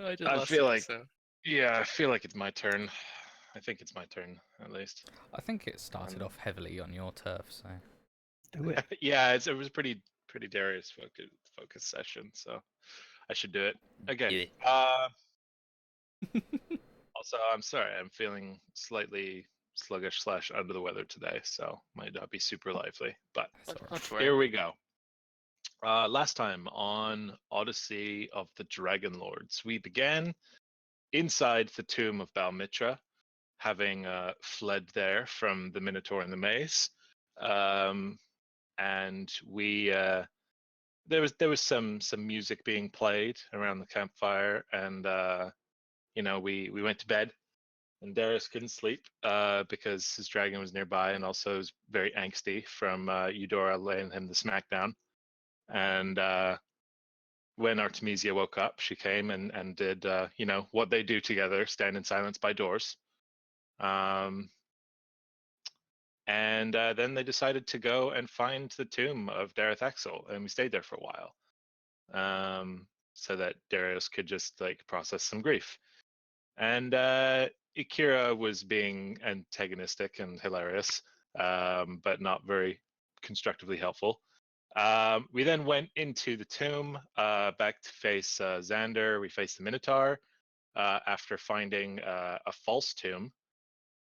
I did I last feel week, like, so. yeah, I feel like it's my turn. I think it's my turn, at least. I think it started off heavily on your turf, so Do it. Yeah, it was pretty Darius focus session, so I should do it again. Also, I'm sorry, I'm feeling slightly sluggish / under the weather today, so might not be super lively. But Not here worry. we go. Last time on Odyssey of the Dragonlords, we began inside the tomb of Balmitra, having fled there from the Minotaur and the Maze. And we there was some music being played around the campfire, and we went to bed, and Darius couldn't sleep because his dragon was nearby, and also was very angsty from Eudora laying him the smackdown. And when Artemisia woke up, she came and did what they do together, stand in silence by doors. And then they decided to go and find the tomb of Dareth Exel, and we stayed there for a while, so that Darius could just like process some grief. And Ikira was being antagonistic and hilarious, but not very constructively helpful. We then went into the tomb, back to face Xander. We faced the Minotaur after finding a false tomb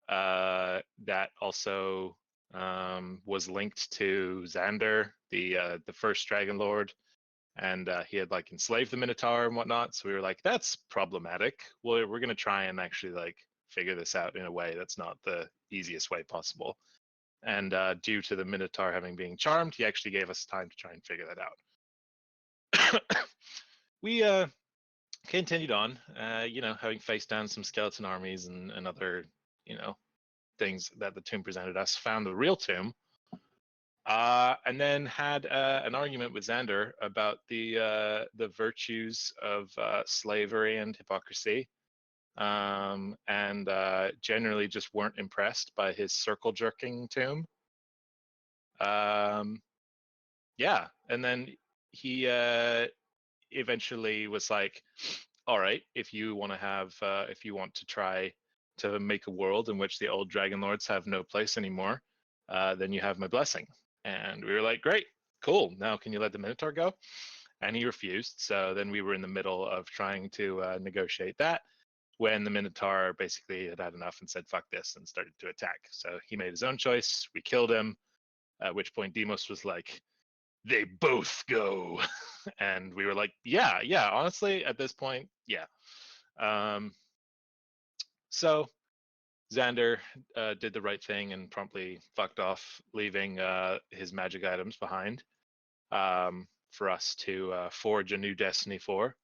that also was linked to Xander, the first Dragonlord, and he had like enslaved the Minotaur and whatnot. So we were like, that's problematic. Well, we're gonna try and actually like figure this out in a way that's not the easiest way possible. And due to the Minotaur having been charmed, he actually gave us time to try and figure that out. We continued on, having faced down some skeleton armies and other, things that the tomb presented us, found the real tomb, and then had an argument with Xander about the virtues of slavery and hypocrisy, and generally just weren't impressed by his circle jerking tomb. Yeah, and then he eventually was like, all right, if you want to try to make a world in which the old Dragonlords have no place anymore, then you have my blessing. And we were like, great, cool. Now can you let the Minotaur go? And he refused. So then we were in the middle of trying to negotiate that, when the Minotaur basically had enough and said, fuck this, and started to attack. So he made his own choice. We killed him, at which point Demos was like, they both go. And we were like, yeah, honestly, at this point, yeah. So Xander did the right thing and promptly fucked off, leaving his magic items behind for us to forge a new destiny for.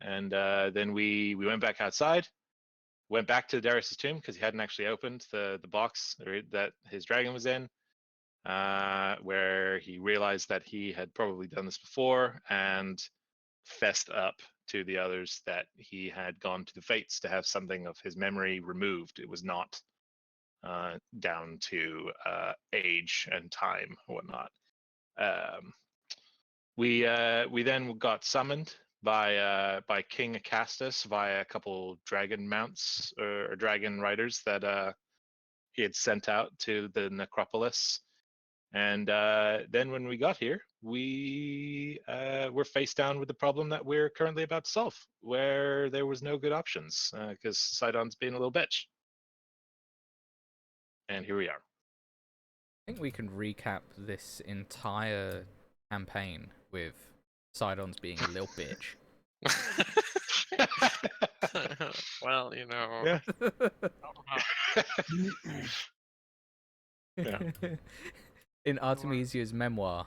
And then we went back outside, went back to Darius's tomb because he hadn't actually opened the box that his dragon was in, where he realized that he had probably done this before and fessed up to the others that he had gone to the Fates to have something of his memory removed. It was not down to age and time or whatnot. We then got summoned by King Acastus via a couple dragon mounts or dragon riders that he had sent out to the necropolis. And then when we got here, we were face down with the problem that we're currently about to solve, where there was no good options because Sidon's being a little bitch. And here we are. I think we can recap this entire campaign with Sidon's being a little bitch. Well, Yeah. Yeah. In Artemisia's memoir,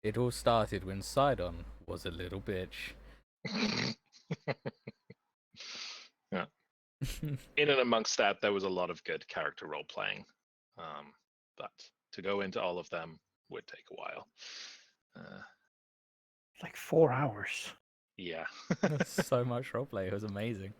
it all started when Sidon was a little bitch. Yeah. In and amongst that, there was a lot of good character role playing, but to go into all of them would take a while. Like 4 hours. Yeah. So much roleplay. It was amazing.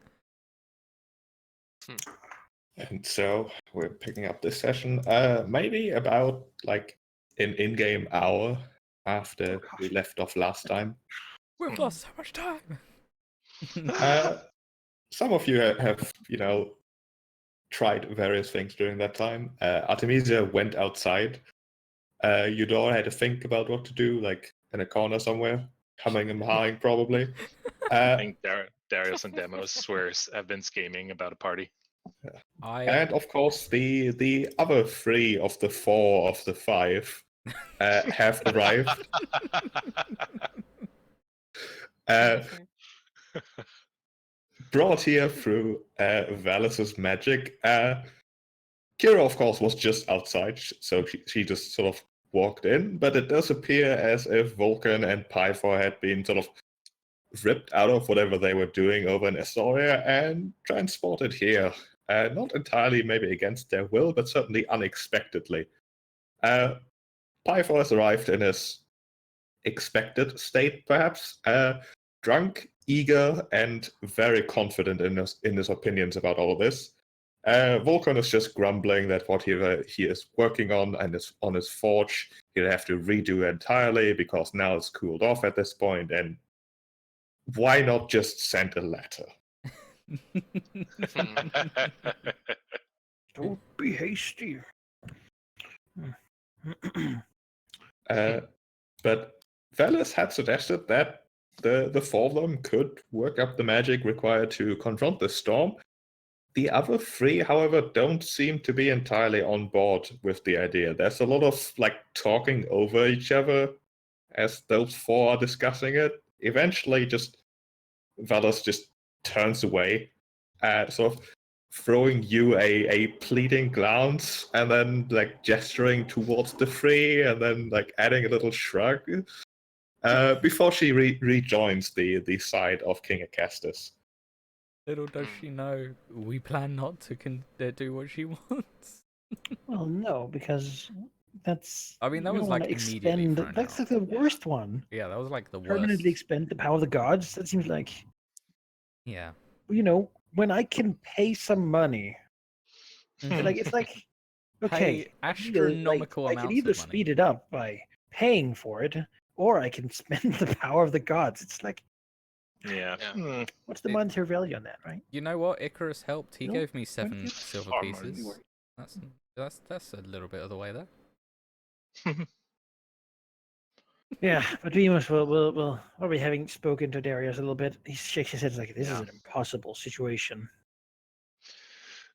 And so we're picking up this session maybe about like an in-game hour after we left off last time. We've lost so much time. Some of you have, tried various things during that time. Artemisia went outside. Eudora had to think about what to do, like in a corner somewhere, humming and hawing probably. I think Darius and Demos have been scheming about a party. And of course, the other 3 of the 4 of the 5 have arrived. Brought here through Valus's magic. Kira, of course, was just outside, so she just sort of walked in, but it does appear as if Vulcan and Pythor had been sort of ripped out of whatever they were doing over in Astoria and transported here. Not entirely maybe against their will, but certainly unexpectedly. Pythor has arrived in his expected state, perhaps. Drunk, eager, and very confident in his opinions about all of this. Vulcan is just grumbling that what he is working on and is on his forge, he'll have to redo entirely because now it's cooled off at this point, and why not just send a letter? Don't be hasty. But Velas had suggested that the 4 of them could work up the magic required to confront the storm. The other 3, however, don't seem to be entirely on board with the idea. There's a lot of talking over each other as those 4 are discussing it. Eventually, Velas just turns away, sort of throwing you a pleading glance, and then gesturing towards the 3, and then adding a little shrug. Before she rejoins the side of King Acastus. Little does she know, we plan not to do what she wants. Well, no, because that's. I mean, that you was don't wanna immediately expend. thrown That's out. the worst one. Yeah, that was the worst. Permanently expend the power of the gods. That seems like. Yeah. When I can pay some money, it's okay. Pay astronomical I can amounts either of money. speed it up by paying for it, or I can spend the power of the gods. It's like, Yeah. what's the monetary value on that, right? You know what? Icarus helped. He No, gave me 7 you- silver Far more than pieces. you were. That's a little bit of the way there. Yeah, but Remus will probably having spoken to Darius a little bit. He shakes his head like, this is an impossible situation.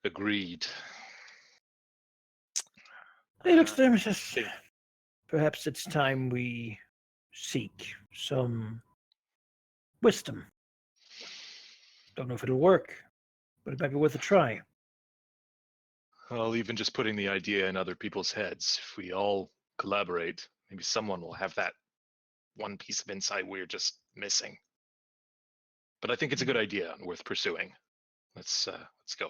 Agreed. He looks to him and says, perhaps it's time we seek some wisdom. Don't know if it'll work, but it might be worth a try. Well, even just putting the idea in other people's heads, if we all collaborate, maybe someone will have that one piece of insight we're just missing. But I think it's a good idea and worth pursuing. Let's go.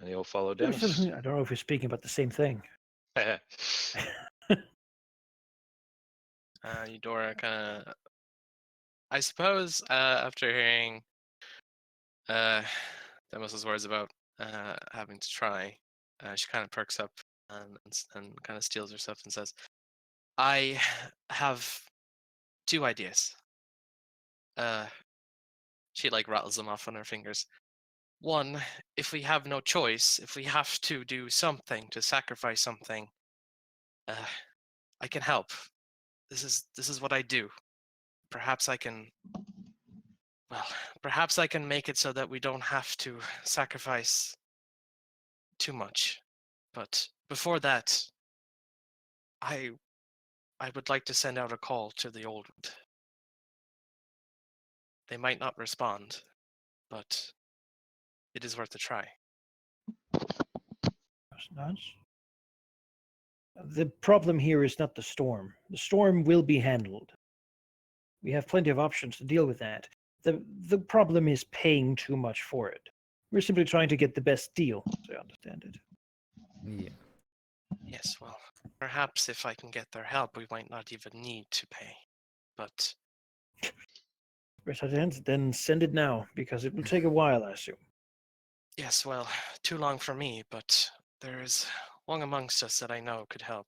And you'll follow I Dennis. don't know if we're speaking about the same thing. Eudora kind of, I suppose, after hearing Demos's words about having to try, she kind of perks up and kind of steels herself and says, I have 2 ideas. She rattles them off on her fingers. 1, if we have no choice, if we have to do something, to sacrifice something, I can help. This is what I do. Perhaps I can make it so that we don't have to sacrifice too much. But before that, I would like to send out a call to the Old Wood. They might not respond, but it is worth a try. That's nuts. The problem here is not the storm. The storm will be handled. We have plenty of options to deal with that. The problem is paying too much for it. We're simply trying to get the best deal, as I understand it. Yeah. Yes, well, perhaps if I can get their help, we might not even need to pay. But Then send it now, because it will take a while, I assume. yes, well, too long for me, but there is one amongst us that I know could help.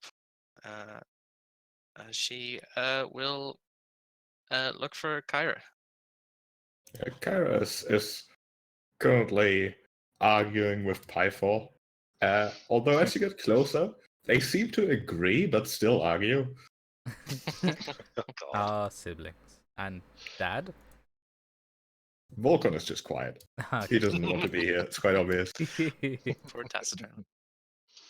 She will Look for Kyra. Kyra is currently arguing with Pythor. Although as you get closer, they seem to agree but still argue. Oh, God. Our siblings. And dad? Vulcan is just quiet. He doesn't want to be here. It's quite obvious. Poor Taciturn.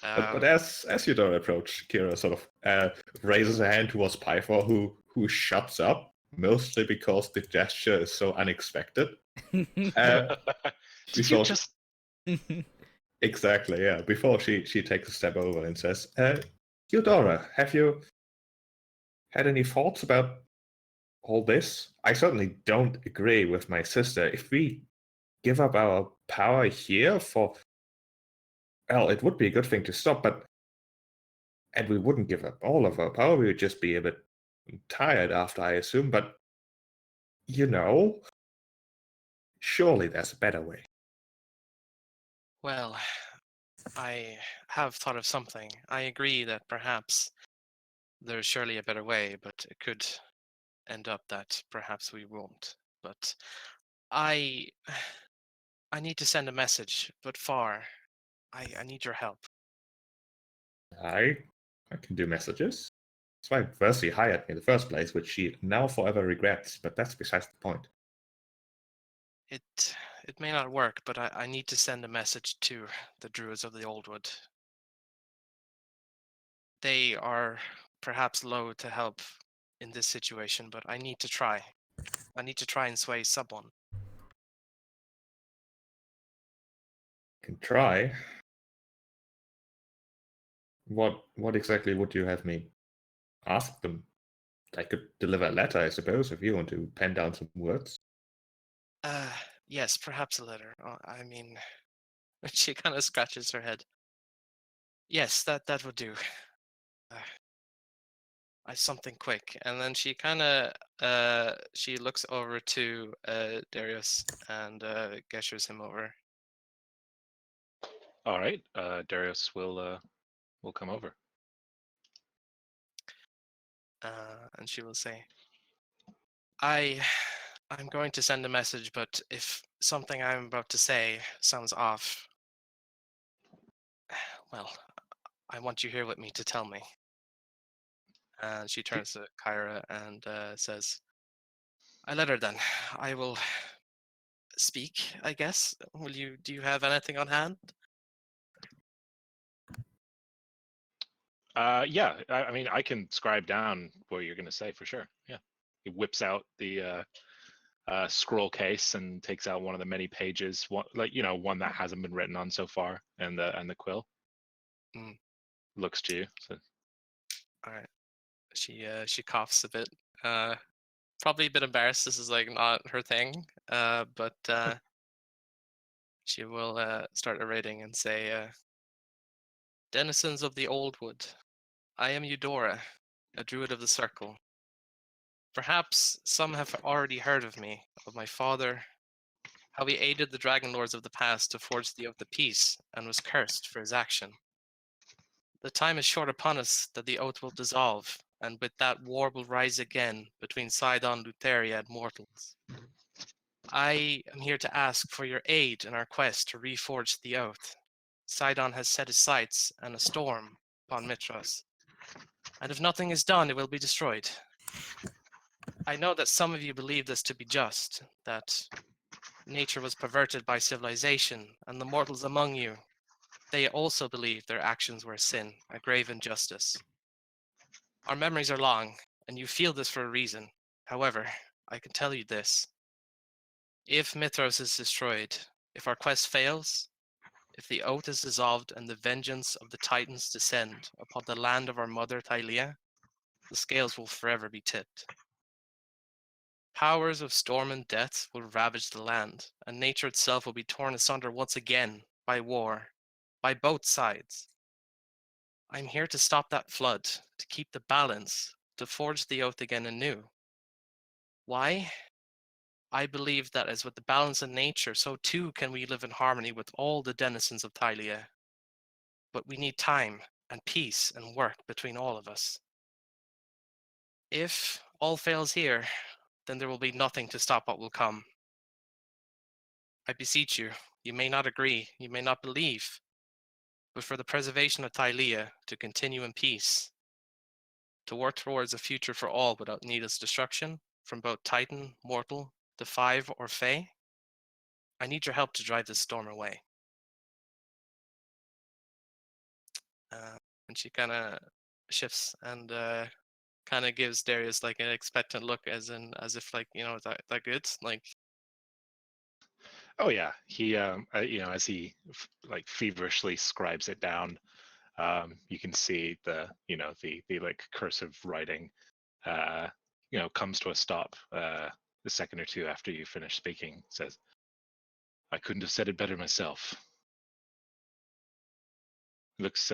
But as Eudora approach, Kira sort of raises a hand towards Pythor, who shuts up, mostly because the gesture is so unexpected. Did you before- just? Exactly, yeah. Before she takes a step over and says, Eudora, have you had any thoughts about all this? I certainly don't agree with my sister. If we give up our power here well, it would be a good thing to stop, and we wouldn't give up all of our power. We would just be a bit tired after, I assume. But, surely there's a better way. Well, I have thought of something. I agree that perhaps there's surely a better way, but it could end up that perhaps we won't. But I need to send a message, but far. I need your help. I can do messages. That's why Versi hired me in the first place, which she now forever regrets, but that's besides the point. It may not work, but I need to send a message to the Druids of the Oldwood. They are perhaps low to help in this situation, but I need to try. I need to try and sway someone. Can try. What exactly would you have me ask them? I could deliver a letter, I suppose, if you want to pen down some words. Yes, perhaps a letter. I mean, she kind of scratches her head. Yes, that would do. Something quick, and then she kind of she looks over to Darius and gestures him over. All right. Darius will come over. And she will say, I'm going to send a message, but if something I'm about to say sounds off, well, I want you here with me to tell me. And she turns to Kyra and says, I let her then. I will speak, I guess. Do you have anything on hand? Yeah. I mean, I can scribe down what you're going to say for sure. Yeah. He whips out the scroll case and takes out one of the many pages, one that hasn't been written on so far, and the quill. Looks to you. So. All right. She coughs a bit. Probably a bit embarrassed. This is like not her thing. But she will start narrating and say, denizens of the Old Wood, I am Eudora, a druid of the Circle. Perhaps some have already heard of me, of my father, how he aided the Dragonlords of the past to forge the Oath of Peace, and was cursed for his action. The time is short upon us that the oath will dissolve, and with that war will rise again between Sidon, Lutheria, and mortals. I am here to ask for your aid in our quest to reforge the oath. Sidon has set his sights and a storm upon Mytros, and if nothing is done, it will be destroyed. I know that some of you believe this to be just, that nature was perverted by civilization, and the mortals among you, they also believe their actions were a sin, a grave injustice. Our memories are long, and you feel this for a reason. However, I can tell you this. If Mythros is destroyed, if our quest fails, if the oath is dissolved and the vengeance of the Titans descend upon the land of our mother Thylea, the scales will forever be tipped. Powers of storm and death will ravage the land, and nature itself will be torn asunder once again by war, by both sides. I'm here to stop that flood, to keep the balance, to forge the oath again anew. Why? I believe that as with the balance in nature, so too can we live in harmony with all the denizens of Thylea. But we need time and peace and work between all of us. If all fails here, then there will be nothing to stop what will come. I beseech you, you may not agree, you may not believe, but for the preservation of Thylea to continue in peace, to work towards a future for all without needless destruction, from both Titan, mortal, the Five, or Fae, I need your help to drive this storm away. And she kind of shifts and kind of gives Darius like an expectant look, as if like, is that good? Like, Oh yeah, he as he like feverishly scribes it down, you can see the like cursive writing, comes to a stop a second or two after you finish speaking. Says, "I couldn't have said it better myself." Looks,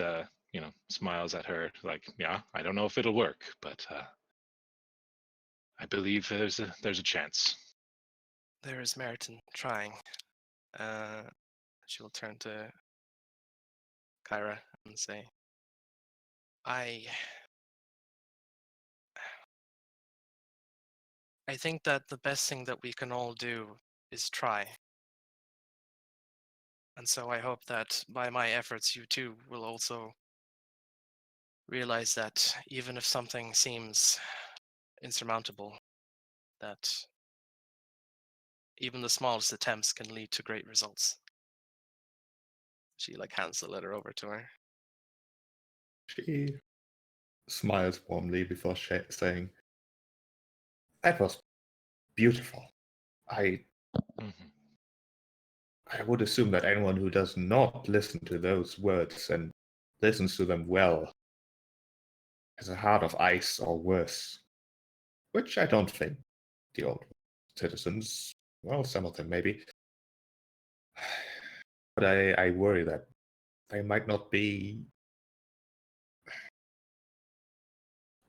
smiles at her like, "Yeah, I don't know if it'll work, but I believe there's a chance." there is merit in trying. She will turn to Kyra and say, I think that the best thing that we can all do is try. And so I hope that by my efforts, you too will also realize that even if something seems insurmountable, that even the smallest attempts can lead to great results. She like hands the letter over to her. She smiles warmly before saying, "That was beautiful. I Mhm. I would assume that anyone who does not listen to those words and listens to them well has a heart of ice or worse, which I don't think the old citizens, well, some of them maybe, but I worry that they might not be,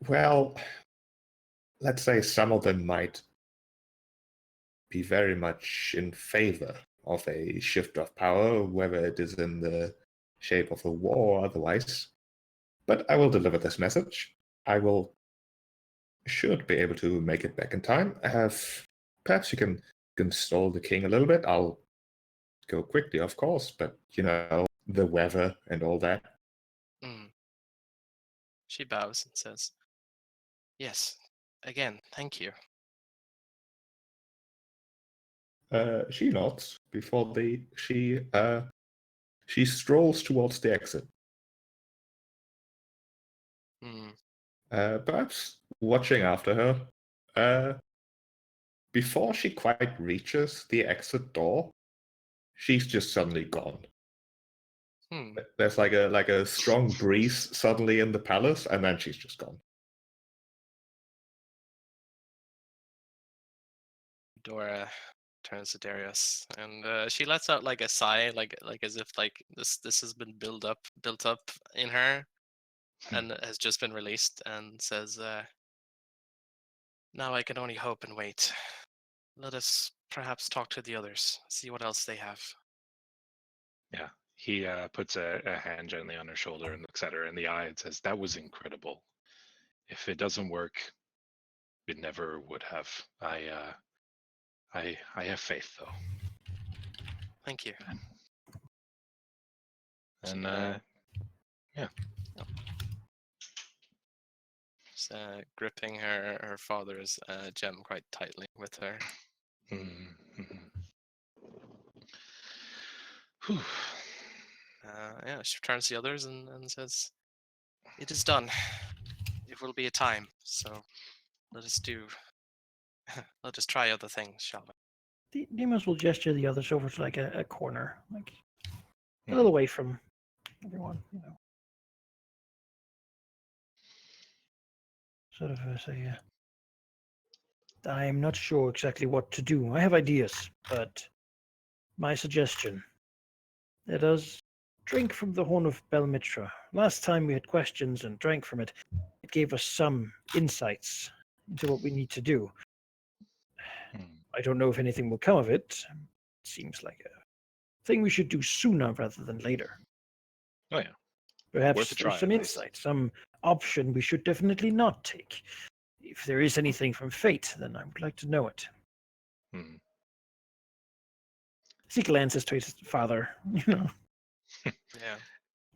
well, let's say some of them might be very much in favor of a shift of power, whether it is in the shape of a war or otherwise. But I will deliver this message. I should be able to make it back in time. Perhaps you can console the king a little bit. I'll go quickly, of course, but the weather and all that. Mm. She bows and says, yes, again, thank you. She nods before she strolls towards the exit. Mm. Perhaps watching after her. Before she quite reaches the exit door, she's just suddenly gone. Hmm. There's like a strong breeze suddenly in the palace, and then she's just gone. Dora turns to Darius, and she lets out like a sigh, like as if like this has been built up in her, and has just been released, and says, now I can only hope and wait. Let us perhaps talk to the others, see what else they have. Yeah, he puts a hand gently on her shoulder and looks at her in the eye and says, "That was incredible. If it doesn't work, it never would have. I have faith, though." Thank you. And yeah, She's gripping her father's gem quite tightly with her. mm-hmm. Whew. Yeah, she turns to the others and says, it is done. It will be a time, so let us try other things, shall we? Demos will gesture the others over to like a corner, like a Mhm. little away from everyone, Sort of say, I'm not sure exactly what to do. I have ideas, but my suggestion, let us drink from the horn of Belmitra. Last time we had questions and drank from it. It gave us some insights into what we need to do. Hmm. I don't know if anything will come of it. It seems like a thing we should do sooner rather than later. Oh yeah, worth Perhaps a there's try some at least. insight, some option we should definitely not take. if there is anything from fate, then I would like to know it. Hmm. He glances to his father. Yeah.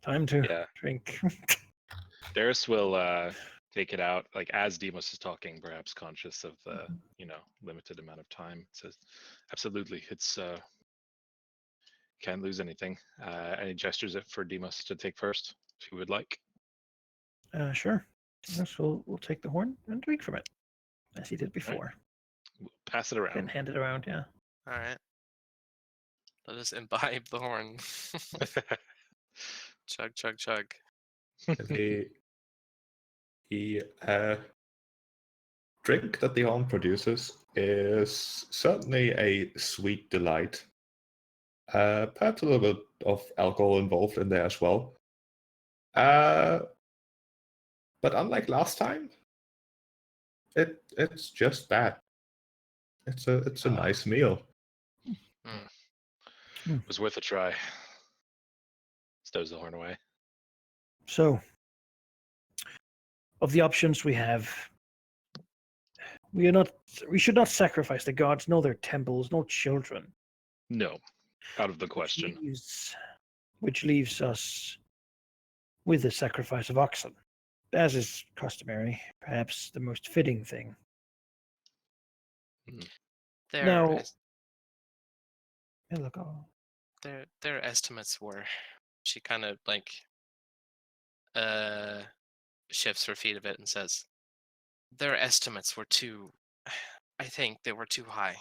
Time to Yeah. drink. Darius will take it out, like as Demos is talking, perhaps conscious of the limited amount of time. Says, absolutely, it's can't lose anything. And he gestures it for Demos to take first, if he would like. Sure. Yes, we'll take the horn and drink from it, as he did before. We'll pass it And around. hand it around, yeah. All right. Let us imbibe the horn. Chug, chug, chug. The drink that the horn produces is certainly a sweet delight. Perhaps a little bit of alcohol involved in there as well. But unlike last time, it's just that. It's a nice meal. It was worth a try. Stows the horn away. So, of the options we have, we should not sacrifice the gods, no their temples, no children. No, out of the question. Which leaves us with the sacrifice of oxen, as is customary, perhaps the most fitting thing. Their, Now, es- their estimates were. She kind of like shifts her feet a bit and says, their estimates were too. I think they were too high.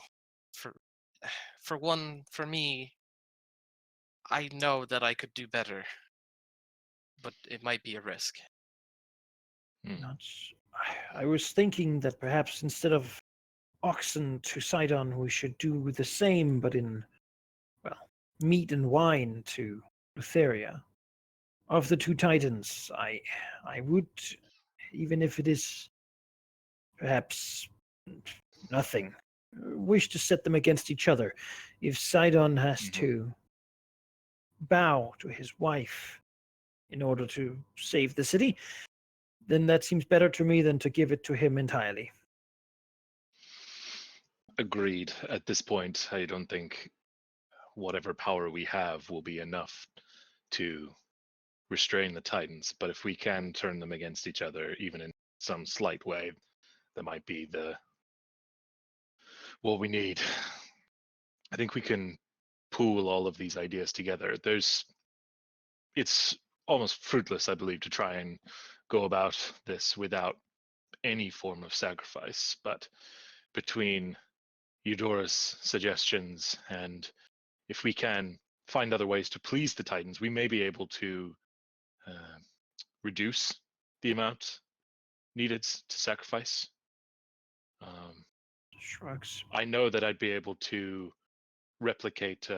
For me, I know that I could do better, but it might be a risk. I was thinking that perhaps instead of oxen to Sidon, we should do the same, but in, well, meat and wine to Lutheria. Of the two titans, I would, even if it is perhaps nothing, wish to set them against each other. If Sidon has to bow to his wife in order to save the city, then that seems better to me than to give it to him entirely. Agreed. At this point, I don't think whatever power we have will be enough to restrain the Titans, but if we can turn them against each other, even in some slight way, that might be what we need. I think we can pool all of these ideas together. It's almost fruitless, I believe, to try and go about this without any form of sacrifice, but between Eudora's suggestions and if we can find other ways to please the Titans, we may be able to reduce the amount needed to sacrifice. Shrugs. I know that I'd be able to replicate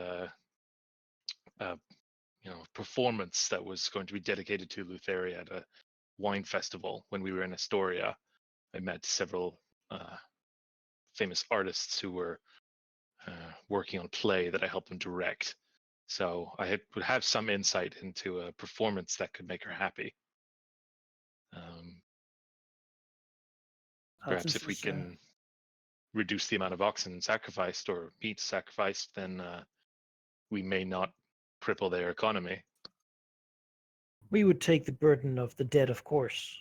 performance that was going to be dedicated to Lutheria at a wine festival when we were in Astoria. I met several famous artists who were working on a play that I helped them direct. So would have some insight into a performance that could make her happy. Perhaps if we can reduce the amount of oxen sacrificed or meat sacrificed, then we may not cripple their economy. We would take the burden of the dead, of course.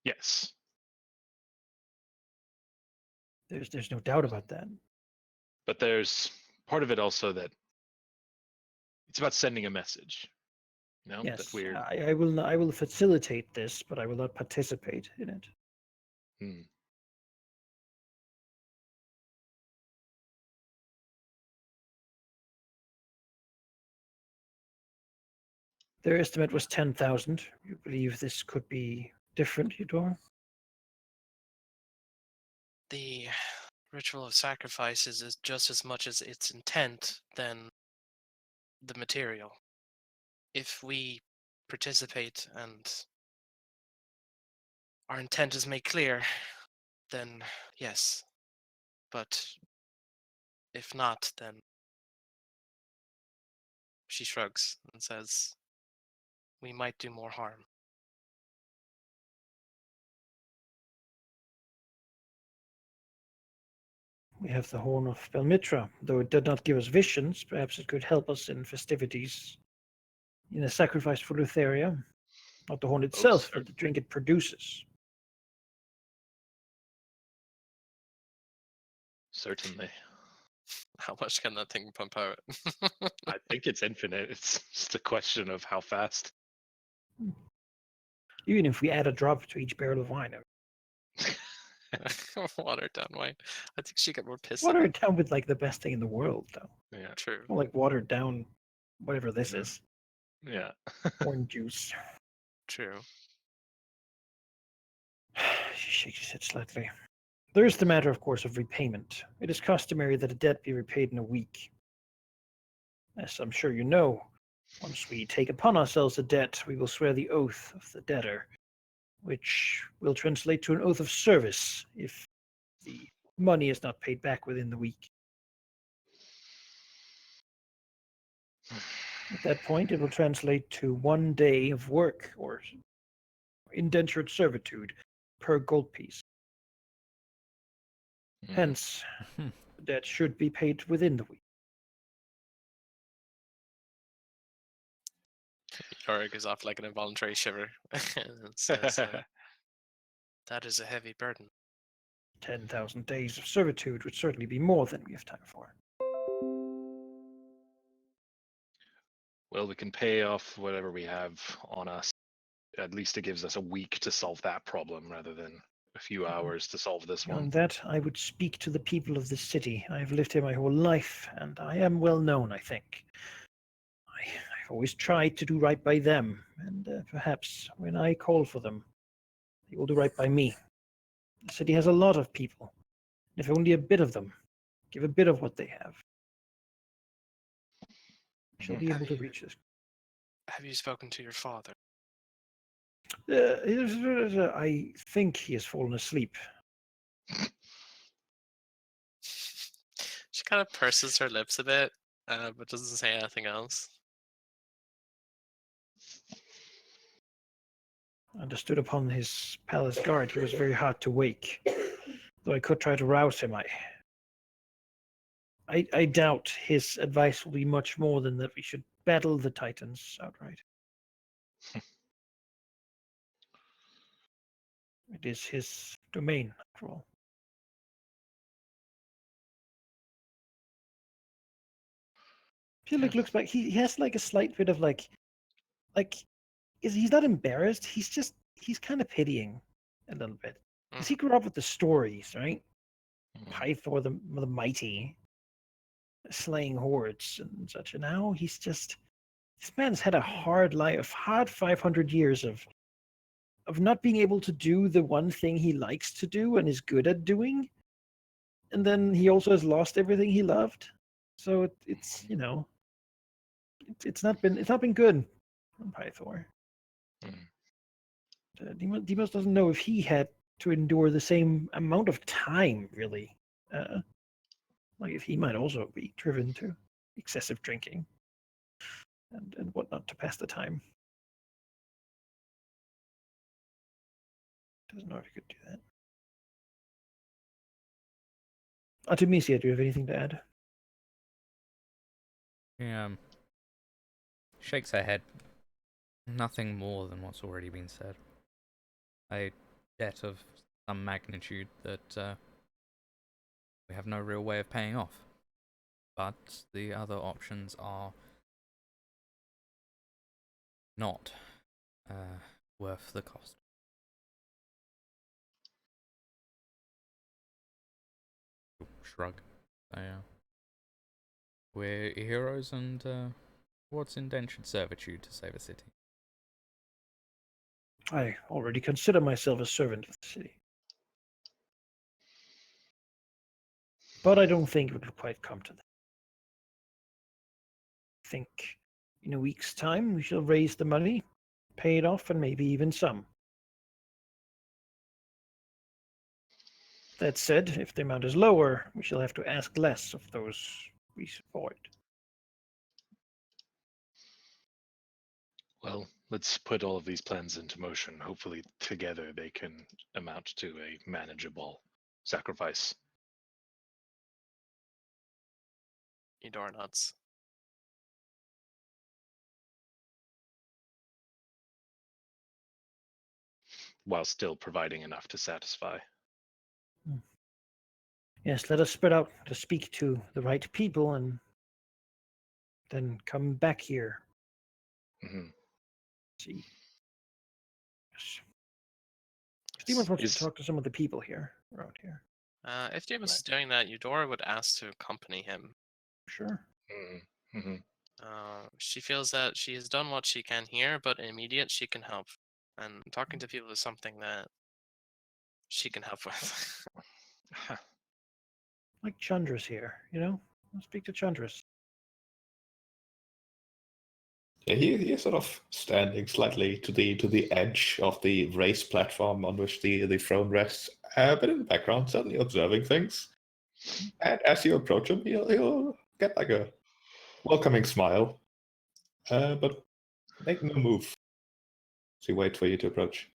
Yes. There's no doubt about that. But there's part of it also that it's about sending a message. Yes, that we're I will facilitate this, but I will not participate in it. Their estimate was 10,000. You believe this could be different, Eudora? The ritual of sacrifices is just as much as its intent than the material. If we participate and our intent is made clear, then yes. But if not, then she shrugs and says, we might do more harm. We have the horn of Belmitra, though it did not give us visions. Perhaps it could help us in festivities. In a sacrifice for Lutheria, not the horn itself, but the drink it produces. Certainly. How much can that thing pump out? I think it's infinite. It's just a question of how fast. Even if we add a drop to each barrel of wine, Watered down wine. I think she got more pissed. water it down with like the best thing in the world, though. Yeah. True. Not like watered down, whatever this Yeah. is, Yeah. orange juice. True. She shakes his head slightly. There is the matter, of course, of repayment. It is customary that a debt be repaid in a week. As I'm sure you know, once we take upon ourselves a debt, we will swear the oath of the debtor, which will translate to an oath of service if the money is not paid back within the week. At that point, it will translate to 1 day of work or indentured servitude per gold piece. Mm. Hence, the debt should be paid within the week. Yorick is off like an involuntary shiver and says, that is a heavy burden. 10,000 days of servitude would certainly be more than we have time for. Well, we can pay off whatever we have on us. At least it gives us a week to solve that problem rather than a few hours to solve this one. Beyond that, I would speak to the people of this city. I have lived here my whole life, and I am well known, I think. I've always tried to do right by them, and perhaps when I call for them, they will do right by me. The city has a lot of people. If only a bit of them give a bit of what they have, we shall be able to reach this. Have you spoken to your father? I think he has fallen asleep. She kind of purses her lips a bit, but doesn't say anything else. Understood upon his palace guard, he was very hard to wake. Though I could try to rouse him, I doubt his advice will be much more than that we should battle the Titans outright. It is his domain, after all. He looks back. He has like a slight bit of like he's not embarrassed. He's kind of pitying a little bit because he grew up with the stories, right? Pythor the mighty, slaying hordes and such. And now this man's had a hard life, hard 500 years of not being able to do the one thing he likes to do and is good at doing, and then he also has lost everything he loved. So it's it's not been good on Pythor. Demos doesn't know if he had to endure the same amount of time, really. Like if he might also be driven to excessive drinking and whatnot to pass the time. Doesn't know if he could do that. Artemisia, do you have anything to add? Yeah. Shakes her head. Nothing more than what's already been said. A debt of some magnitude that we have no real way of paying off. But the other options are not worth the cost. Shrug. So, yeah. We're heroes and what's indentured servitude to save a city? I already consider myself a servant of the city. But I don't think it would quite come to that. I think in a week's time we shall raise the money, pay it off, and maybe even some. That said, if the amount is lower, we shall have to ask less of those we support. Well, let's put all of these plans into motion. Hopefully, together they can amount to a manageable sacrifice. Eudora nods. while still providing enough to satisfy. Yes, let us spread out to speak to the right people and then come back here. hmm See. Yes. Demons wants to Is talk to some of the people here, around here. If Demas is doing that, Eudora would ask to accompany him. Sure. mm-hmm. She feels that she has done what she can here, but immediate she can help. And talking to people is something that she can help with. Like Chandra's here, you know? I'll speak to Chandra's. Yeah, he is sort of standing slightly to the edge of the raised platform on which the throne rests, but in the background, certainly observing things. And as you approach him, he'll get like a welcoming smile, but make no move. So he waits for you to approach.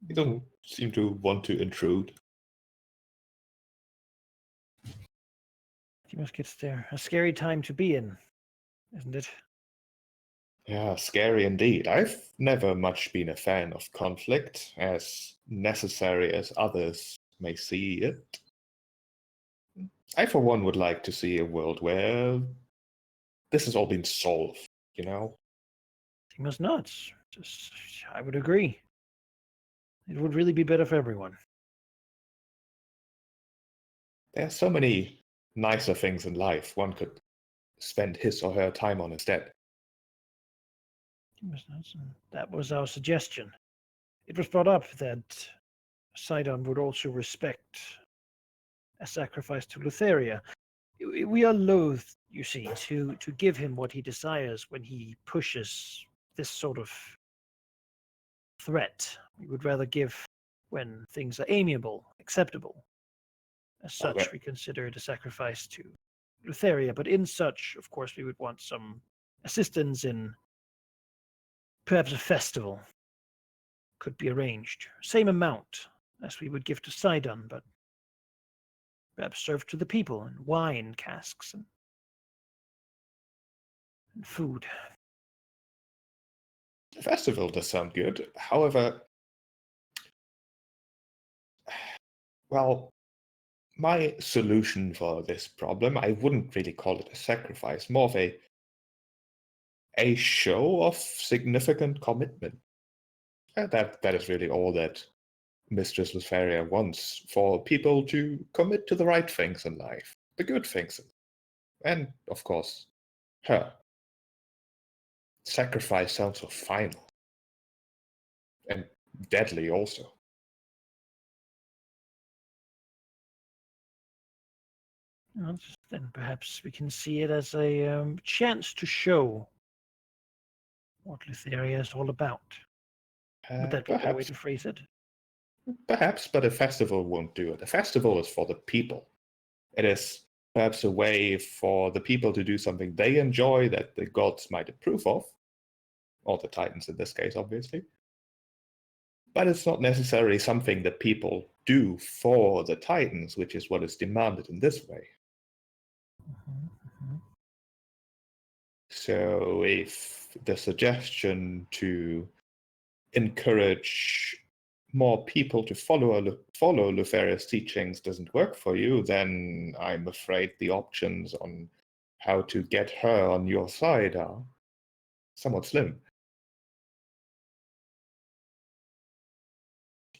He doesn't seem to want to intrude. Demas gets there. A scary time to be in, isn't it? Yeah, scary indeed. I've never much been a fan of conflict, as necessary as others may see it. I, for one, would like to see a world where this has all been solved, you know? Demas nods. Just, I would agree. It would really be better for everyone. There are so many nicer things in life one could spend his or her time on instead. Demas nods, and that was our suggestion. It was brought up that Sidon would also respect a sacrifice to Lutheria. We are loath, you see, to give him what he desires when he pushes this sort of threat. We would rather give when things are amiable, acceptable. As such, Okay. we consider it a sacrifice to Lutheria, but in such, of course, we would want some assistance in perhaps a festival could be arranged. Same amount as we would give to Sidon, but perhaps served to the people in wine casks and food. The festival does sound good. However, well, my solution for this problem, I wouldn't really call it a sacrifice, more of a show of significant commitment. That is really all that Mistress Lutheria wants, for people to commit to the right things in life, the good things, and of course, her. Sacrifice sounds so final and deadly also. Well, then perhaps we can see it as a chance to show what Lutheria is all about. Would that be a better way Perhaps, to phrase it? perhaps, but a festival won't do it. A festival is for the people. It is perhaps a way for the people to do something they enjoy that the gods might approve of, or the Titans in this case, obviously. But it's not necessarily something that people do for the Titans, which is what is demanded in this way. So if the suggestion to encourage more people to follow Lutheria's teachings doesn't work for you, then I'm afraid the options on how to get her on your side are somewhat slim.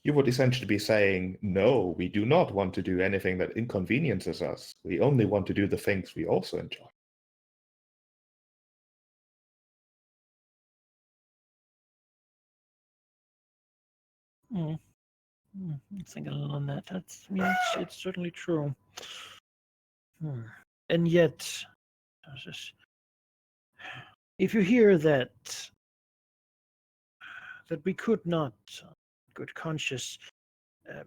You would essentially be saying, no, we do not want to do anything that inconveniences us. We only want to do the things we also enjoy. I'm thinking on that. That's, I mean, it's certainly true. And yet, if you hear that we could not, good conscience,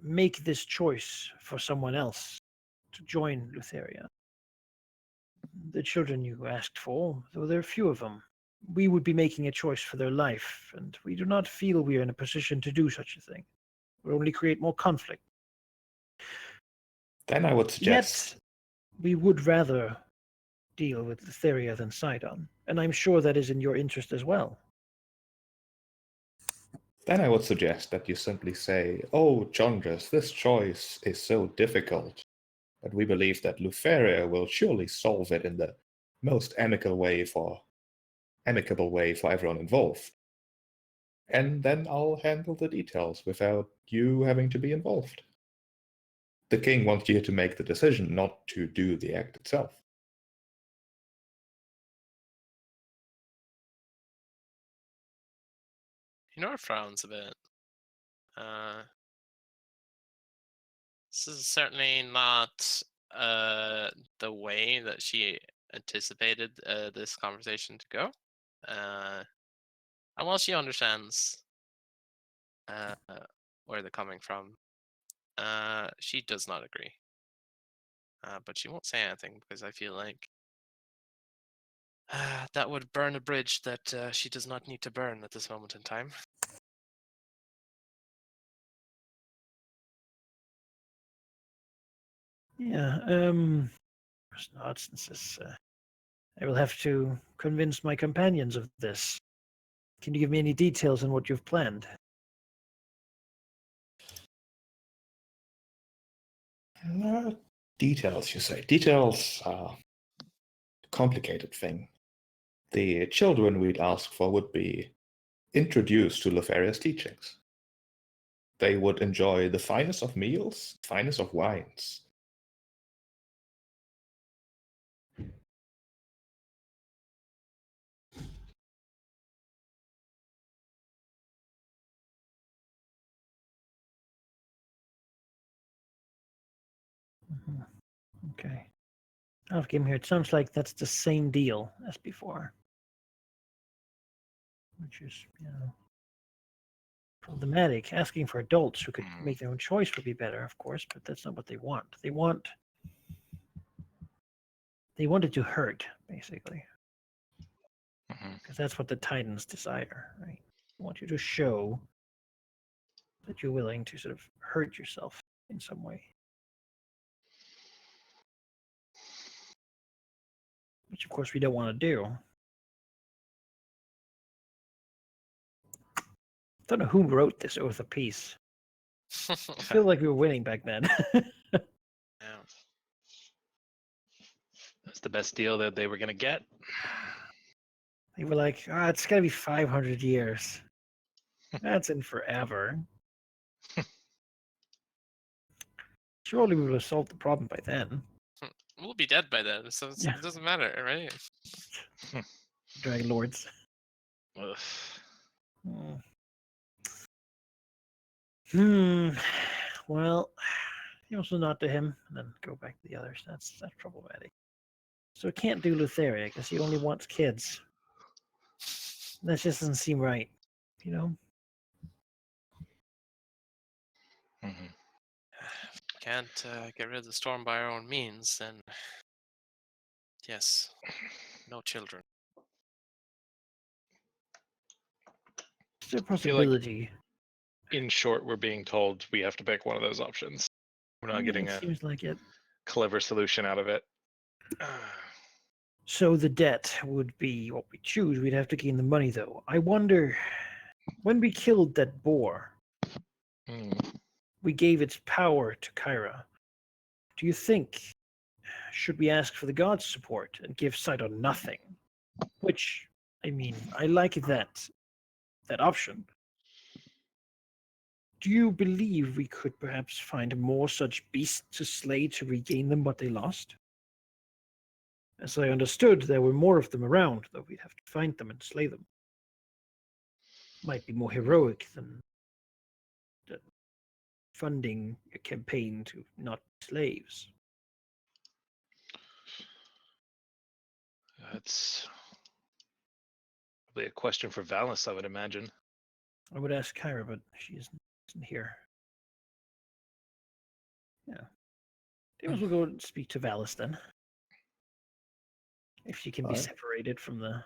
make this choice for someone else to join Lutheria, the children you asked for, though there are few of them, we would be making a choice for their life, and we do not feel we are in a position to do such a thing. It would only create more conflict. Then I would suggest Yet, we would rather deal with Letheria than Sidon, and I'm sure that is in your interest as well. Then I would suggest that you simply say, "Oh, Chondrus, this choice is so difficult, but we believe that Lutheria will surely solve it in the most amicable way for everyone involved. And then I'll handle the details without you having to be involved. The king wants you to make the decision, not to do the act itself." Hinor frowns a bit. This is certainly not the way that she anticipated this conversation to go. And while she understands where they're coming from, she does not agree. But she won't say anything because I feel like that would burn a bridge that she does not need to burn at this moment in time. Yeah, there's no instances. I will have to convince my companions of this. Can you give me any details on what you've planned? Details, you say. Details are a complicated thing. The children we'd ask for would be introduced to Lefaria's teachings. They would enjoy the finest of meals, finest of wines. Mhm. Okay. Out of game here, it sounds like that's the same deal as before. Which is, problematic. Asking for adults who could make their own choice would be better, of course, but that's not what they want. They want it to hurt, basically. Because that's what the Titans desire, right? They want you to show that you're willing to sort of hurt yourself in some way. Which, of course, we don't want to do. I don't know who wrote this Oath of Peace. I feel like we were winning back then. Yeah. That's the best deal that they were going to get. They were like, it's got to be 500 years. That's in forever. Surely we would have solved the problem by then. We'll be dead by then, so Yeah. it doesn't matter, right? Dragonlords. Ugh. Well, he also nod to him and then go back to the others. That's problematic. So it can't do Lutheria because he only wants kids. That just doesn't seem right, you know? Mhm. If we can't get rid of the storm by our own means, then yes, no children. Is there a I feel like, possibility? in short, we're being told we have to pick one of those options. We're not getting it a seems like it. clever solution out of it. So the debt would be what we choose. We'd have to gain the money, though. I wonder, when we killed that boar, we gave its power to Kyra. Do you think, should we ask for the gods' support and give Sidon nothing? Which, I mean, I like that option. Do you believe we could perhaps find more such beasts to slay to regain them what they lost? As I understood, there were more of them around, though we'd have to find them and slay them. Might be more heroic than funding a campaign to not slaves. That's probably a question for Valis, I would imagine. I would ask Kyra, but she isn't here. Yeah. Davis will go and speak to Valis then. If she can be Alright. separated from the...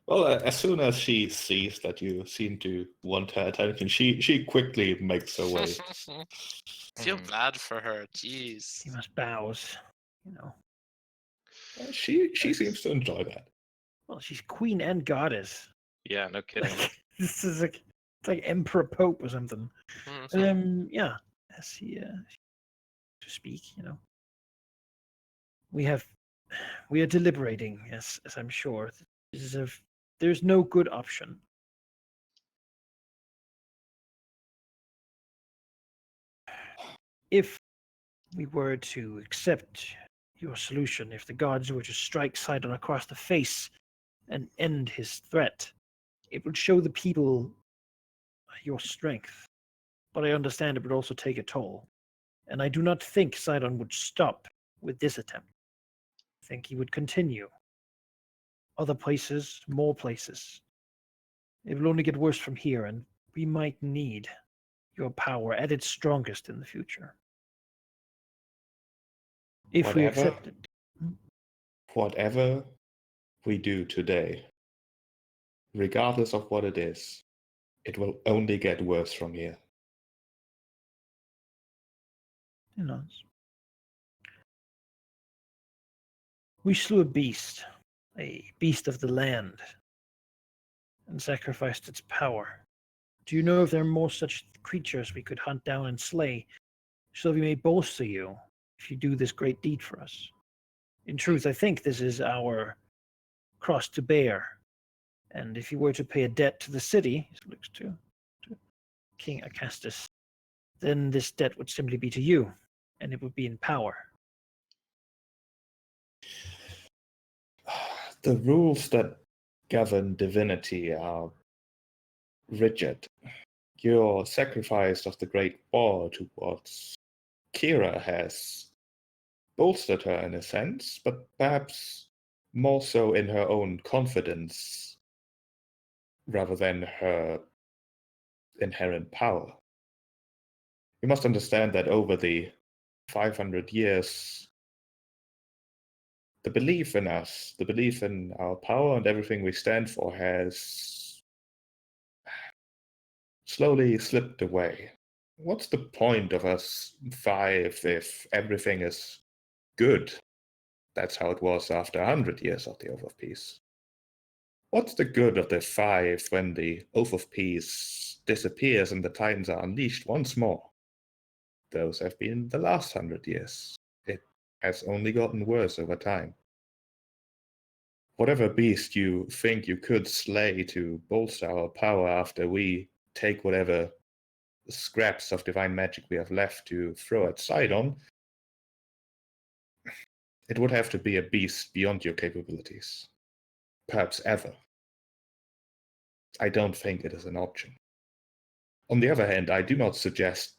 Well, as soon as she sees that you seem to want her attention, she quickly makes her way. Feel Mhm. bad for her. Jeez. He must bows, you know. She seems to enjoy that. Well, she's queen and goddess. Yeah, no kidding. This is like it's like emperor pope or something. Mhm. Yeah, as he to speak, we are deliberating, as I'm sure. There's no good option. If we were to accept your solution, if the gods were to strike Sidon across the face and end his threat, it would show the people your strength. But I understand it would also take a toll. And I do not think Sidon would stop with this attempt. I think he would continue. Other places, more places. It will only get worse from here, and we might need your power at its strongest in the future. If we Whatever. accept it. Whatever we do today, regardless of what it is, it will only get worse from here. Who knows? We slew a beast of the land, and sacrificed its power. Do you know if there are more such creatures we could hunt down and slay, so we may bolster you if you do this great deed for us? In truth, I think this is our cross to bear, and if you were to pay a debt to the city, he looks to King Acastus, then this debt would simply be to you, and it would be in power. The rules that govern divinity are rigid. Your sacrifice of the Great War towards Kira has bolstered her in a sense, but perhaps more so in her own confidence rather than her inherent power. You must understand that over the 500 years, the belief in us, the belief in our power and everything we stand for has slowly slipped away. What's the point of us five if everything is good? That's how it was after 100 years of the Oath of Peace. What's the good of the five when the Oath of Peace disappears and the Titans are unleashed once more? Those have been the last 100 years. It has only gotten worse over time. Whatever beast you think you could slay to bolster our power after we take whatever scraps of divine magic we have left to throw at Sidon, it would have to be a beast beyond your capabilities. Perhaps ever. I don't think it is an option. On the other hand, I do not suggest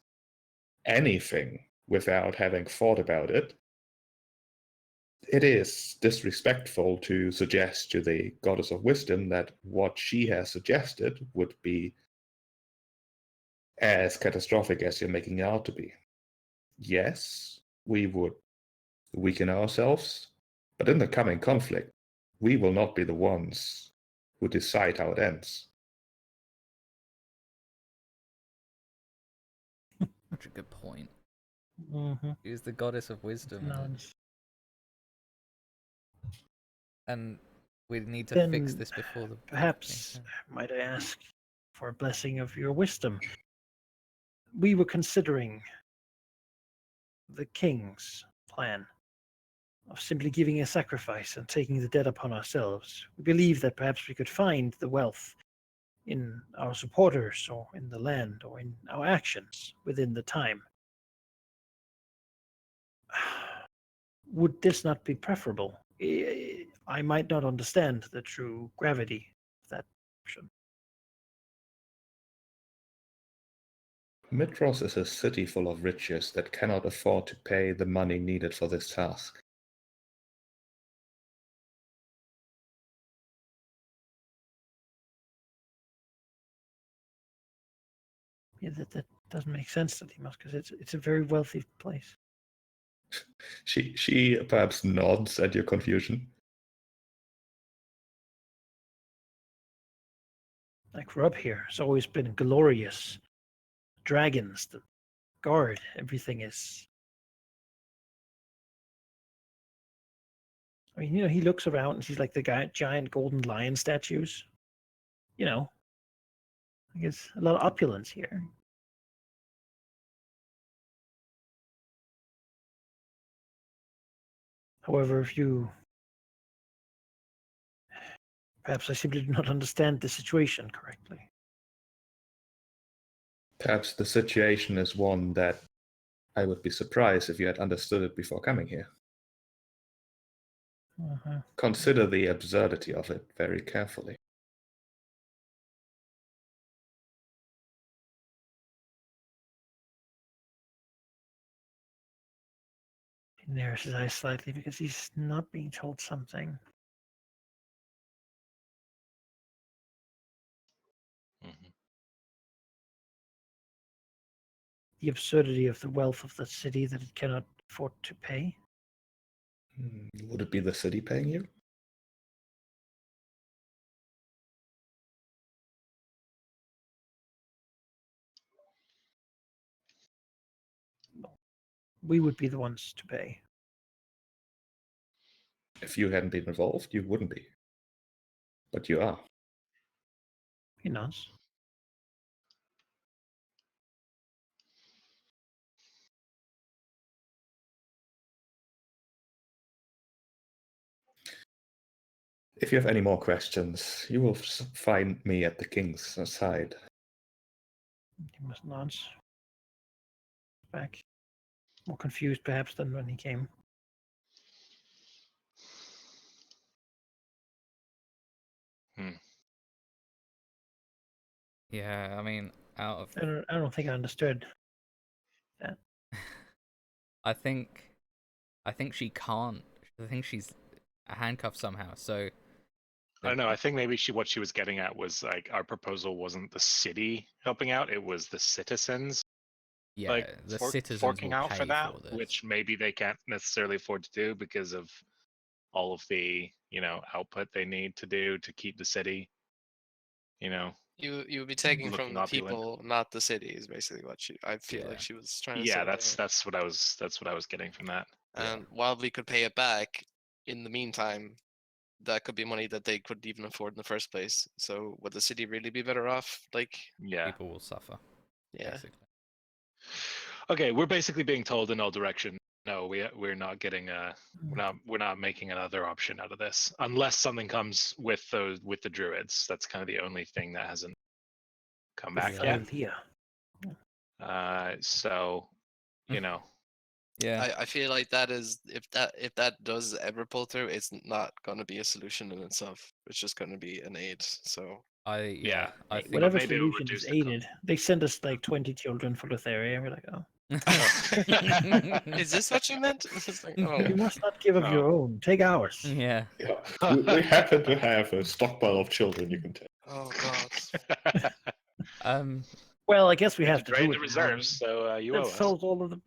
anything without having thought about it. It is disrespectful to suggest to the Goddess of Wisdom that what she has suggested would be as catastrophic as you're making it out to be. Yes, we would weaken ourselves, but in the coming conflict, we will not be the ones who decide how it ends. Such a good point. Mm-hmm. She's the goddess of wisdom, and we need to fix Then this before the. perhaps, might I ask for a blessing of your wisdom? We were considering the king's plan of simply giving a sacrifice and taking the debt upon ourselves. We believe that perhaps we could find the wealth in our supporters or in the land or in our actions within the time. Would this not be preferable? I might not understand the true gravity of that option. Mytros is a city full of riches that cannot afford to pay the money needed for this task. Yeah, that doesn't make sense to Demos because it's a very wealthy place. She perhaps nods at your confusion. I grew up here. It's always been glorious. Dragons, the guard, everything is. I mean, he looks around and sees like the giant golden lion statues. I guess a lot of opulence here. However, perhaps I simply do not understand the situation correctly. Perhaps the situation is one that I would be surprised if you had understood it before coming here. Consider the absurdity of it very carefully. He narrows his eyes slightly because he's not being told something. Mhm. The absurdity of the wealth of the city that it cannot afford to pay. Would it be the city paying you? We would be the ones to pay. If you hadn't been involved, you wouldn't be. But you are. He nods. If you have any more questions, you will find me at the king's side. He must nods. Back. More confused perhaps than when he came. Yeah, I mean, out of I don't think I understood that. I think she can't. I think she's handcuffed somehow. So I don't know. I think maybe what she was getting at was like our proposal wasn't the city helping out; it was the citizens yeah, like the citizens forking will out pay for that, this. which maybe they can't necessarily afford to do because of all of the output they need to do to keep the city. You would be taking from looking the opulent. people, not the city, is basically what I feel Yeah. like she was trying to Yeah, say. that's what I was getting from that. Yeah. And while we could pay it back, in the meantime, that could be money that they couldn't even afford in the first place. So would the city really be better off? Like, Yeah. People will suffer. yeah. Basically. Okay, we're basically being told in all directions. No, we're not getting we're not making another option out of this unless something comes with the druids. That's kind of the only thing that hasn't come back With yet. Halldamir. So Yeah. I feel like that is if that does ever pull through, it's not gonna be a solution in itself. It's just gonna be an aid. So I Yeah, think Whatever maybe it'll solution is reduce the cost. aided, they send us like 20 children for Lotharia, and we're like, oh, is this what you meant? It's like, oh, you must not give of Oh. your own. Take ours. yeah. Yeah, we happen to have a stockpile of children you can take. oh god. Well, I guess we We had have to drain do the it now. reserves, so you owe That us. solves all of the.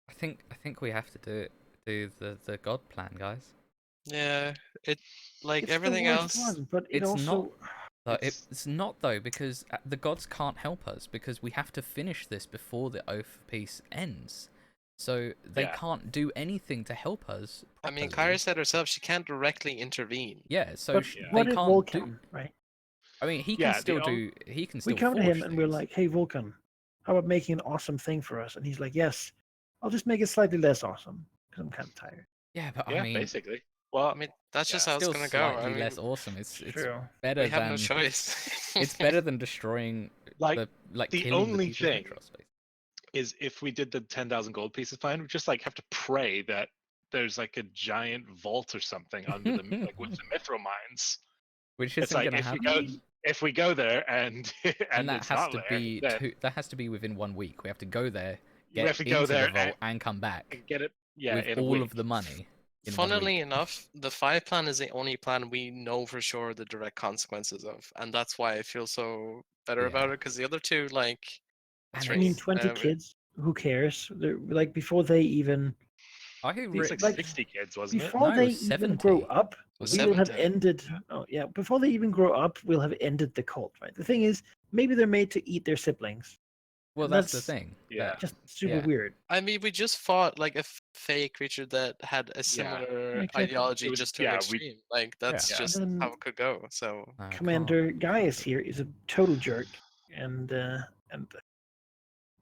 I think we have to do the god plan, guys. Yeah, it like It's everything the worst else. one, but it It's also. It's not though, because the gods can't help us because we have to finish this before the Oath of Peace ends. So they Yeah. can't do anything to help us. I mean, properly. Kyra said herself she can't directly intervene. Yeah, so But Yeah. they what if can't Vulcan, do. right? I mean, he Yeah, can the still on- do. He can We still. come to him forge and we're things. like, "Hey, Vulcan, how about making an awesome thing for us?" And he's like, "Yes, I'll just make it slightly less awesome because I'm kind of tired." Yeah, but Yeah, I mean, basically. Well, I mean, that's just Yeah. how it's still gonna go. I slightly mean, less awesome. It's True. better we have than no choice. it's better than destroying like the killing only the people thing- of Mytros, basically. is if we did the 10,000 gold pieces plan, we just like have to pray that there's like a giant vault or something under the like with the mithril mines. Which It's isn't like gonna happen. if we go there and And that it's has not to there, be then that has to be within 1 week. We have to go there, we get have to go into there the vault, and come back and get it. Yeah, with in a all week. of the money. In 1 Funnily week. enough, the 5 plan is the only plan we know for sure the direct consequences of, and that's why I feel so better about Yeah. it. Because the other two, like, And it's I mean, it's- 20 kids. Who cares? They're like before they even I It's like like 60 kids, wasn't it? before No, they 70. even grow up, was we will have 70. ended. Oh yeah, before they even grow up, we'll have ended the cult. Right. The thing is, maybe they're made to eat their siblings. Well, that's the That's thing. Yeah. just super Yeah. weird. I mean, we just fought like a fey creature that had a similar exactly. ideology, It was- just to an yeah, we- extreme. Like that's Yeah. just Then how it could go. So I Commander Gaius here is a total jerk, and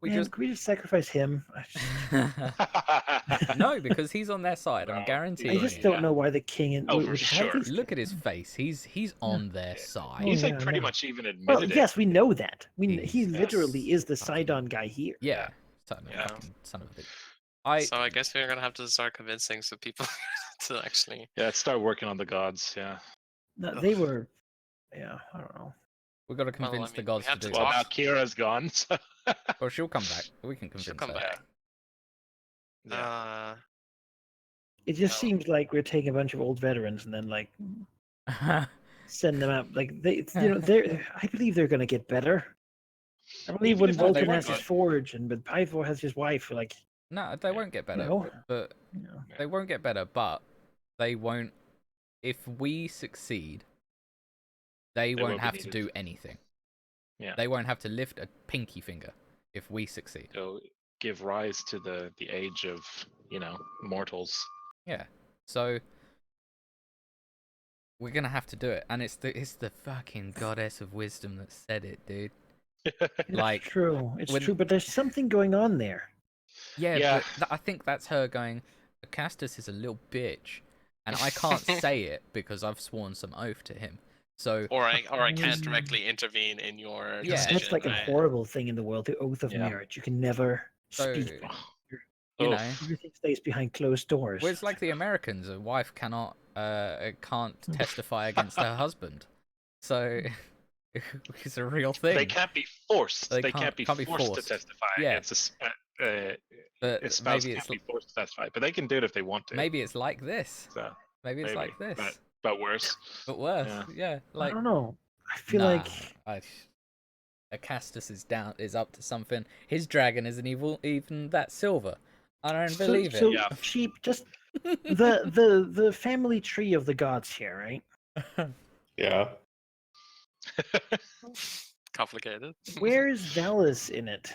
We man, just can we just sacrifice him? no, because he's on their side. I'm No, guaranteeing I just you. don't Yeah. know why the king Oh, would for have sure. these. Look at his face. He's on their Yeah. side. He's Oh, like yeah, I pretty know. much even Well, admitted yes, we know that. He He's- literally is the fucking- Sidon guy here. Yeah, son of, Yeah. fucking son of a bitch. so I guess we're gonna have to start convincing some people to actually. it. Yeah, start working on the gods. Yeah. No, Ugh. they were. Yeah, I don't know. We've got to Well, I convince the mean, we gods to have to do Well, that. now talk. Kira's gone. So Well, she'll come back. We can convince She'll come her. back. yeah. It just Well- seems like we're taking a bunch of old veterans and then like send them out. Like they're. I believe they're going to get better. I believe Even when if they Vulcan won't has his get- forge and when Pythor has his wife, like No, they won't get better. No. But you know, they won't get better. But they won't. If we succeed, they won't won't be have to needed. do anything. Yeah. They won't have to lift a pinky finger if we succeed. It'll give rise to the age of mortals. Yeah. So we're gonna have to do it, and it's the fucking goddess of wisdom that said it, dude. it's Like, true. It's when- true, but there's something going on there. Yeah, Yeah. but I think that's her going. Acastus is a little bitch, and I can't say it because I've sworn some oath to him. So Or I can't Mm. directly intervene in your Yeah. decision. That's like a right? horrible thing in the world. The oath of Yeah. marriage. You can never So, speak. you Oof. know, Everything stays behind closed doors. well, it's like the Americans. A wife can't testify against her husband. So it's a real thing. They can't be forced. They They can't can't be be forced to forced. testify Yeah. against a But spouse. maybe Can't it's be forced to testify, but they can do it if they want to. maybe it's like this. So Maybe it's maybe, like this, but worse. but worse. Yeah. Yeah, I like don't know. I feel nah, like Acastus is up to something. His dragon isn't even that silver. I don't believe so it. Yeah. cheap. Just the family tree of the gods here, right? Yeah. Complicated. Where is Valis in it?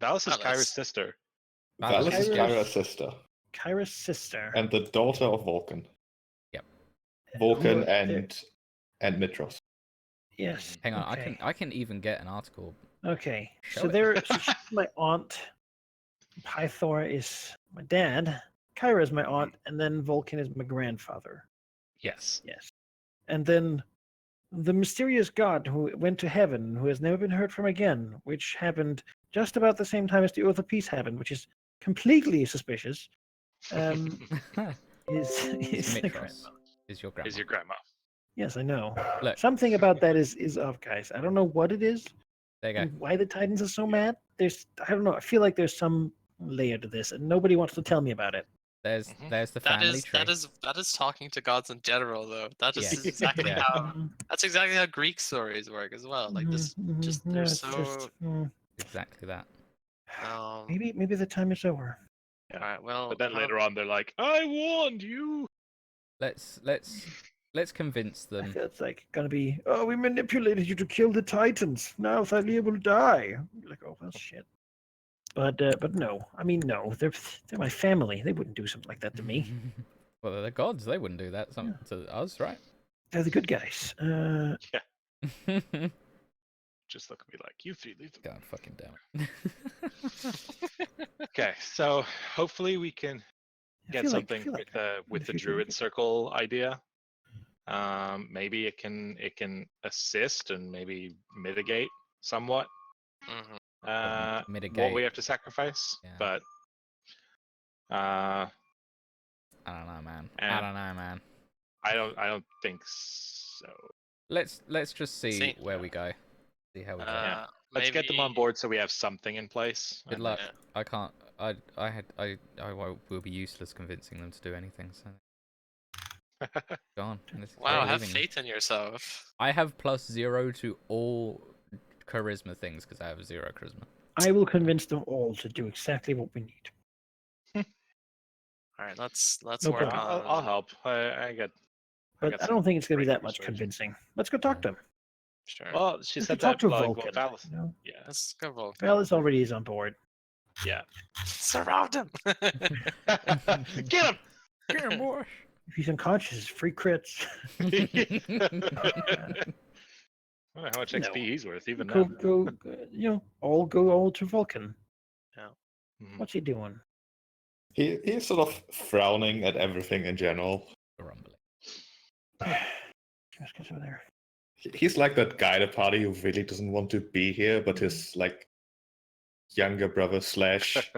Valis is Valis. Kyra's sister. Valis Valis is Kyra's- Kyra's sister Kyra's sister. and the daughter of Vulcan. Who Vulcan are- they're- and Mytros. Yes. Hang on, okay. I can even get an article. Okay. Show So it. she's my aunt. Pythor is my dad. Kyra is my aunt, and then Vulcan is my grandfather. Yes. Yes. And then the mysterious god who went to heaven, who has never been heard from again, which happened just about the same time as the Oath of Peace happened, which is completely suspicious. Is the Mytros grandmother. is your grandma. Is your grandma? Yes, I know. Look, Something about that is off, guys. I don't know what it is. there you go. And why the Titans are so mad. I don't know. I feel like there's some layer to this, and nobody wants to tell me about it. There's Mhm. there's the That family is tree. that is talking to gods in general, though. That is Yes. exactly Yeah. how that's exactly how Greek stories work as well. Like this, just No, they're it's so. just, Exactly that. maybe the time is over. Yeah. Alright, well, But then how- later on, they're like, "I warned you." Let's convince I them. feel it's like gonna be. Oh, we manipulated you to kill the Titans. Now Thalia will die. You're like, oh well, shit. But no. I mean, no. They're my family. They wouldn't do something like that to me. Well, they're the gods. They wouldn't do that to us, right? They're the good guys. God Just look at me like, "You three leave them." fucking damn it. Okay, so hopefully we can I get feel like- I something feel like with the future we druid could- circle idea. Maybe it can assist and maybe mitigate somewhat Mhm. what we Mitigate. have to sacrifice. Yeah. But I don't know, man. I And- don't know, man. I don't think so. Let's just see See- where we go. See how we go. Yeah. Let's get them on maybe- board so we have something in place. Good and luck. Yeah. I can't. I will be useless convincing them to do anything. So go on. Wow, they're have leaving. faith in yourself. I have +0 to all charisma things because I have 0 charisma. I will convince them all to do exactly what we need. All right, let's No work problem. on. I'll help. I got But got I some don't think it's gonna be great that much persuasion. convincing. Let's go talk to them. Sure. Well, she We said could talk that to like Vulcan. Valis. You know? Yeah, Let's go, Vulcan. Valis already is on board. yeah. Surround him. Get him! Get him, boy. If he's unconscious, free crits. I wonder how much No. XP he's worth even go, now. go, all to Vulcan. Mhm. What's he doing? He's sort of frowning at everything in general. Grumbling. Just get over there. He's like that guy at a party who really doesn't want to be here, but his like younger brother slash,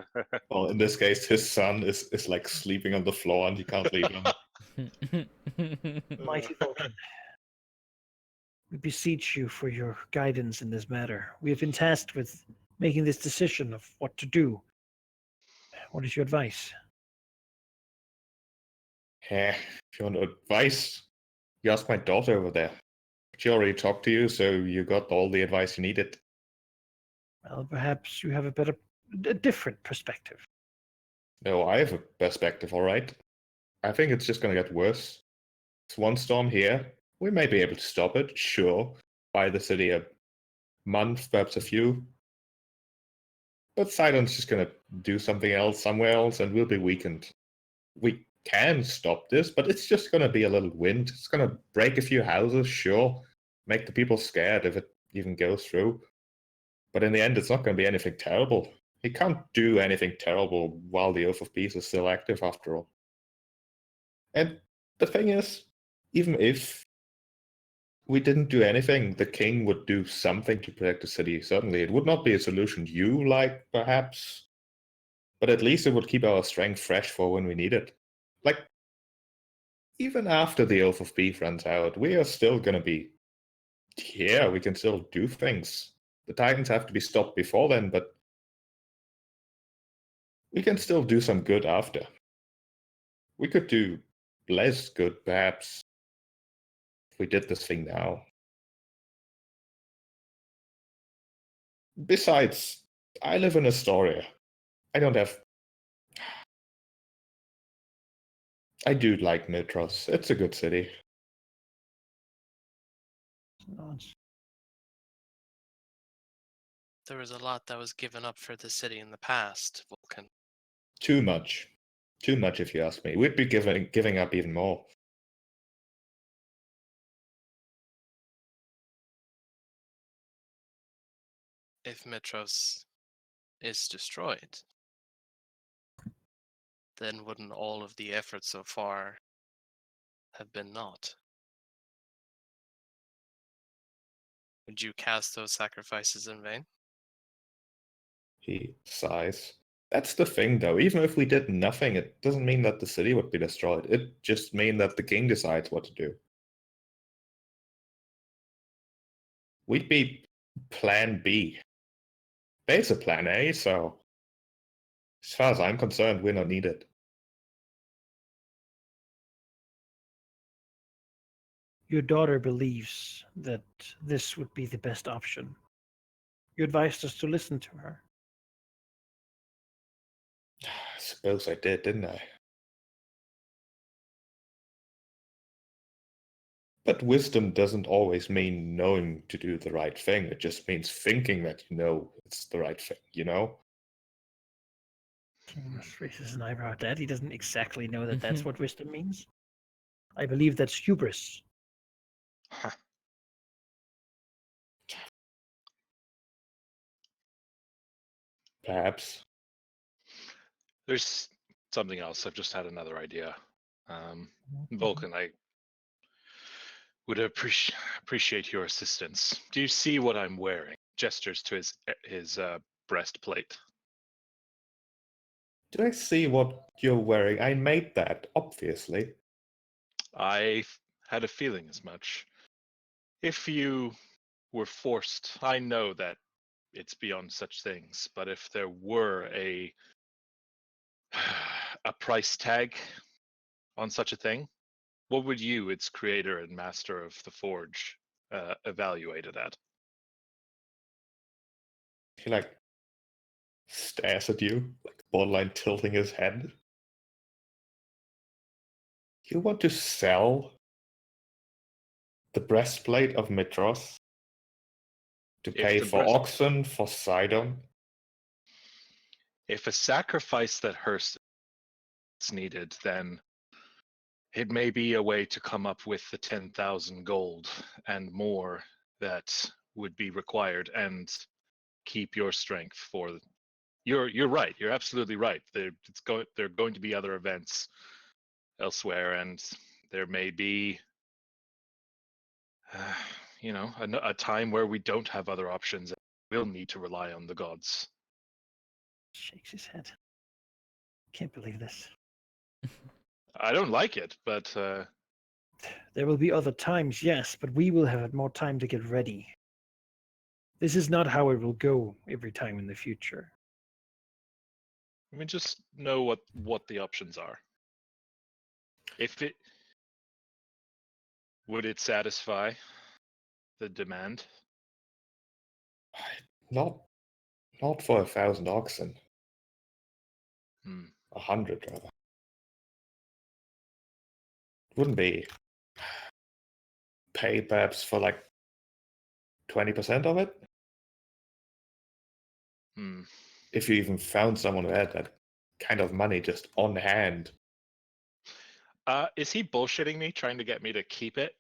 well, in this case, his son is like sleeping on the floor and he can't leave him. Mighty Vulcan, we beseech you for your guidance in this matter. We have been tasked with making this decision of what to do. What is your advice? Yeah, if you want advice, you ask my daughter over there. She already talked to you, so you got all the advice you needed. Well, perhaps you have a different perspective. No, I have a perspective, all right. I think it's just going to get worse. It's one storm here. We may be able to stop it, sure. Buy the city a month, perhaps a few. But Sidon's just going to do something else somewhere else, and we'll be weakened. We can stop this, but it's just going to be a little wind. It's going to break a few houses, sure. Make the people scared if it even goes through. But in the end, it's not going to be anything terrible. He can't do anything terrible while the Oath of Peace is still active, after all. And the thing is, even if we didn't do anything, the king would do something to protect the city. Certainly, it would not be a solution you like, perhaps, but at least it would keep our strength fresh for when we need it. Like, even after the Oath of Peace runs out, we are still going to be here. We can still do things. The Titans have to be stopped before then, but we can still do some good after. We could do less good, perhaps, if we did this thing now. Besides, I live in Astoria. I don't have... I do like Mytros. It's a good city. Nods. There was a lot that was given up for the city in the past, Vulcan. Too much. Too much, if you ask me. We'd be giving up even more. If Mytros is destroyed, then wouldn't all of the effort so far have been naught? Would you cast those sacrifices in vain? He sighs. That's the thing, though. Even if we did nothing, it doesn't mean that the city would be destroyed. It just means that the king decides what to do. We'd be plan B. There's a plan A, so as far as I'm concerned, we're not needed. Your daughter believes that this would be the best option. You advised us to listen to her. I suppose I did, didn't I? But wisdom doesn't always mean knowing to do the right thing. It just means thinking that you know it's the right thing, you know? King raises an eyebrow at that. He doesn't exactly know that that's what wisdom means. I believe that's hubris. Huh. Perhaps. There's something else. I've just had another idea. Vulcan, I would appreciate your assistance. Do you see what I'm wearing? Gestures to his breastplate. Do I see what you're wearing? I made that, obviously. I had a feeling as much. If you were forced, I know that it's beyond such things, but if there were a price tag on such a thing, what would you, its creator and master of the forge, evaluate it at? He like stares at you, like borderline tilting his head. You want to sell the breastplate of Mytros To If pay the for pers- oxen, for Sidon. If a sacrifice that hurts is needed, then it may be a way to come up with the 10,000 gold and more that would be required and keep your strength for. You're right. You're absolutely right. There are going to be other events elsewhere, and there may be, a time where we don't have other options. We'll need to rely on the gods. Shakes his head. Can't believe this. I don't like it, but There will be other times, yes, but we will have had more time to get ready. This is not how it will go every time in the future. I mean, just know what the options are. If it would it satisfy the demand? Not for 1,000 oxen. Hmm. 100 rather. Wouldn't be pay perhaps for like 20% of it? Hmm. If you even found someone who had that kind of money just on hand. Is he bullshitting me, trying to get me to keep it?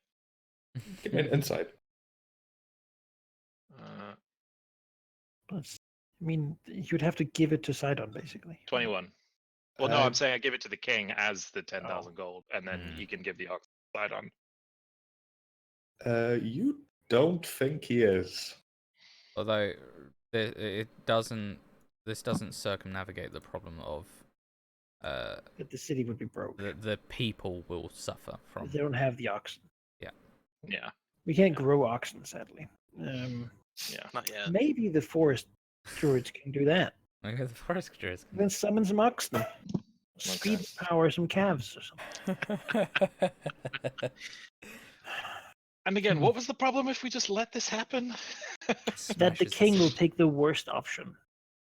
Give me an insight. Plus, I mean, you'd have to give it to Sidon, basically. 21. Well, no, Uh, I'm saying I give it to the king as the 10,000 gold, and then Hmm. he can give the ox side on. You don't think he is. Although it doesn't. This doesn't circumnavigate the problem of That the city would be broke. the people will suffer from. They don't have the oxen. Yeah, We can't grow oxen, sadly. yeah. Not yet. Maybe the forest druids can do that. Maybe the forest creatures Then summon some oxen. Speed power some calves or something. And again, what was the problem if we just let this happen? That the king will take the worst option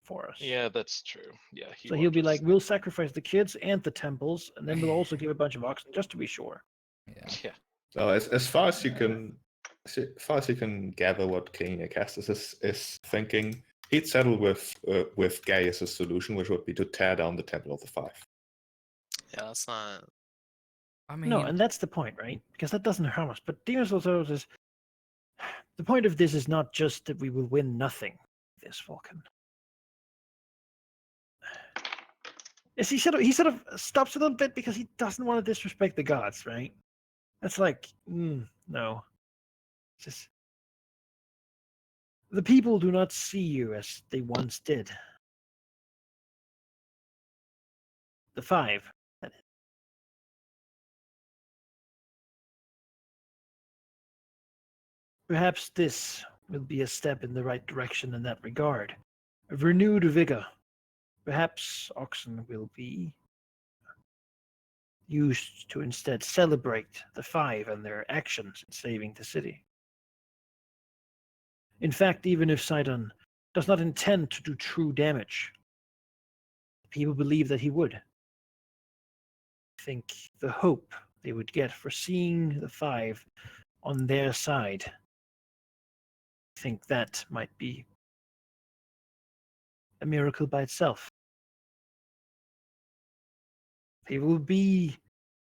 for us. Yeah, that's true. Yeah, So he'll be like, we'll sacrifice the kids and the temples, and then we'll also give a bunch of oxen just to be sure. Yeah. yeah. So as far as you can, gather what King Acastus is thinking, he'd settle with Gaius' solution, which would be to tear down the Temple of the Five. Yeah, that's not. I mean, No, and that's the point, right? Because that doesn't harm us. But Demon Souls is the point of this is not just that we will win nothing. This Vulcan. Yes, he sort of stops a little bit because he doesn't want to disrespect the gods, right? That's like, no. It's just the people do not see you as they once did. The Five. Perhaps this will be a step in the right direction in that regard. Of renewed vigor. Perhaps oxen will be used to instead celebrate the Five and their actions in saving the city. In fact, even if Sidon does not intend to do true damage, people believe that he would. I think the hope they would get for seeing the Five on their side, I think that might be a miracle by itself. People will be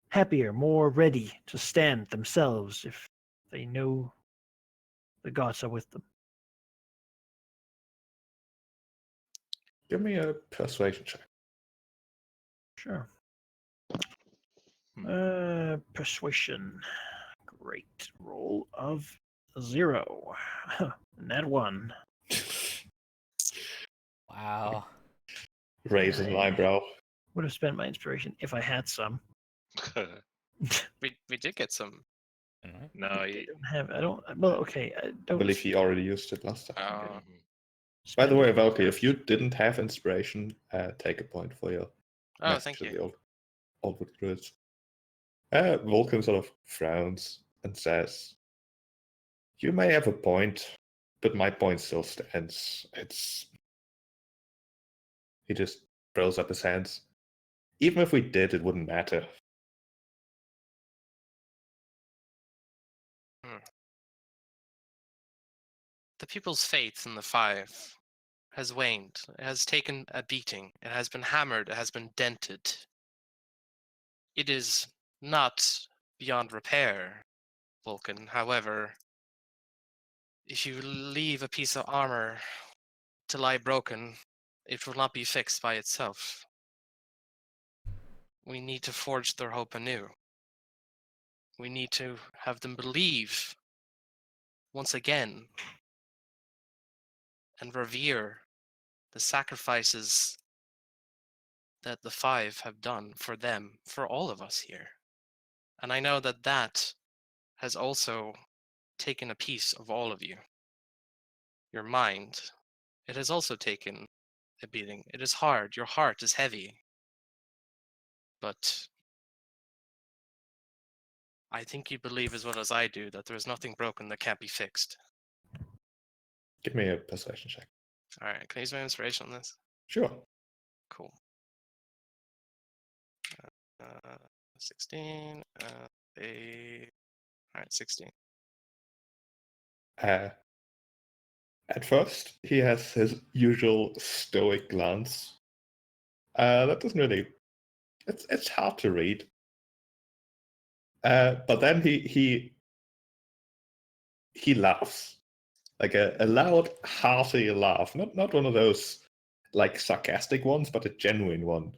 happier, more ready to stand themselves if they know the gods are with them. Give me a persuasion check. Sure. Hmm. Persuasion. Great. Roll of 0. Net 1. wow. Raising an eyebrow. Would have spent my inspiration if I had some. We did get some. Right? no, I don't have. I don't. Well, okay. I I don't. believe he already used it last time. Oh, By the spend way, it. Valky, if you didn't have inspiration, take a point for your oh, message thank to you. the old wood druids. Vulcan sort of frowns and says, "You may have a point, but my point still stands. He just throws up his hands. Even if we did, it wouldn't matter. The people's faith in the Five has waned. It has taken a beating. It has been hammered. It has been dented. It is not beyond repair, Vulcan. However, if you leave a piece of armor to lie broken, it will not be fixed by itself. We need to forge their hope anew. We need to have them believe once again and revere the sacrifices that the Five have done for them, for all of us here. And I know that that has also taken a piece of all of you. Your mind, it has also taken a beating. It is hard. Your heart is heavy. But I think you believe as well as I do that there is nothing broken that can't be fixed. Give me a persuasion check. All right, can I use my inspiration on this? Sure. Cool. 16. All right, 16. At first, he has his usual stoic glance. That doesn't really. It's hard to read. But then he laughs, like a loud, hearty laugh. Not one of those like sarcastic ones, but a genuine one,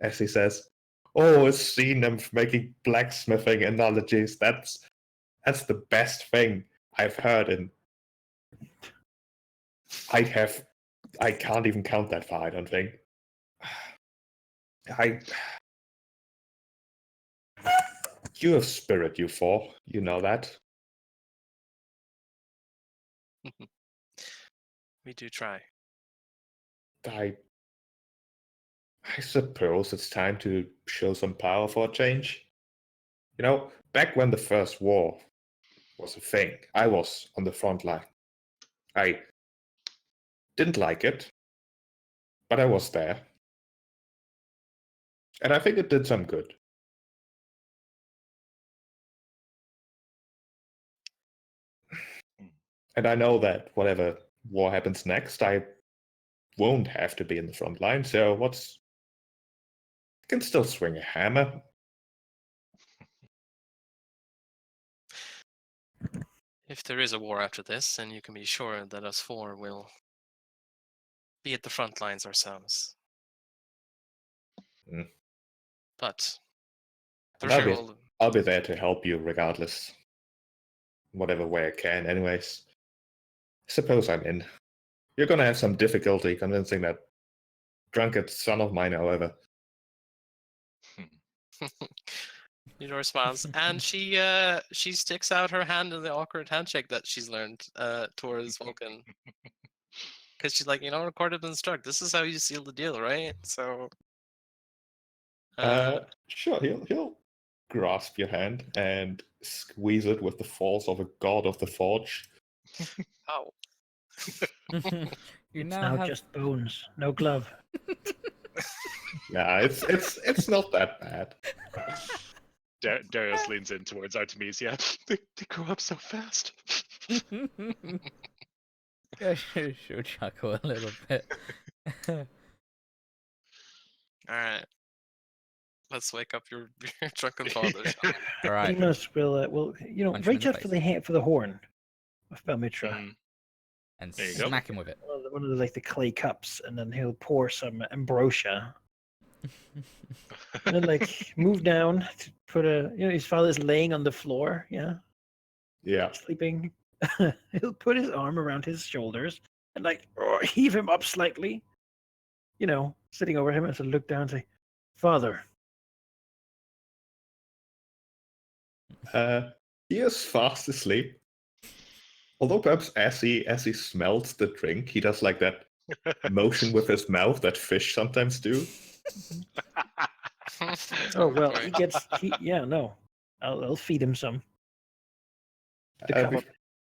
as he says, "Oh, I've seen them making blacksmithing analogies. That's the best thing I've heard in. I can't even count that far, I don't think. You have spirit, you four. You know that. We do try. I suppose it's time to show some power for a change. You know, back when the First War was a thing, I was on the front line. I didn't like it, but I was there. And I think it did some good. And I know that whatever war happens next, I won't have to be in the front line, so I can still swing a hammer. If there is a war after this, then you can be sure that us four will be at the front lines ourselves. Mm. But for And sure, I'll be there to help you regardless. Whatever way I can, anyways. Suppose I'm in. You're gonna have some difficulty convincing that drunkard son of mine, however. Eudora smiles, and she sticks out her hand in the awkward handshake that she's learned towards Vulcan, because she's like, recorded and struck. This is how you seal the deal, right? So, Sure, he'll grasp your hand and squeeze it with the force of a god of the forge. oh, You It's now now have just bones, no glove. Nah, it's not that bad. Darius leans in towards Artemisia. They grow up so fast. Yeah, she'll chuckle a little bit. all right. Let's wake up your drunken father. shall we? All right. Amos will Punch him in reach the out for the horn of Balmitra. Mhm. And There you go. smack him with it. One of the, like the clay cups, and then he'll pour some ambrosia, and then like move down to put his father's laying on the floor, Yeah. sleeping. He'll put his arm around his shoulders and like heave him up slightly, sitting over him, and sort of look down and say, "Father." He is fast asleep. Although perhaps as he smells the drink, he does like that motion with his mouth that fish sometimes do. Oh well, Right. I'll feed him some. The Uh, cup. bef-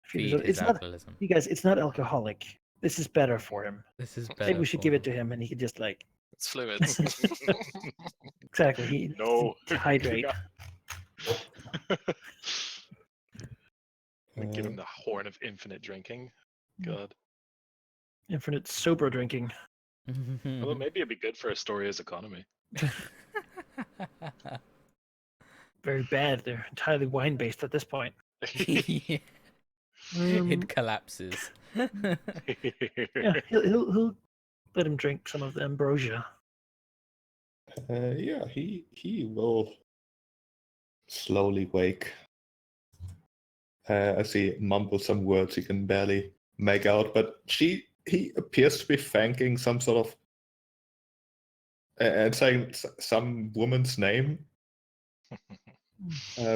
Feed his It's not, alcoholism. you guys. It's not alcoholic. This is better for him. This is better. Maybe we should for give it him. to him, and he could just like It's fluids. exactly. He No. to hydrate. Give him the horn of infinite drinking. God. Infinite sober drinking. Although maybe it'd be good for Astoria's economy. Very bad. They're entirely wine based at this point. Yeah. Um, It collapses. yeah, he'll let him drink some of the ambrosia. Yeah, he will slowly wake. As he mumbles some words he can barely make out, but he appears to be thanking some sort of and saying some woman's name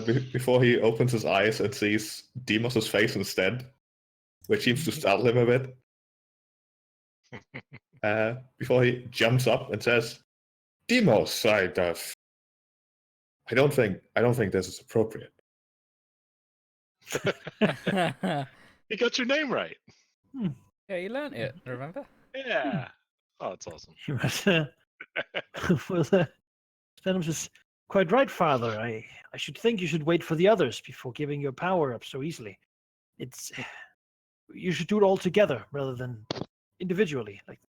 before he opens his eyes and sees Demos's face instead, which seems to startle him a bit. Before he jumps up and says, "Demos, I don't think this is appropriate." You got your name right. Yeah, you learnt it, remember? Yeah. Oh, it's awesome. He was, well, Stenham says, "Quite right, Father. I should think you should wait for the others before giving your power up so easily. You should do it all together rather than individually. Like,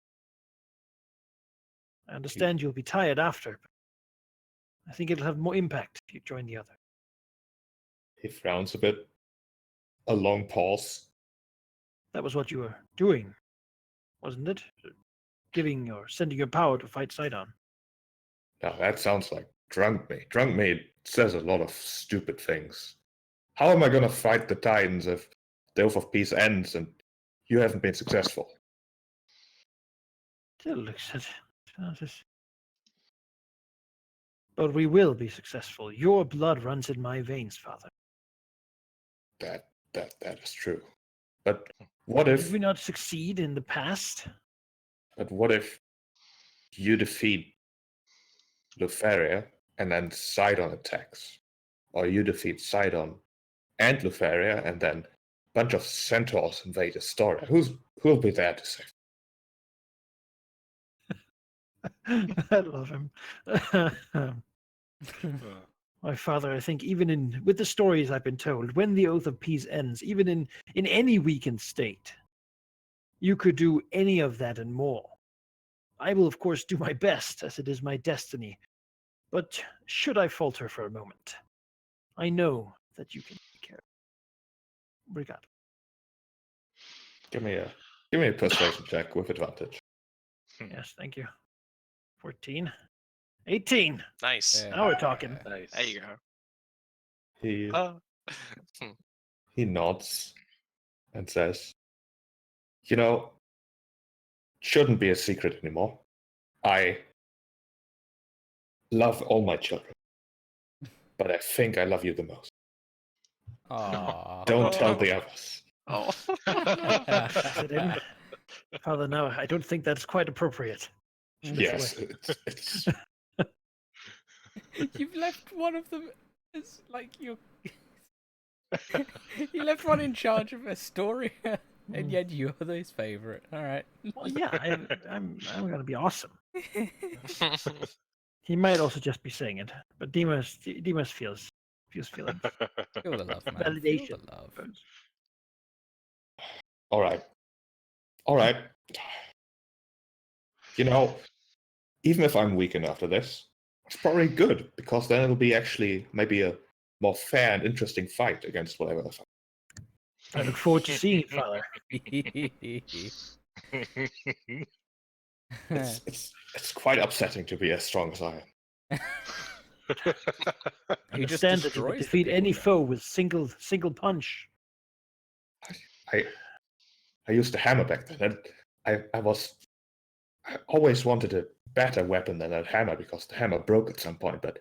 I understand you'll be tired after, but I think it'll have more impact if you join the other." He frowns a bit. A long pause. That was what you were doing, wasn't it? Giving or sending your power to fight Sidon. Now that sounds like drunk me. Drunk me says a lot of stupid things. How am I going to fight the Titans if the Oath of Peace ends and you haven't been successful? Still looks at this. But we will be successful. Your blood runs in my veins, Father. That is true. But what if? Did we not succeed in the past? But what if you defeat Lutheria and then Sidon attacks? Or you defeat Sidon and Lutheria and then a bunch of centaurs invade Astoria? Who'll be there to save? I love him. My father, I think, even with the stories I've been told, when the Oath of Peace ends, even in any weakened state, you could do any of that and more. I will, of course, do my best, as it is my destiny. But should I falter for a moment, I know that you can take care of it. Obrigado. Give me a persuasion check with advantage. Yes, thank you. 14. 18. Nice. Now we're talking. Nice. There you go. He Hmm. he nods and says, "You know, shouldn't be a secret anymore. I love all my children, but I think I love you the most. Aww. Don't tell the others." Oh. Is it him? Father, no, I don't think that's quite appropriate. Yes, it's You've left one of them as like you. You left one in charge of Astoria, and yet you're his favorite. All right. Well, yeah, I'm going to be awesome. He might also just be saying it, but Demas feels feelings. Feel the love, man. Validation. Feel the love. all right. You know, even if I'm weakened after this, it's probably good because then it'll be actually maybe a more fair and interesting fight against whatever I fight. I look forward to seeing it, Father. It's quite upsetting to be as strong as I am. He just Understand that you destroys would the defeat people any there. foe with single punch. I used a hammer back then. And I always wanted a better weapon than that hammer because the hammer broke at some point, but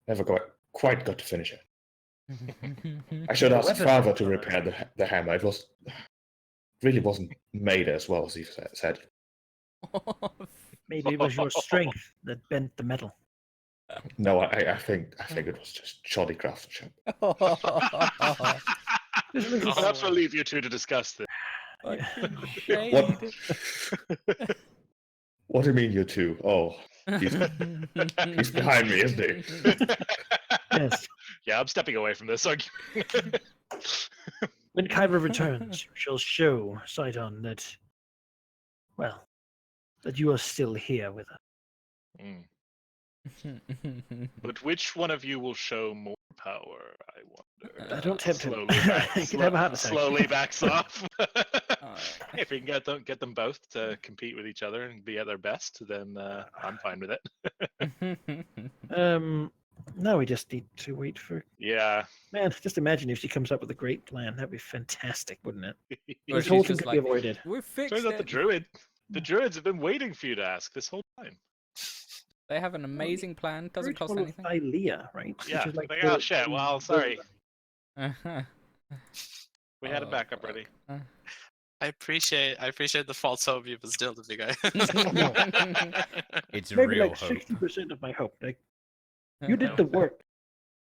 never quite got to finish it. I should ask weapon, Father to Father. repair the hammer. It really wasn't made as well as he said. Maybe it was your strength that bent the metal. No, I think it was just shoddy craftsmanship. I'll have to leave you two to discuss this. Fucking What? shade. What do you mean, you two? Oh, he's behind me, isn't he? Yes. Yeah, I'm stepping away from this argument. When Kyra returns, she'll show Sidon that, well, that you are still here with us. Mm. But which one of you will show more power? I wonder. I don't tempt him. Slowly back, He could have a heart attack. slowly backs off. Alright. If we can get them both to compete with each other and be at their best, then I'm fine with it. Now we just need to wait for. Yeah. Man, just imagine if she comes up with a great plan. That'd be fantastic, wouldn't it? Or This she's whole thing just could be like, avoided. we fixed Turns out it. the druids have been waiting for you to ask this whole time. They have an amazing plan. Doesn't cost anything. Thylea, right? Yeah. Which is like Like, oh shit. Well, sorry. Uh-huh. We had a Oh, backup fuck. ready. I appreciate the false hope you've instilled in me, guys. It's Maybe real like hope. 60% of my hope. Like, you did the work.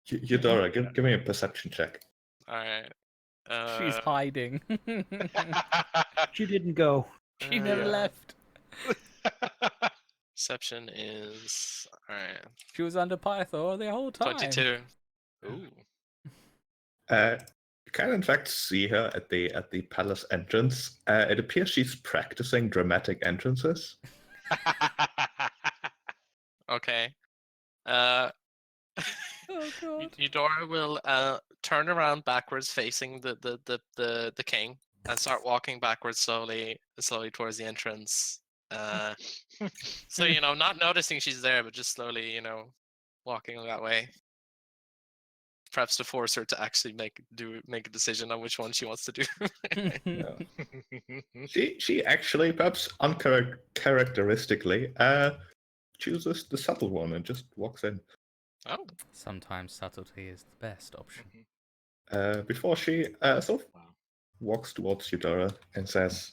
Eudora, give me a perception check. All right. She's hiding. She didn't go. She never Yeah. left. Perception is all right. She was under Pythor the whole time. 22. Ooh. You can in fact see her at the palace entrance. It appears she's practicing dramatic entrances. Okay. Oh god. Eudora will turn around backwards, facing the king, and start walking backwards slowly towards the entrance. So not noticing she's there, but just slowly, walking that way. Perhaps to force her to actually make a decision on which one she wants to do. She actually, perhaps uncharacteristically, chooses the subtle one and just walks in. Oh, Sometimes subtlety is the best option. Before she sort of Wow. walks towards Eudora and says,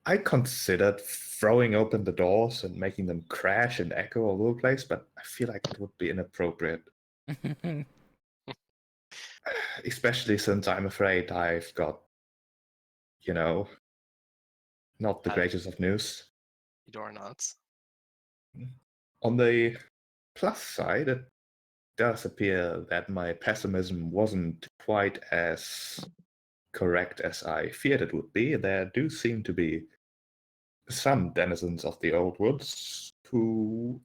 I considered throwing open the doors and making them crash and echo all over the place, but I feel like it would be inappropriate. Especially since I'm afraid I've got, not the greatest of news. Eudora nods. On the plus side, it does appear that my pessimism wasn't quite as correct as I feared it would be. There do seem to be some denizens of the old woods who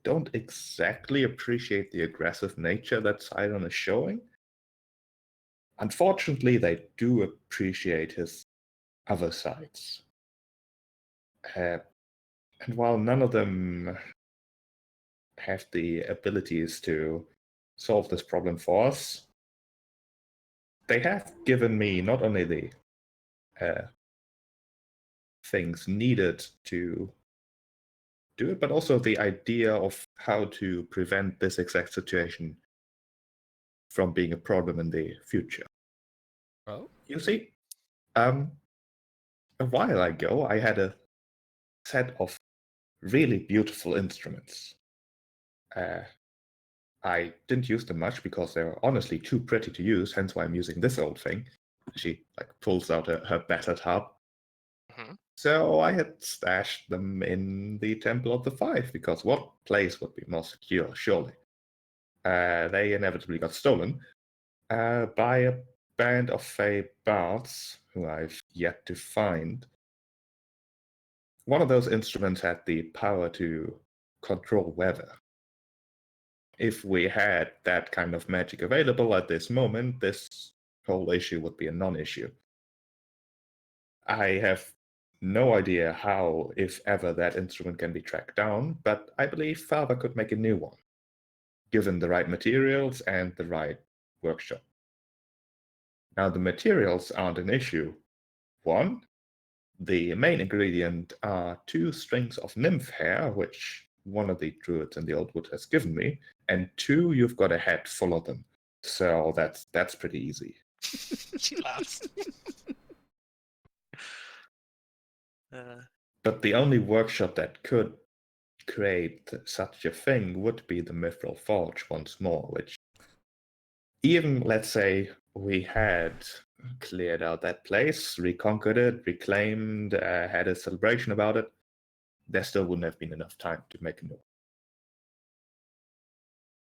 don't exactly appreciate the aggressive nature that Sidon is showing. Unfortunately, they do appreciate his other sides. And while none of them have the abilities to solve this problem for us, they have given me not only the things needed to do it, but also the idea of how to prevent this exact situation from being a problem in the future. Oh? You see, a while ago, I had a set of really beautiful instruments. I didn't use them much because they were honestly too pretty to use, hence why I'm using this old thing. She pulls out her battered harp. Mhm. So I had stashed them in the Temple of the Five, because what place would be more secure, surely? They inevitably got stolen by a band of fey bards who I've yet to find. One of those instruments had the power to control weather. If we had that kind of magic available at this moment, this whole issue would be a non-issue. I have no idea how, if ever, that instrument can be tracked down, but I believe Father could make a new one, given the right materials and the right workshop. Now, the materials aren't an issue. One, the main ingredient are 2 strings of nymph hair, which one of the druids in the old wood has given me, and 2, you've got a head full of them. So that's pretty easy. She laughs. But the only workshop that could create such a thing would be the Mithril Forge once more, which, even, let's say, we had cleared out that place, reconquered it, reclaimed, had a celebration about it, there still wouldn't have been enough time to make a new one.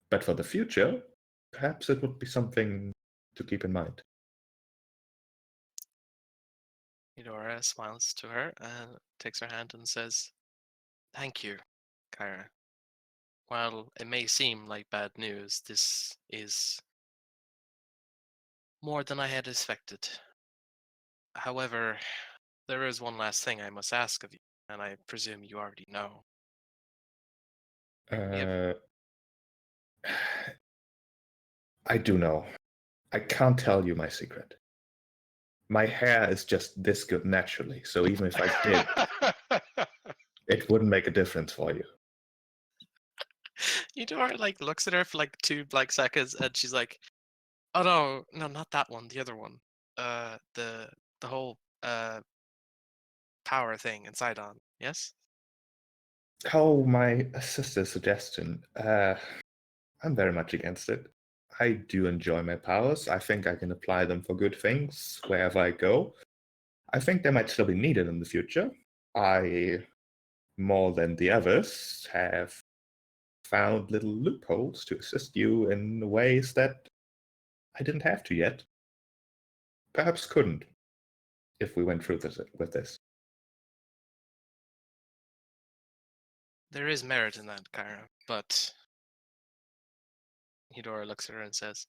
But for the future, perhaps it would be something to keep in mind. Eudora smiles to her and takes her hand and says, "Thank you, Kyra. While it may seem like bad news, this is more than I had expected. However, there is one last thing I must ask of you, and I presume you already know. Uh, I do know. I can't tell you my secret. My hair is just this good naturally, so even if I did, it wouldn't make a difference for you. Eudora looks at her for 2 seconds, and she's like, "Oh no, no, not that one. The other one. The whole power thing inside on. Yes." Oh, my sister's suggestion. I'm very much against it. I do enjoy my powers. I think I can apply them for good things wherever I go. I think they might still be needed in the future. I, more than the others, have found little loopholes to assist you in ways that I didn't have to yet. Perhaps couldn't if we went through with this. There is merit in that, Kyra, but Eudora looks at her and says,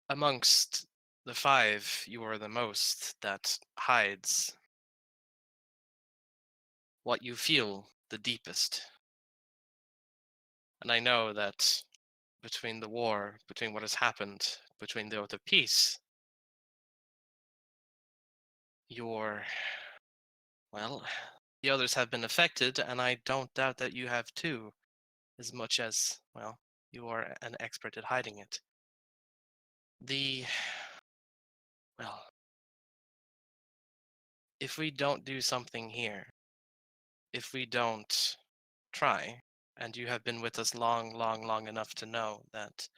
"Amongst the 5, you are the most that hides what you feel the deepest. And I know that between the war, between what has happened, between the oath of peace, you're, well, the others have been affected, and I don't doubt that you have too, as much as, well, you are an expert at hiding it. The, well, if we don't do something here, if we don't try, and you have been with us long enough to know that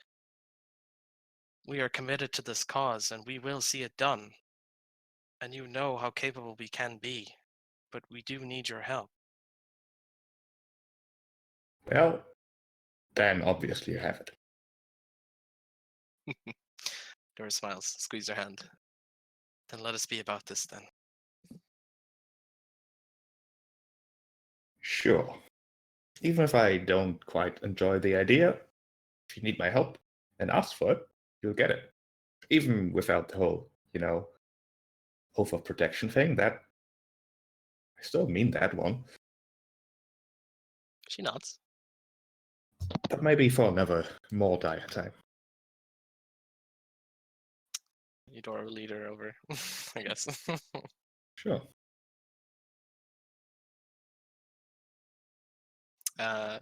we are committed to this cause and we will see it done. And you know how capable we can be, but we do need your help." Well, then obviously you have it. Dora smiles, squeeze her hand. "Then let us be about this then." Sure. Even if I don't quite enjoy the idea, if you need my help and ask for it, you'll get it. Even without the whole, oath of protection thing, that I still mean that one. She nods. But maybe for another more dire time. Eudora will lead her over, I guess. Sure.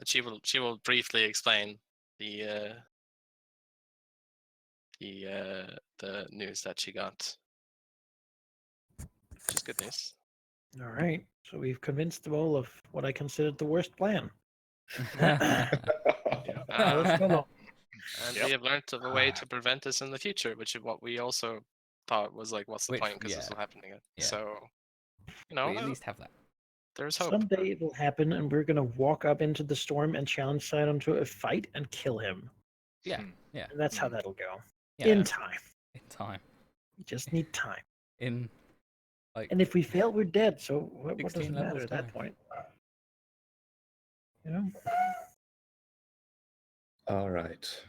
She will briefly explain the the news that she got, which is good news. All right. So we've convinced them all of what I considered the worst plan. Yeah. Now let's go on. And Yep. we have learned of a way to prevent this in the future, which is what we also thought was what's the point, because this will happen again. Yeah. So, We at least have that. there's hope. Someday it will happen, and we're gonna walk up into the storm and challenge Sidon to a fight and kill him. Yeah, Hmm. yeah. And that's how that'll go. Yeah. In time. In time. We just need time. In And if we fail, we're dead. So what does 16 it matter levels at that time. point? You know? All right.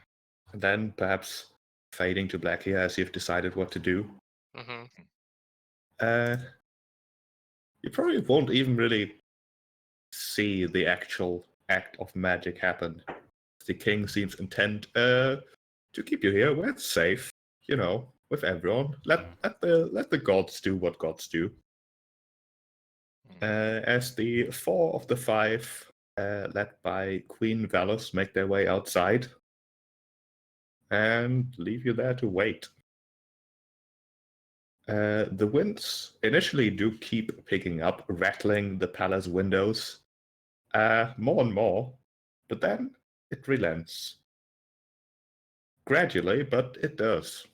And then perhaps fading to black here as you've decided what to do. Mm-hmm. You probably won't even really see the actual act of magic happen. The king seems intent to keep you here where it's safe, with everyone. Let the gods do what gods do. As the 4 of the 5, led by Queen Valus, make their way outside and leave you there to wait. The winds initially do keep picking up, rattling the palace windows more and more, but then it relents. Gradually, but it does.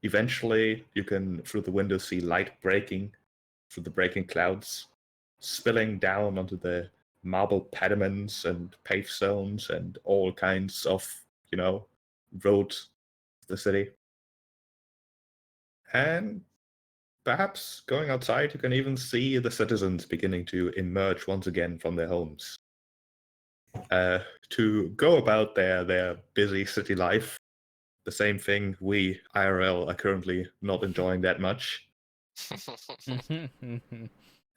Eventually, you can, through the window, see light breaking through the breaking clouds, spilling down onto the marble pediments and pave stones and all kinds of, roads of the city. And Perhaps going outside, you can even see the citizens beginning to emerge once again from their homes. To go about their busy city life, the same thing we IRL are currently not enjoying that much.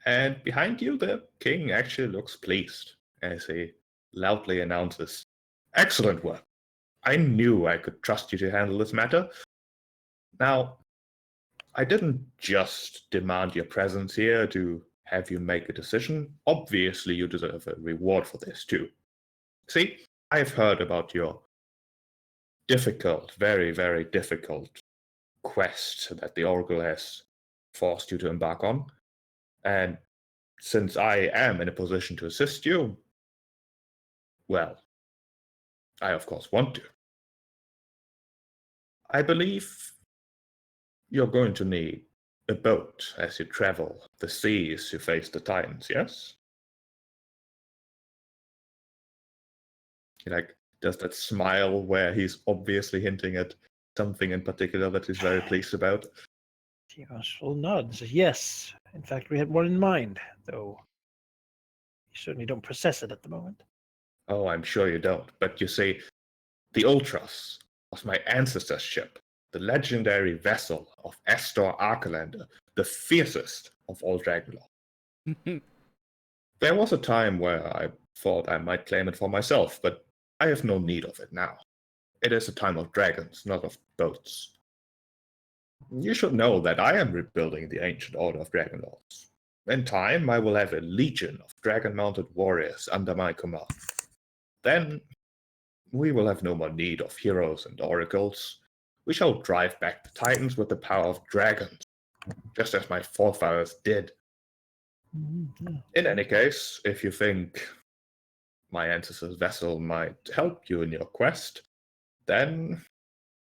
And behind you, the king actually looks pleased as he loudly announces, "Excellent work. I knew I could trust you to handle this matter. Now, I didn't just demand your presence here to have you make a decision. Obviously, you deserve a reward for this, too. See, I've heard about your difficult, very, very difficult quest that the Oracle has forced you to embark on. And since I am in a position to assist you, well, I of course want to. I believe you're going to need a boat as you travel the seas to face the Titans, yes? He does that smile where he's obviously hinting at something in particular that he's very pleased about. Full nods. Yes. In fact, we had one in mind, though you certainly don't possess it at the moment. Oh, I'm sure you don't. But you see, the Ultros was my ancestor's ship, the legendary vessel of Astor Arcalander, the fiercest of all Dragonlords. There was a time where I thought I might claim it for myself, but I have no need of it now. It is a time of dragons, not of boats. You should know that I am rebuilding the ancient order of Dragonlords. In time, I will have a legion of dragon-mounted warriors under my command. Then, we will have no more need of heroes and oracles. We shall drive back the Titans with the power of dragons, just as my forefathers did. In any case, if you think my ancestor's vessel might help you in your quest, then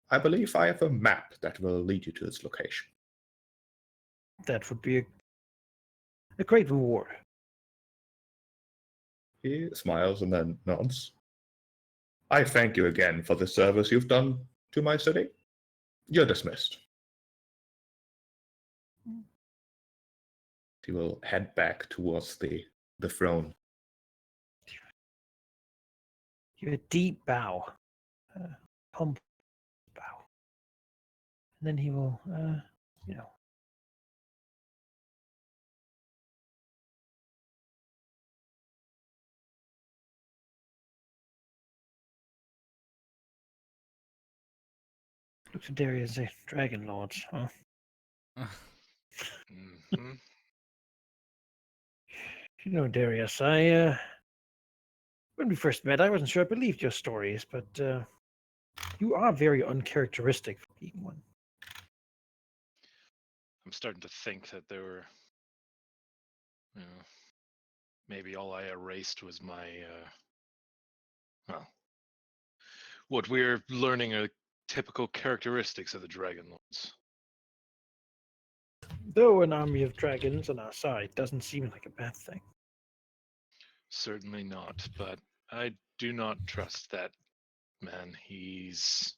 I believe I have a map that will lead you to its location. That would be a great reward. He smiles and then nods. I thank you again for the service you've done to my city. You're dismissed. He will head back towards the throne. Give a deep bow, humble bow, and then he will, look at Darius and say, Dragonlords, huh? Mhm. You know, Darius, when we first met, I wasn't sure I believed your stories, but you are very uncharacteristic for being one. I'm starting to think that there were, maybe all I erased was my, well, what we're learning are typical characteristics of the Dragonlords. Though an army of dragons on our side doesn't seem like a bad thing. Certainly not, but I do not trust that man. He's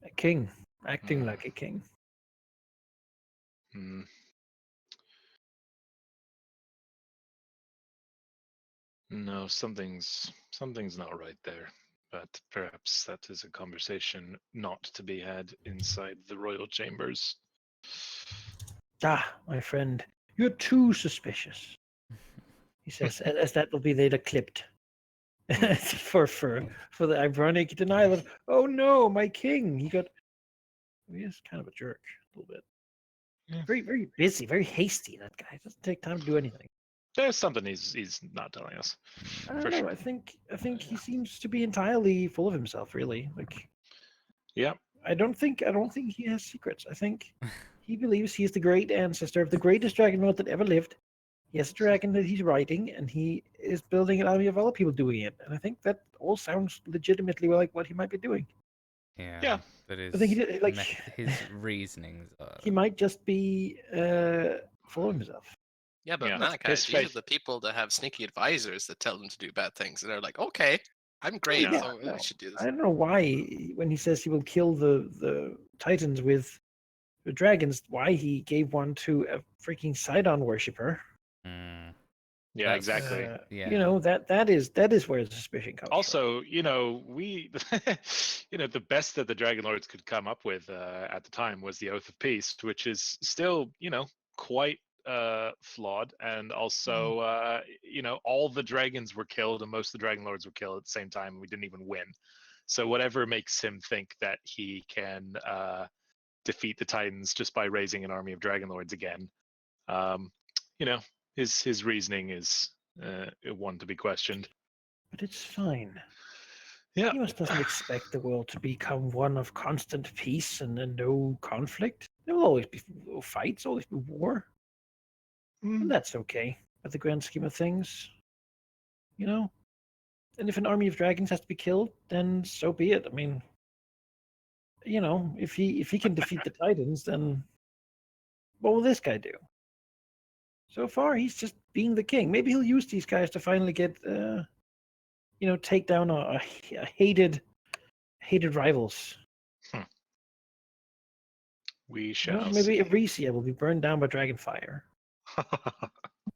A king, acting like a king. No, something's not right there. But perhaps that is a conversation not to be had inside the royal chambers. Ah, my friend, you're too suspicious. He says, as that will be later clipped. for the ironic denial of, oh no, my king. He is kind of a jerk a little bit. Yeah. Very, very busy, very hasty, that guy. Doesn't take time to do anything. There's something he's not telling us. I don't For know. sure. I think he seems to be entirely full of himself, really. Like, Yeah. I don't think he has secrets. I think he believes he's the great ancestor of the greatest Dragonlord that ever lived. He has a dragon that he's riding, and he is building an army of other people doing it. And I think that all sounds legitimately like what he might be doing. Yeah. That is I think he did, like his reasonings are. he might just be full of himself. Yeah, but Yeah. Malachi, His these are faith. the people that have sneaky advisors that tell them to do bad things, and they're like, "Okay, I'm great, Yeah. so no. I should do this." I don't know why when he says he will kill the Titans with the dragons, why he gave one to a freaking Sidon worshipper. Hmm. Yeah, That's- exactly. Yeah. You know, that is where the suspicion comes from. Also, we, the best that the Dragonlords could come up with at the time was the Oath of Peace, which is still, quite flawed. And also, all the dragons were killed and most of the Dragonlords were killed at the same time. And we didn't even win. So whatever makes him think that he can defeat the Titans just by raising an army of Dragonlords again, his reasoning is one to be questioned. But it's fine. Yeah. He must doesn't expect the world to become one of constant peace and no conflict. There will always be fights, always be war. And that's okay at the grand scheme of things. And if an army of dragons has to be killed, then so be it. I mean, if he can defeat the Titans, then what will this guy do? So far, he's just being the king. Maybe he'll use these guys to finally get, take down a hated rivals. We shall Maybe see. Eresia will be burned down by Dragonfire.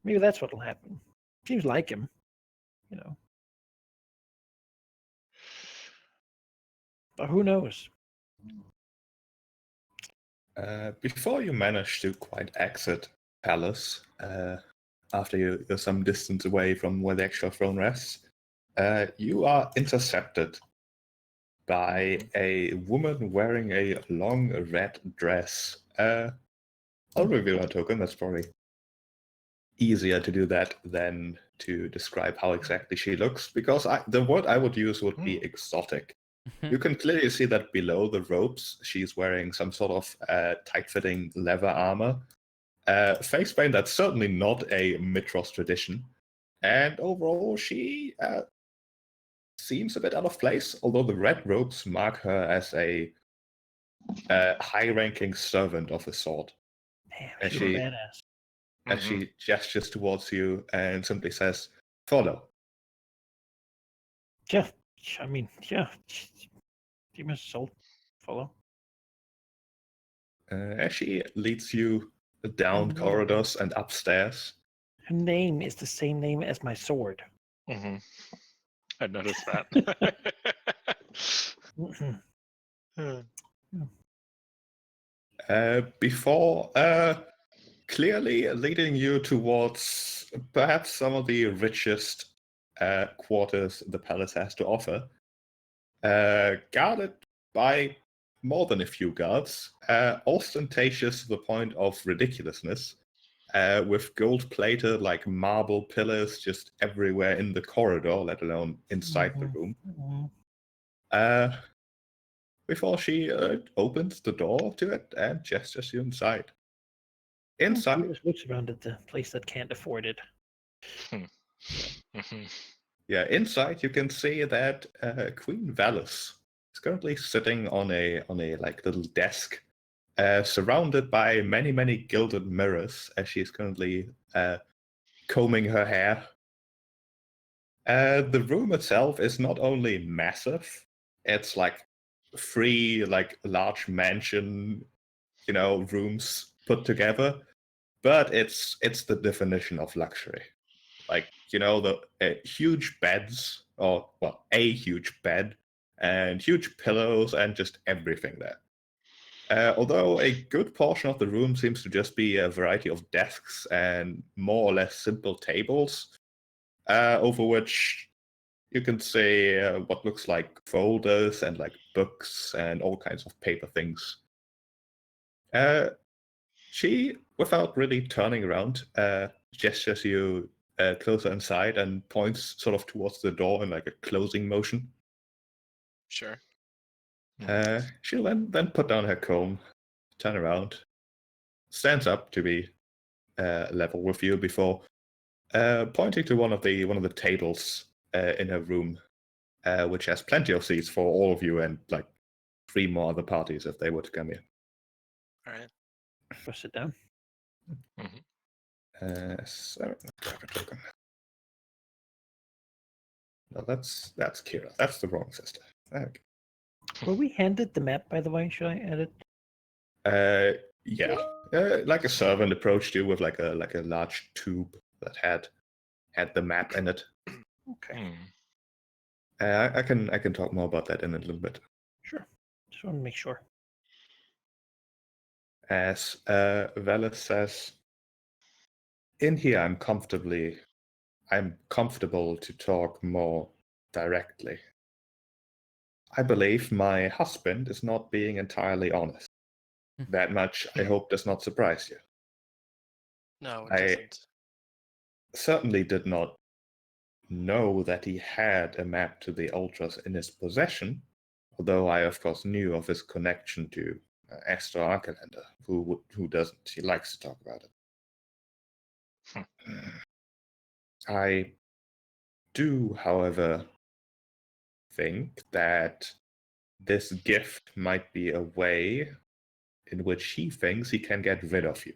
Maybe that's what'll happen. Seems like him, But who knows? Before you manage to quite exit Palace, after you're some distance away from where the actual throne rests, you are intercepted by a woman wearing a long red dress. I'll reveal her token. That's probably easier to do that than to describe how exactly she looks, because the word I would use would be exotic. You can clearly see that below the robes, she's wearing some sort of tight-fitting leather armor. Face paint that's certainly not a Mytros tradition. And overall, she seems a bit out of place, although the red robes mark her as a high-ranking servant of the sort. Damn, she's a badass. As she gestures towards you and simply says, "Follow." Yeah, I mean, yeah. Demon Soul. Follow. As she leads you down corridors and upstairs. Her name is the same name as my sword. I noticed that. Before clearly leading you towards perhaps some of the richest quarters the palace has to offer, guarded by more than a few guards, ostentatious to the point of ridiculousness, with gold-plated like marble pillars just everywhere in the corridor, let alone inside the room. Before she opens the door to it and gestures you inside. Inside, Just looks around at the place that can't afford it. yeah, inside you can see that Queen Valus is currently sitting on a like little desk, surrounded by many gilded mirrors as she's currently combing her hair. The room itself is not only massive, it's like 3 like large mansion, rooms put together, but it's the definition of luxury. Like, the huge beds, or well, a huge bed and huge pillows and just everything there. Although a good portion of the room seems to just be a variety of desks and more or less simple tables, over which you can see what looks like folders and like books and all kinds of paper things. She, without really turning around, gestures you closer inside and points sort of towards the door in like a closing motion. Sure. She'll then put down her comb, turn around, stands up to be level with you before pointing to one of the tables in her room, which has plenty of seats for all of you and like 3 more other parties if they were to come here. All right. Go sit down. So, token. No, that's Kira. That's the wrong sister. Okay. Were we handed the map, by the way? Should I edit? Yeah, like a servant approached you with like a large tube that had the map in it. Okay, Hmm. I can talk more about that in a little bit. sure. Just want to make sure. As Velas says, in here I'm comfortable to talk more directly. I believe my husband is not being entirely honest. That much I hope does not surprise you. No, it I doesn't. certainly did not know that he had a map to the Ultras in his possession, although I of course knew of his connection to Astor Arcalander. Who doesn't? He likes to talk about it. I do, however, think that this gift might be a way in which he thinks he can get rid of you.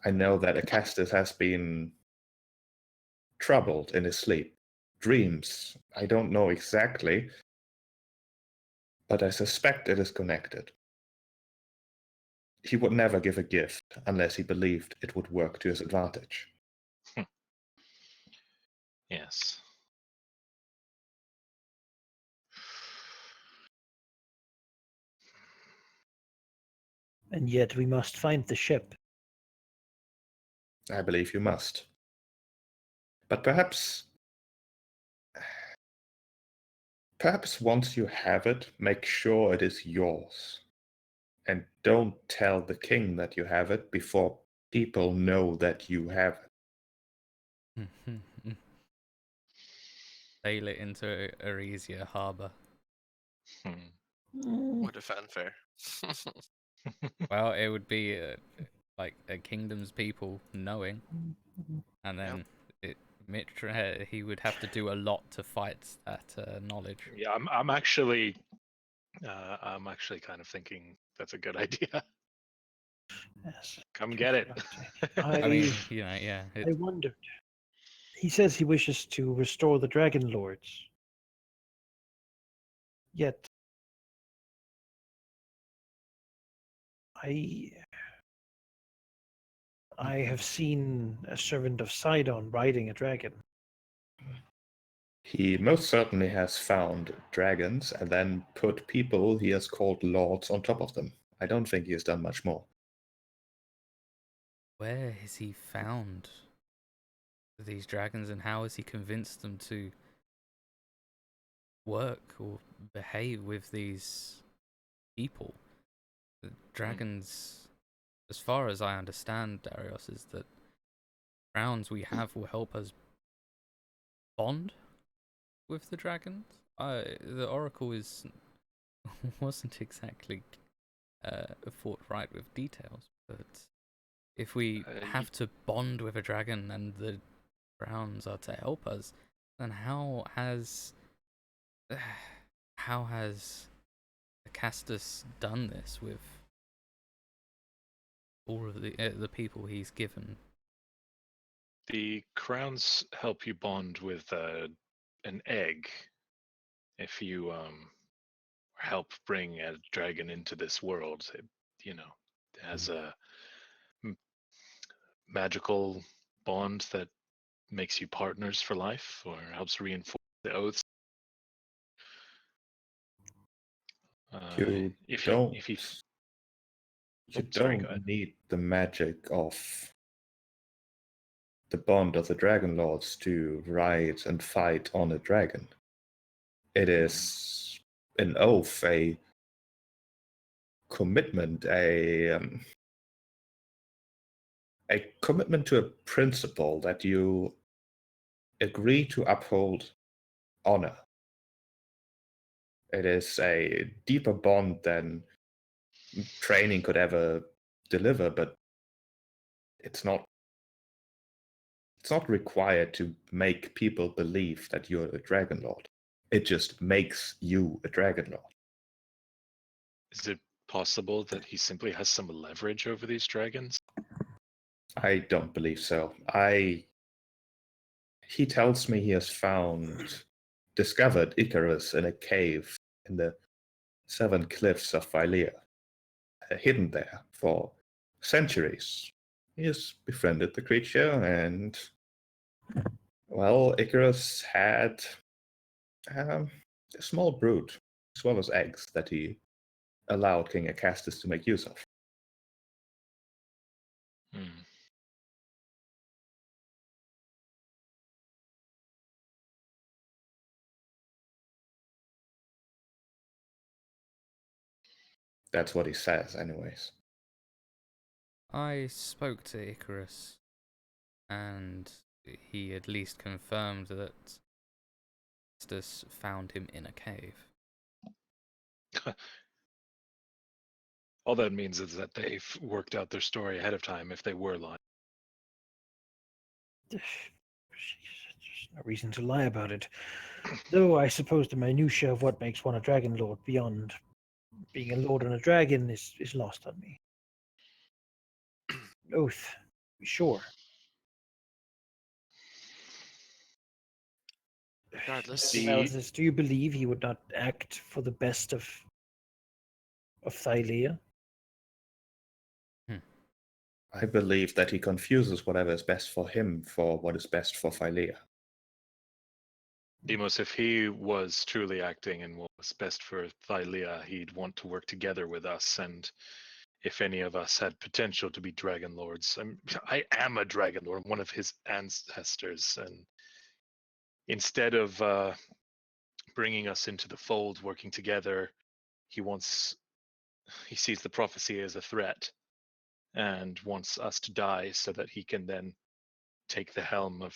I know that Acastus has been troubled in his sleep. Dreams, I don't know exactly, but I suspect it is connected. He would never give a gift unless he believed it would work to his advantage. Yes. And yet we must find the ship. I believe you must. But perhaps once you have it, make sure it is yours. And don't tell the king that you have it before people know that you have it. Sail it into Aresia Harbor. Hmm. What a fanfare. Well, it would be like a kingdom's people knowing, and then Mitra, he would have to do a lot to fight that knowledge. Yeah, I'm actually kind of thinking that's a good idea. Yes. Come get it. I mean, yeah. I wondered. He says he wishes to restore the Dragonlords. Yet, I have seen a servant of Sidon riding a dragon. He most certainly has found dragons and then put people he has called lords on top of them. I don't think he has done much more. Where has he found these dragons, and how has he convinced them to work or behave with these people? The dragons, as far as I understand, Darius, is that crowns we have will help us bond with the dragons. The Oracle wasn't exactly forthright with details, but if we have to bond with a dragon and the crowns are to help us, then how has Acastus done this with all of the people he's given? The crowns help you bond with an egg. If you help bring a dragon into this world, it has a magical bond that makes you partners for life, or helps reinforce the oaths. You If don't you you sorry, go don't ahead. need the magic of the bond of the Dragonlords to ride and fight on a dragon. It is an oath, a commitment, a commitment to a principle that you agree to uphold honor. It is a deeper bond than training could ever deliver, but it's not required to make people believe that you're a dragon lord. It just makes you a dragon lord. Is it possible that he simply has some leverage over these dragons? I don't believe so. He tells me he has discovered Icarus in a cave in the 7 cliffs of Phylea. hidden there for centuries. He has befriended the creature, and, well, Icarus had a small brood, as well as eggs, that he allowed King Acastus to make use of. Hmm. That's what he says, anyways. I spoke to Icarus, and he at least confirmed that Estus found him in a cave. All that means is that they've worked out their story ahead of time if they were lying. There's no reason to lie about it. Though I suppose the minutiae of what makes one a Dragonlord beyond being a lord and a dragon is lost on me. Oath, be sure. Regardless, The- Analysis, do you believe he would not act for the best of Thylea? I believe that he confuses whatever is best for him for what is best for Philea. Demos, if he was truly acting in what was best for Thylea, he'd want to work together with us. And if any of us had potential to be Dragonlords, I am a Dragonlord, one of his ancestors. And instead of bringing us into the fold, working together, he sees the prophecy as a threat and wants us to die so that he can then take the helm of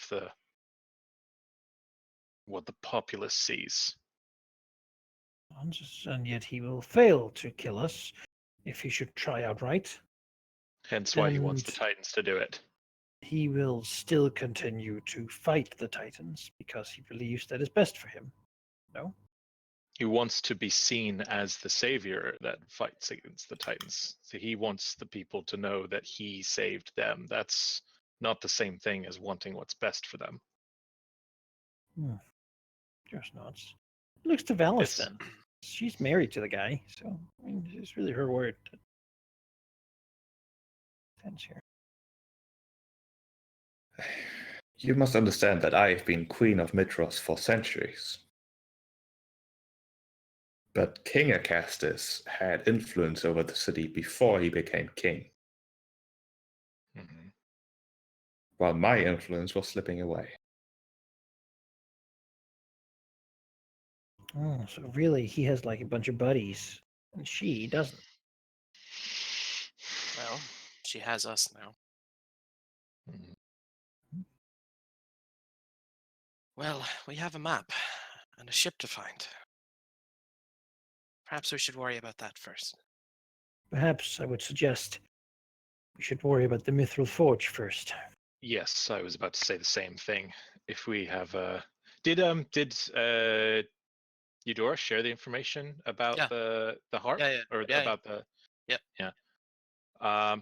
what the populace sees. And yet he will fail to kill us if he should try outright. Hence why he wants the And- Titans to do it. He will still continue to fight the Titans because he believes that is best for him. No? He wants to be seen as the savior that fights against the Titans. So he wants the people to know that he saved them. That's not the same thing as wanting what's best for them. Just nods. Looks to Valis It's- then. She's married to the guy, so I mean, it's really her word. Stands here. You must understand that I have been Queen of Mytros for centuries. But King Acastus had influence over the city before he became king, Mhm. while my influence was slipping away. Oh, so really, he has like a bunch of buddies, and she doesn't. well, she has us now. Mhm. Well, we have a map and a ship to find. Perhaps we should worry about that first. Perhaps I would suggest we should worry about the Mithril Forge first. Yes, I was about to say the same thing. If we have did Eudora share the information about Yeah. the harp Yeah. or Yeah. about the Yep. Yeah.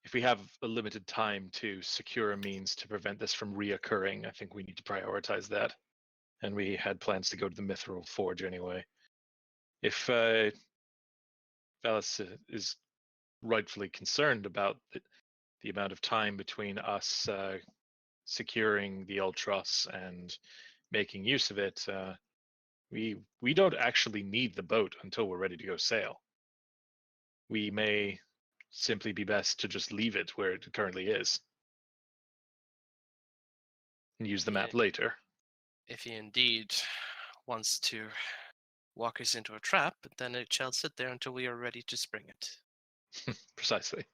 If we have a limited time to secure a means to prevent this from reoccurring, I think we need to prioritize that. And we had plans to go to the Mithril Forge anyway. If Valis is rightfully concerned about the amount of time between us securing the Ultros and making use of it, we don't actually need the boat until we're ready to go sail. We may simply be best to just leave it where it currently is and use the map later. If he indeed wants to walk us into a trap, then it shall sit there until we are ready to spring it. Precisely.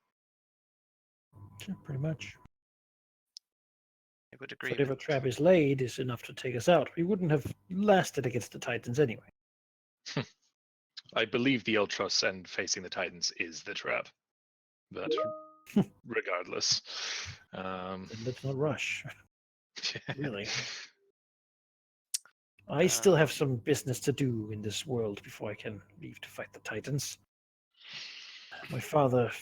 Yeah, pretty much. I would agree. Whatever with it. trap is laid is enough to take us out. We wouldn't have lasted against the Titans anyway. I believe the Ultros and facing the Titans is the trap. But regardless. Then let's not rush. Really. I Um, still have some business to do in this world before I can leave to fight the Titans. My father.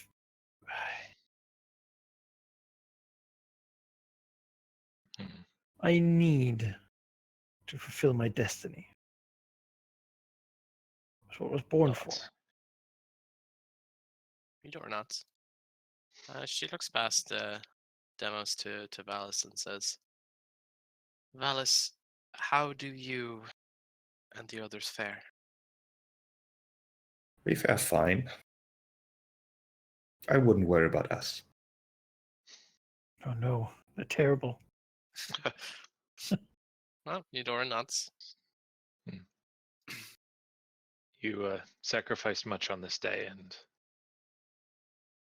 Mhm. I need to fulfill my destiny. That's what I was born for. Not. You or not. She looks past Demos to Valis and says, Valis, how do you and the others fare? We fare fine. I wouldn't worry about us. Oh no, they're terrible. Well, Eudora nods. You sacrificed much on this day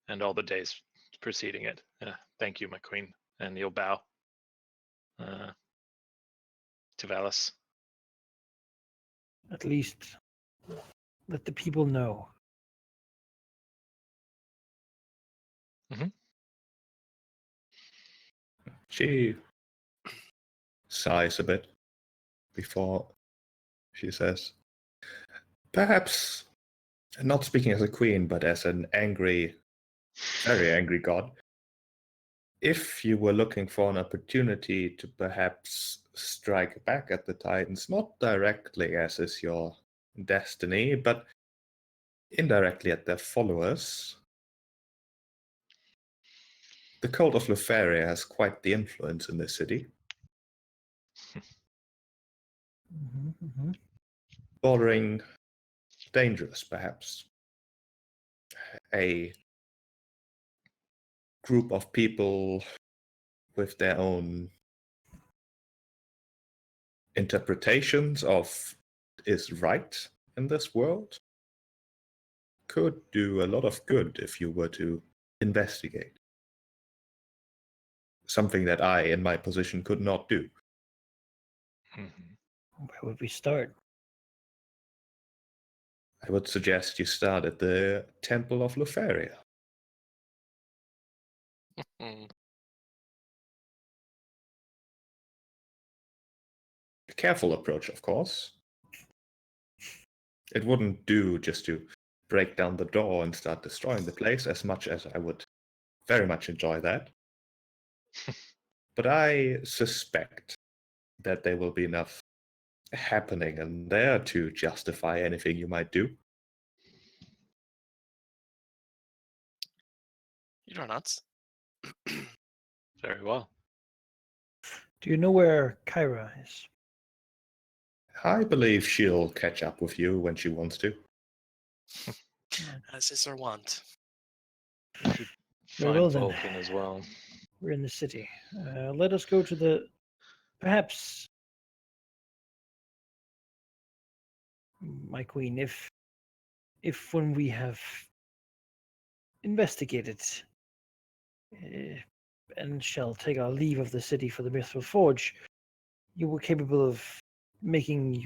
and all the days preceding it. Thank you, my queen. And you'll bow to Valis. At least let the people know. She sighs a bit before she says, perhaps, not speaking as a queen, but as an angry, very angry god, if you were looking for an opportunity to perhaps strike back at the Titans, not directly as is your destiny, but indirectly at their followers, the cult of Lufaria has quite the influence in this city, bordering dangerous, perhaps. A group of people with their own interpretations of is right in this world could do a lot of good if you were to investigate. Something that I, in my position, could not do. Where would we start? I would suggest you start at the Temple of Lufaria. Hmm. A careful approach, of course. It wouldn't do just to break down the door and start destroying the place, as much as I would very much enjoy that. But I suspect that there will be enough happening in there to justify anything you might do. Eudora nods. Very well. Do you know where Kyra is? I believe she'll catch up with you when she wants to. As is her wont. Very Find well, then. Vulcan as well. We're in the city. Let us go to the. Perhaps, my queen, if when we have investigated and shall take our leave of the city for the Mithril Forge, you were capable of making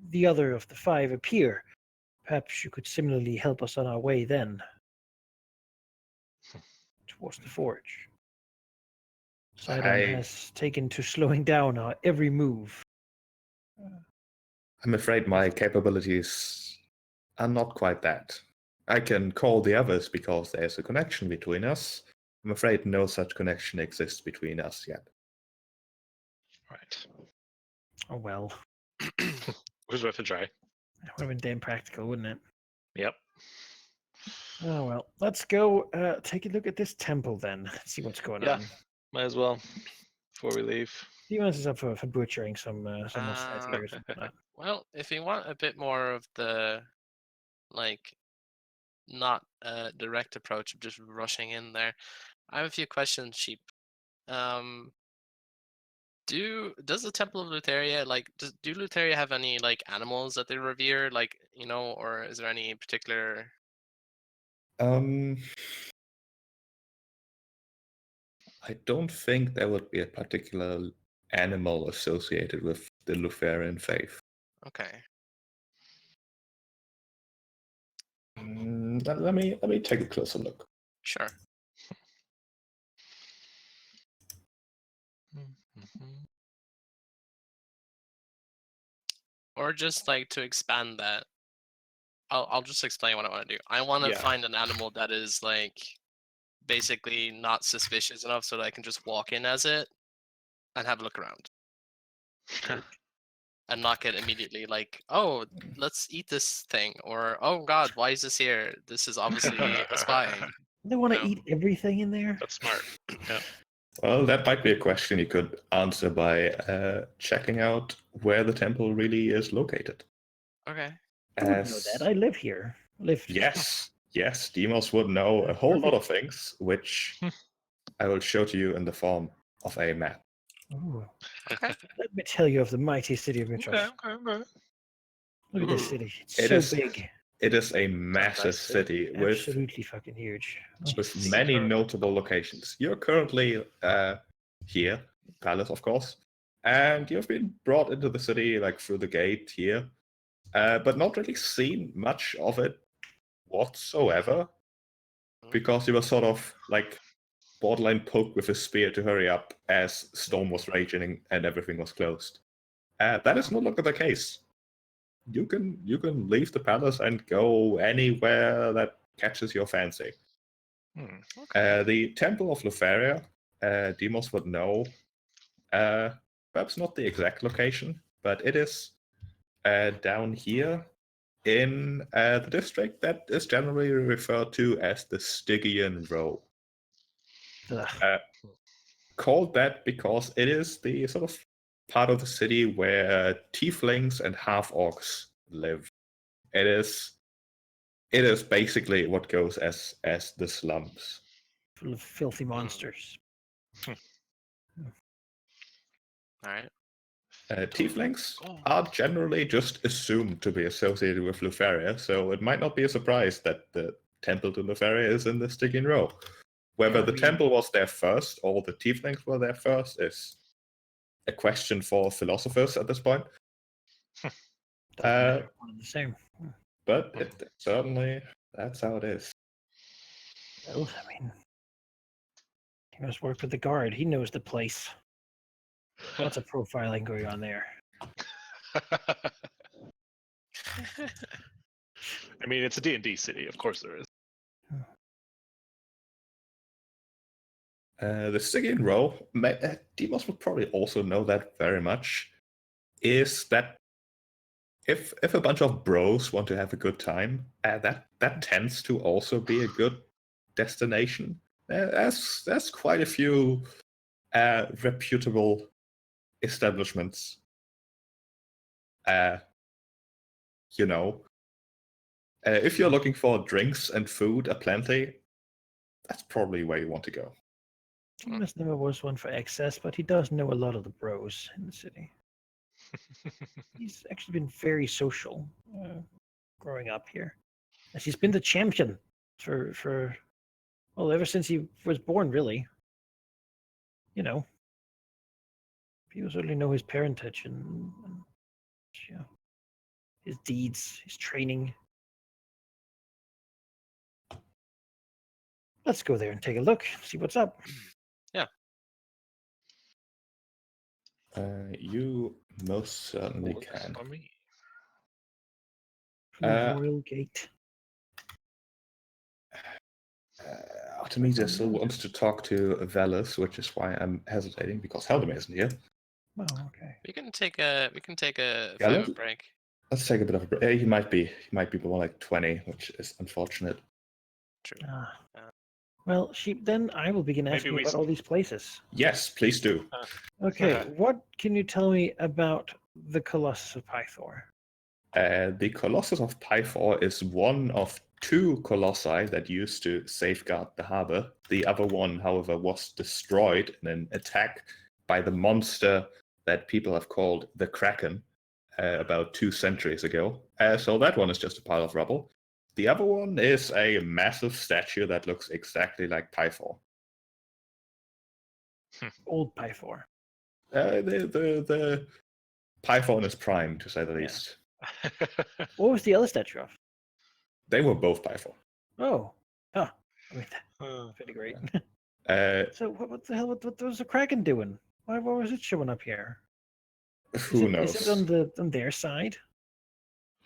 the other of the five appear. Perhaps you could similarly help us on our way then towards the forge. Sidon has taken to slowing down our every move. I'm afraid my capabilities are not quite that. I can call the others because there's a connection between us. I'm afraid no such connection exists between us yet. Right. Oh well, Was worth a try. that would have been damn practical, wouldn't it? Yep. Oh well, let's go take a look at this temple then. See what's going Yeah. on. Might as well before we leave. Demons is up for butchering some more sightseers. Well, if you want a bit more of the, like, not direct approach of just rushing in there, I have a few questions, Sheep. Does the Temple of Lutheria, like, do Lutheria have any, like, animals that they revere, like, or is there any particular? I don't think there would be a particular animal associated with the Lutherian faith. Okay. Let me take a closer look. Sure. Or just like to expand that. I'll just explain what I want to do. I want to Yeah. find an animal that is like basically not suspicious enough so that I can just walk in as it and have a look around. and not get immediately like, oh, let's eat this thing, or oh god, why is this here? This is obviously a spying. They want to No. eat everything in there. That's smart. Yeah. Well, that might be a question you could answer by checking out where the temple really is located. Okay. I wouldn't know that. I live here. Yes, Demos would know a whole lot of things, which I will show to you in the form of a map. Ooh. Okay. Let me tell you of the mighty city of Mytros. Okay. Look at this Ooh. city. It's It so is- big. It is a massive nice city. city with Absolutely fucking huge. many notable locations. You're currently here, palace, of course, and you've been brought into the city like through the gate here, but not really seen much of it whatsoever, because you were sort of like borderline poked with a spear to hurry up as storm was raging and everything was closed. That is no longer the case. You can leave the palace and go anywhere that catches your fancy. The Temple of Lutheria, Demos would know, perhaps not the exact location, but it is down here in the district that is generally referred to as the Stygian Row. Called that because it is the sort of part of the city where tieflings and half-orcs live. It is basically what goes as the slums. Full of filthy monsters. All right. Tieflings are generally just assumed to be associated with Lutheria, so it might not be a surprise that the temple to Lutheria is in the Stygian Row. Whether Yeah, I the mean- temple was there first or the tieflings were there first is a question for philosophers at this point. Doesn't matter. One and the same. But it certainly, that's how it is. Well, I mean, he must work with the guard. He knows the place. Lots of profiling going on there. I mean, it's a D&D city. Of course there is. The Stygian Row, Demos would probably also know that very much, is that if a bunch of bros want to have a good time, that tends to also be a good destination. There's quite a few reputable establishments. If you're looking for drinks and food aplenty, that's probably where you want to go. Demas never was one for excess, but he does know a lot of the bros in the city. He's actually been very social growing up here. As he's been the champion for well, ever since he was born, really. You know, people certainly know his parentage and his deeds, his training. Let's go there and take a look, see what's up. You most certainly can. For me. From the Royal Gate. Artemisia still wants to talk to Velas, which is why I'm hesitating, because Halldamir isn't here. Oh, okay. We can take a Yeah, 5-minute break. Let's take a bit of a break. He might be more like 20, which is unfortunate. True. Well, then I will begin Maybe asking we about all these places. Yes, please do. Okay, what can you tell me about the Colossus of Pythor? The Colossus of Pythor is one of two colossi that used to safeguard the harbor. The other one, however, was destroyed in an attack by the monster that people have called the Kraken about 2 centuries ago. So that one is just a pile of rubble. The other one is a massive statue that looks exactly like Pythor. Old Pythor. The Pythor in his prime, to say the least. What was the other statue of? They were both Pythor. Oh, I mean, pretty great. So what the hell? What was the Kraken doing? Why was it showing up here? Who knows? Is it on their side?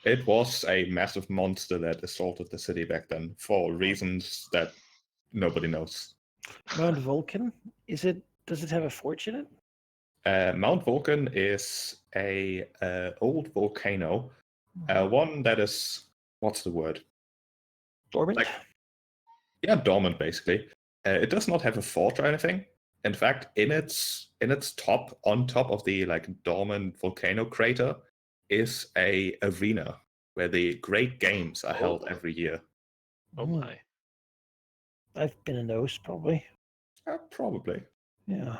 It was a massive monster that assaulted the city back then for reasons that nobody knows. Mount Vulcan? Does it have a forge in it? Mount Vulcan is a old volcano, one that is, what's the word? Dormant? Yeah, dormant basically. It does not have a fort or anything. In fact, in its top, on top of the like dormant volcano crater, is a arena where the great games are held Oh. every year. Oh Hmm. my. I've been in those, probably. Probably. Yeah.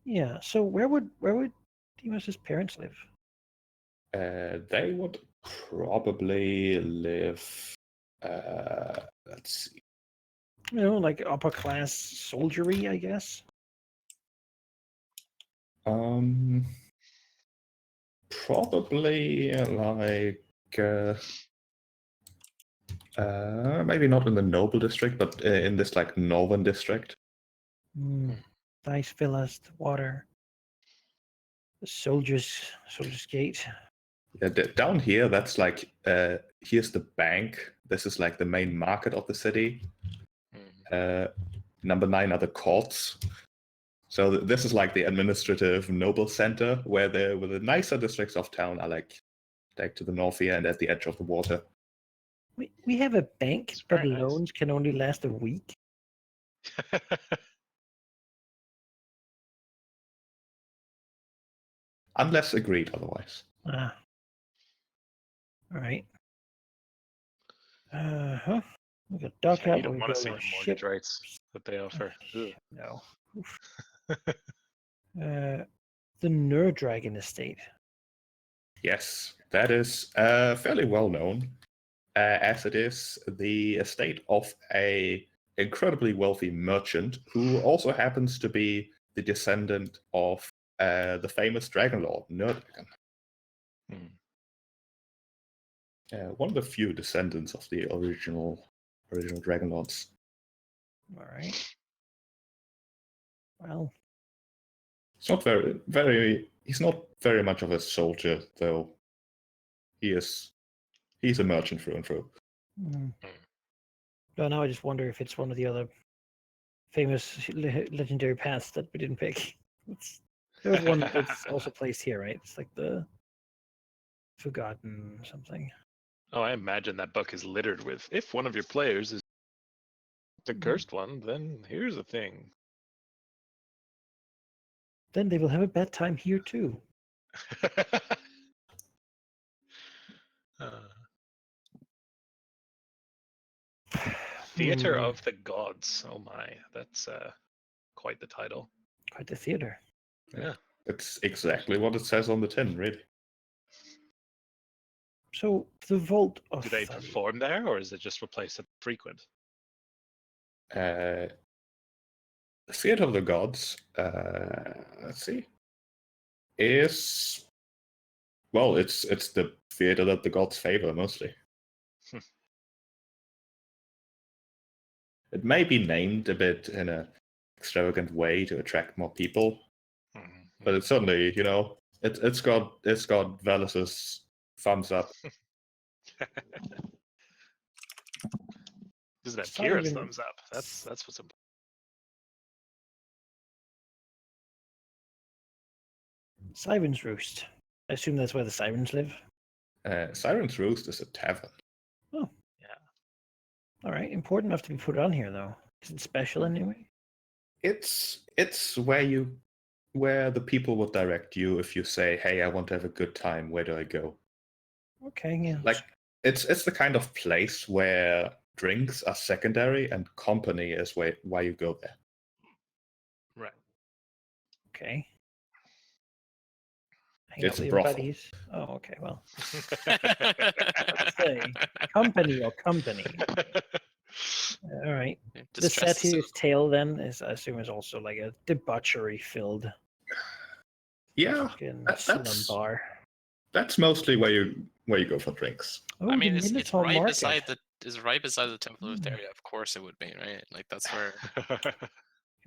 Yeah. So where would Demas's parents live? They would probably live. Let's see. You know, like upper class soldiery, I guess. Probably like maybe not in the noble district, but in this like northern district. Nice villas, the water, the soldiers' gate. Yeah, down here, that's like here's the bank. This is like the main market of the city. Number 9 are the courts. So this is like the administrative noble center, where the nicer districts of town are like to the north here and at the edge of the water. We have a bank, It's but very nice. loans can only last a week. Unless agreed otherwise. Ah. All right. Huh. We got dock Yeah, out. you don't We want to build see a the ship. mortgage rates that they offer. Ugh. No. Oof. The Nurdragon estate. Yes, that is fairly well known, as it is the estate of a incredibly wealthy merchant who also happens to be the descendant of the famous Dragonlord, Nurdragon. One of the few descendants of the original Dragonlords. All right. Well, It's not he's not very much of a soldier, though. He's a merchant through and through. no, now I just wonder if it's one of the other famous legendary paths that we didn't pick. There was one that's also placed here, right? It's like the Forgotten something. Oh, I imagine that book is littered with. If one of your players is the cursed one, then here's a thing. Then they will have a bad time here too. Theater of the Gods. Oh my, that's quite the title. Quite the theater. Yeah. It's exactly what it says on the tin, really. So the Vault of Do they perform there, or is it just replaced at frequent? The Theater of the Gods, let's see, is well, it's the theater that the gods favor mostly. It may be named a bit in an extravagant way to attract more people, but it's certainly, it's got Velus's thumbs up. Does it have Kira's Simon- thumbs up? That's what's important. Siren's Roost. I assume that's where the sirens live. Siren's Roost is a tavern. Oh. Yeah. All right. Important enough to be put on here, though. Is it special anyway? It's where the people would direct you if you say, "Hey, I want to have a good time. Where do I go?" Okay, yeah. Like it's the kind of place where drinks are secondary and company is why you go there. Right. Okay. Hang It's out a with your brothel. buddies. Oh, okay. Well, let's say company or company. All right. The Distress is satyr's tale then is, I assume, is also like a debauchery-filled Yeah, fucking that's slum bar. that's mostly where you go for drinks. Oh, I mean, the it's Minotaur right Market. beside the Temple of Theria. Of course, it would be right. Like that's where Can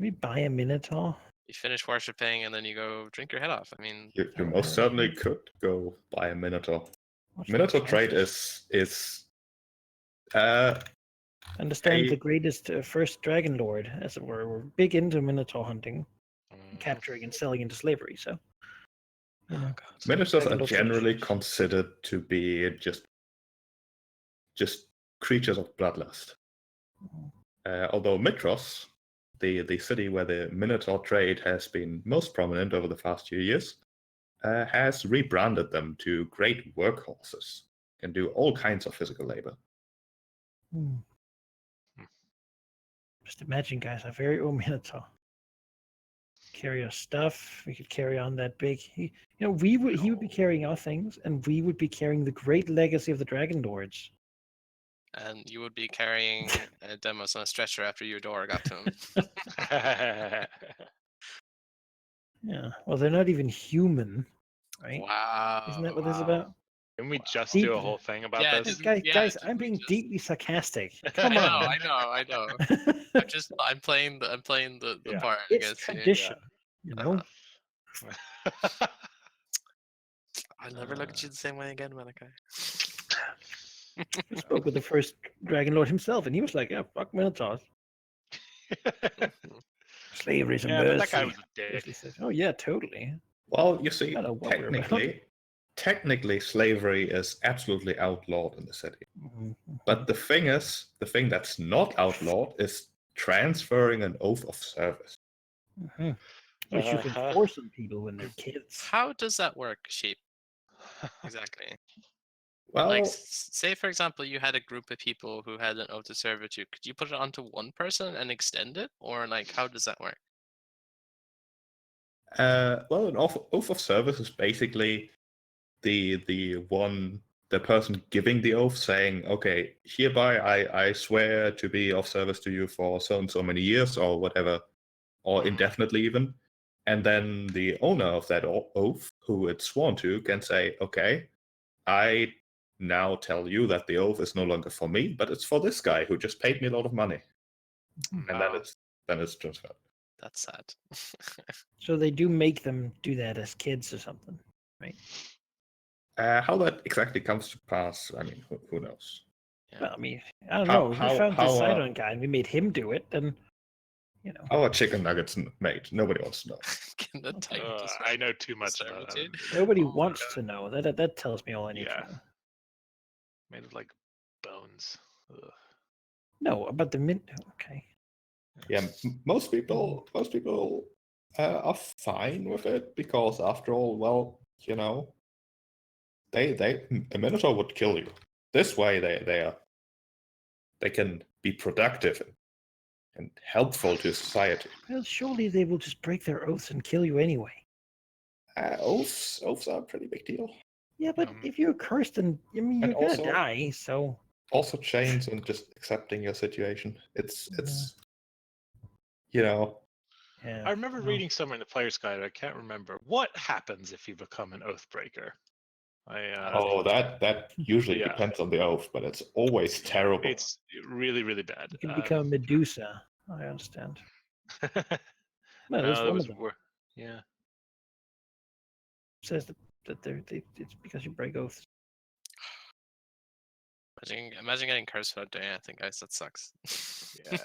we buy a Minotaur? you finish worshiping and then you go drink your head off. I mean, You Oh, most yeah. certainly could go buy a Minotaur. What's the Minotaur price? trade is Understand a- the greatest first Dragonlord, as it were. We're big into Minotaur hunting. capturing and selling into slavery. So, you know, Minotaurs are Dragonlords generally considered to be just creatures of bloodlust. Although Mytros, the city where the Minotaur trade has been most prominent over the past few years, has rebranded them to great workhorses, can do all kinds of physical labor. Just imagine, guys, a very old Minotaur. Carry our stuff. We could carry on that big. He would be carrying our things, and we would be carrying the great legacy of the Dragonlords. And you would be carrying Demos on a stretcher after your door got to him. Yeah. Well, they're not even human, right? Wow. Isn't that what this is about? Can we just Deep- do a whole thing about Yeah, this? Guys, did I'm we being just- deeply sarcastic. I Come know, on. I know. I'm playing the Yeah. part. I It's guess. tradition, you know. I'll never look at you the same way again, Malachi. I spoke with the first Dragonlord himself, and he was like, "Yeah, fuck Minotaurs. Slavery is a Yeah, mercy." but that guy was a dick. Basically said, "Oh yeah, totally." Well, you see, I don't know what we're about. technically, slavery is absolutely outlawed in the city. Mhm. But the thing that's not outlawed is transferring an oath of service. Mhm. Which you can force on people when they're kids. How does that work, Sheep? Exactly. Well, Like, say for example, you had a group of people who had an oath of servitude. Could you put it onto one person and extend it, or like how does that work? an oath of service is basically the person giving the oath saying, okay, hereby I swear to be of service to you for so and so many years or whatever, or indefinitely even. And then the owner of that oath, who it's sworn to, can say, okay, I now tell you that the oath is no longer for me, but it's for this guy who just paid me a lot of money. And then it's transferred. That's sad. So they do make them do that as kids or something, right? How that exactly comes to pass, I mean, who knows? Well, I mean, I don't How- know. If we how- found this how, Sidon guy and we made him do it, then, you know. How are chicken nuggets made? Nobody wants to know. Can the type I know too much about it. servitude? Nobody Oh my wants God. to know. That tells me all I need Yeah. to know. Made of like bones. Ugh. No, about the mint. Okay. Yeah, most people are fine with it because, after all, well, you know, a Minotaur would kill you. This way, they can be productive and helpful to society. Well, surely they will just break their oaths and kill you anyway. Oaths are a pretty big deal. Yeah, but if you're cursed, then I mean, And you're gonna also- die. So Also, chains and just accepting your situation. It's you know. yeah. I remember no. reading somewhere in the player's guide. I can't remember what happens if you become an oathbreaker. That usually yeah. depends on the oath, but it's always terrible. It's really, really bad. You can become Medusa. I understand. Well, there's there one was of them. yeah. Says that it's because you break oaths. Imagine getting cursed for a day. I think, guys, that sucks. Yeah.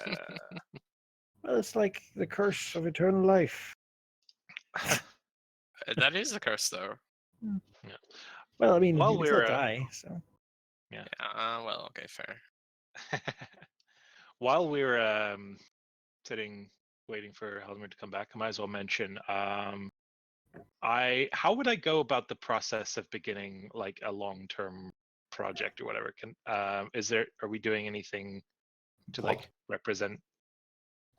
Well, it's like the curse of eternal life. That is a curse, though. Well, I mean, While you can we're, still die. So Yeah. Well, okay, fair. While we're sitting waiting for Halldamir to come back, I might as well mention how would I go about the process of beginning like a long-term project or whatever? Are we doing anything to like represent?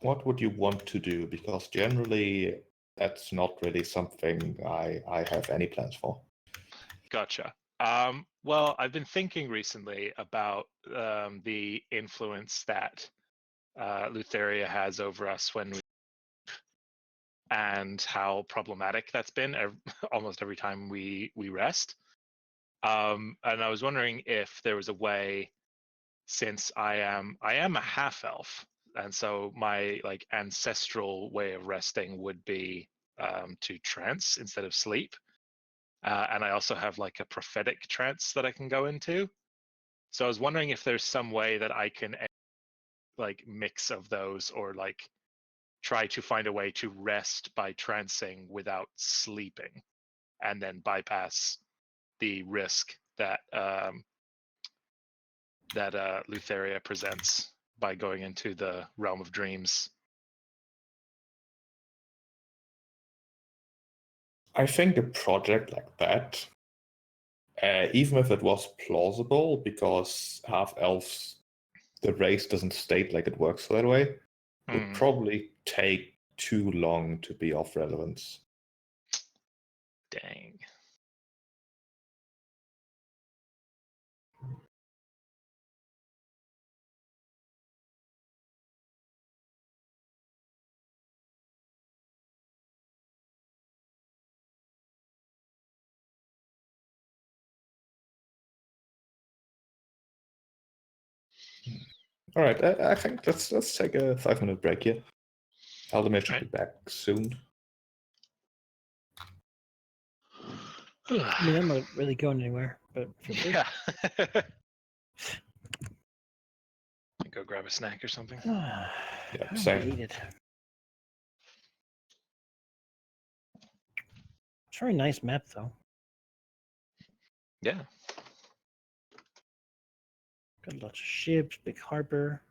What would you want to do? Because generally, that's not really something I have any plans for. Gotcha. Well, I've been thinking recently about the influence that Lutheria has over us when we, and how problematic that's been almost every time we rest. And I was wondering if there was a way, since I am a half elf, and so my like ancestral way of resting would be to trance instead of sleep. And I also have like a prophetic trance that I can go into. So I was wondering if there's some way that I can like mix of those, or like try to find a way to rest by trancing without sleeping, and then bypass the risk that Lutheria presents by going into the realm of dreams. I think a project like that, even if it was plausible, because half elves, the race doesn't state like it works that way, would probably take too long to be of relevance. Dang. All right, I think let's take a 5-minute break here. Halldamir should be back soon. I mean, I'm not really going anywhere, but feel free. Yeah. Go grab a snack or something. Yeah, I'm same. overrated. It's a very nice map, though. Yeah. Got lots of ships, big harbor.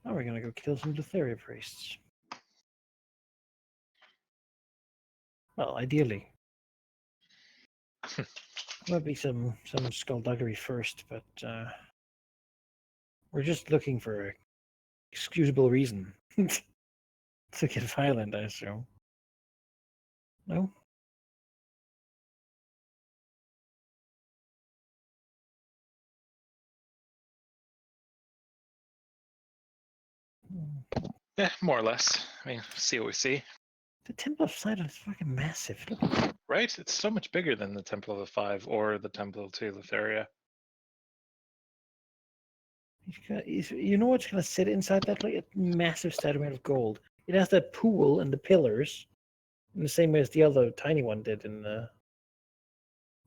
Now we're gonna go kill some Lutheria priests. Well, ideally. Might be some skullduggery first, but we're just looking for a excusable reason to get violent, I assume. No? Yeah, more or less. I mean, see what we see. The Temple of Sidon is fucking massive. Look at that. Right? It's so much bigger than the Temple of the Five or the Temple to Lutheria. You know what's gonna sit inside that? Like a massive statue made of gold. It has that pool and the pillars in the same way as the other tiny one did in the.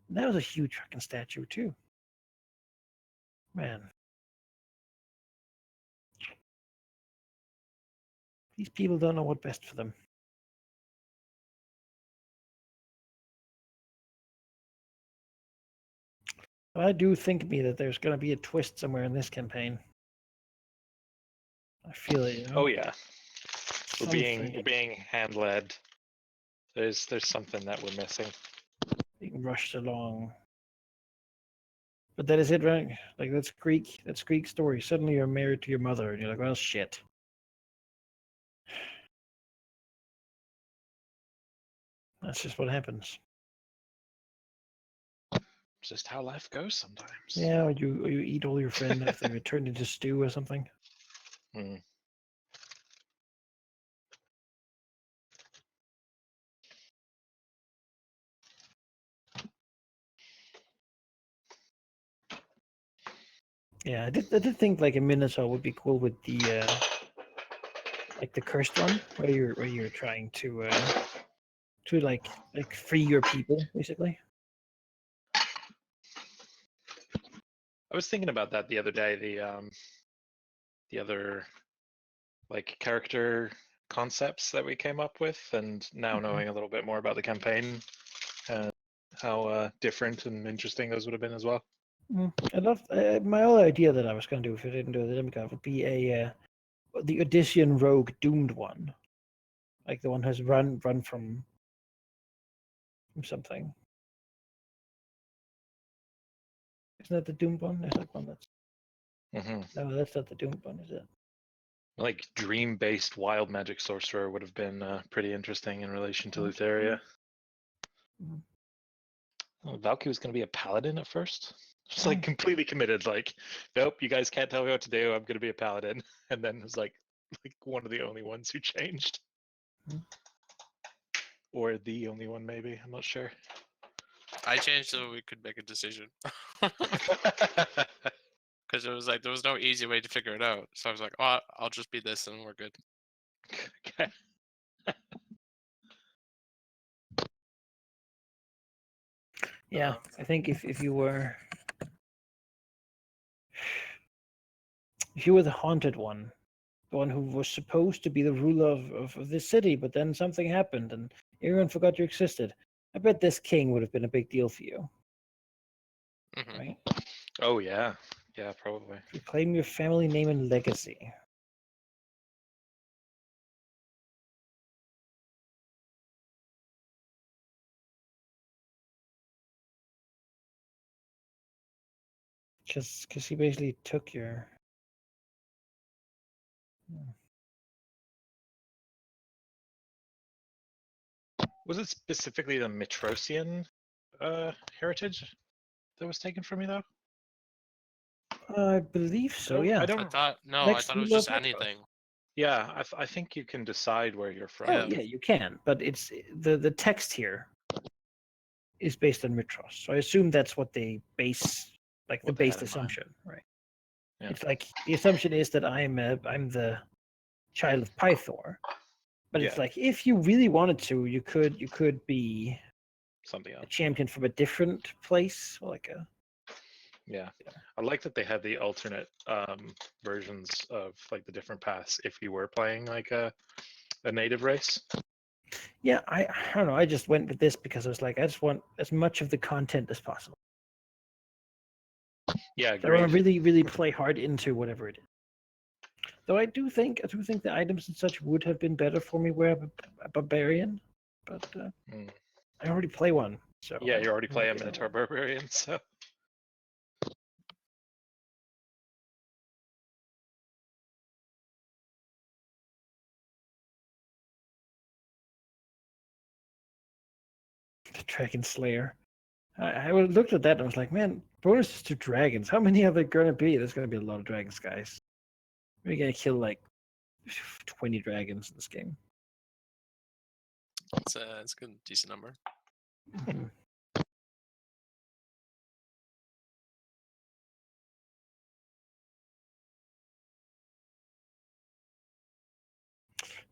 That was a huge fucking statue too. Man. These people don't know what's best for them. But I do think that there's going to be a twist somewhere in this campaign. I feel it, you know? Oh yeah. We're Something being hand led. There's something that we're missing. being rushed along. But that is it, right? Like that's Greek story. Suddenly you're married to your mother and you're like, well shit. That's just what happens. Just how life goes sometimes. Yeah, or you eat all your friends after they're turned into stew or something. Mm. Yeah, I did think like a Minotaur would be cool with the like the cursed one, where you're trying to like free your people, basically. I was thinking about that the other day. The other like character concepts that we came up with, and now knowing a little bit more about the campaign, and how different and interesting those would have been as well. I love my other idea that I was going to do if I didn't do the demigod would be a the Odyssean rogue doomed one, like the one who's run from something. Isn't that the doomed one? There's like one that's no, that's not the doomed one, is it? Like dream-based wild magic sorcerer would have been pretty interesting in relation to Lutheria. Valky was going to be a paladin at first. Just like completely committed, like, nope, you guys can't tell me what to do. I'm going to be a paladin. And then was like one of the only ones who changed. Or the only one, maybe. I'm not sure. I changed so we could make a decision. Because it was like there was no easy way to figure it out. So I was like, oh, I'll just be this and we're good. Okay. Yeah, I think if you were you were the haunted one, the one who was supposed to be the ruler of this city, but then something happened and everyone forgot you existed. I bet this king would have been a big deal for you, Mhm. right? Oh yeah, yeah, probably. Reclaim your family name and legacy. Because he basically took your. Was it specifically the Mytrosian heritage that was taken from me though? I believe so. I Yeah. don't. I thought Next it was ruler of just Mytros. anything. Yeah, I think you can decide where you're from. Oh yeah, you can, but it's the text here is based on Mytros, so I assume that's what they base, like the What they had based in mind. assumption, right? Yeah. It's like the assumption is that I'm the child of Pythor, but it's Yeah. like if you really wanted to, you could be Something a else. champion from a different place, like a. Yeah. I like that they had the alternate versions of like the different paths if you were playing like a native race. Yeah, I don't know. I just went with this because I was like, I just want as much of the content as possible. Yeah, I want to agreed. really, really play hard into whatever it is. Though I do think the items and such would have been better for me where I'm a barbarian, but Mm. I already play one. So Yeah, you already I'm play a okay on Minotaur that. Barbarian, so The Dragon Slayer. I looked at that and I was like, man, bonuses to dragons. How many are there gonna be? There's gonna be a lot of dragons, guys. We're gonna kill like 20 dragons in this game. It's a good, decent number. Mhm.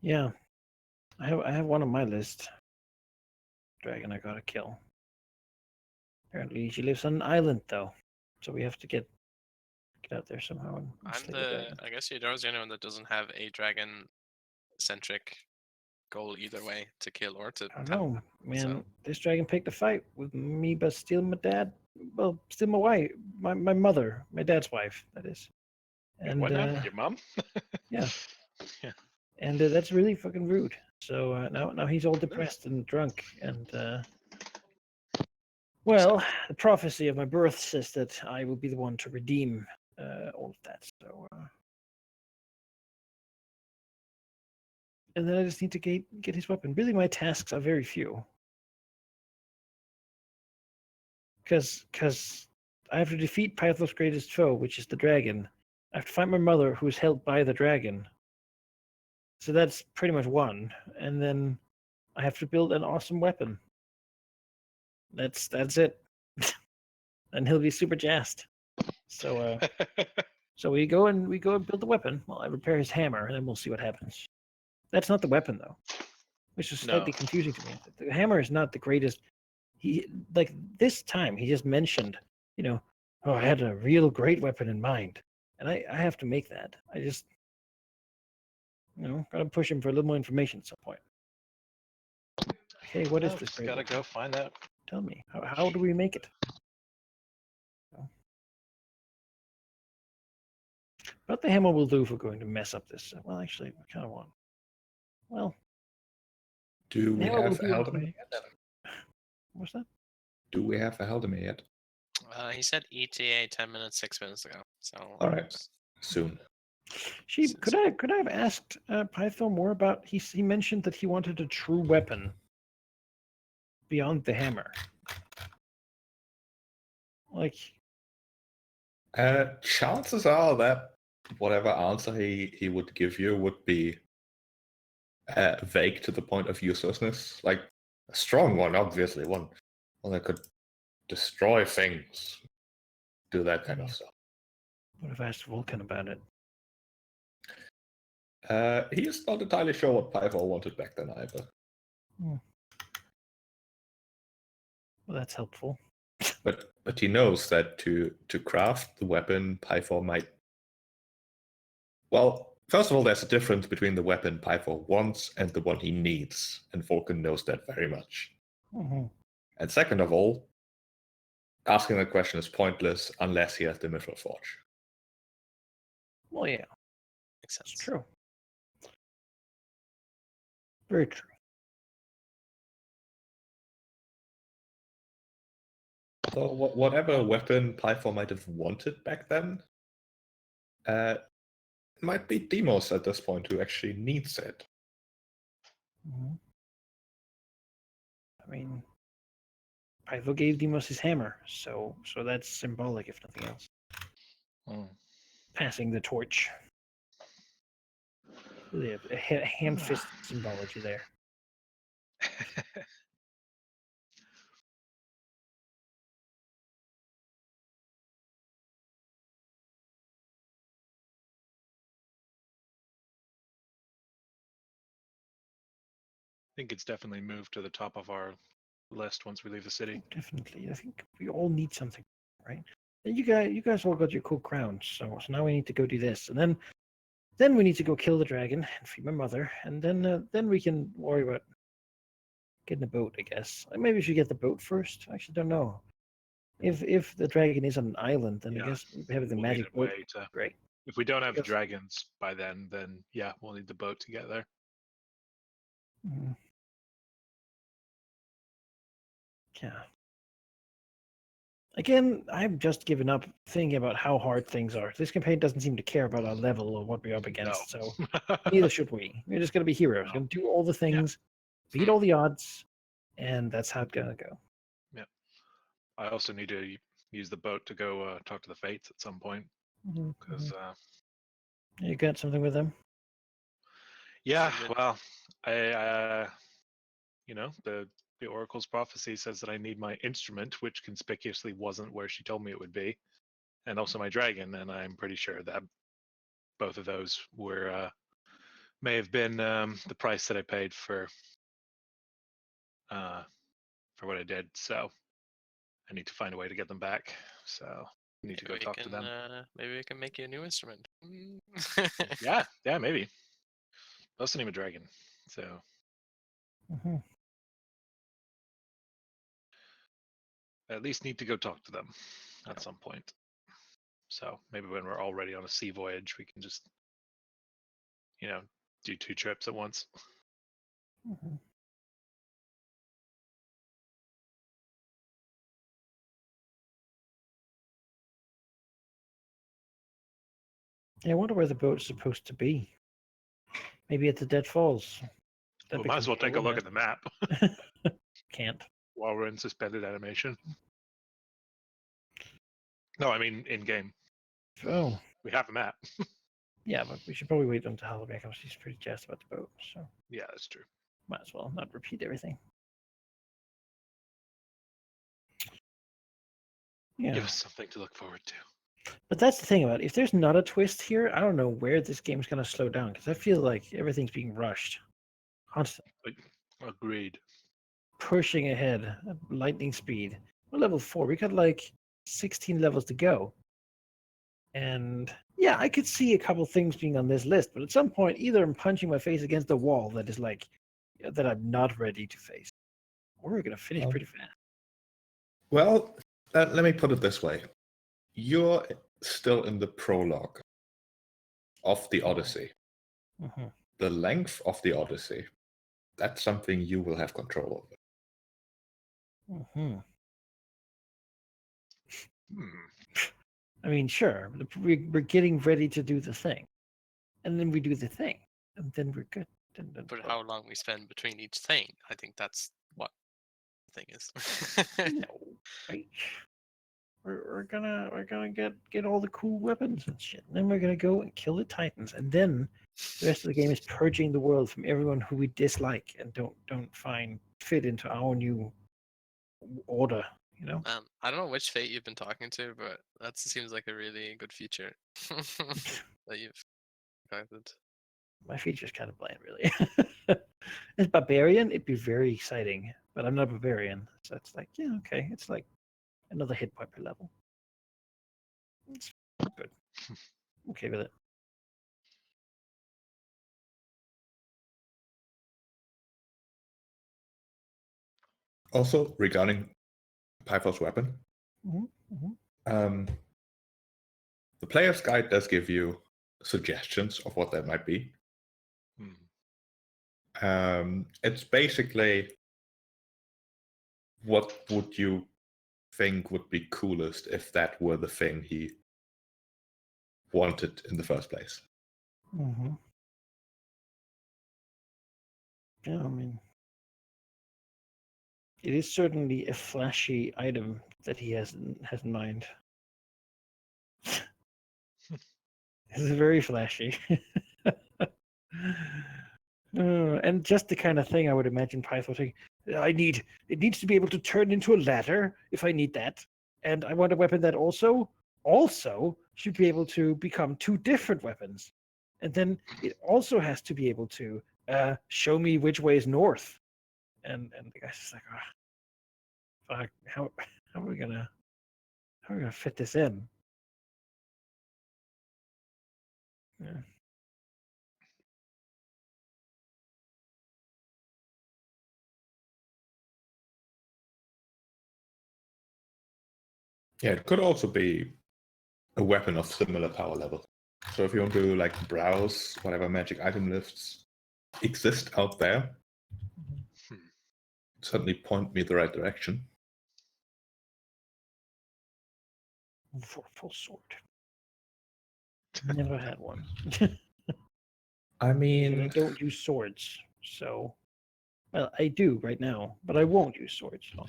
Yeah, I have one on my list. Dragon I gotta kill. Apparently she lives on an island though, so we have to get out there somehow and slay the dragon. I guess you're the only one that doesn't have a dragon-centric goal either way, to kill or to I don't help. know, man. So This dragon picked a fight with me, but steal my dad. Well, steal my wife, my mother, my dad's wife. That is, and what now? Your mom? yeah, Yeah. and that's really fucking rude. So now he's all depressed and drunk, and well, the prophecy of my birth says that I will be the one to redeem all of that. So, and then I just need to get his weapon. Really, my tasks are very few. Because I have to defeat Pythor's greatest foe, which is the dragon. I have to find my mother, who's held by the dragon. So that's pretty much one. And then I have to build an awesome weapon. That's it. And he'll be super jazzed. So so we go and build the weapon. Well, I repair his hammer, and then we'll see what happens. That's not the weapon though, which is slightly No. confusing to me. The hammer is not the greatest. He like this time he just mentioned, oh, I had a real great weapon in mind, and I have to make that. I just, gotta push him for a little more information at some point. Okay, what is Well, this just great gotta weapon? go find out. Tell me, how do we make it? But the hammer will do for going to mess up this. Well, actually, I kind of want. Well, Do the we hammer will have a do anything Halldamir yet? better. What's that? Do we have a Halldamir yet? he said ETA 10 minutes, 6 minutes ago. So All right. Soon. Could I have asked Python more about? He mentioned that he wanted a true weapon beyond the hammer. Like, Chances are that whatever answer he would give you would be vague to the point of uselessness. Like a strong one, obviously, one that could destroy things, do that kind of stuff. what if I asked Vulcan about it? He is not entirely sure what Pythor wanted back then either. Well, that's helpful. But he knows that to craft the weapon, Pythor might Well, first of all, there's a difference between the weapon Pythor wants and the one he needs, and Vulcan knows that very much. Hmm. And second of all, asking that question is pointless unless he has the Mytros Forge. Well, yeah, Makes it's sense. true. Very true. So whatever weapon Pythor might have wanted back then, it might be Demos at this point who actually needs it. Hmm. I mean, Pythor gave Demos his hammer, so that's symbolic, if nothing else. Mm. Passing the torch. Really a hand fist symbology there. I think it's definitely moved to the top of our list once we leave the city. Definitely. I think we all need something, right? And you guys all got your cool crowns, so now we need to go do this, and then we need to go kill the dragon and feed my mother, and then we can worry about getting a boat, I guess. Maybe we should get the boat first. I actually don't know. If the dragon is on an island, then I Yeah, guess having the we'll need magic a boat. way to. Great. If we don't have Yes. dragons by then yeah, we'll need the boat to get there. Mhm. Yeah. Again, I've just given up thinking about how hard things are. This campaign doesn't seem to care about our level or what we're up against, so neither should we. We're just going to be heroes. Going to do all the things, beat all the odds, and that's how it's going to go. Yeah. I also need to use the boat to go talk to the Fates at some point Mhm, because mhm. You got something with them? yeah, So well, the Oracle's prophecy says that I need my instrument, which conspicuously wasn't where she told me it would be, and also my dragon, and I'm pretty sure that both of those were may have been the price that I paid for what I did. So I need to find a way to get them back. So I need to go talk to them. Maybe we can make you a new instrument. Yeah, maybe. I also need a dragon. So Mhm. I at least need to go talk to them at some point. So maybe when we're already on a sea voyage, we can just, do 2 trips at once. Mhm. Yeah, I wonder where the boat's supposed to be. Maybe at the Dead Falls. We might as well take a look at the map Can't. while we're in suspended animation. No, I mean in game. Oh, We have a map. yeah, but we should probably wait until Halldamir comes. He's pretty jazzed about the boat, so Yeah, that's true. might as well not repeat everything. Give Yeah, us something to look forward to. but that's the thing about it. If there's not a twist here, I don't know where this game's gonna slow down because I feel like everything's being rushed, constantly Agreed. pushing ahead at lightning speed. We're level 4. We got like 16 levels to go, and yeah, I could see a couple things being on this list, but at some point, either I'm punching my face against a wall that is like that I'm not ready to face, or we're gonna finish pretty fast. Well, let me put it this way. You're still in the prologue of the Odyssey. Mhm. The length of the Odyssey, that's something you will have control over. Mhm. Hmm. I mean, sure, we're getting ready to do the thing, and then we do the thing, and then we're good. Then But how long we spend between each thing, I think that's what the thing is. no, right? We're gonna get all the cool weapons and shit. And then we're gonna go and kill the Titans, and then the rest of the game is purging the world from everyone who we dislike and don't find fit into our new order. You know, I don't know which fate you've been talking to, but that seems like a really good feature that you've guided. my feature's kind of bland, really. As barbarian, it'd be very exciting, but I'm not a barbarian, so it's like, yeah, okay, it's like another hit point per level. It's good. Okay with it. Also, regarding Pythor's weapon, Mhm, mhm. The player's guide does give you suggestions of what that might be. It's basically, what would you think would be coolest if that were the thing he wanted in the first place? Mhm. Yeah, I mean, it is certainly a flashy item that he has in mind. It's very flashy. And just the kind of thing I would imagine Python saying, it needs to be able to turn into a ladder if I need that. And I want a weapon that also should be able to become two different weapons. And then it also has to be able to show me which way is north. And the guy's just like, oh, fuck, how are we gonna fit this in? Yeah. Yeah, it could also be a weapon of similar power level. So if you want to like browse whatever magic item lists exist out there, certainly point me the right direction. Full sword. Never had one. I And I mean, don't use swords, so well, I do right now, but I won't use swords. So.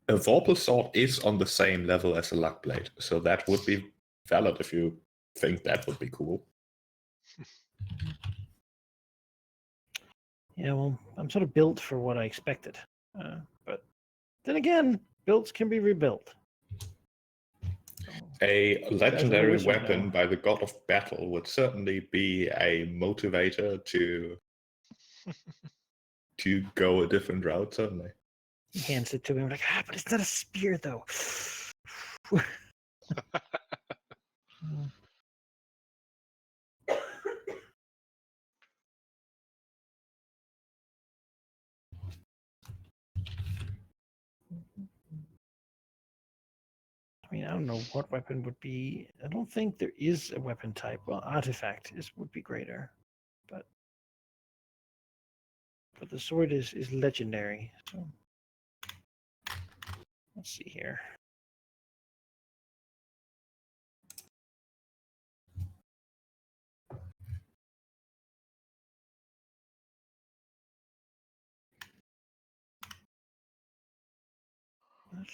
a Vorpal sword is on the same level as a luck blade, so that would be valid if you think that would be cool. Yeah, well, I'm sort of built for what I expected, but then again, builds can be rebuilt. So, A legendary always don't weapon know. by the god of battle would certainly be a motivator to go a different route, certainly. He hands it to me. I'm like, but it's not a spear, though. I mean, I don't know what weapon would be. I don't think there is a weapon type. Well, artifact would be greater, but the sword is legendary. So let's see here. What?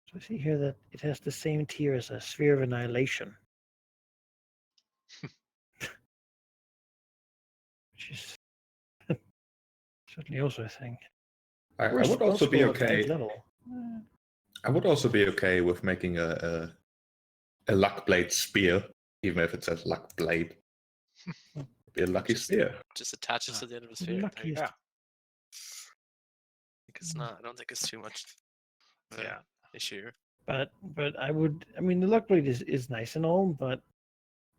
So I see here that it has the same tier as a Sphere of Annihilation. Which is certainly also a thing. I Or a would spell also be scroll of 10th okay. level. I would also be okay with making a luck blade spear, even if it says luck blade. Be a lucky spear. Just attach it to the end of a sphere. There you Luckiest. go. I think it's not. I don't think it's too much. of an issue. But I mean the luck blade is nice and all, but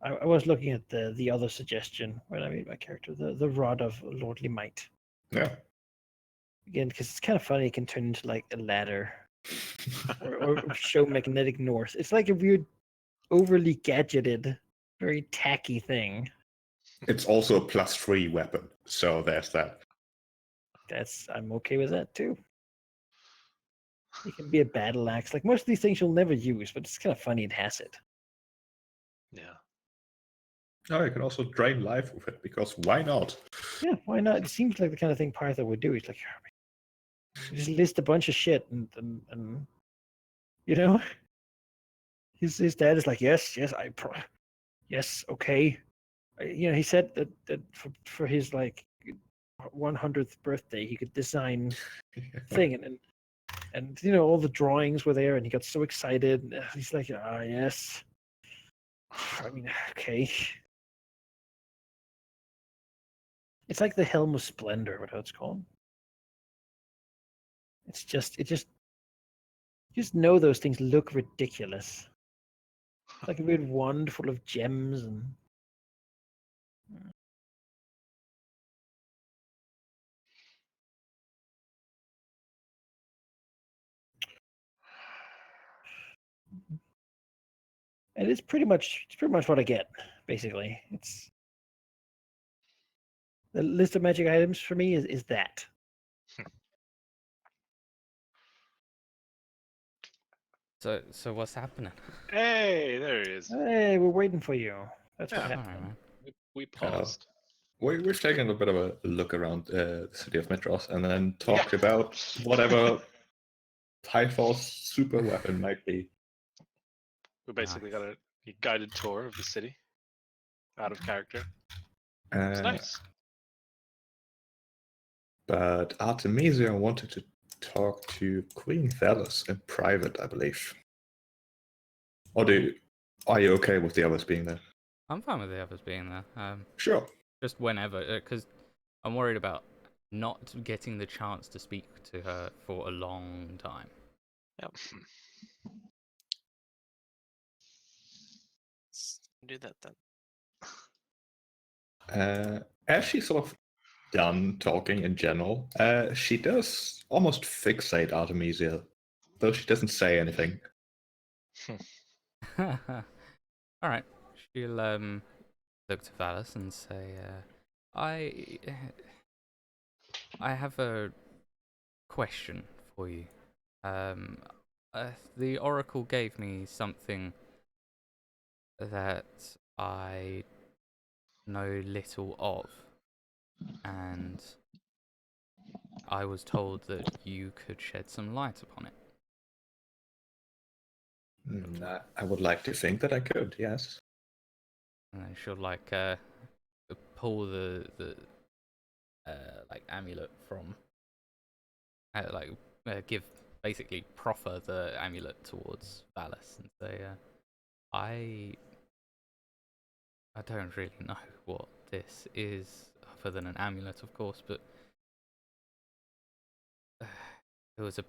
I was looking at the other suggestion when I made my character, the rod of lordly might. Yeah. Again, because it's kind of funny, it can turn into like a ladder or show magnetic north. It's like a weird, overly gadgeted, very tacky thing. It's also a +3 weapon, so there's that. I'm okay with that too. It can be a battle axe. Like most of these things you'll never use, but it's kind of funny it has it. Yeah. Oh, you can also drain life with it, because why not? Yeah, why not? It seems like the kind of thing Partha would do. He's like, just list a bunch of shit and you know, his dad is like, yes, yes, okay. You know, he said that for his like 100th birthday, he could design thing and you know all the drawings were there, and he got so excited. He's like, yes. I mean, okay. It's like the Helm of Splendor, whatever it's called. It just know those things look ridiculous. It's like a weird wand full of gems and. And it's pretty much what I get, basically. It's the list of magic items for me is that. So what's happening? Hey, there he is. Hey, we're waiting for you. That's what Yeah. Alright, happened. man. We paused. We've taken a bit of a look around the city of Mytros and then talked about whatever Typhon's super weapon might be. We basically got a guided tour of the city, out of character. It's Uh, nice. But Artemisia wanted to talk to Queen Thelus in private, I believe. Or are you okay with the others being there? I'm fine with the others being there. Sure. Just whenever, because I'm worried about not getting the chance to speak to her for a long time. Yep. Let's do that then. As she's sort of done talking in general, she does almost fixate Artemisia, though she doesn't say anything. All right, she'll look to Valis and say, I have a question for you. The Oracle gave me something that I know little of, and I was told that you could shed some light upon it. I would like to think that I could, yes. And then she'll like pull the like amulet from give basically proffer the amulet towards Valis and say, I don't really know what this is other than an amulet, of course, but it was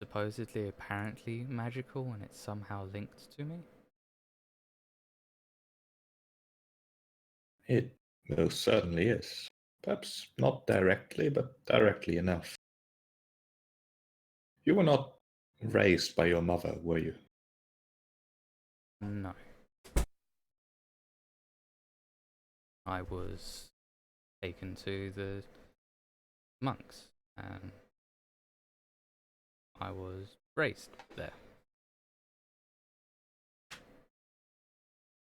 supposedly apparently magical and it's somehow linked to me. It most certainly is. Perhaps not directly, but directly enough. You were not raised by your mother, were you? No. I was taken to the monks and I was raised there.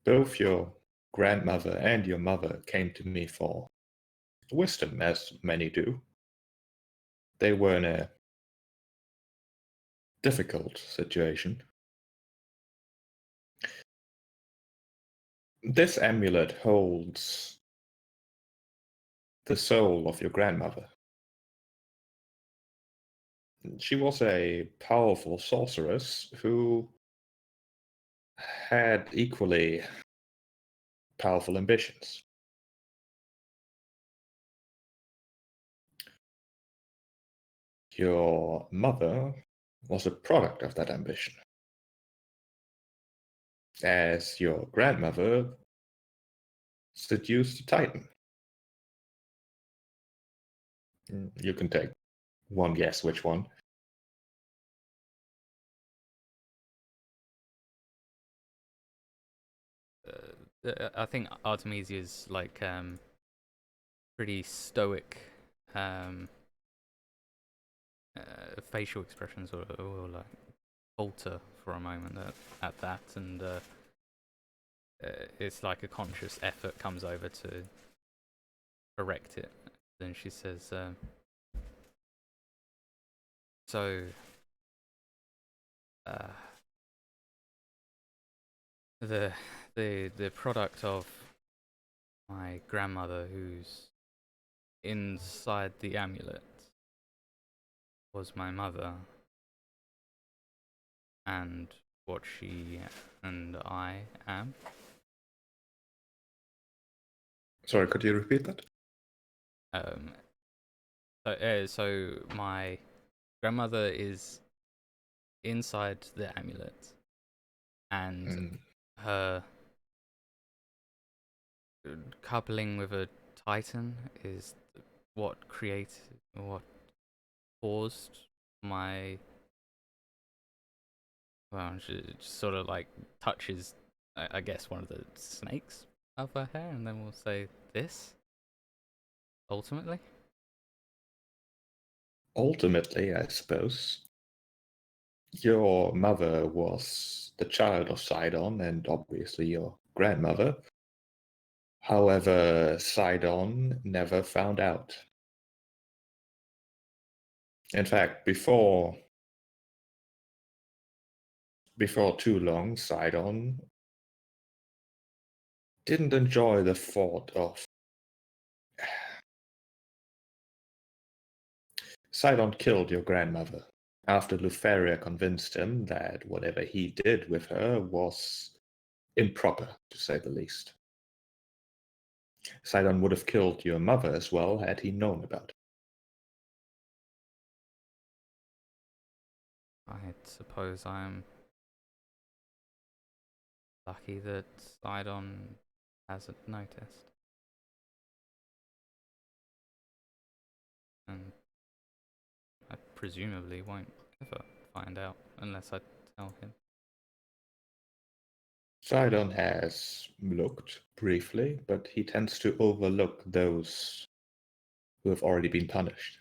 Both your grandmother and your mother came to me for wisdom, as many do. They were in a difficult situation. This amulet holds the soul of your grandmother. She was a powerful sorceress who had equally powerful ambitions. Your mother was a product of that ambition, as your grandmother seduced a titan. You can take one guess which one. I think Artemisia's like pretty stoic facial expressions or like falter for a moment at that, and it's like a conscious effort comes over to correct it. Then she says, so the product of my grandmother who's inside the amulet was my mother, and what she and I am. Sorry, could you repeat that? Um, so my grandmother is inside the amulet, and Mm. her coupling with a titan is what caused my, well, she just sort of like touches, I guess, one of the snakes of her hair, and then we'll say this ultimately. Ultimately, I suppose, your mother was the child of Sidon and obviously your grandmother. However, Sidon never found out. In fact, before too long, Sidon didn't enjoy the thought of. Sidon killed your grandmother after Lutheria convinced him that whatever he did with her was improper, to say the least. Sidon would have killed your mother as well had he known about it. I suppose I'm lucky that Sidon hasn't noticed, and I presumably won't ever find out unless I tell him. Sidon has looked briefly, but he tends to overlook those who have already been punished.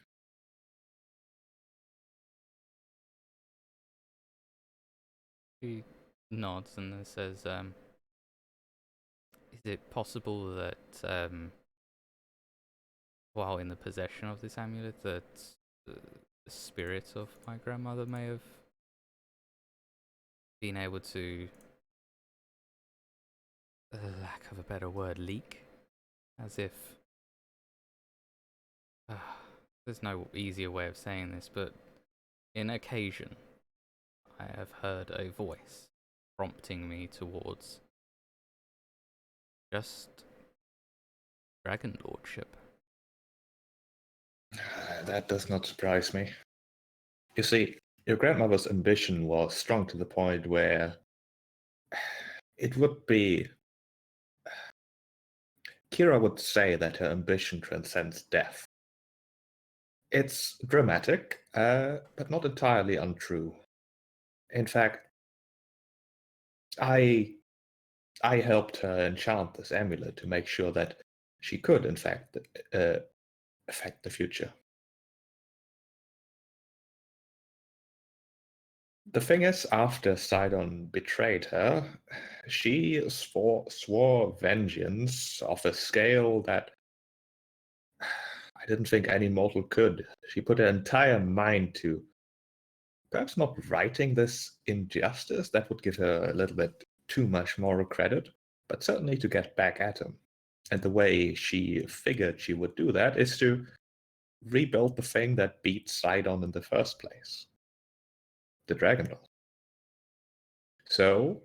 He nods and then says, is it possible that, while in the possession of this amulet, that the spirit of my grandmother may have been able to, lack of a better word, leak? As if... there's no easier way of saying this, but in occasion, I have heard a voice prompting me towards just dragon lordship. That does not surprise me. You see, your grandmother's ambition was strong to the point where it would be. Kira would say that her ambition transcends death. It's dramatic, but not entirely untrue. In fact, I helped her enchant this amulet to make sure that she could, in fact, affect the future. The thing is, after Sidon betrayed her, she swore vengeance of a scale that I didn't think any mortal could. She put her entire mind to perhaps not righting this injustice, that would give her a little bit too much moral credit, but certainly to get back at him. And the way she figured she would do that is to rebuild the thing that beat Sidon in the first place, the Dragonlords. So,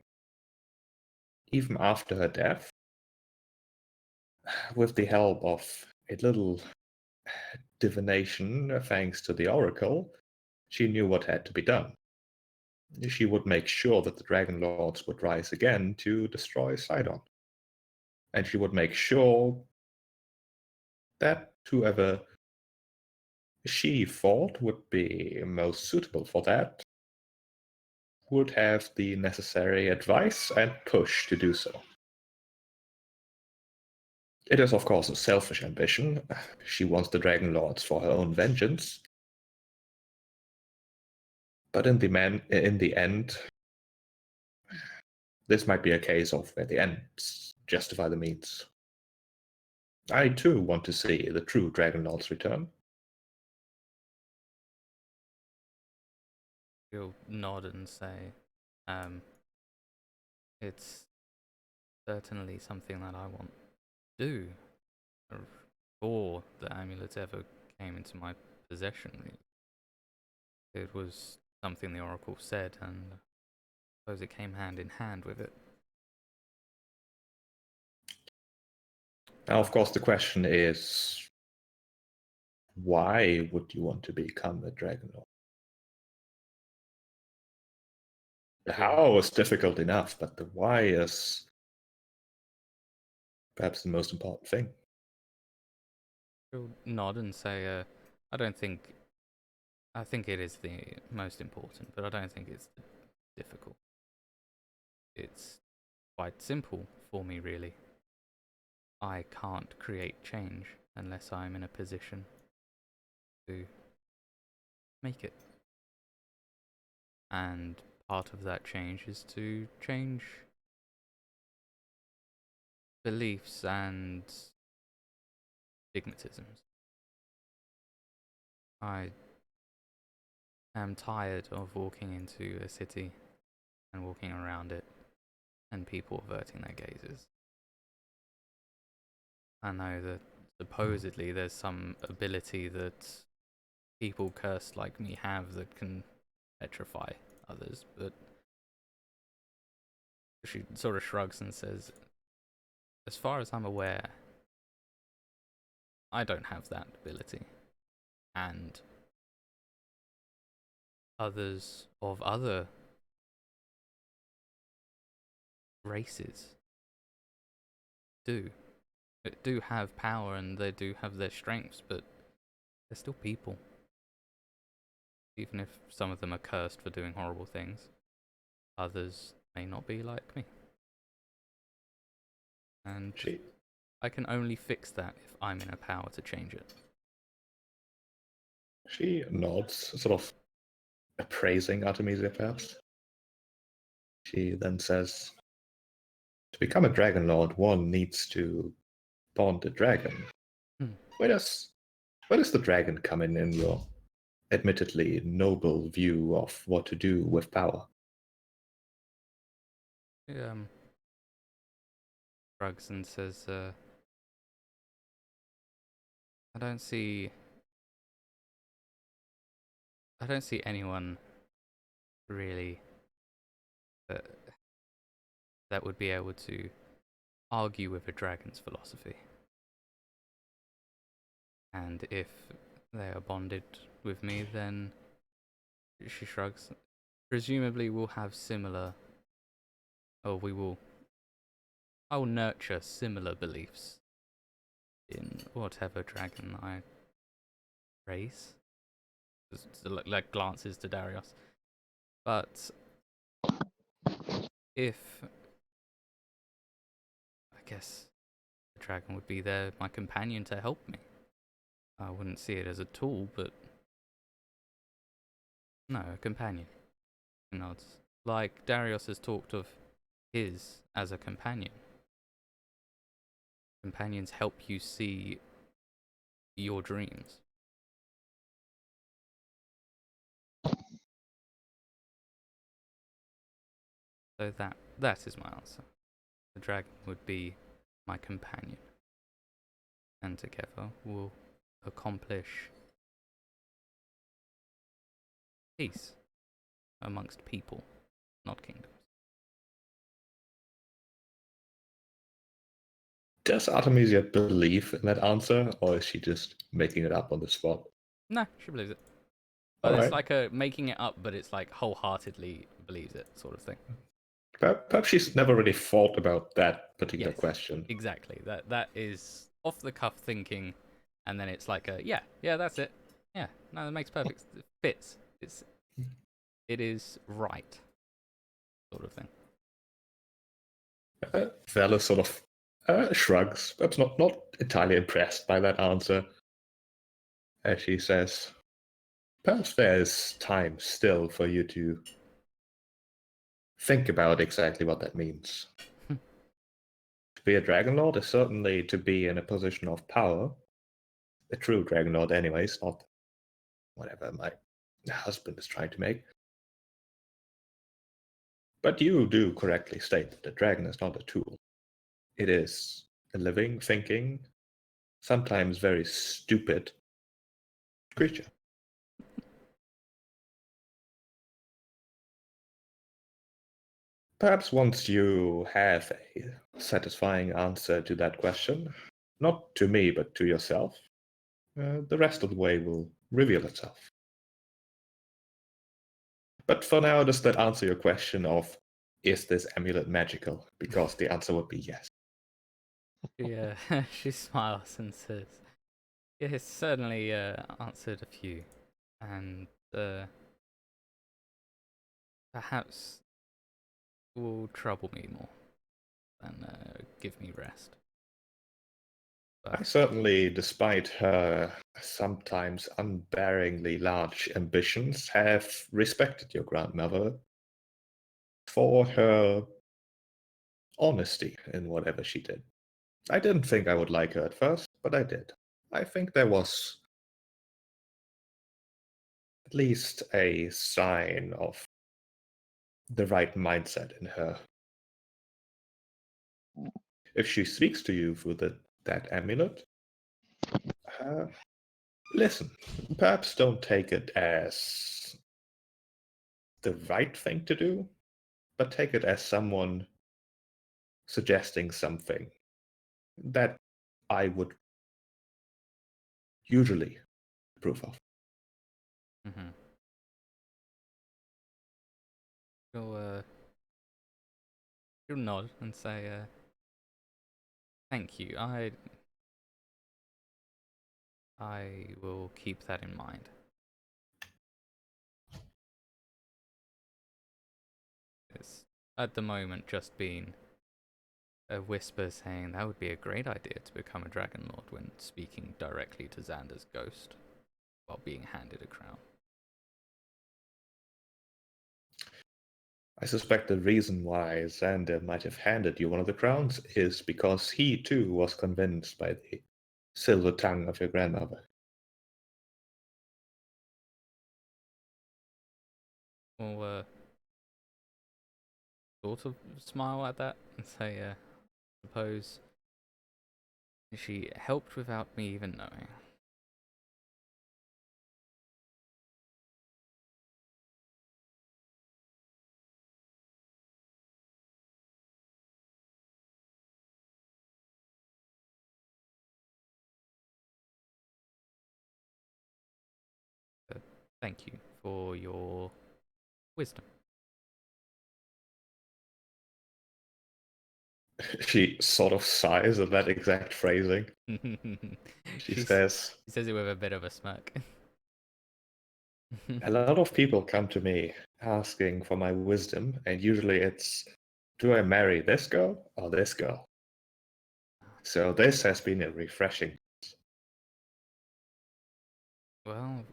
even after her death, with the help of a little divination, thanks to the Oracle, she knew what had to be done. She would make sure that the Dragonlords would rise again to destroy Sidon. And she would make sure that whoever she thought would be most suitable for that would have the necessary advice and push to do so. It is, of course, a selfish ambition. She wants the Dragonlords for her own vengeance. But in the end, this might be a case of where the ends justify the means. I too want to see the true Dragonlords return. He'll nod and say, it's certainly something that I want to do before the amulet ever came into my possession. It was something the Oracle said, and I suppose it came hand in hand with it. Now, of course, the question is, why would you want to become a Dragonlord? The how is difficult enough, but the why is perhaps the most important thing. She'll nod and say, I think it is the most important, but I don't think it's difficult. It's quite simple for me, really. I can't create change unless I'm in a position to make it. And part of that change is to change beliefs and stigmatisms. I am tired of walking into a city and walking around it and people averting their gazes. I know that supposedly there's some ability that people cursed like me have that can petrify others, but she sort of shrugs and says, as far as I'm aware, I don't have that ability. And others of other races do have power and they do have their strengths, but they're still people. Even if some of them are cursed for doing horrible things, others may not be like me. And I can only fix that if I'm in a power to change it. She nods, sort of appraising Artemisia perhaps. She then says, to become a Dragonlord, one needs to bond a dragon. Where does the dragon come in your admittedly noble view of what to do with power? Shrugs and says, I don't see anyone really that would be able to argue with a dragon's philosophy. And if they are bonded with me, then she shrugs. Presumably we'll have similar, or I will nurture similar beliefs in whatever dragon I raise. Like glances to Darius. But if I guess the dragon would be there, my companion to help me. I wouldn't see it as a tool, but no, a companion. He nods. Like Darius has talked of his as a companion. Companions help you see your dreams. So that is my answer. The dragon would be my companion. And together we'll accomplish peace amongst people, not kingdoms. Does Artemisia believe in that answer, or is she just making it up on the spot? No, she believes it. But All it's right. like a making it up, but it's like wholeheartedly believes it sort of thing. Perhaps she's never really thought about that particular Yes, question. Exactly. That is off the cuff thinking, and then it's like yeah, that's it. Yeah, no, that makes perfect it fits. It is right, sort of thing. Vela sort of shrugs, perhaps not entirely impressed by that answer. As she says, perhaps there's time still for you to think about exactly what that means. To be a Dragonlord is certainly to be in a position of power. A true Dragonlord, anyways, not whatever my husband is trying to make. But you do correctly state that the dragon is not a tool. It is a living, thinking, sometimes very stupid creature. Perhaps once you have a satisfying answer to that question, not to me, but to yourself, The rest of the way will reveal itself. But for now, does that answer your question of, is this amulet magical? Because the answer would be yes. Yeah, she smiles and says, "Yeah, it's certainly answered a few, and perhaps will trouble me more than give me rest." I certainly, despite her sometimes unbearingly large ambitions, have respected your grandmother for her honesty in whatever she did. I didn't think I would like her at first, but I did. I think there was at least a sign of the right mindset in her. If she speaks to you through that amulet, listen, perhaps don't take it as the right thing to do, but take it as someone suggesting something that I would usually approve of. Mm-hmm. She'll nod and say, "Thank you. I will keep that in mind." It's at the moment just been a whisper saying that would be a great idea to become a Dragonlord when speaking directly to Xander's ghost while being handed a crown. I suspect the reason why Xander might have handed you one of the crowns is because he too was convinced by the silver tongue of your grandmother. We'll sort of smile at that and say, suppose she helped without me even knowing. Thank you for your wisdom. She sort of sighs at that exact phrasing. She says, She says it with a bit of a smirk. a lot of people come to me asking for my wisdom, and usually it's, do I marry this girl or this girl? So this has been a refreshing. Well,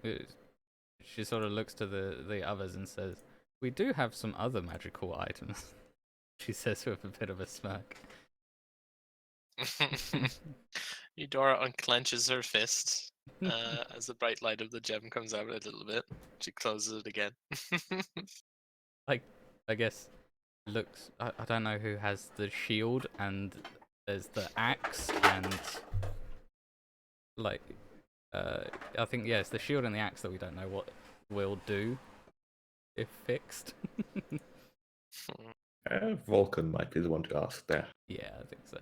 she sort of looks to the others and says, "We do have some other magical items." She says with a bit of a smirk. Eudora unclenches her fist as the bright light of the gem comes out a little bit. She closes it again. Like, I guess, looks. I don't know who has the shield, and there's the axe, and like, I think yeah, it's the shield and the axe that we don't know what will do if fixed. Vulcan might be the one to ask there. Yeah, I think so.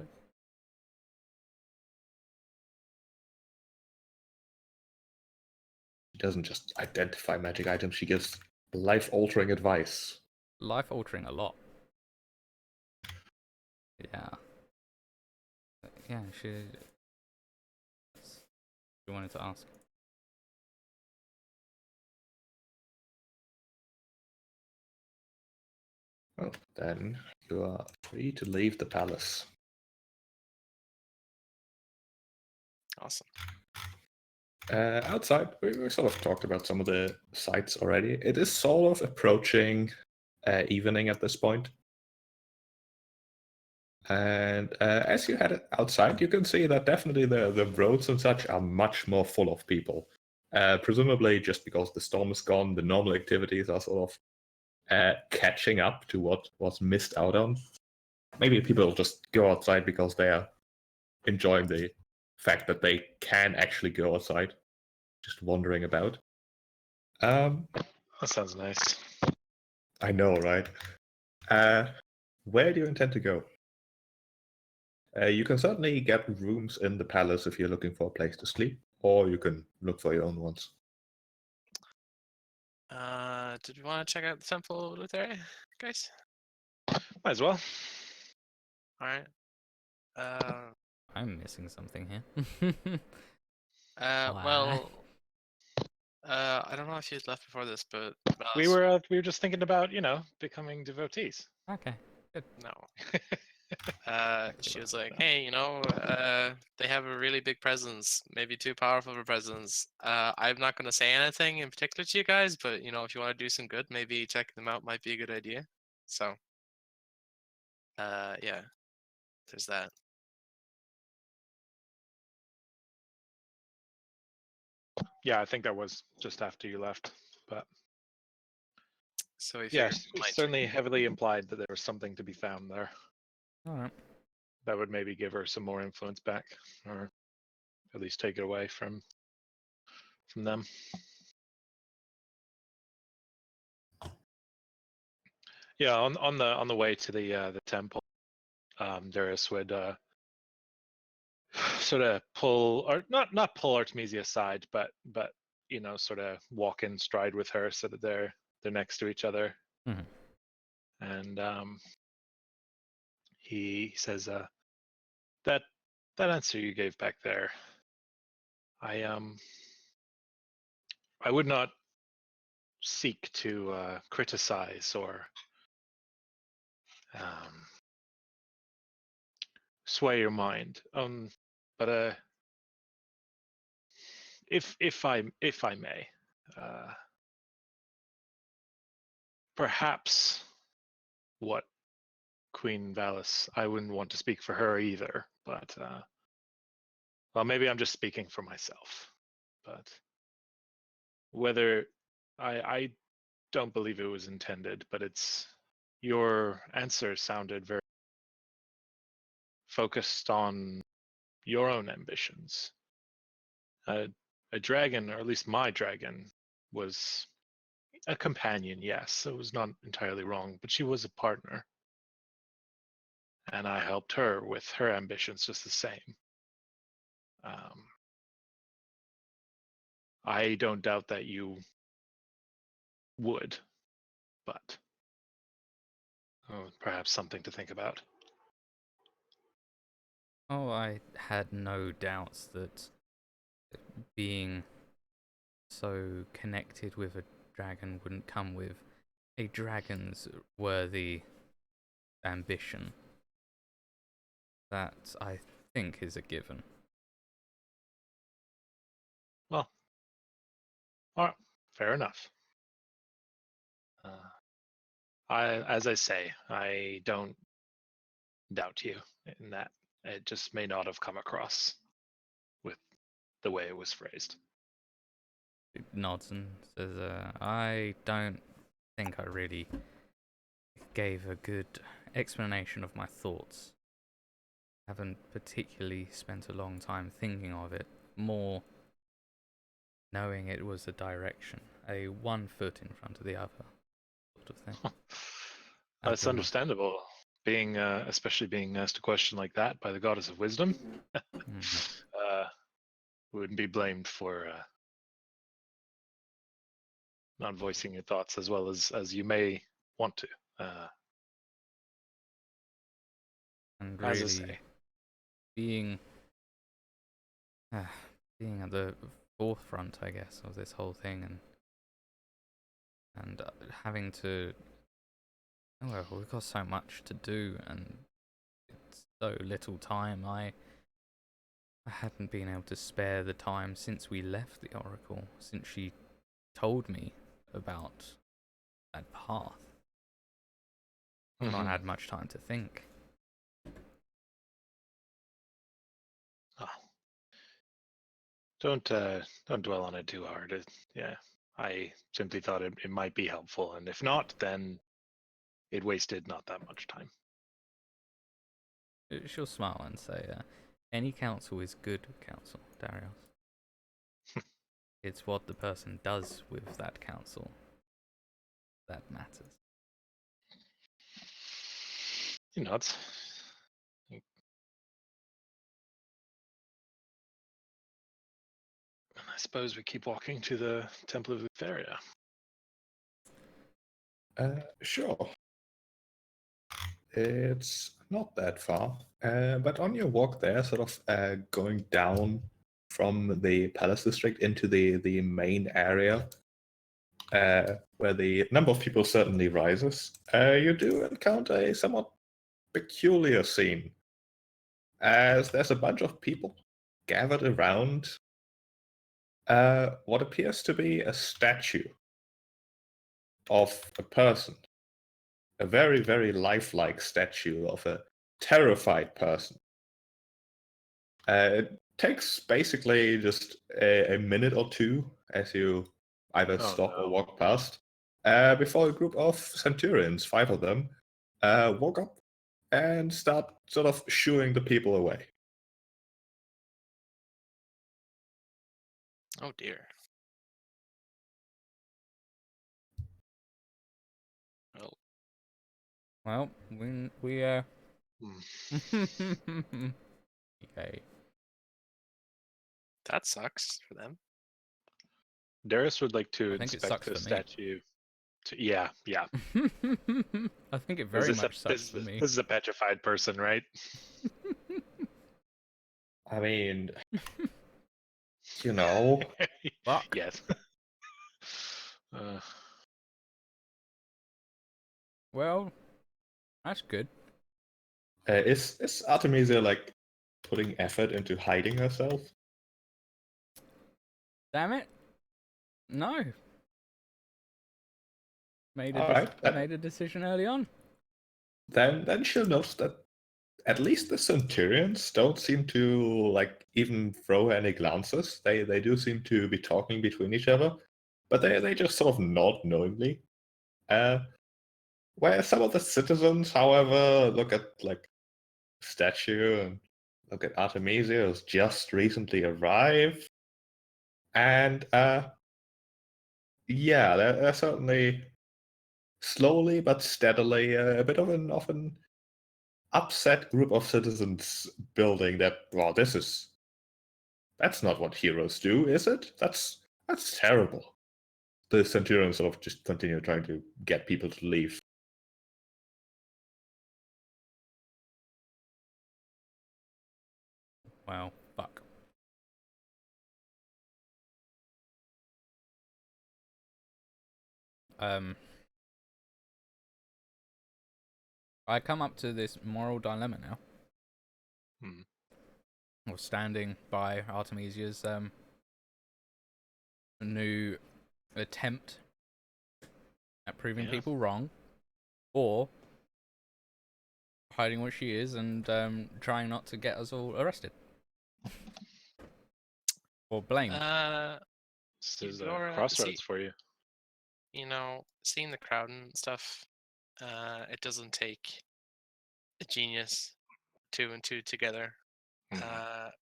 She doesn't just identify magic items, she gives life-altering advice. Life altering a lot. Yeah. Yeah, she wanted to ask. Well, then you are free to leave the palace. Awesome. Outside, we sort of talked about some of the sights already. It is sort of approaching evening at this point. And as you head outside, you can see that definitely the roads and such are much more full of people. Presumably just because the storm is gone, the normal activities are sort of catching up to what was missed out on. Maybe people just go outside because they are enjoying the fact that they can actually go outside, just wandering about. That sounds nice. I know, right? Where do you intend to go? You can certainly get rooms in the palace if you're looking for a place to sleep. or you can look for your own ones. Did we want to check out the temple, Luther, guys? Might as well. All right. I'm missing something here. Well, I don't know if you'd left before this, but We were just thinking about, becoming devotees. Okay. no. She was like, "Hey, they have a really big presence, maybe too powerful of a presence. I'm not going to say anything in particular to you guys, but if you want to do some good, maybe checking them out might be a good idea." So, yeah, there's that. Yeah, I think that was just after you left. But So we yeah, figured we might certainly heavily implied that there was something to be found there. All right. That would maybe give her some more influence back, or at least take it away from them. Yeah, on the way to the temple, Darius would sort of pull, or not pull Artemisia aside, but sort of walk in stride with her so that they're next to each other. Mhm. And he says, that answer you gave back there, I would not seek to criticize or sway your mind, but if I may, perhaps what Queen Valis, I wouldn't want to speak for her either, but well, maybe I'm just speaking for myself, but whether I don't believe it was intended, but your answer sounded very focused on your own ambitions. A dragon, or at least my dragon, was a companion, yes, it was not entirely wrong, but she was a partner. And I helped her with her ambitions just the same. I don't doubt that you would, but perhaps something to think about. Oh, I had no doubts that being so connected with a dragon wouldn't come with a dragon's worthy ambition. That, I think, is a given. Well, all right, fair enough. As I say, I don't doubt you in that. It just may not have come across with the way it was phrased. He nods and says, I don't think I really gave a good explanation of my thoughts. Haven't particularly spent a long time thinking of it, more knowing it was a direction, a one foot in front of the other sort of thing. That's understandable. Especially being asked a question like that by the goddess of wisdom, wouldn't be blamed for not voicing your thoughts as well as you may want to. And As I really, say, being at the forefront, I guess, of this whole thing, and having to, well, we've got so much to do, and it's so little time. I hadn't been able to spare the time since we left the Oracle, since she told me about that path. I've not had much time to think. Oh. Don't dwell on it too hard. Yeah, I simply thought it might be helpful, and if not, then it wasted not that much time. She'll smile and say, any counsel is good counsel, Darius. It's what the person does with that counsel that matters. He nods. suppose we keep walking to the Temple of Lutheria. Sure. It's not that far, but on your walk there, sort of going down from the Palace District into the main area, where the number of people certainly rises, you do encounter a somewhat peculiar scene, as there's a bunch of people gathered around what appears to be a statue of a person. A very, very lifelike statue of a terrified person. It takes basically just a minute or two as you either Oh, stop or no. walk past before a group of centurions, 5 of them, walk up and start sort of shooing the people away. Oh dear. Oh, Well, we okay. that sucks for them. Darius would like to I think it inspect sucks the for me. statue. Yeah. I think it Is very this much sucks for me. This is a petrified person, right? I mean, you know, Fuck. Yes. Uh, Well, that's good. is Artemisia like putting effort into hiding herself? Damn it. No. Made a Alright, made a decision early on. then she'll notice that at least the centurions don't seem to like even throw any glances. They do seem to be talking between each other, but they just sort of nod knowingly. Where some of the citizens, however, look at like statue and look at Artemisia who's just recently arrived, and yeah, they're certainly slowly but steadily a bit of an upset group of citizens building that. Well, that's not what heroes do, is it? That's terrible. The centurions sort of just continue trying to get people to leave. Well, fuck. I come up to this moral dilemma now. Hmm. Or standing by Artemisia's new attempt at proving Yeah. people wrong, or hiding what she is and trying not to get us all arrested or blamed. This is a Eudora, crossroads for you. you know, seeing the crowd and stuff, it doesn't take a genius 2 and 2 together.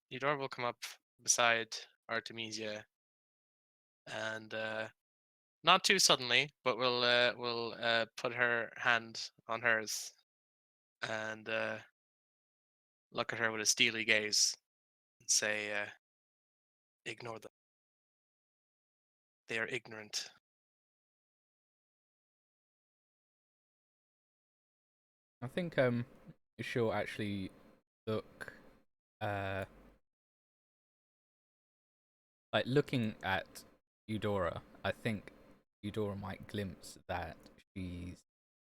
Eudora will come up beside Artemisia and not too suddenly, but we'll put her hand on hers and look at her with a steely gaze and say, ignore them. They are ignorant. I think she'll actually look like looking at Eudora. I think Eudora might glimpse that she's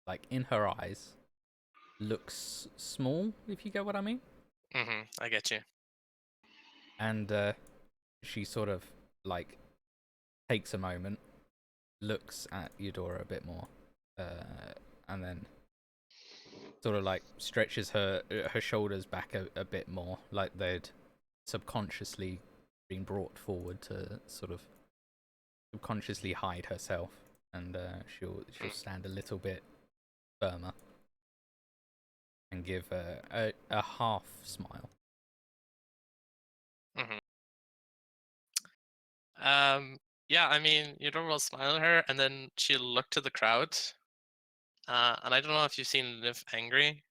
like in her eyes looks small, if you get what I mean. I get you. And she sort of like takes a moment, looks at Eudora a bit more, and then sort of like stretches her shoulders back a bit more, like they'd subconsciously been brought forward to sort of subconsciously hide herself, and she'll stand a little bit firmer and give a half smile. Yeah, I mean, Eudora will smile at her, and then she'll look to the crowd. And I don't know if you've seen Liv angry,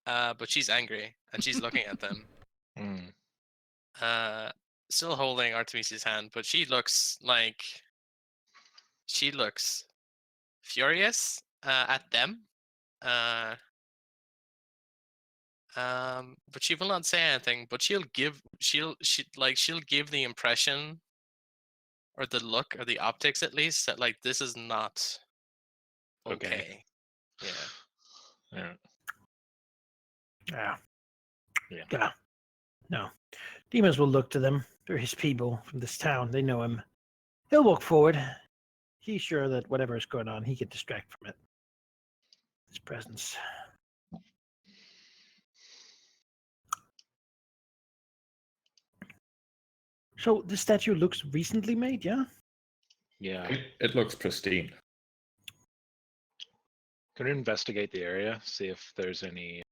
but she's angry, and she's looking at them. still holding Artemis's hand, but she looks furious at them. But she will not say anything. But she'll give the impression, or the look, or the optics at least, that like this is not okay. Yeah. Yeah. Yeah. Yeah. Yeah. No. Demons will look to them. They're his people from this town. They know him. He'll walk forward. He's sure that whatever is going on, he can distract from it. His presence. So the statue looks recently made, yeah? Yeah. It looks pristine. Can we investigate the area, see if there's any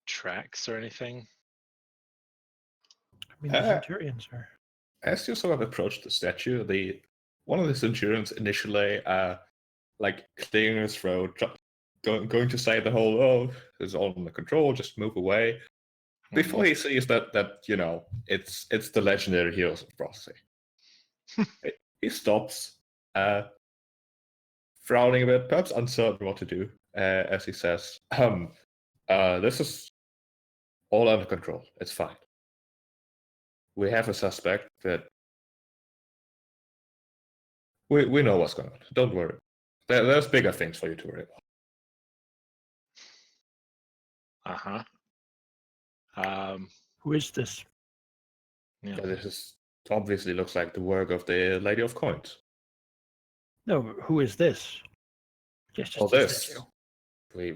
tracks or anything? I mean, the Centurions are. As you sort of approach the statue, one of the Centurions initially, like clearing his throat, going to say the whole, "Oh, it's all under control, just move away." Before he sees that it's the legendary heroes of prophecy. He stops, frowning a bit, perhaps uncertain what to do, as he says, "This is all under control. It's fine. We have a suspect that we know what's going on. Don't worry. There's bigger things for you to worry about." Who is this? Yeah. This obviously looks like the work of the Lady of Coins. No, who is this? Just Or a this. statue.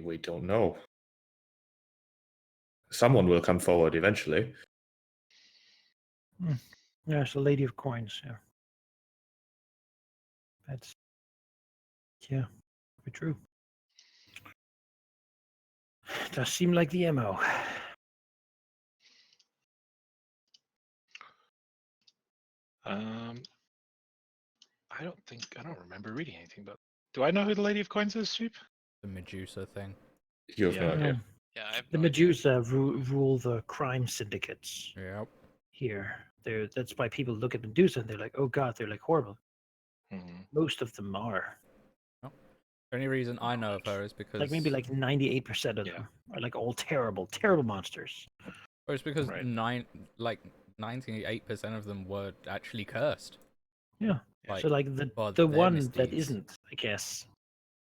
We don't know. Someone will come forward eventually. Yeah, it's the Lady of Coins, yeah. That's very true. Does seem like the MO. I don't remember reading anything about. Do I know who the Lady of Coins is, Sheep? The Medusa thing. You have no Yeah. idea. Yeah, I have The no idea. Medusa rule the crime syndicates Yep. here. That's why people look at Medusa and they're like, oh god, they're like horrible. Mm-hmm. Most of them are. The only reason I know of her is because Like maybe like 98% of Yeah. them are like all terrible, terrible monsters. Or it's because Right. 98% of them were actually cursed. Yeah. Like, So like by the their one that misdeeds. isn't, I guess.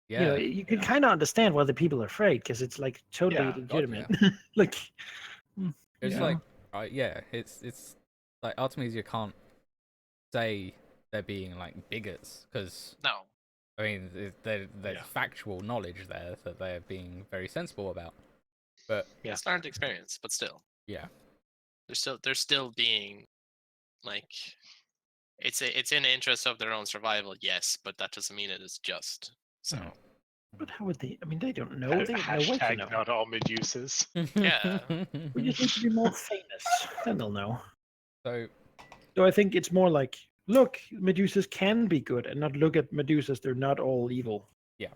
Yeah. You know, you can kind of understand why the people are afraid because it's like totally Yeah, God, legitimate. Like, It's yeah. like, it's like Artemisia can't say they're being like bigots because No. I mean there's Yeah. factual knowledge there that they're being very sensible about. But Yeah. It's learned experience, but still, yeah, they're still being like, it's in the interest of their own survival, yes, but that doesn't mean it is just. So Hmm. But how would they? I mean, they don't know. They have no way to Hashtag know. not all Medusas. Yeah. We just need to be more famous. Then they'll know. So So I think it's more like, look, Medusas can be good, and not look at Medusas. They're not all evil. Yeah.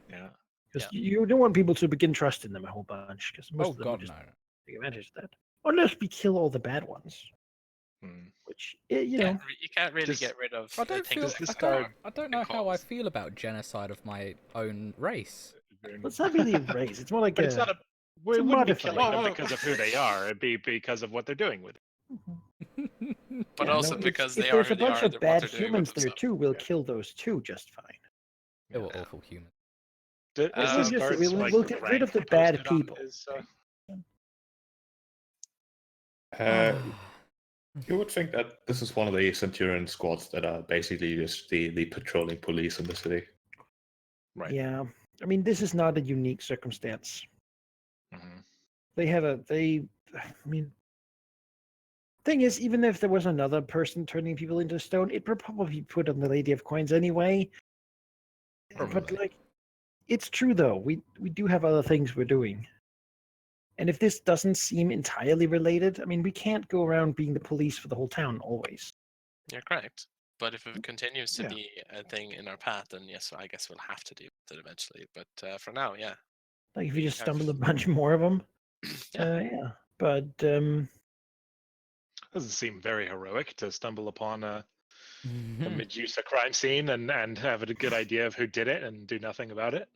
Because you don't want people to begin trusting them a whole bunch. Because most oh of them will god just no. take advantage of that. Unless we kill all the bad ones, Hmm. which you know. you can't really Does- get rid of. I don't feel. things this like guard- that. I don't know how I feel about genocide of my own race. It's not really a race. It's more like But it's not a. We a wouldn't be modified. killing them because of who they are. It'd be because of what they're doing with it. But Yeah, also no, because if they are there's who a they bunch are, of what bad they're doing with humans there themselves. too, we'll Yeah. kill those too just fine. They were Yeah. awful humans. Is We'll this just- guard we'll like get rid rank of the bad posted on people. his, You would think that this is one of the Centurion squads that are basically just the patrolling police in the city. Right. Yeah, I mean, this is not a unique circumstance. Mm-hmm. I mean, thing is, even if there was another person turning people into stone, it would probably be put on the Lady of Coins anyway. But Probably. like, it's true though. We do have other things we're doing. And if this doesn't seem entirely related, I mean, we can't go around being the police for the whole town always. You're correct. But if it continues to Yeah. be a thing in our path, then yes, I guess we'll have to deal with it eventually. But for now, yeah. Like if you just have- stumble a bunch more of them, Yeah. yeah. But Doesn't seem very heroic to stumble upon a Mhm. Medusa crime scene and have a good idea of who did it and do nothing about it.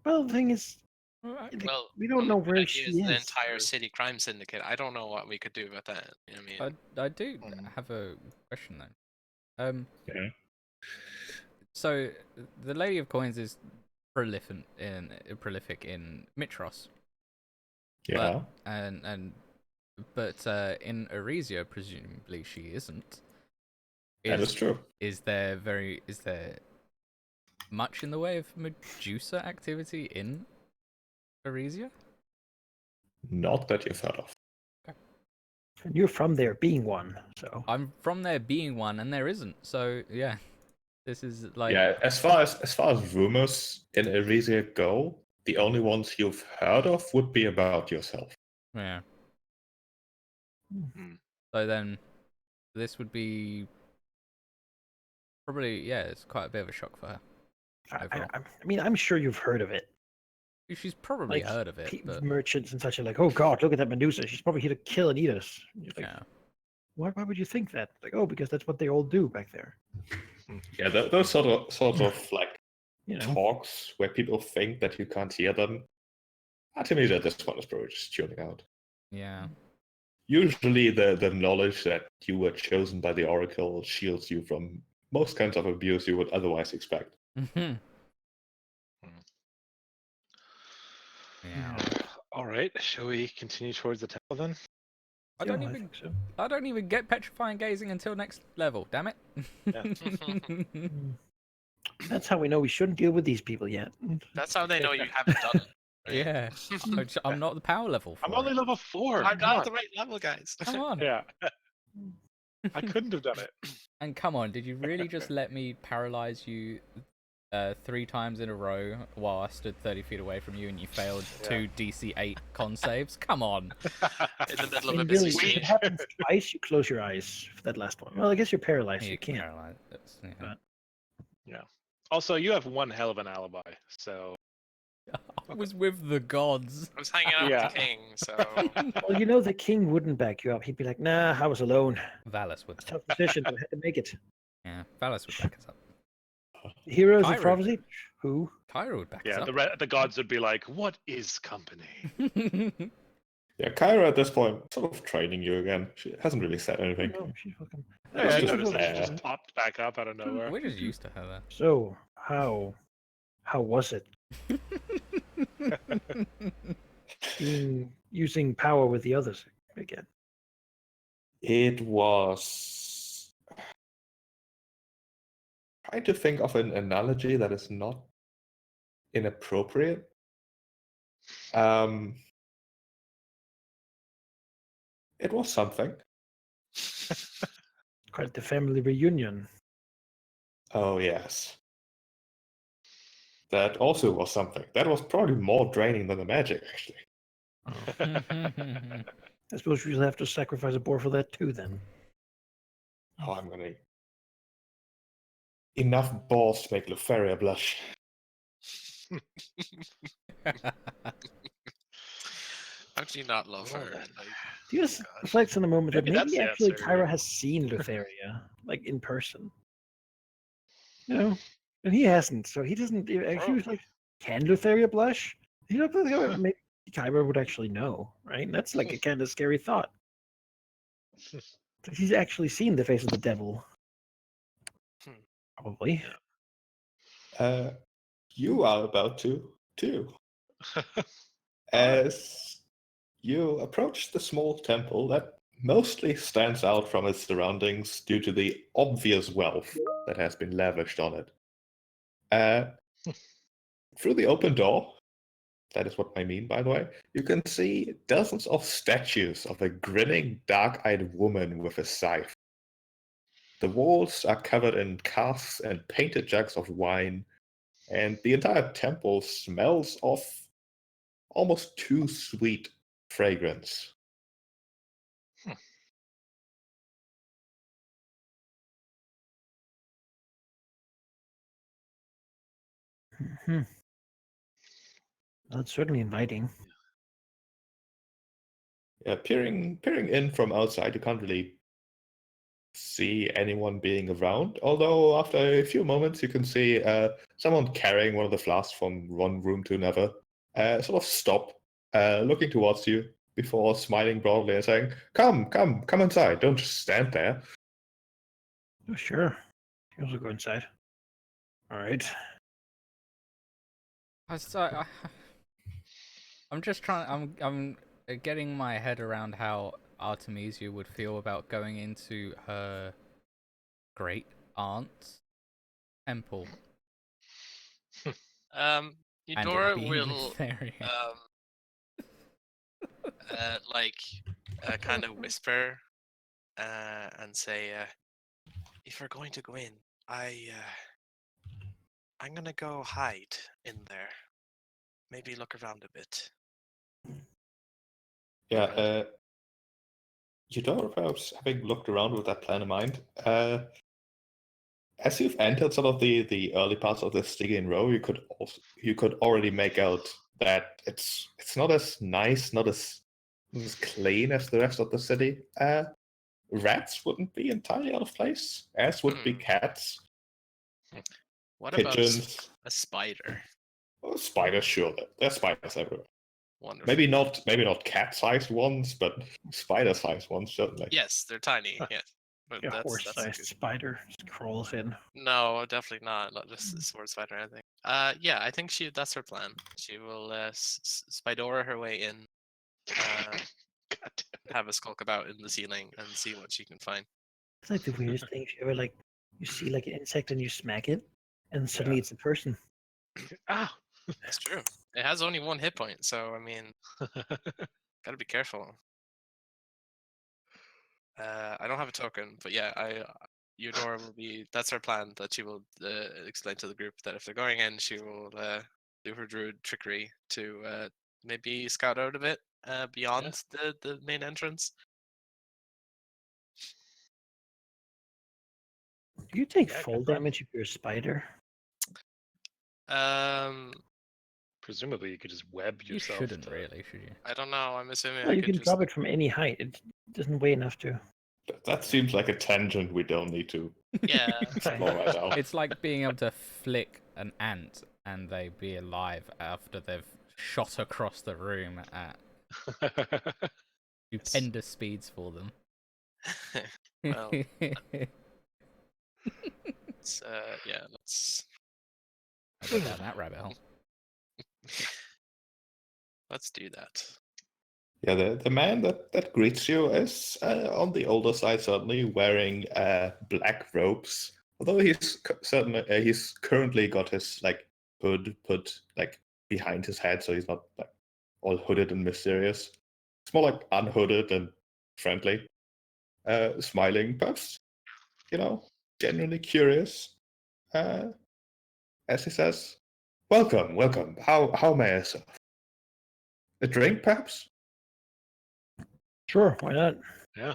Well, the thing is, Alright. Well, we don't know the where idea she is the is. entire city crime syndicate. I don't know what we could do about that. I mean, I do Mm. have a question though. Yeah. So the Lady of Coins is prolific in Mytros, Yeah. but in Arisia presumably she isn't. That is true. Is there much in the way of Medusa activity in Arisia? Not that you've heard of. And you're from there, being one. So I'm from there being one, and there isn't. So yeah, this is like Yeah, as far as rumors in Erisia go, the only ones you've heard of would be about yourself. yeah. Hmm. So then, this would be probably it's quite a bit of a shock for her. Overall. I mean, I'm sure you've heard of it. She's probably heard of it, but Merchants and such are like, oh God, look at that Medusa. She's probably here to kill and eat us. And you're like, yeah. why would you think that? Like, oh, because that's what they all do back there. Yeah, those sort of like You know, talks where people think that you can't hear them. To me, that this one is probably just tuning out. Yeah. Usually, the knowledge that you were chosen by the Oracle shields you from most kinds of abuse you would otherwise expect. Mhm. Yeah. All right, shall we continue towards the temple then? I yeah, don't I even think so. I don't even get petrifying gazing until next level. Damn it. Mm. That's how we know we shouldn't deal with these people yet. that's how they know you haven't done it. right? Yeah. I'm not the power level for I'm only it. level 4. I'm come not on. at the right level, guys. Come on. Yeah, I couldn't have done it. And come on, did you really just let me paralyze you 3 times in a row while I stood 30 feet away from you and you failed Yeah. 2 DC 8 con saves? Come on. In the middle I of a mean, busy really, if it siege. happens twice, you close your eyes for that last one. Well, I guess you're paralyzed. Yeah, You can't. paralyze. That's, yeah. But- Yeah. Also, you have one hell of an alibi, so I was with the gods. I was hanging out Yeah. with the king, so Well, you know, the king wouldn't back you up. He'd be like, nah, I was alone. Valus would. It's a tough decision, but I had to make it. Yeah, Valus would back us up. Heroes of Kyrie. prophecy? Who? Kyra would back yeah, us the gods would be like, "What is company?" up. Yeah, Kyra at this point sort of training you again. She hasn't really said anything. No, she's welcome. Yeah, It's I just noticed that she there. just popped back up out of nowhere. We're just used to her So, how was it using power with the others again? It was trying to think of an analogy that is not inappropriate. It was something. Quite the family reunion. Oh yes. That also was something. That was probably more draining than the magic, actually. then. I suppose we'll have to sacrifice a boar for that too, then. Oh, I'm gonna enough balls to make Lutheria blush. how do you not love Well her? then. Like, Do you just gosh. reflect on the moment that Maybe that's maybe the actually answer, Kyra yeah. has seen Lutheria, like in person? You know? And he hasn't, so he doesn't. He was like, can Lutheria blush? He looked like maybe Kyra would actually know, right? And that's like a kind of scary thought. But he's actually seen the face of the devil. Hmm. Probably. You are about to, too. As you approach the small temple that mostly stands out from its surroundings due to the obvious wealth that has been lavished on it. Through the open door, that is what I mean, by the way, you can see dozens of statues of a grinning, dark-eyed woman with a scythe. The walls are covered in casks and painted jugs of wine, and the entire temple smells of almost too sweet fragrance. Hmm. That's certainly inviting. Yeah, peering in from outside, you can't really see anyone being around. Although after a few moments, you can see someone carrying one of the flasks from one room to another. Sort of stop, looking towards you before smiling broadly and saying, "Come inside. Don't just stand there." Oh, sure. Here's will go inside. All right. I'm just trying. I'm getting my head around how Artemisia would feel about going into her great aunt's temple and it Eudora being will Mytharian. kind of whisper and say, if we're going to go in, I'm gonna go hide in there. Maybe look around a bit. Yeah, Eudora, perhaps having looked around with that plan in mind, as you've entered sort of the early parts of the Stygian row, you could already make out that it's not as nice, not as clean as the rest of the city. Rats wouldn't be entirely out of place, as would be cats, What about pigeons, a spider? spiders. Sure, there's spiders everywhere. Wonderful. Maybe not cat-sized ones, but spider-sized ones certainly. Yes, they're tiny. Yes, but A that's horse-sized good. spider just crawls in. No, definitely not. Not just a sword spider or anything. Yeah, I think that's her plan. She will spidora her way in, have a skulk about in the ceiling, and see what she can find. It's like the weirdest thing. If you ever you see like an insect and you smack it, and suddenly it's a person. Ah, That's true. It has only 1 hit point, so I mean, gotta be careful. I don't have a token, but yeah, Eudora will be. That's her plan. That she will explain to the group that if they're going in, she will do her druid trickery to maybe scout out a bit beyond the main entrance. Do you take Yeah, fall good plan. damage if you're a spider? Presumably, you could just web You yourself. shouldn't to... really, should you? I don't know. I'm assuming Well, I you could can just. drop it from any height. It doesn't weigh enough to. That seems like a tangent we don't need to Yeah. explore right now. It's like being able to flick an ant and they be alive after they've shot across the room at stupendous speeds for them. Well, let's let's I'll go down that rabbit hole. let's do that. Yeah, the man that greets you is on the older side, certainly wearing black robes. Although certainly he's currently got his hood put behind his head, so he's not all hooded and mysterious. It's more like unhooded and friendly, smiling, perhaps genuinely curious. As he says, "Welcome. How may I serve? A drink, perhaps?" Sure, why not? Yeah.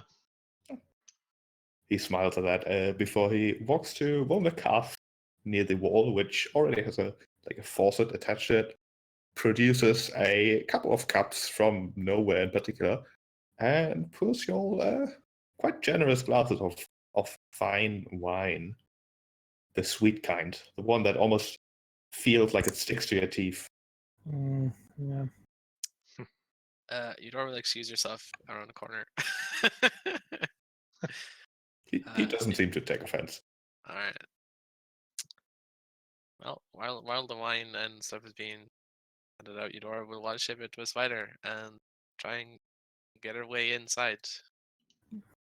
He smiles at that before he walks to one of the casks near the wall, which already has a faucet attached to it, produces a couple of cups from nowhere in particular, and pours you all quite generous glasses of fine wine. The sweet kind, the one that almost feels like it sticks to your teeth. Yeah. You don't really excuse yourself around the corner. He doesn't seem to take offense. All right. Well, while the wine and stuff is being handed out, Eudora will want to ship it to a spider and try and get her way inside.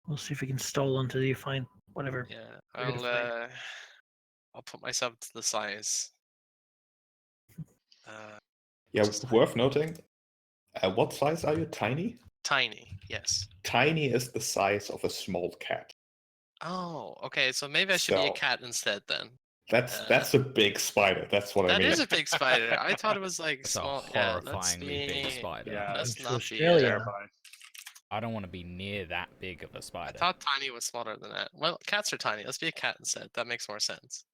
We'll see if we can stall until you find whatever. Yeah, We're gonna find. I'll put myself to the size. Yeah, Just worth noting. What size are you? Tiny? tiny, yes. Tiny is the size of a small cat. Oh, okay. So maybe I should be a cat instead then. That's a big spider. That's what I That mean. is a big spider. I thought it was like It's small. a Yeah, let's horrifyingly be. big spider. Yeah, Let's to not be. Australia. Terrifying. I don't want to be near that big of a I spider. thought tiny was smaller than that. Well, cats are tiny. Let's be a cat instead. That makes more sense.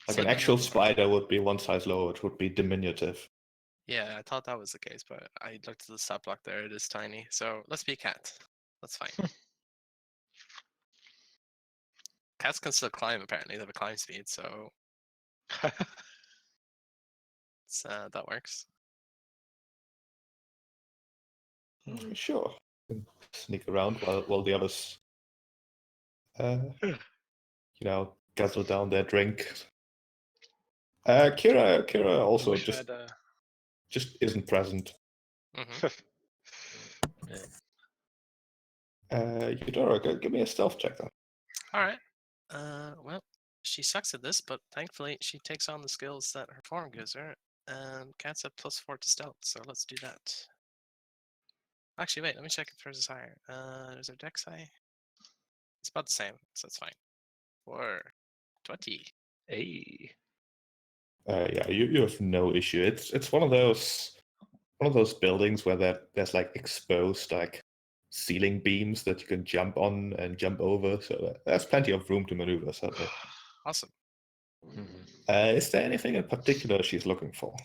Like So an then actual we'll- spider would be one size lower. It would be diminutive. Yeah, I thought that was the case, but I looked at the stat block there. It is tiny. So let's be a cat. That's fine. Cats can still climb. Apparently, they have a climb speed, so that works. Sure. Sneak around while the others, guzzle down their drink. Kira also Wish just isn't present. Hmm. Eudora, give me a stealth check then. All right. Well, she sucks at this, but thankfully she takes on the skills that her form gives her. And Cats have +4 to stealth, so let's do that. Actually, wait. Let me check if hers is higher. Is her dex high? It's about the same, so it's fine. 20. Hey. Yeah, you have no issue. It's one of those buildings where there's like exposed like ceiling beams that you can jump on and jump over, so there's plenty of room to maneuver. Certainly. Awesome. Is there anything in particular she's looking for?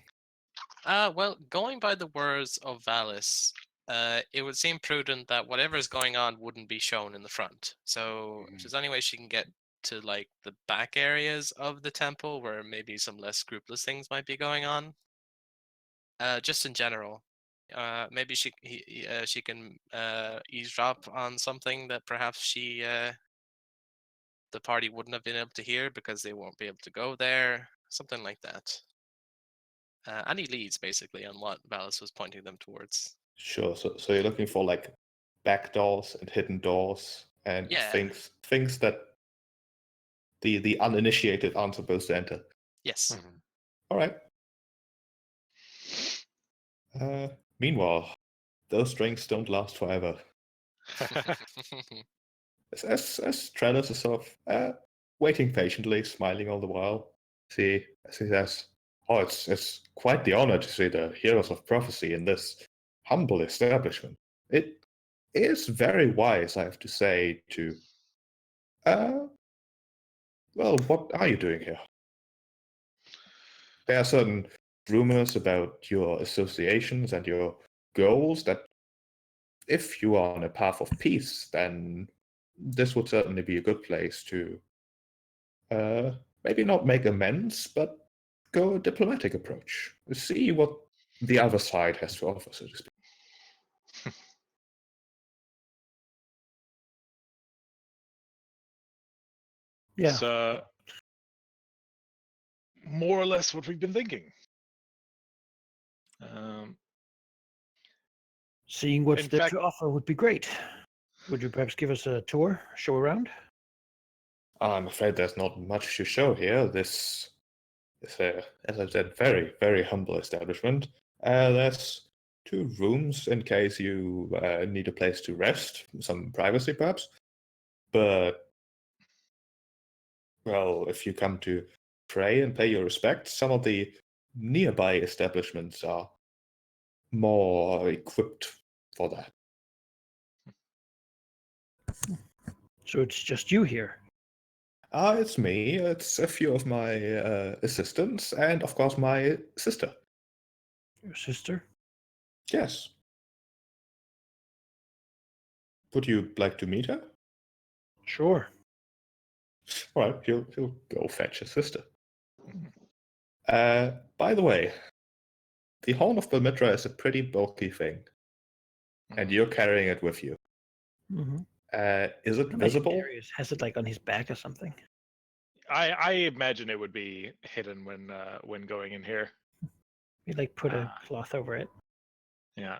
Well, going by the words of Valis, it would seem prudent that whatever's going on wouldn't be shown in the front. So if there's any way she can get to like the back areas of the temple where maybe some less scrupulous things might be going on. Just in general. Maybe she can eavesdrop on something that perhaps the party wouldn't have been able to hear because they won't be able to go there. Something like that. Any leads basically on what Valis was pointing them towards. Sure. So you're looking for like back doors and hidden doors and Yeah. things that the uninitiated aren't supposed to enter. Yes. All right. Meanwhile, those drinks don't last forever. As Trellis is sort of waiting patiently, smiling all the while, as he says, "Oh, it's quite the honor to see the heroes of prophecy in this humble establishment. It is very wise, I have to say, to well, what are you doing here? There are certain rumors about your associations and your goals that if you are on a path of peace, then this would certainly be a good place to maybe not make amends, but go a diplomatic approach. See what the other side has to offer, so to speak." Yeah. So, more or less what we've been thinking. Seeing what's in there fact- to offer would be great. Would you perhaps give us a tour, show around? I'm afraid there's not much to show here. This is a, as I said, very, very humble establishment. There's 2 rooms in case you need a place to rest, some privacy perhaps. But, well, if you come to pray and pay your respects, some of the nearby establishments are more equipped for that. So it's just you here. It's me. It's a few of my assistants, and of course my sister. Your sister? Yes. Would you like to meet her? Sure. All right, he'll go fetch his sister. By the way, the Horn of Belmitra is a pretty bulky thing, and you're carrying it with you. Mm-hmm. Is it visible? Darius has it like on his back or something. I imagine it would be hidden when going in here. We like put a cloth over it. Yeah.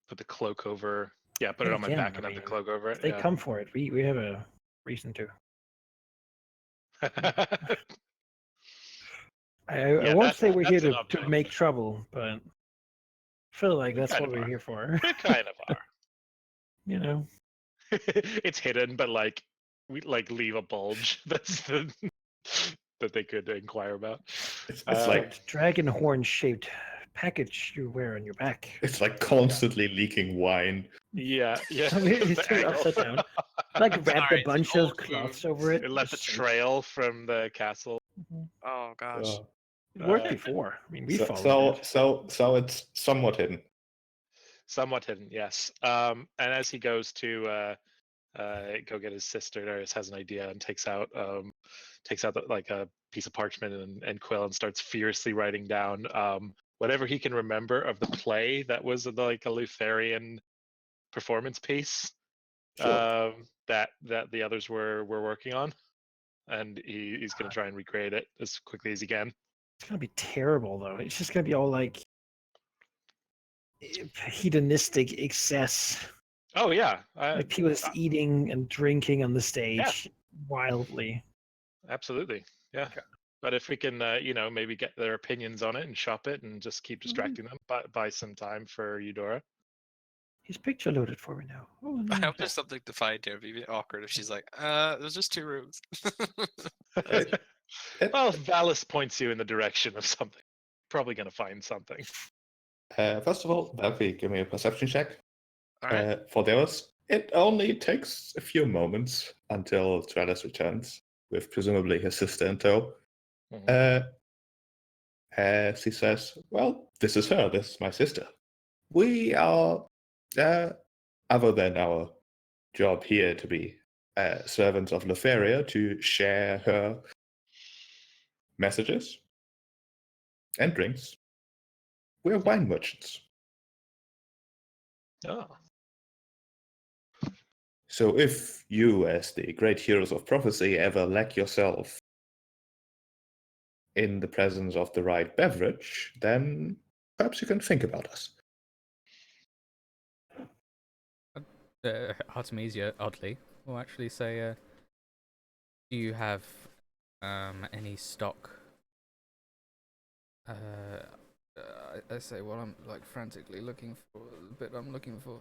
Put the cloak over. Yeah, put it on my Again, back I and have the mean, cloak over it. If they come for it, we have a reason to. I won't say we're here to make trouble, but I feel like that's what we're here for. We kind of are. You know? It's hidden, but like we like leave a bulge. That's that they could inquire about. It's like dragon horn shaped package you wear on your back. It's like constantly leaking wine. Yeah. It's upside down. Like wrapped a bunch of cloths over it. It left a trail from the castle. Mm-hmm. Oh gosh. It worked before. I mean, we followed it. So it's somewhat hidden. Somewhat hidden, yes. And as he goes to go get his sister. Darius has an idea and takes out like a piece of parchment and quill and starts furiously writing down whatever he can remember of the play that was like a Lutherian performance piece Sure. that the others were working on, and he's going to try and recreate it as quickly as he can. It's gonna be terrible though. It's just gonna be all like hedonistic excess. Oh yeah, Like people just eating and drinking on the stage wildly. absolutely, yeah. Okay. But if we can, maybe get their opinions on it and shop it and just keep distracting them, buy some time for Eudora. His picture loaded for me now. Oh, I no. hope there's something to find here. It'd be awkward if she's like, there's just 2 rooms. Well, Valis points you in the direction of something. Probably going to find something. First of all, Valkyrie, give me a perception check. All right. For those, it only takes a few moments until Trellis returns, with presumably his sister in tow. Mhm. As he says, well, this is her, this is my sister. We are, other than our job here to be servants of Leferia, to share her messages and drinks. We're wine merchants. Oh. So if you, as the great heroes of prophecy, ever lack yourself in the presence of the right beverage, then perhaps you can think about us. Artemisia, oddly, will actually say, do you have any stock? I say what I'm like frantically looking for, the bit I'm looking for.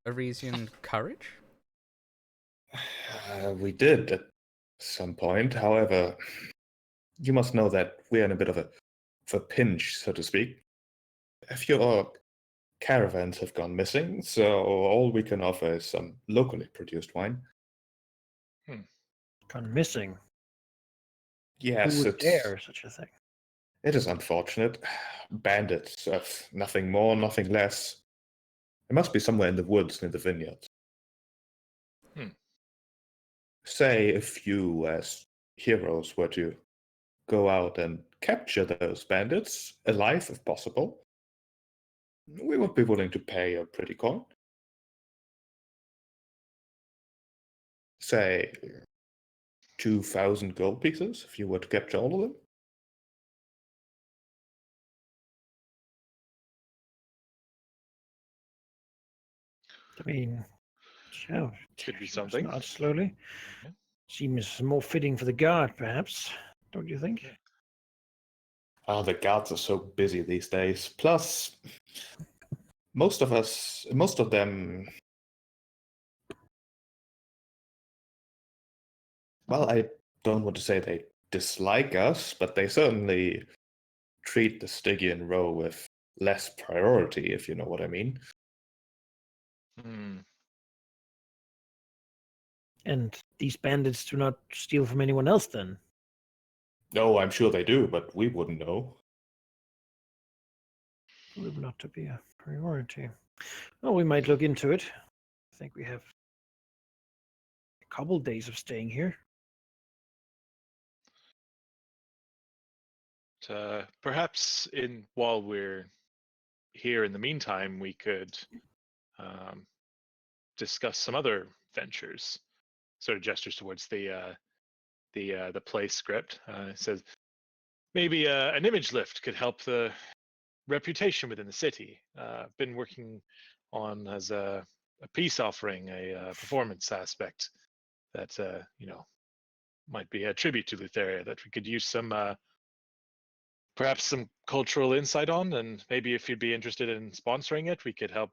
Arisian courage? We did at some point. However, you must know that we're in a bit of a pinch, so to speak. A few of our caravans have gone missing, so all we can offer is some locally produced wine. Gone missing. Yes, Who would dare such a thing? it is unfortunate. Bandits of nothing more, nothing less. It must be somewhere in the woods near the vineyards. Say if you, as heroes, were to go out and capture those bandits, alive if possible, we would be willing to pay a pretty coin. Say 2,000 gold pieces if you were to capture all of them. I mean, yeah, Could be she must something. nod slowly. Yeah. Seems more fitting for the guard, perhaps. Don't you think? Ah, the guards are so busy these days. Plus, most of them. Well, I don't want to say they dislike us, but they certainly treat the Stygian row with less priority, if you know what I mean. And these bandits do not steal from anyone else, then? No, I'm sure they do, but we wouldn't know. Prove not to be a priority. Well, we might look into it. I think we have a couple days of staying here. Perhaps while we're here in the meantime, we could discuss some other ventures. Sort of gestures towards the play script. It says maybe an image lift could help the reputation within the city. Been working on as a peace offering, a performance aspect that might be a tribute to Lutheria that we could use some perhaps some cultural insight on, and maybe if you'd be interested in sponsoring it, we could help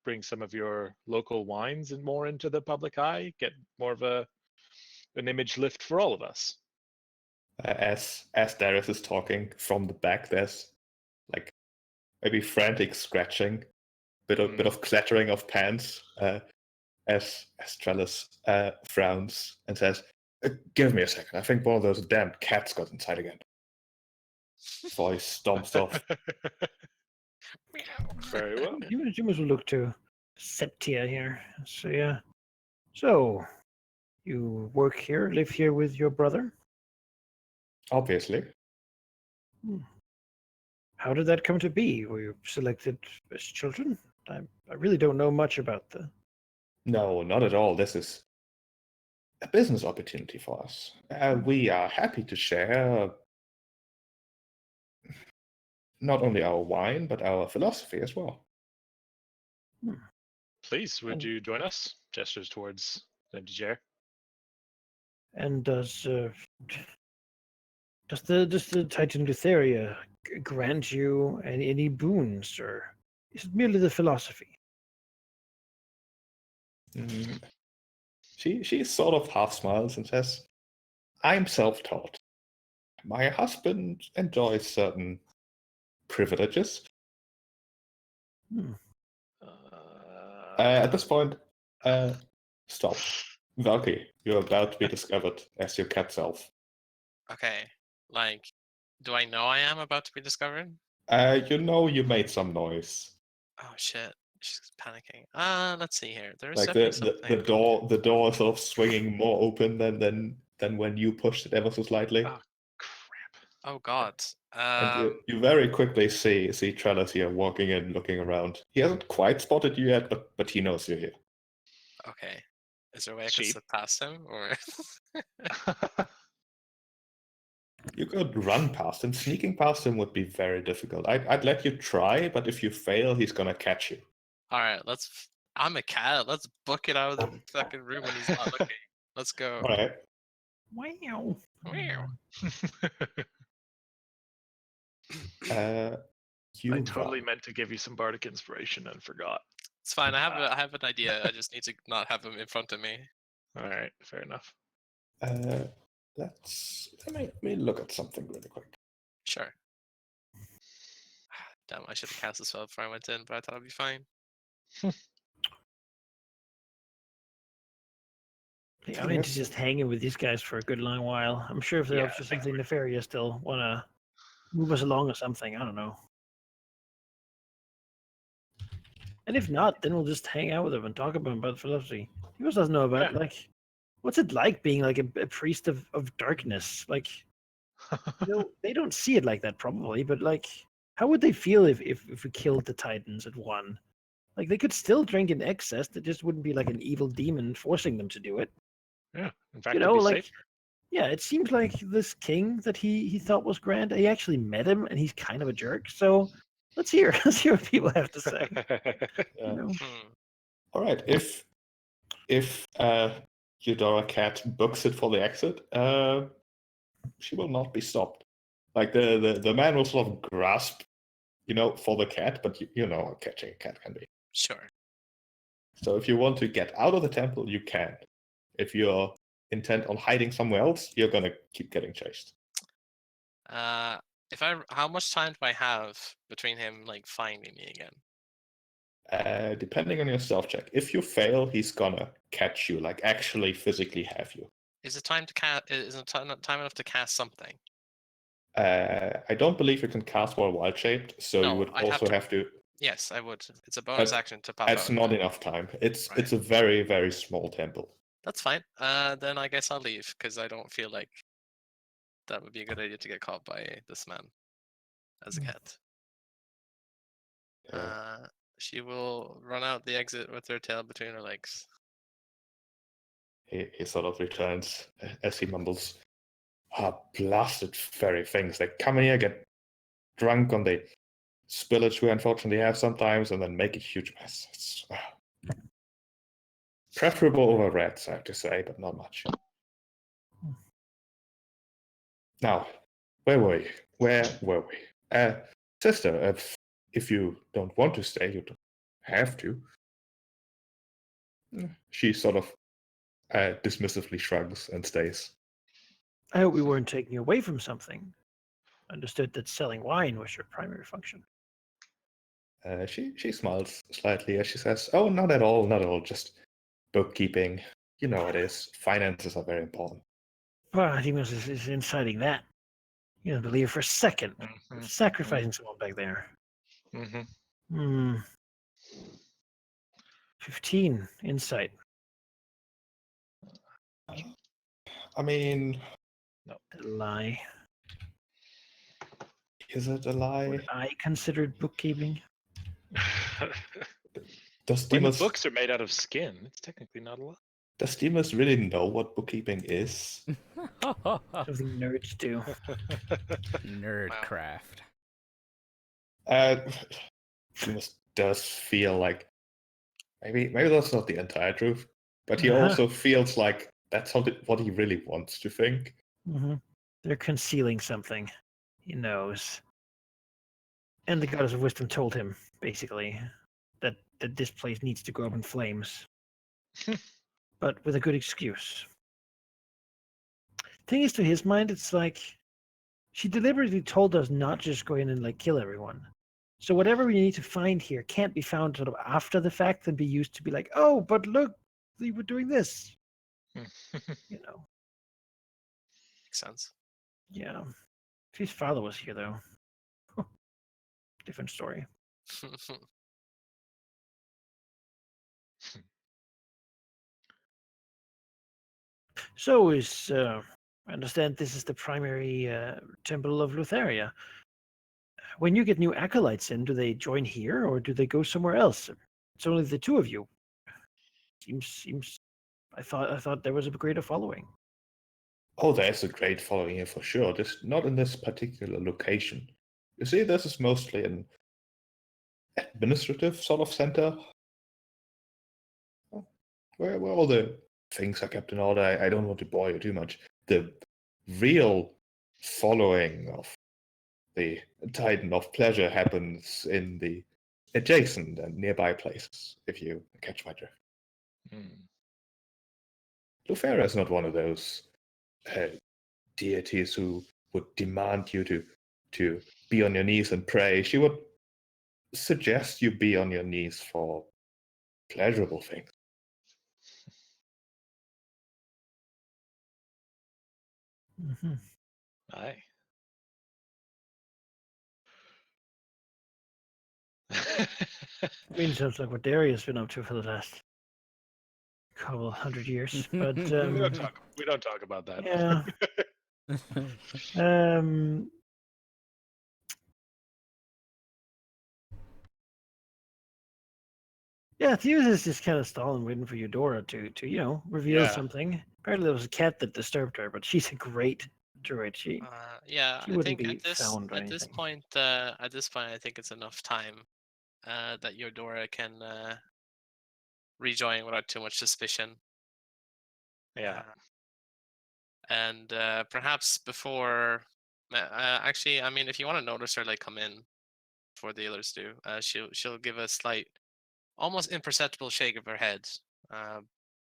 bring some of your local wines and more into the public eye, get more of an image lift for all of us. As Darius is talking from the back, there's like maybe frantic scratching, bit of clattering of pans. As Trellis frowns and says, "Give me a second. I think one of those damn cats got inside again." Before he stomps off. Very well. You must look to Septia here. So yeah. So, you work here, live here with your brother? Obviously. How did that come to be? Were you selected as children? I really don't know much about the. No, not at all. This is a business opportunity for us. We are happy to share not only our wine, but our philosophy as well. Please, would And- you join us? Gestures towards the empty chair. And does the Titan Lutheria grant you any boons, or is it merely the philosophy? Mm. She sort of half smiles and says, I'm self-taught. My husband enjoys certain privileges. Hmm. At this point, stop. Valky, you're about to be discovered as your cat self. Okay. Like, do I know I am about to be discovered? You know you made some noise. Oh shit. She's panicking. Let's see here. There is Like definitely the something. the door is sort of swinging more open than when you pushed it ever so slightly. Oh, crap. Oh god. And you very quickly see Trellis here walking in, looking around. He hasn't quite spotted you yet, but he knows you're here. Okay. Is there a way I can Sheep. slip past him, or? You could run past him. Sneaking past him would be very difficult. I'd let you try, but if you fail, he's gonna catch you. All right. I'm a cat. Let's book it out of the fucking room when he's not looking. Let's go. All right. Wow. Meow. You I totally run. meant to give you some bardic inspiration and forgot. It's fine. I have an idea. I just need to not have him in front of me. All right, fair enough. Let me look at something really quick. Sure. Damn, I should have cast the spell before I went in, but I thought I'd be fine. Yeah, I'm into just hanging with these guys for a good long while. I'm sure if they're up Yeah, to same something here. nefarious, they'll want to move us along or something. I don't know. And if not, then we'll just hang out with them and talk about philosophy. He also doesn't know about what's it like being like a priest of darkness. Like, they don't see it like that probably, but like, how would they feel if we killed the Titans at one? Like, they could still drink in excess. That just wouldn't be like an evil demon forcing them to do it. Yeah, in fact, You it'd know, be like, safer. yeah, it seems like this king that he thought was grand. He actually met him, and he's kind of a jerk. So let's hear what people have to say. You know, All right. If Eudora Cat books it for the exit, she will not be stopped. Like the man will sort of grasp, for the cat, but you know how catching a cat can be. Sure. So if you want to get out of the temple, you can. If you're intent on hiding somewhere else, you're gonna keep getting chased. How much time do I have between him like finding me again? Depending on your stealth check, if you fail, he's gonna catch you, like actually physically have you. Is it time to cast? Is it time enough to cast something? I don't believe you can cast while wild shaped, so you No, would I'd have also to. have to. Yes, I would. It's a bonus action to pop That's out. not enough time. It's Right. a very, very small temple. That's fine. Then I guess I'll leave because I don't feel like that would be a good idea to get caught by this man as a cat. She will run out the exit with her tail between her legs. He sort of returns as he mumbles, blasted fairy things. They come in here, get drunk on the spillage we unfortunately have sometimes, and then make a huge mess. It's preferable over rats, I have to say, but not much. Now, where were you? Where were we? Sister, if you don't want to stay, you don't have to. She sort of dismissively shrugs and stays. I hope we weren't taking you away from something. Understood that selling wine was your primary function. She smiles slightly as she says, "Oh, not at all, not at all. Just bookkeeping. You know it is. Finances are very important." Well, he is inciting that. You don't believe for a second. Sacrificing someone back there. Mm-hmm. Hmm. 15 insight. I mean, A lie. is it a lie? What I considered bookkeeping. Does When the Demas books are made out of skin, it's technically not a lot. does Demas really know what bookkeeping is? Something nerds do. Nerdcraft. Demas does feel like maybe that's not the entire truth, but he Uh-huh. also feels like that's what he really wants to think. Mm-hmm. They're concealing something. He knows. And the goddess of wisdom told him, basically, that this place needs to go up in flames. But with a good excuse. Thing is, to his mind, it's like she deliberately told us not just go in and like kill everyone. So whatever we need to find here can't be found sort of after the fact and be used to be like, oh, but look, they were doing this. You know. Makes sense. Yeah. If his father was here, though, different story. So I understand this is the primary temple of Lutheria. When you get new acolytes in, do they join here or do they go somewhere else? It's only the two of you. Seems. I thought there was a greater following. Oh, there's a great following here for sure. Just not in this particular location. You see, this is mostly an administrative sort of center where all the things are kept in order. I don't want to bore you too much. The real following of the Titan of Pleasure happens in the adjacent and nearby places, if you catch my drift. Lufera is not one of those deities who would demand you to be on your knees and pray. She would suggest you be on your knees for pleasurable things. Mm-hmm. Aye. I mean, sounds like what Darius has been up to for the last couple hundred years. But we don't talk about that. yeah. Yeah, Theus is just kind of stalling, waiting for Eudora to reveal Yeah. something. Apparently, there was a cat that disturbed her, but she's a great druid. She Yeah, She I wouldn't think be found or at this anything. point, I think it's enough time that Eudora can rejoin without too much suspicion. Yeah. And perhaps before, actually, I mean, if you want to notice her like come in before the others do, she'll give a slight, almost imperceptible shake of her head,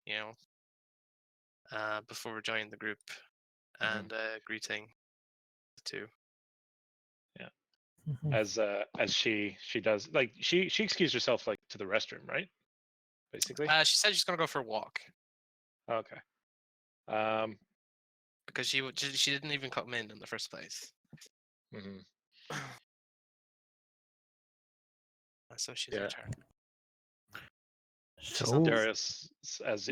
you know, before joining the group, and greeting the two. Mhm. As she does, like she excused herself like to the restroom, right? Basically. She said she's gonna go for a walk Okay. Um. because she didn't even come in the first place. mhm. So she's Yeah. returned. So Darius, as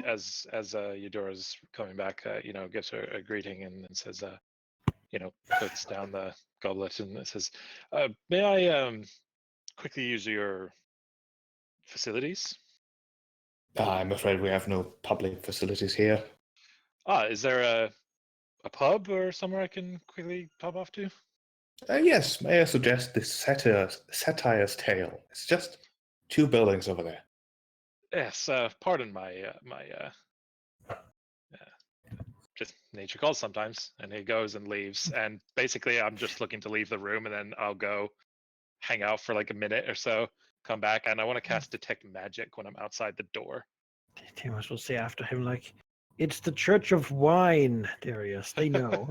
Eudora's coming back, gives her a greeting and says, puts down the goblet and says, "May I quickly use your facilities?" I'm afraid we have no public facilities here. Is there a pub or somewhere I can quickly pop off to? Yes, may I suggest the Satire's Tale? It's just 2 buildings over there. Yes. Pardon my just nature calls sometimes, and he goes and leaves. And basically, I'm just looking to leave the room, and then I'll go hang out for like a minute or so, come back, and I want to cast Detect Magic when I'm outside the door. Timus will say after him, like, "It's the Church of Wine, Darius. They know."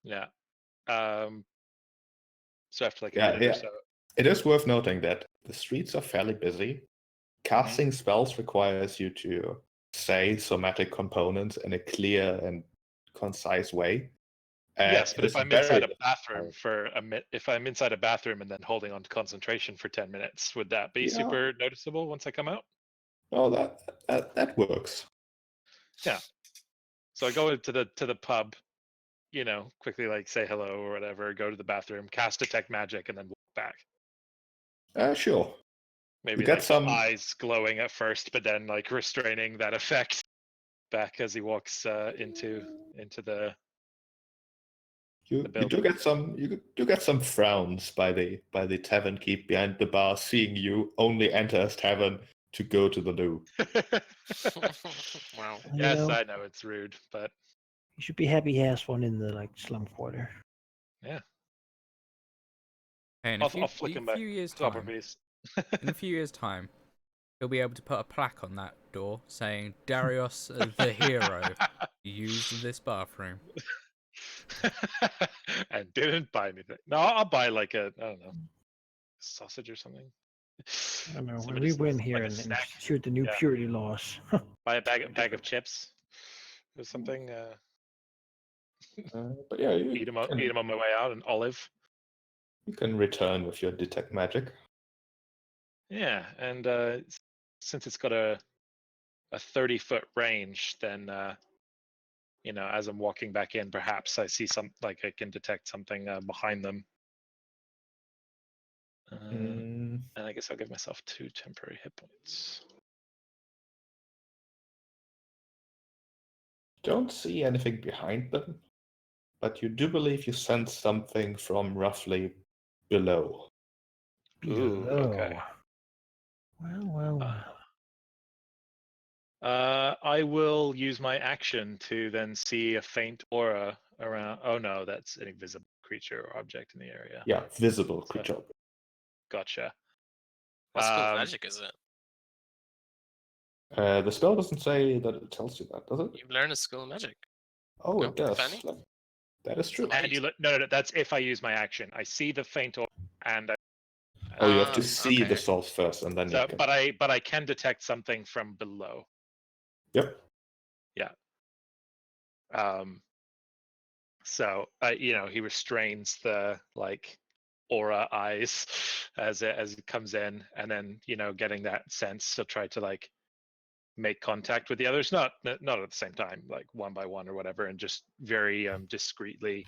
Yeah. So after like a Yeah, minute or yeah. so, It is worth noting that the streets are fairly busy. Casting spells requires you to say somatic components in a clear and concise way. Yes, but It's if I'm very inside a necessary. bathroom if I'm inside a bathroom and then holding on to concentration for 10 minutes, would that be Yeah. super noticeable once I come out? Oh, that works. So I go into the pub, quickly like say hello or whatever, go to the bathroom, cast detect magic, and then walk back. Sure. Maybe get like some- eyes glowing at first, but then like restraining that effect back as he walks into the You do building. get some frowns by the tavern keep behind the bar, seeing you only enter a tavern to go to the loo. Wow. You Yes, know, I know it's rude, but you should be happy he has one in the slum quarter. yeah, Hey, in I'll flick him back. few years' Top time, piece. in a few years' time, he'll be able to put a plaque on that door saying Darius the hero used this bathroom. And didn't buy anything. No, I'll buy like I don't know, sausage or something. I don't know. When Somebody we says, went here like a and snack. institute the new Yeah. purity laws, Buy a bag of chips or something. But yeah, Eat them on my way out. An olive. you can return with your detect magic. Yeah, and since it's got a 30-foot range, then as I'm walking back in, perhaps I see I can detect something behind them. And I guess I'll give myself 2 temporary hit points. Don't see anything behind them, but you do believe you sense something from roughly below. Ooh, okay. Well. I will use my action to then see a faint aura around. Oh no, that's an invisible creature or object in the area. Yeah, visible So- creature. Gotcha. What school of magic is it? The spell doesn't say that it tells you that, does it? You learn a school of magic. Oh, No, it does. Fanny? That is true. Like- And no, that's if I use my action. I see the faint aura, and Oh, you have to Ah, see the okay. source first, and then you can. but I can detect something from below. Yep. So he restrains the aura eyes as it comes in, and then getting that sense, he'll try to make contact with the others, not at the same time, like one by one or whatever, and just very discreetly,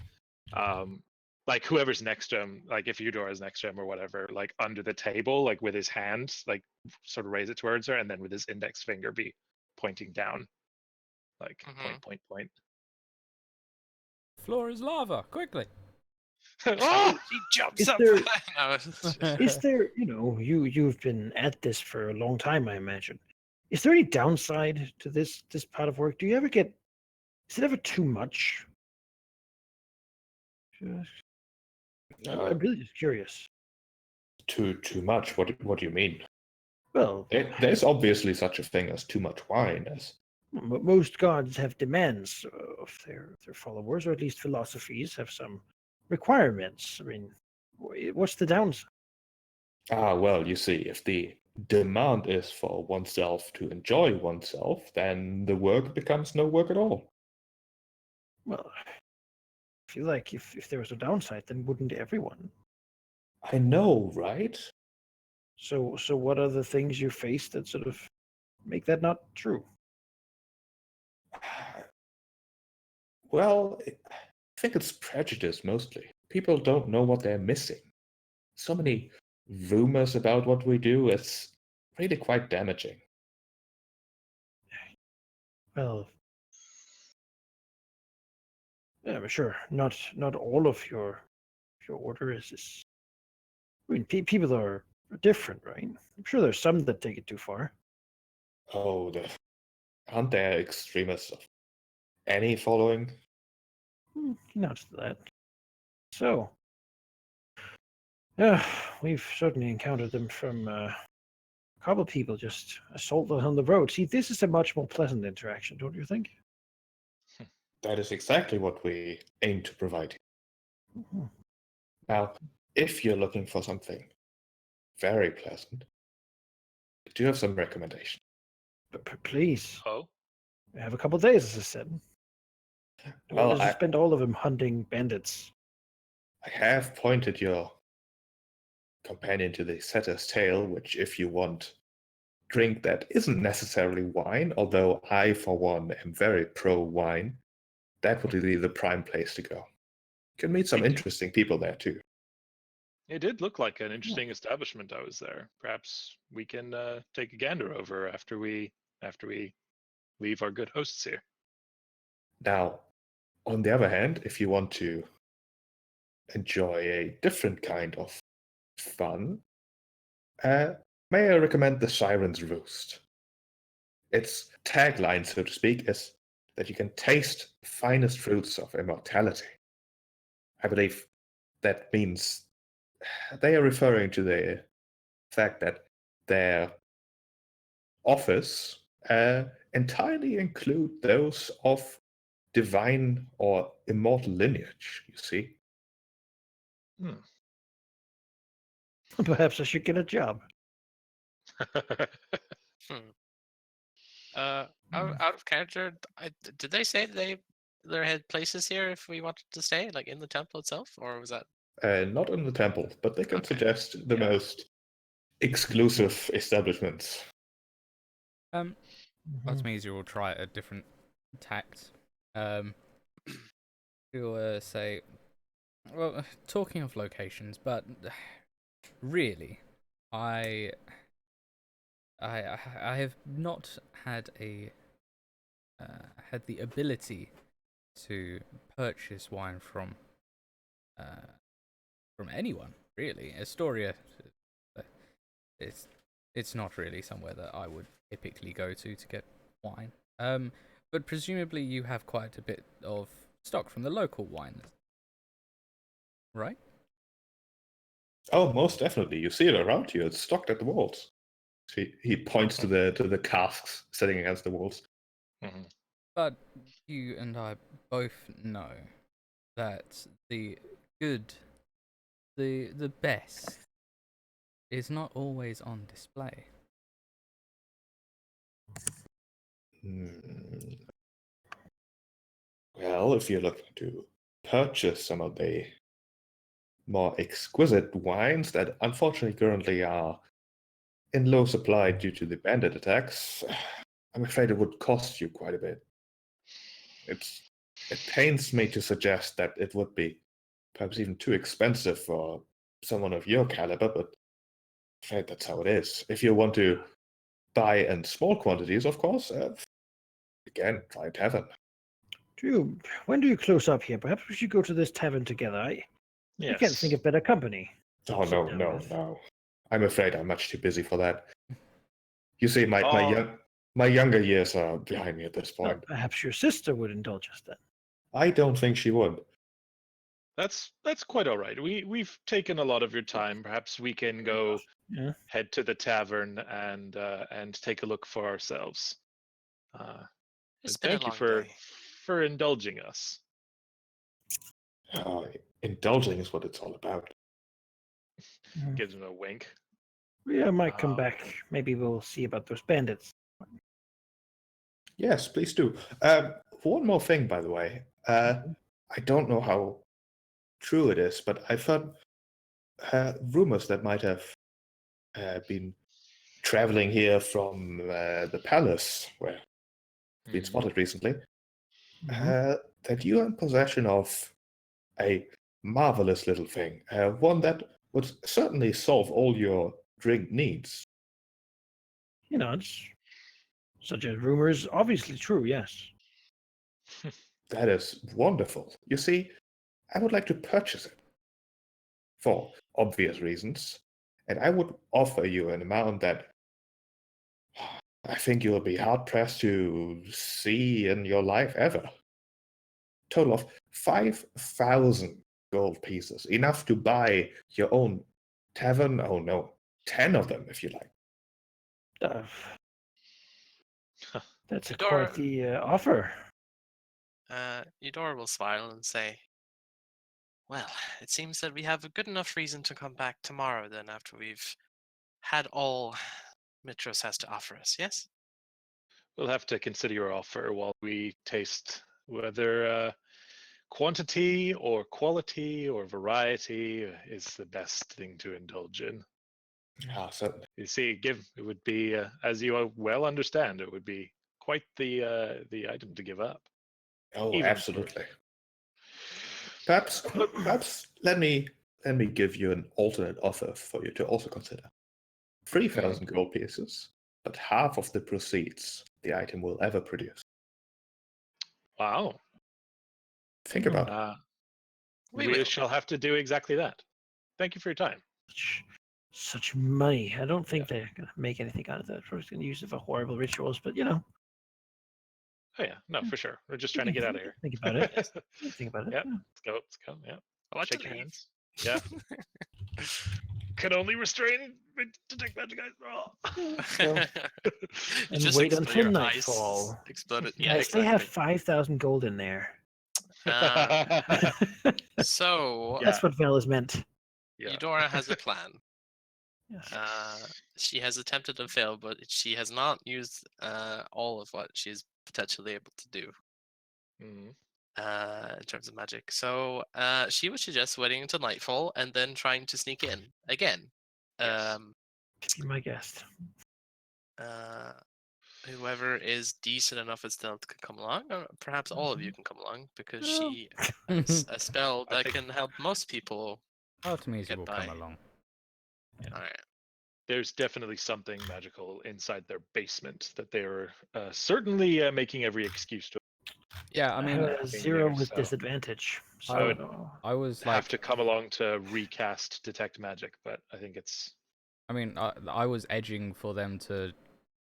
whoever's next to him, like if Eudora is next to him or whatever, like under the table, like with his hand, like sort of raise it towards her, and then with his index finger be pointing down, like point. Floor is lava, quickly. Oh! He jumps Is up. there- No, Is there, you've been at this for a long time, I imagine. Is there any downside to this part of work? Do you ever get? Is it ever too much? I'm really just curious. Too much. What do you mean? Well, There's obviously such a thing as too much wine. As most gods have demands of their followers, or at least philosophies have some requirements. I mean, what's the downside? well, you see, if the demand is for oneself to enjoy oneself, then the work becomes no work at all. Well, I feel like if there was a downside, then wouldn't everyone? I know, right? So what are the things you face that sort of make that not true? Well, I think it's prejudice mostly. People don't know what they're missing. So many rumors about what we do, it's really quite damaging. Well, yeah, sure. Not all of your order is. I mean, people are different, right? I'm sure there's some that take it too far. Oh, aren't there extremists of any following? Not that. So, yeah, we've certainly encountered them from a couple people just assault on the road. See, this is a much more pleasant interaction, don't you think? That is exactly what we aim to provide. Mhm. Now, if you're looking for something very pleasant, do you have some recommendation? But please, Oh, we have a couple days, as I said. Or Well, does he I, spend all of him hunting bandits? I have pointed your companion to the setter's tail, which, if you want drink that isn't necessarily wine, although I, for one, am very pro wine, that would be the prime place to go. You can meet some Thank you. interesting people there too. It did look like an interesting establishment. I was there. Perhaps we can take a gander over after we leave our good hosts here. Now, on the other hand, if you want to enjoy a different kind of fun, may I recommend the Siren's Roost? Its tagline, so to speak, is that you can taste the finest fruits of immortality. I believe that means they are referring to the fact that their offers entirely include those of divine or immortal lineage, you see. Perhaps I should get a job. Hmm. Out of character, did they say they had places here if we wanted to stay, like in the temple itself, or was that? Not in the temple, but they can Okay. suggest the Yeah. most exclusive establishments. That means you will try a different tact. You'll say, well, talking of locations, but really, I have not had had the ability to purchase wine from anyone really. Astoria, it's it's not really somewhere that I would typically go to get wine. But presumably you have quite a bit of stock from the local wine, right? Oh, most definitely. You see it around you. It's stocked at the walls. He points to the casks sitting against the walls. Mhm. But you and I both know that the good, the best, is not always on display. Hmm. Well, if you're looking to purchase some of the more exquisite wines that unfortunately currently are in low supply due to the bandit attacks, I'm afraid it would cost you quite a bit. It pains me to suggest that it would be perhaps even too expensive for someone of your caliber, but I'm afraid that's how it is. If you want to buy in small quantities, of course, again, try a tavern. When do you close up here? Perhaps we should go to this tavern together. I can't think Yes. of better company. Oh, Sit no, down no, with. no. I'm afraid I'm much too busy for that. You see, Oh, my younger years are behind me at this Well, point. perhaps your sister would indulge us then. I don't think she would. that's quite all right. We've taken a lot of your time. Perhaps we can go Yeah. head to the tavern and take a look for ourselves. It's And been a thank you long day. for indulging us. Uh, Indulging is what it's all about. Gives him a wink. Yeah, I might come Um, back. Maybe we'll see about those bandits. Yes, please do. One more thing, by the way. I don't know how true it is, but I've heard rumors that might have been traveling here from the palace, where it's been mhm. spotted recently, Mhm. that you are in possession of a marvelous little thing, one that would certainly solve all your drink needs. It's such a rumor is obviously true. Yes. That is wonderful. You see, I would like to purchase it for obvious reasons, and I would offer you an amount that I think you'll be hard pressed to see in your life ever. Total of 5,000 gold pieces, enough to buy your own tavern. Oh no, 10 of them if you like. Uh, that's Eudora, quite the offer. Eudora will smile and say, "Well, it seems that we have a good enough reason to come back tomorrow. Then, after we've had all Mytros has to offer us, yes?" We'll have to consider your offer while we taste whether quantity or quality or variety is the best thing to indulge in. Ah, certainly. You see, it would be, as you well understand, it would be quite the item to give up. Oh, Even for- absolutely. Perhaps let me give you an alternate offer for you to also consider. 3,000 gold pieces, but half of the proceeds the item will ever produce. Wow. Think about it. We We will. shall have to do exactly that. Thank you for your time. Such money. I don't think they're going to make anything out of that. We're just going to use it for horrible rituals, but you know. Oh yeah, no, for sure. We're just trying to get out of here. Think about it. Think about it. Yep. Yeah. Let's go. Let's go. Yeah. I want Shake to your leave. hands. Yeah. Can only restrain detect magic eyes. So- You And just wait expl- until your nightfall. eyes exploded. Yeah, Guys, they have exactly. 5,000 gold in there. So Yeah. That's what Val is meant. Yeah. Eudora has a plan. Yes. She has attempted to fail, but she has not used all of what she's potentially able to do Mhm. in terms of magic. So she would suggest waiting until nightfall and then trying to sneak in again. Yes. Be my guest. Whoever is decent enough at stealth can come along, or perhaps all of you can come along because Well. she has a spell I that think- can help most people. Artemisia Get will by. come along. All right. There's definitely something magical inside their basement that they're certainly making every excuse to Yeah, I mean, being 0 there, with so disadvantage. So I would I was have like, to come along to recast detect magic, but I think it's I mean, I was edging for them to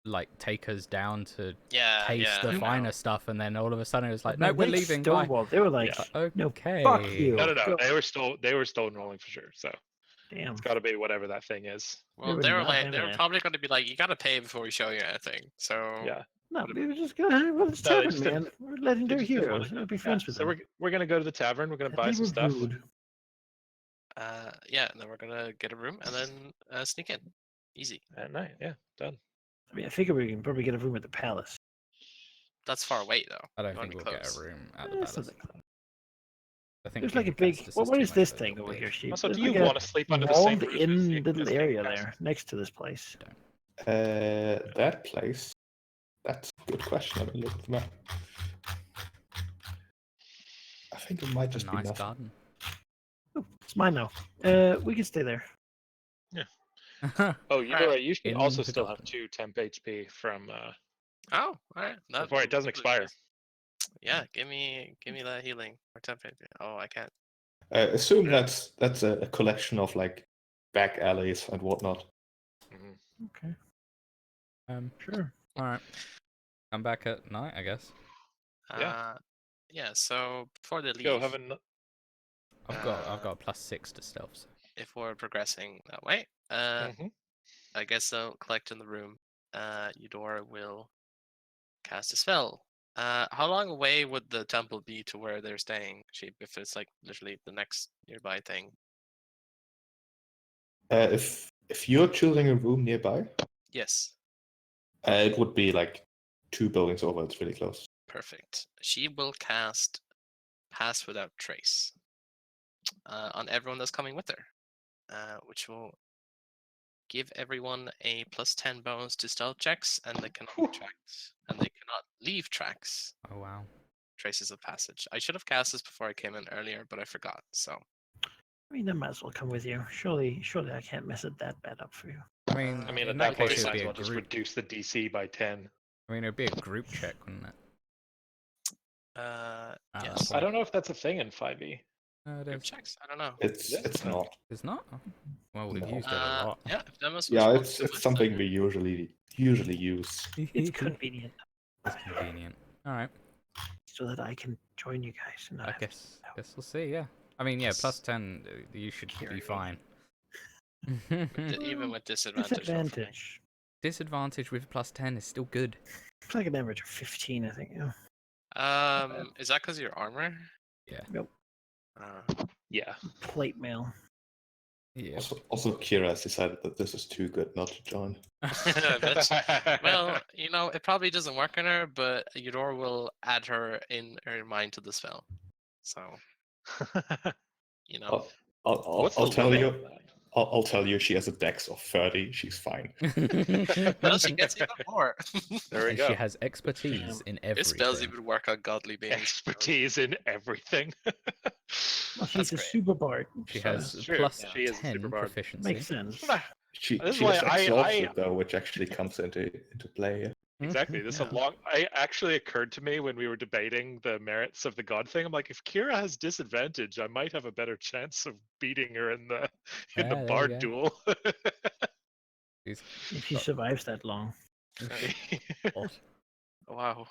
like take us down to Yeah, taste yeah. the I finer know. stuff, and then all of a sudden it was like, no, no, we're they leaving. Bye. stonewalled. They were like, Yeah. no, Okay. fuck you. no. Go. They were stone rolling for sure. So Damn. it's got to be whatever that thing is. Well, were they were not like, having they were that. probably going to be like, you got to pay before we show you anything. So Yeah. No, we were just gonna. Well, it's No, they tavern, just didn't- man. We're legendary just didn't wanna heroes. go. We'll be Yeah, friends with so them. we're gonna go to the tavern. We're gonna buy They some were stuff. rude. yeah, and then we're gonna get a room and then sneak in. Easy. At night. Yeah, done. I mean, I figure we can probably get a room at the palace. That's far away though. I don't You wanna think be we'll get close. a room at the Eh, palace. something close. I think There's like a King big. Castus Well, is what too is much this of a thing little over bitch. here? She, Also, there's do you like a want to sleep under the same roof as walled-in King- little as King area Castus? there next to this place. That place. That's a good question. Let me look at the map. I think it might A just be nice nothing. garden. Oh, it's mine now. We can stay there. Oh, you're Alright. right. You should In also the still have garden. 2 temp HP from Oh, all right. before it doesn't expire. Yeah, give me that healing or temp. Oh, I can't. Assume that's a collection of like back alleys and whatnot. Mhm. Okay, Sure. All right. Come back at night, I guess. Yeah. Yeah. So before they leave, Go have a. I've got +6 to stealth. So. if we're progressing that way, Mhm. I guess they'll collect in the room. Eudora will cast a spell. How long away would the temple be to where they're staying, Sheep? If it's like literally the next nearby thing. If you're choosing a room nearby, Yes. it would be like 2 buildings over. It's really close. Perfect. She will cast Pass Without Trace on everyone that's coming with her, which will give everyone a +10 bonus to stealth checks, and they cannot leave tracks. And they cannot leave tracks. Oh wow. Traces of passage. I should have cast this before I came in earlier, but I forgot. So I mean, I might as well come with you. Surely I can't mess it that bad up for you. I mean, I mean, in at that that point, case, you it might would as be well a just group. reduce the DC by 10. I mean, it would be a group check, wouldn't it? yes. that I don't know if that's a thing in 5e. It Group is. checks. I don't know. It's not. It's not. Oh. Well, we've No. used it a lot. Yeah, if Demos Yeah, wants it's to it's something we usually use. It's convenient It's convenient. All right. so that I can join you guys. And not I have to- guess we'll see. Yeah. I mean, yeah, +10. You should be fine. even with disadvantage. hopefully. Disadvantage. Disadvantage with +10 is still good. It's like an average of 15, I think. Yeah. Is that because of your armor? Yeah. Nope. Uh, Yeah. Plate mail. Yeah. Also, Kira has decided that this is too good not to join. Well, it probably doesn't work on her, but Eudora will add her in her mind to the spell. So, I'll, What's the I'll tell limit you. of that? I'll tell you, she has a dex of 30. She's fine. well, she gets even more. There we And go. she has expertise in This spells everything. even work on godly beings. Expertise in everything. Well, she's a great. super bard. She so has true. plus She is a 10 super bard. proficiency. makes sense. She This is has why exhausted though, which actually comes into play. Exactly. This is Yeah. a long. I actually occurred to me when we were debating the merits of the god thing. I'm like, if Kira has disadvantage, I might have a better chance of beating her in the Yeah, there you bard go. duel. She's If she got- survives that long. Oh, Wow.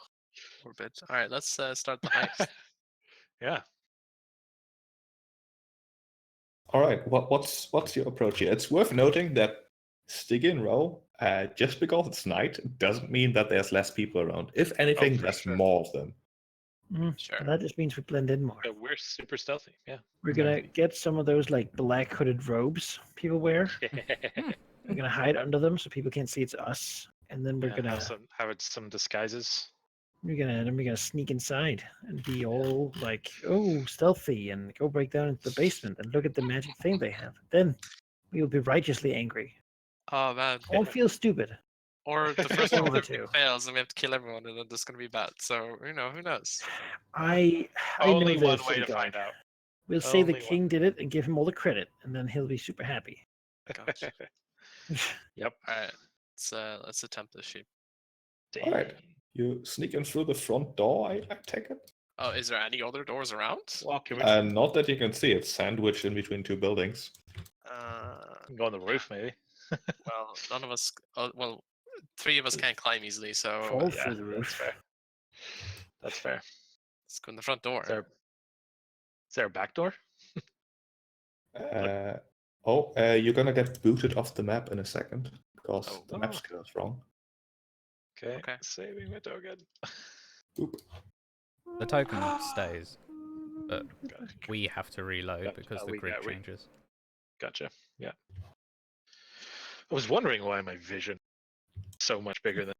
Poor bit. All right, let's start the heist. Yeah. All right, what's your approach here? It's worth noting that stick in row, just because it's night doesn't mean that there's less people around. If anything, for there's sure. more of them. Sure. That just means we blend in more. Yeah, we're super stealthy. Yeah. We're gonna Exactly. get some of those like black hooded robes people wear. We're gonna hide under them so people can't see it's us. And then we're Yeah, gonna have some disguises. we're gonna sneak inside and be all like, oh, stealthy, and go break down into the basement and look at the magic thing they have. Then we will be righteously angry. Oh man. Won't feel stupid. Or the first One one of the everything two. fails and we have to kill everyone and then there's gonna be bad. So who knows? I Only know one this, way city to guard. find out. We'll say the Only one. king did it and give him all the credit, and then he'll be super happy. Gotcha. Yep. Alright. Let's attempt this sheep. All right. You sneak in through the front door, I take it? Oh, is there any other doors around? Well, can we Not that you can see. It's sandwiched in between two buildings. go on the roof maybe? Well, none of us. Well, 3 of us can't climb easily, so Fall Yeah, through the that's roof. fair. That's fair. let's go in the front door. Is there a back door? You're gonna get booted off the map in a second because Oh. the map skill is wrong. Okay. Okay. Saving my token. Oop. the token stays, but Gotcha. we have to reload Gotcha. because the We- grid yeah, we- changes. Gotcha. Yeah. I was wondering why my vision is so much bigger than.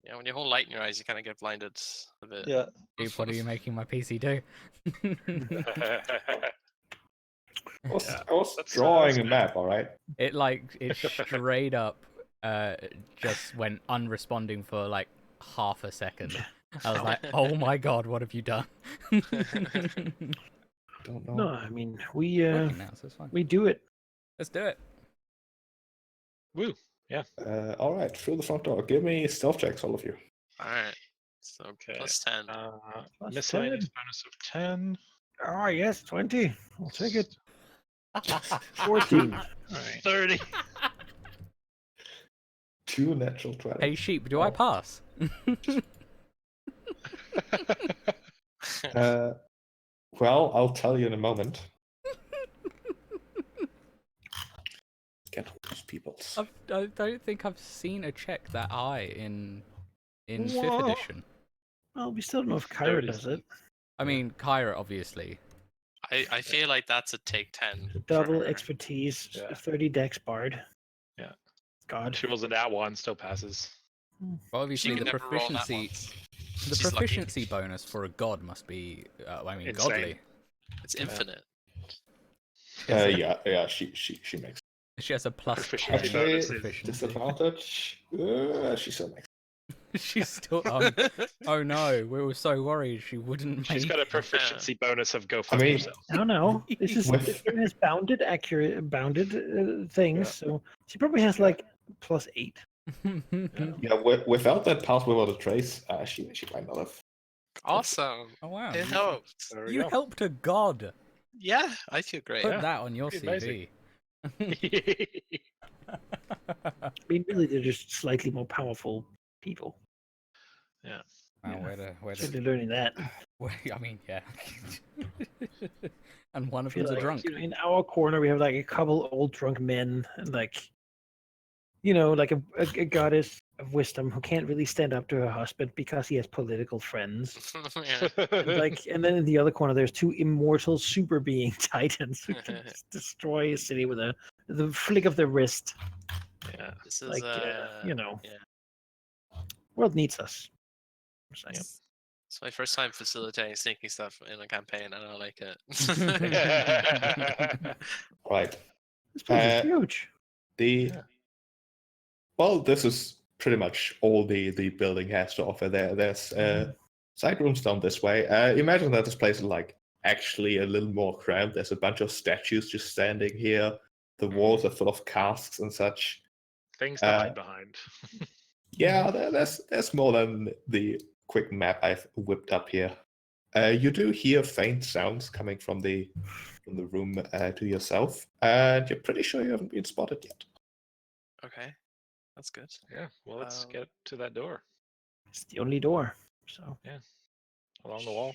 Yeah, when you hold light in your eyes, you kind of get blinded a bit. Yeah. Dude, what are you making my PC do? I was that's drawing a good. map, all right? It straight up just went unresponding for like half a second. I was like, oh my god, what have you done? Don't know. No, I mean we Working now, so it's fine. we do it. Let's do it. Woo. All right, through the front door. Give me stealth checks, all of you. Alright. So Okay. plus 10. Plus Miscellaneous 10. bonus of 10. Oh yes, 20. I'll take it. 14. All right. 30. 2 natural 20. Hey sheep, do I pass? Well, I'll tell you in a moment. Get those peoples. I don't think I've seen a check that high in 5th What? edition. Well, we still don't know if Kyra 30. does it. I mean, Kyra, obviously. I feel like that's a take 10. for Double her. expertise, Yeah. 30 dex bard. Yeah. God. She rolls a nat 1, still passes. Well, obviously, She the can never roll that proficiency, once. the She's lucky. proficiency bonus for a god must be, Insane. godly. It's infinite. Yeah, she makes. She has a plus Proficiency 10 Actually, bonus is proficiency. disadvantage. She still makes. She's still. Oh no, we were so worried she wouldn't make. She's got a proficiency bonus of go I fuck mean- yourself. No. This has bounded things, so she probably has like plus 8. Yeah, without that pass without a trace, she might not have. Awesome. Oh wow. It helped. There we You go. helped a god. Yeah, I feel great. Put Yeah, that on your pretty CV. I mean, really, they're just slightly more powerful people. Wow, Yeah. where So to, they're learning that. I mean, yeah. And one I of feel them's a like, drunk. in our corner, we have like a couple old drunk men and like, like a goddess, of wisdom who can't really stand up to her husband because he has political friends. And then in the other corner, there's two immortal super being titans who can just destroy a city with the flick of their wrist. Yeah. This is yeah. World needs us. I'm saying. Yep. It's my first time facilitating sneaky stuff in a campaign, and I like it. Right. This place is Uh, huge. Well, this is pretty much all the building has to offer. There's side rooms down this way. Imagine that this place is like actually a little more cramped. There's a bunch of statues just standing here. The walls are full of casks and such. Things to hide behind. Yeah, there's more than the quick map I've whipped up here. You do hear faint sounds coming from the room to yourself, and you're pretty sure you haven't been spotted yet. Okay, that's good. Yeah. Well, let's get to that door. It's the only door. So Along the wall.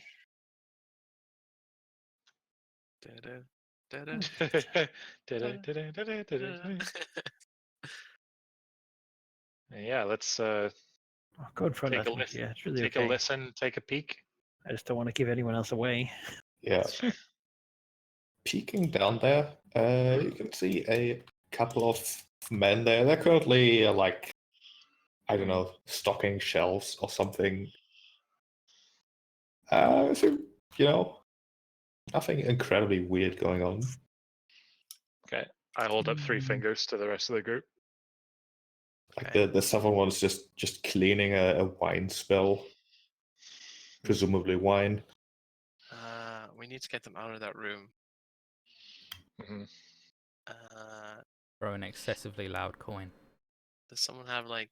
Yeah, let's I'll go in front take of a me. listen. Yeah, it's really Take okay. a listen. Take a peek. I just don't want to give anyone else away. Yeah. Peeking down there, you can see a couple of men there. They're currently like, I don't know, stocking shelves or something. So, nothing incredibly weird going on. Okay. I hold up 3 fingers to the rest of the group. Like the southern one's just cleaning a wine spill, presumably wine. We need to get them out of that room. Mm-hmm. Throw an excessively loud coin. Does someone have like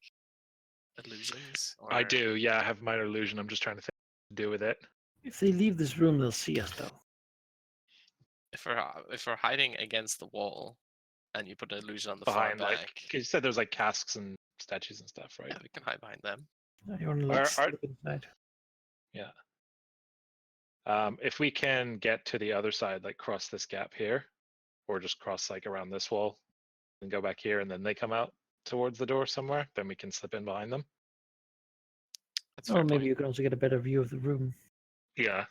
illusions? Or... I do. Yeah, I have minor illusion. I'm just trying to think what to do with it. If they leave this room, they'll see us, though. If we're hiding against the wall, and you put an illusion on the Behind, far back, like you said, there's like casks and statues and stuff, right? yeah, we can hide behind them. You want to slip inside? Yeah. If we can get to the other side, like cross this gap here, or just cross like around this wall and go back here, and then they come out towards the door somewhere, then we can slip in behind them. That's Or fair maybe point. you can also get a better view of the room. Yeah.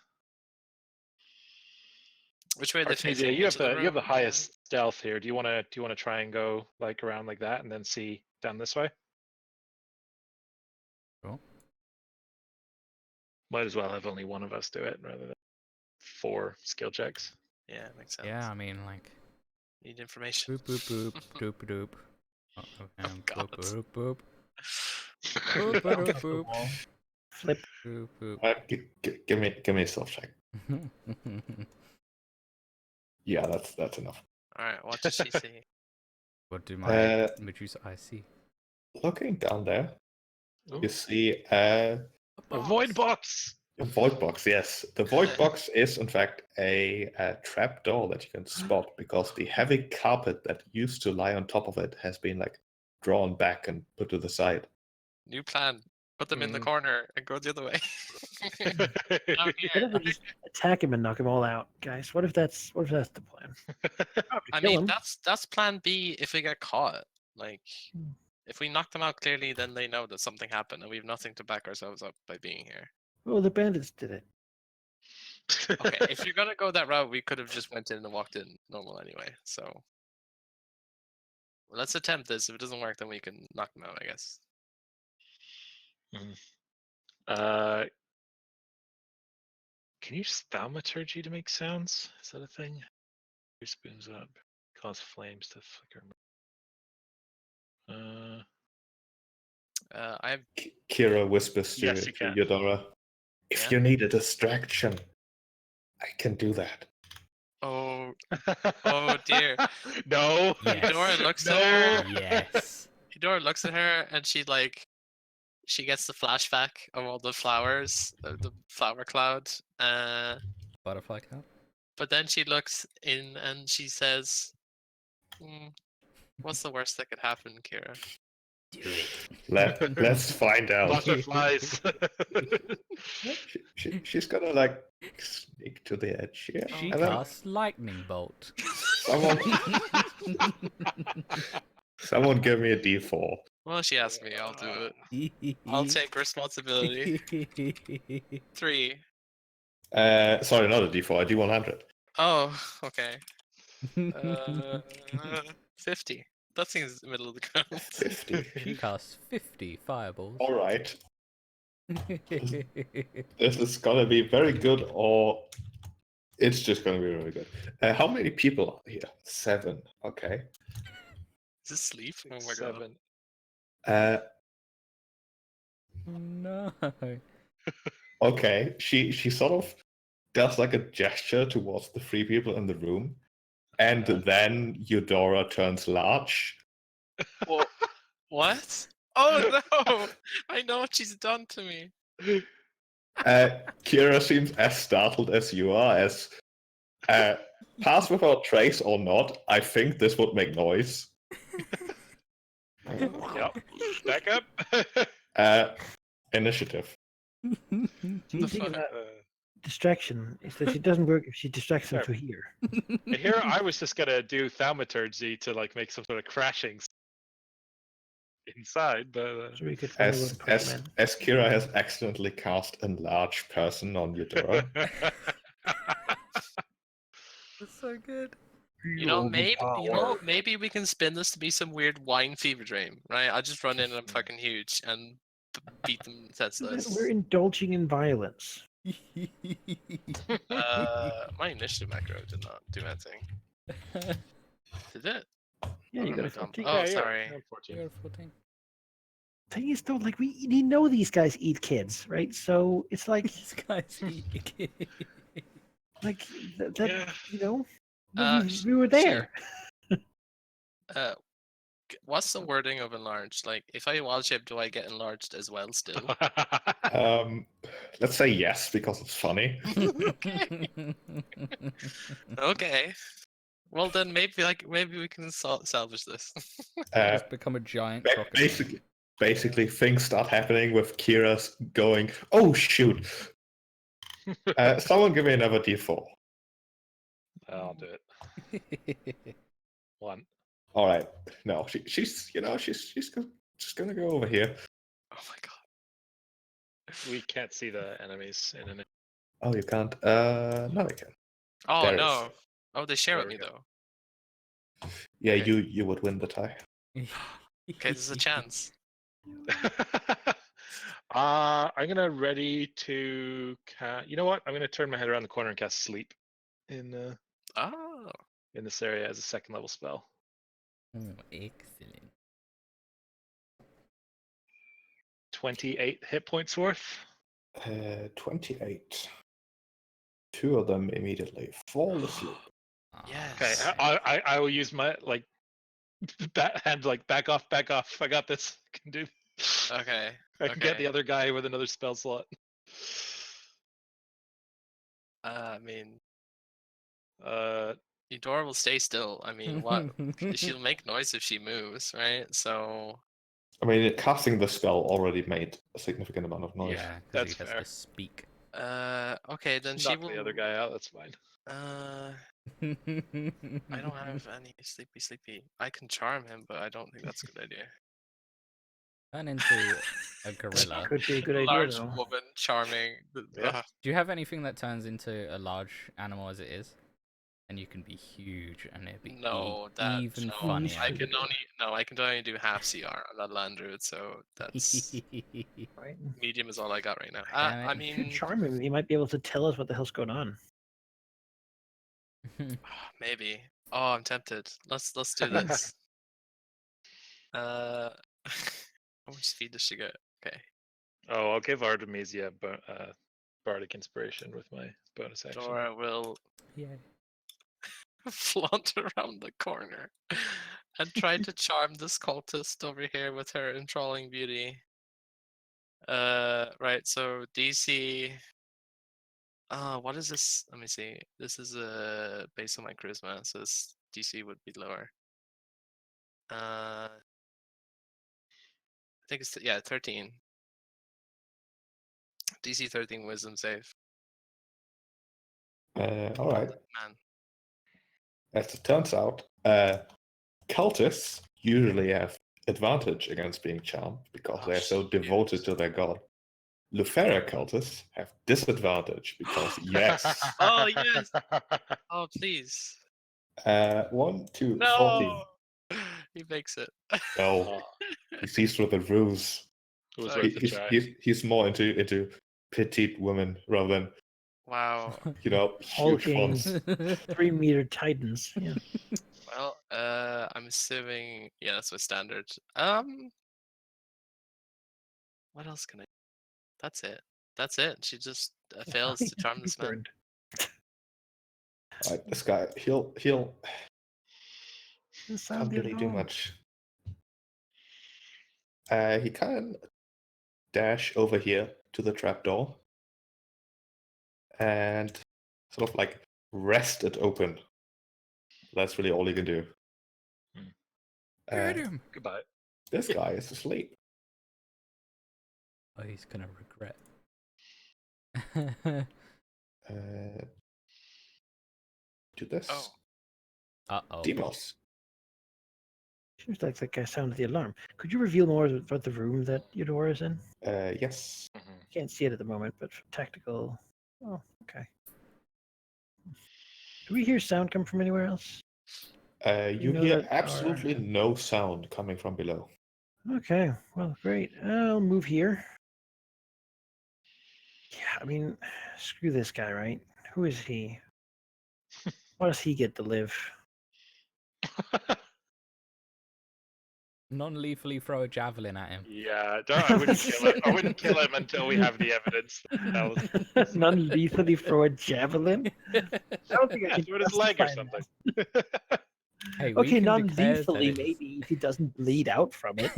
Which way are they facing? Artemisia, you have Into the room? highest stealth here. Do you want to try and go like around like that and then see down this way? Sure. Might as well have only one of us do it rather than 4 skill checks. Yeah, makes sense. Yeah, I mean, like, Need information. boop boop boop doop doop. God. Boop boop boop. Boop boop boop. Flip. Boop boop. Give me a self check. Yeah, that's enough. All right, what does she see? What do my Medusa eyes see? Looking down there, Ooh. you see A void box. a void box. Yes, the void box is in fact a trap door that you can spot because the heavy carpet that used to lie on top of it has been like drawn back and put to the side. New plan. Put them in the Mm. corner and go the other way. Out What here. if we just attack him and knock him all out, guys? What if that's the plan? I mean, that's plan B if we get caught. Like, if we knock them out clearly, then they know that something happened and we have nothing to back ourselves up by being here. Oh, the bandits did it. Okay, if you're gonna go that route, we could have just went in and walked in normal anyway. So let's attempt this. If it doesn't work, then we can knock them out, I guess. Can you use thaumaturgy to make sounds? Is that a thing? 2 spoons up, cause flames to flicker. I have. Kira whispers to, Yes, you to can. Eudora, if Yeah? you need a distraction, I can do that. Oh, oh dear. No. Yes. Eudora looks No. at her. Yes. Eudora looks at her and she gets the flashback of all the flowers, the flower cloud. Butterfly cap. But then she looks in and she says, "What's the worst that could happen, Kira?" Do it. Let's find out. Butterflies. She's gonna like sneak to the edge here. She and then casts lightning bolt. someone, Someone give me a D4. Well, she asked me. I'll do it. I'll take responsibility. 3. Sorry, not a D4, a D100. Oh, okay. 50. That seems the middle of the ground. 50. She casts 50 fireballs. Alright. This is gonna be very good, or it's just gonna be really good. How many people are here? 7. Okay. Is this sleep? Oh my god. 7. No. Okay. She sort of does like a gesture towards the 3 people in the room, and then Eudora turns large. Well, what? Oh no! I know what she's done to me. Kira seems as startled as you are, as pass without trace or not, I think this would make noise. Yep. Back up. Initiative. The thing fuck? about distraction is that it doesn't work if she distracts them to here. Here, I was just gonna do thaumaturgy to like make some sort of crashing inside, but So we could follow As, one as, man. as Kira has accidentally cast enlarge person on Eudora. That's so good. Maybe we can spin this to be some weird wine fever dream, right? I'll just run in and I'm fucking huge and beat them senseless. We're indulging in violence. My initiative macro did not do anything. Did it? Yeah, you got a Dumb. 14. Oh, yeah, sorry. you're 14. You're 14. Thing is, though, like we know these guys eat kids, right? So it's like, These guys eat a kid. like that Yeah. you know, Uh, we were there. What's the wording of enlarged? Like, if I wild shape, do I get enlarged as well still? Let's say yes, because it's funny. Okay. Okay. Well then, maybe we can salvage this. Just become a giant crocodile. Basically, things start happening with Kira's going, oh shoot. Someone give me another D4. I'll do it. 1. All right. No, she's just gonna go over here. Oh my god. We can't see the enemies in an. Oh, you can't. No, I can. Oh There it no. is. Oh, they share There with me we go. though. Yeah, Okay. you would win the tie. Okay, there's a chance. I'm gonna ready to cast. You know what? I'm gonna turn my head around the corner and cast sleep in Oh. in this area as a 2nd level spell. Oh, excellent. 28 hit points worth. 28. 2 of them immediately fall asleep. Yes. Okay, I will use my like hand like back off. I got this. I can do. Okay. I can get okay. the other guy with another spell slot. I mean, Uh, Eudora will stay still. I mean, what? She'll make noise if she moves, right? So. I mean, casting the spell already made a significant amount of noise. Yeah, because he that's has fair. to speak. Okay, then she knock will. the other guy out. That's fine. I don't have any sleepy. I can charm him, but I don't think that's a good idea. Turn into a gorilla. Could be a good idea, Large though. woman charming. Yeah. Do you have anything that turns into a large animal as it is? And you can be huge and it'd be No, even no, funnier. I can only do half CR. I'm not Landruid, so that's Right? medium is all I got right now. Damn it. I mean, Charm him. He might be able to tell us what the hell's going on. maybe. Oh, I'm tempted. Let's do this. How much speed does she get? Okay. Oh, I'll give Artemisia bardic inspiration with my bonus action. Dora will Yeah. flaunt around the corner and try to charm this cultist over here with her enthralling beauty. Right, so DC. What is this? Let me see. This is based on my charisma, so this DC would be lower. I think it's 13. DC 13 wisdom save. All right. Man. As it turns out, cultists usually have advantage against being charmed because Oh, they're so devoted to their god. Lufera cultists have disadvantage because yes. Oh, yes. Oh, please. 1, 2, 14. No. He makes it. No, Oh, he sees through the ruse. it was Sorry. worth a try. He's more into petite women rather than Wow. huge Hulking. ones. 3-meter titans. Yeah. Well, I'm assuming yeah, that's my standard. What else can I? That's it. That's it. She just fails to charm this man. Burned. Right, this guy, he'll Doesn't sound can't good really at do all. much. He can dash over here to the trapdoor and sort of like rest it open. That's really all he can do. Get him! Goodbye. This guy is asleep. Oh, he's gonna regret. Do this. Oh. Uh-oh. Demos. Seems like that guy sounded the alarm. Could you reveal more about the room that Eudora is in? Yes. Mhm. Can't see it at the moment, but from tactical. Oh, okay. Do we hear sound come from anywhere else? You know hear that our- absolutely no sound coming from below. Okay, well, great. I'll move here. Yeah, I mean, screw this guy, right? Who is he? Why does he get to live? Non-lethally throw a javelin at him. Yeah, I wouldn't kill him. I wouldn't kill him until we have the evidence. Non-lethally throw a javelin? I don't think I Yeah, can throw it his leg or justify something. that. Hey, we Okay, can declare that non-lethally, it's- maybe if he doesn't bleed out from it.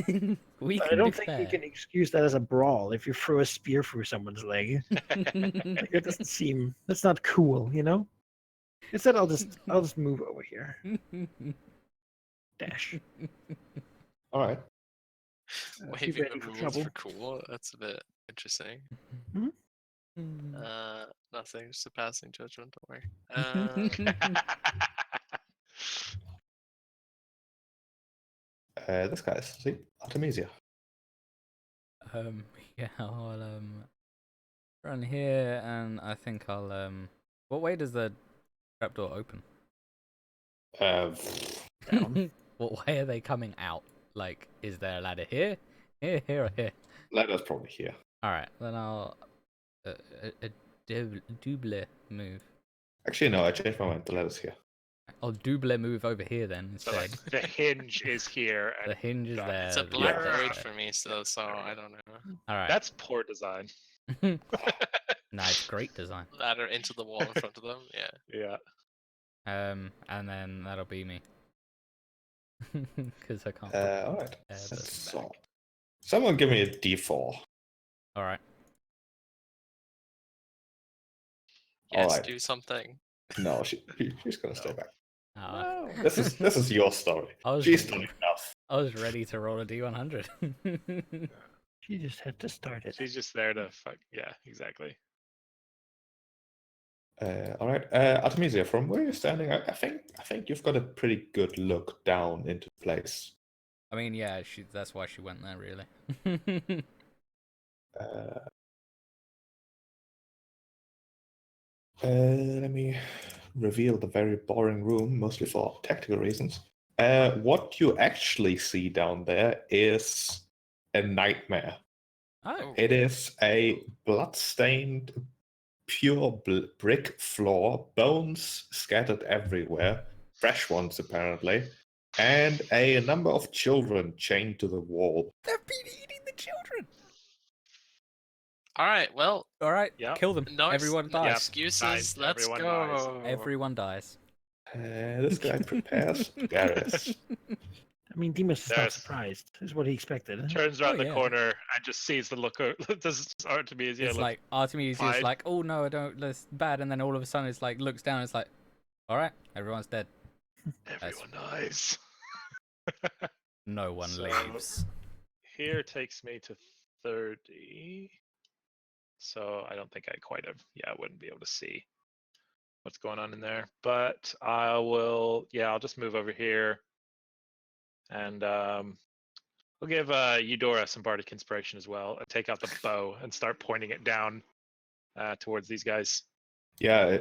we But can I don't declare. think you can excuse that as a brawl if you throw a spear through someone's leg. Like, it doesn't seem that's not cool, you know. Instead, I'll just move over here. Dash. All right. Be Waving ready the for rules trouble. for cool. That's a bit interesting. Nothing. Just a passing judgment. Don't worry. This guy is asleep. Artemisia. Yeah, I'll run here, and I think I'll What way does the trapdoor open? Down. What way are they coming out? Like, is there a ladder here, here, or here? Ladder's probably here. All right, then I'll a double move. Actually, no, I changed my mind. The ladder's here. I'll double move over here then So instead. like the hinge is here. And The hinge is God, there. It's a the black ladder's void there. for me, so I don't know. All right. That's poor design. Nah, it's great design. Ladder into the wall in front of them. Yeah. Yeah. And then that'll be me. Because I can't. All right. That's So, someone give me a D4. All right. Yes. Alright. Do something. No, she's gonna stay back. Oh, This is your story. I was She's done enough. I was ready to roll a D100. She just had to start it. She's just there to fuck. Yeah, exactly. All right, Artemisia, from where you're standing, I think you've got a pretty good look down into place. I mean, yeah, that's why she went there, really. Let me reveal the very boring room, mostly for tactical reasons. What you actually see down there is a nightmare. Oh, It is a blood-stained, pure brick floor, bones scattered everywhere, fresh ones apparently, and a number of children chained to the wall. they've been eating the children. All right. Well, All right, Yep. kill them. no, Everyone no dies. excuses. Dies. Let's Everyone go. dies. Everyone dies. This guy prepares Darius. I mean, Demas is not There's- surprised. This is what he expected. Turns around the yeah. corner and just sees the look. Does Artemisia It's look? like Artemis is fine. like, oh no, I don't. That's bad. And then all of a sudden, it's like looks down. It's like, all right, everyone's dead. Everyone dies. No one So- leaves. Here takes me to 30. So I don't think I quite have. Yeah, I wouldn't be able to see what's going on in there. But I will. Yeah, I'll just move over here. And we'll give Eudora some bardic inspiration as well. And take out the bow and start pointing it down towards these guys. Yeah,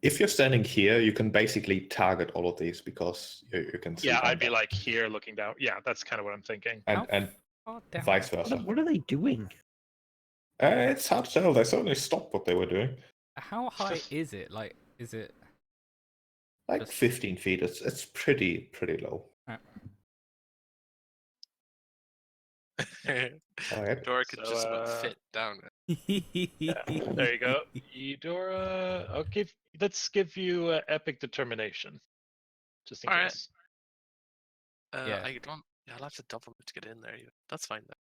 if you're standing here, you can basically target all of these because you can see. Yeah, them I'd be there. like here looking down. Yeah, that's kind of what I'm thinking. and Oh, down. vice versa. What are they doing? It's hard to tell. They certainly stopped what they were doing. How high is it? Like, is it? Like Just- 15 feet. It's pretty low. All right. Dora could So, just about fit down. Yeah, there you go. Eudora, let's give you epic determination. Just in All right. case. Yeah. I don't. Yeah, I'll have to double to get in there. That's fine. Then.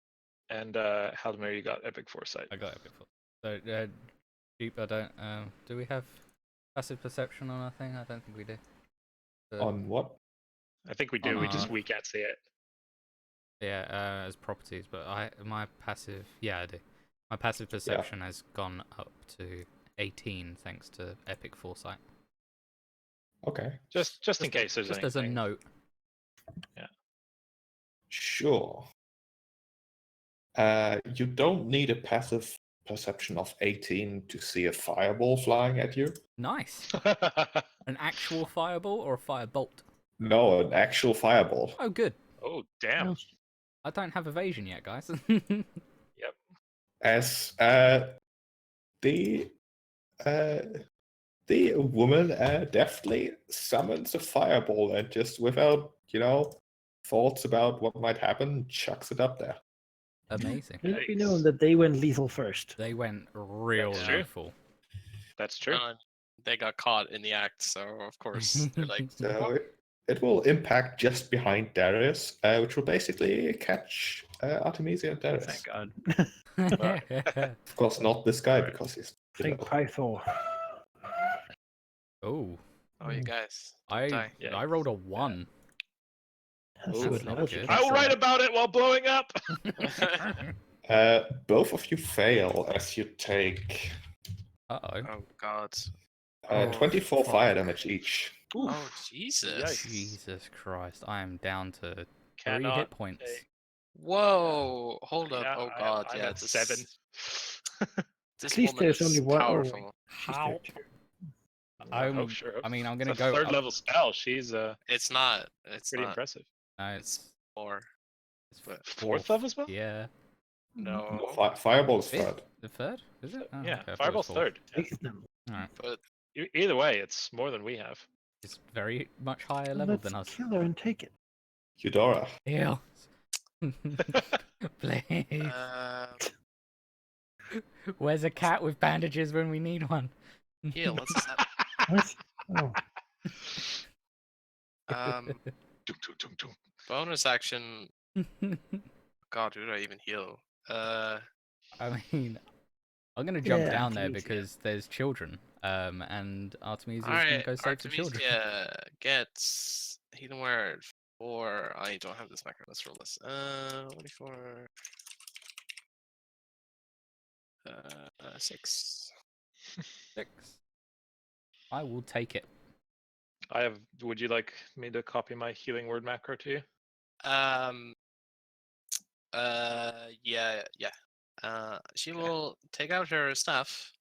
And Halldamir, you got epic foresight. I got it before. So, Jeep, I don't. Do we have passive perception on our thing? I don't think we do. On what? I think we do. On our- We can't see it. Yeah, as properties, but my passive. Yeah, I do. My passive perception has gone up to 18 thanks to epic foresight. Okay. Just in case there's Just anything. as a note. Sure. You don't need a passive perception of 18 to see a fireball flying at you. Nice. An actual fireball or a firebolt? No, an actual fireball. Oh, good. Oh damn! I don't have evasion yet, guys. As the woman deftly summons a fireball and just without thoughts about what might happen, chucks it up there. Amazing. Let it be Nice. known that they went lethal first. They went real That's true. lethal. That's true. They got caught in the act, so of course they're like, So it will impact just behind Darius, which will basically catch Artemisia and Darius. Thank God. Of course, not this guy Alright. because he's Thank below. Pythor. Oh, oh, you guys. I Yeah. I rolled a 1. That's Ooh, good not knowledge. good. against I will write that. about it while blowing up. Both of you fail as you take Uh-oh. Oh God. 24 fuck. fire damage each. Oh Jesus. Yikes. Jesus Christ, I am down to 3 Cannot hit points. take- Whoa. Hold up. Yeah, Oh God. I'm yeah. at 7. This At least woman there's is only one. powerful. She's there too. I'm, Sure. I mean, I'm It's gonna a go third up- level spell. She's It's not. It's pretty not. impressive. No, It's 4. it's but- Fourth level spell? Yeah. No. No, Fireball's Fifth? third. The third? Is it? Oh, Yeah, okay, I thought it was Fireball's fourth. third. Yeah. Take them. Alright. But Either way, it's more than we have. It's very much higher level Let's than us. kill her and take it. Eudora. Heal. Please. Where's a cat with bandages when we need one? heal. What's that? What? Oh, Tung, tung, tung, tung. Bonus action. God, who do I even heal? I mean, I'm gonna jump Yeah, down there Artemisia. because there's children. And Artemisia is gonna Alright, go save the children. Artemisia gets healing word 4. I don't have this macro. Let's roll this. 24. 6. 6. I will take it. I have. Would you like me to copy my healing word macro to you? Yeah. She will take out her staff,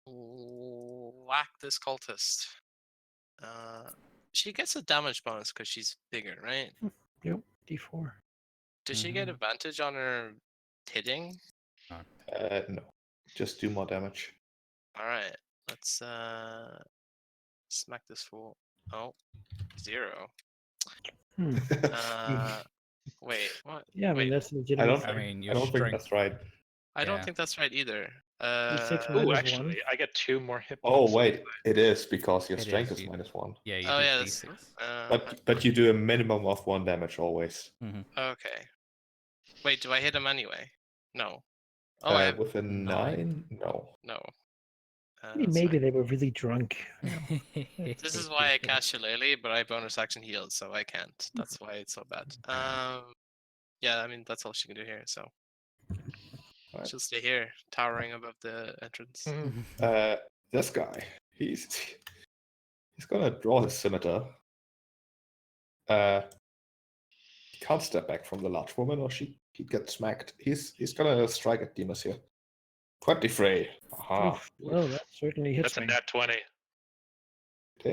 whack this cultist. She gets a damage bonus because she's bigger, right? yep. D4. Does she get Mhm. advantage on her hitting? No. Just do more damage. All right, let's smack this fool. Oh, 0. Hmm. Wait, what? Yeah, I mean Wait, that's a I legitimate. don't. I mean, I your don't think strength. that's right. I don't Yeah. think that's right either. D6 Oh, minus actually, 1. I get 2 more hit Oh points. wait, it is because your It strength is, is you- -1. Yeah, you Oh do yeah, D6. But you do a minimum of 1 damage always. okay. Wait, do I hit him anyway? No. Oh, I have With a 9. 9? No. no. Maybe they were really drunk. This is why I cast Shillelagh, but I bonus action healed, so I can't. That's why it's so bad. Yeah, I mean that's all she can do here, so Alright. she'll stay here, towering above the entrance. Mhm. This guy, he's gonna draw his scimitar. can't step back from the large woman, or he gets smacked. He's gonna strike at Demas here. 23. Aha. Oof, well, that certainly hits That's a me. nat 20. It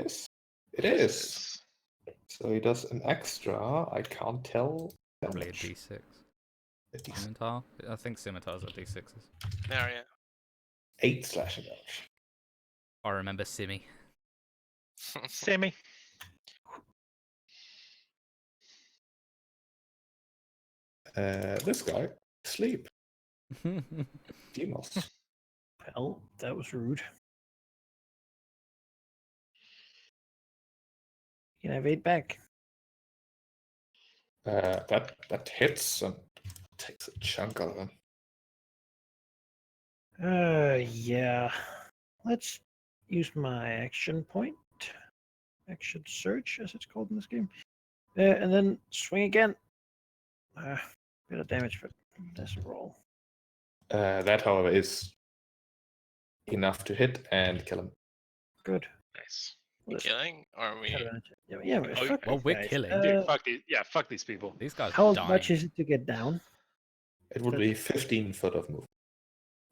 is. It Yes, is. So he does an extra. I can't tell. Probably a Damage. D6. A D6. Scimitar? I think scimitars are D6s. There, yeah. 8 slashing damage. I remember Simi. Sammy. This guy, sleep. Demos. Well, that was rude. You can have 8 back. That hits and takes a chunk out of him. Yeah. Let's use my action point. Action search, as it's called in this game. And then swing again. Bit of damage, but doesn't roll. That, however, is enough to hit and kill him. Good. Nice. Well, Killing? Or are we? yeah, but Oh, fuck well, these we're guys. killing. Dude, fuck these people. These guys How are dying. much is it to get down? It would be 15 foot of move.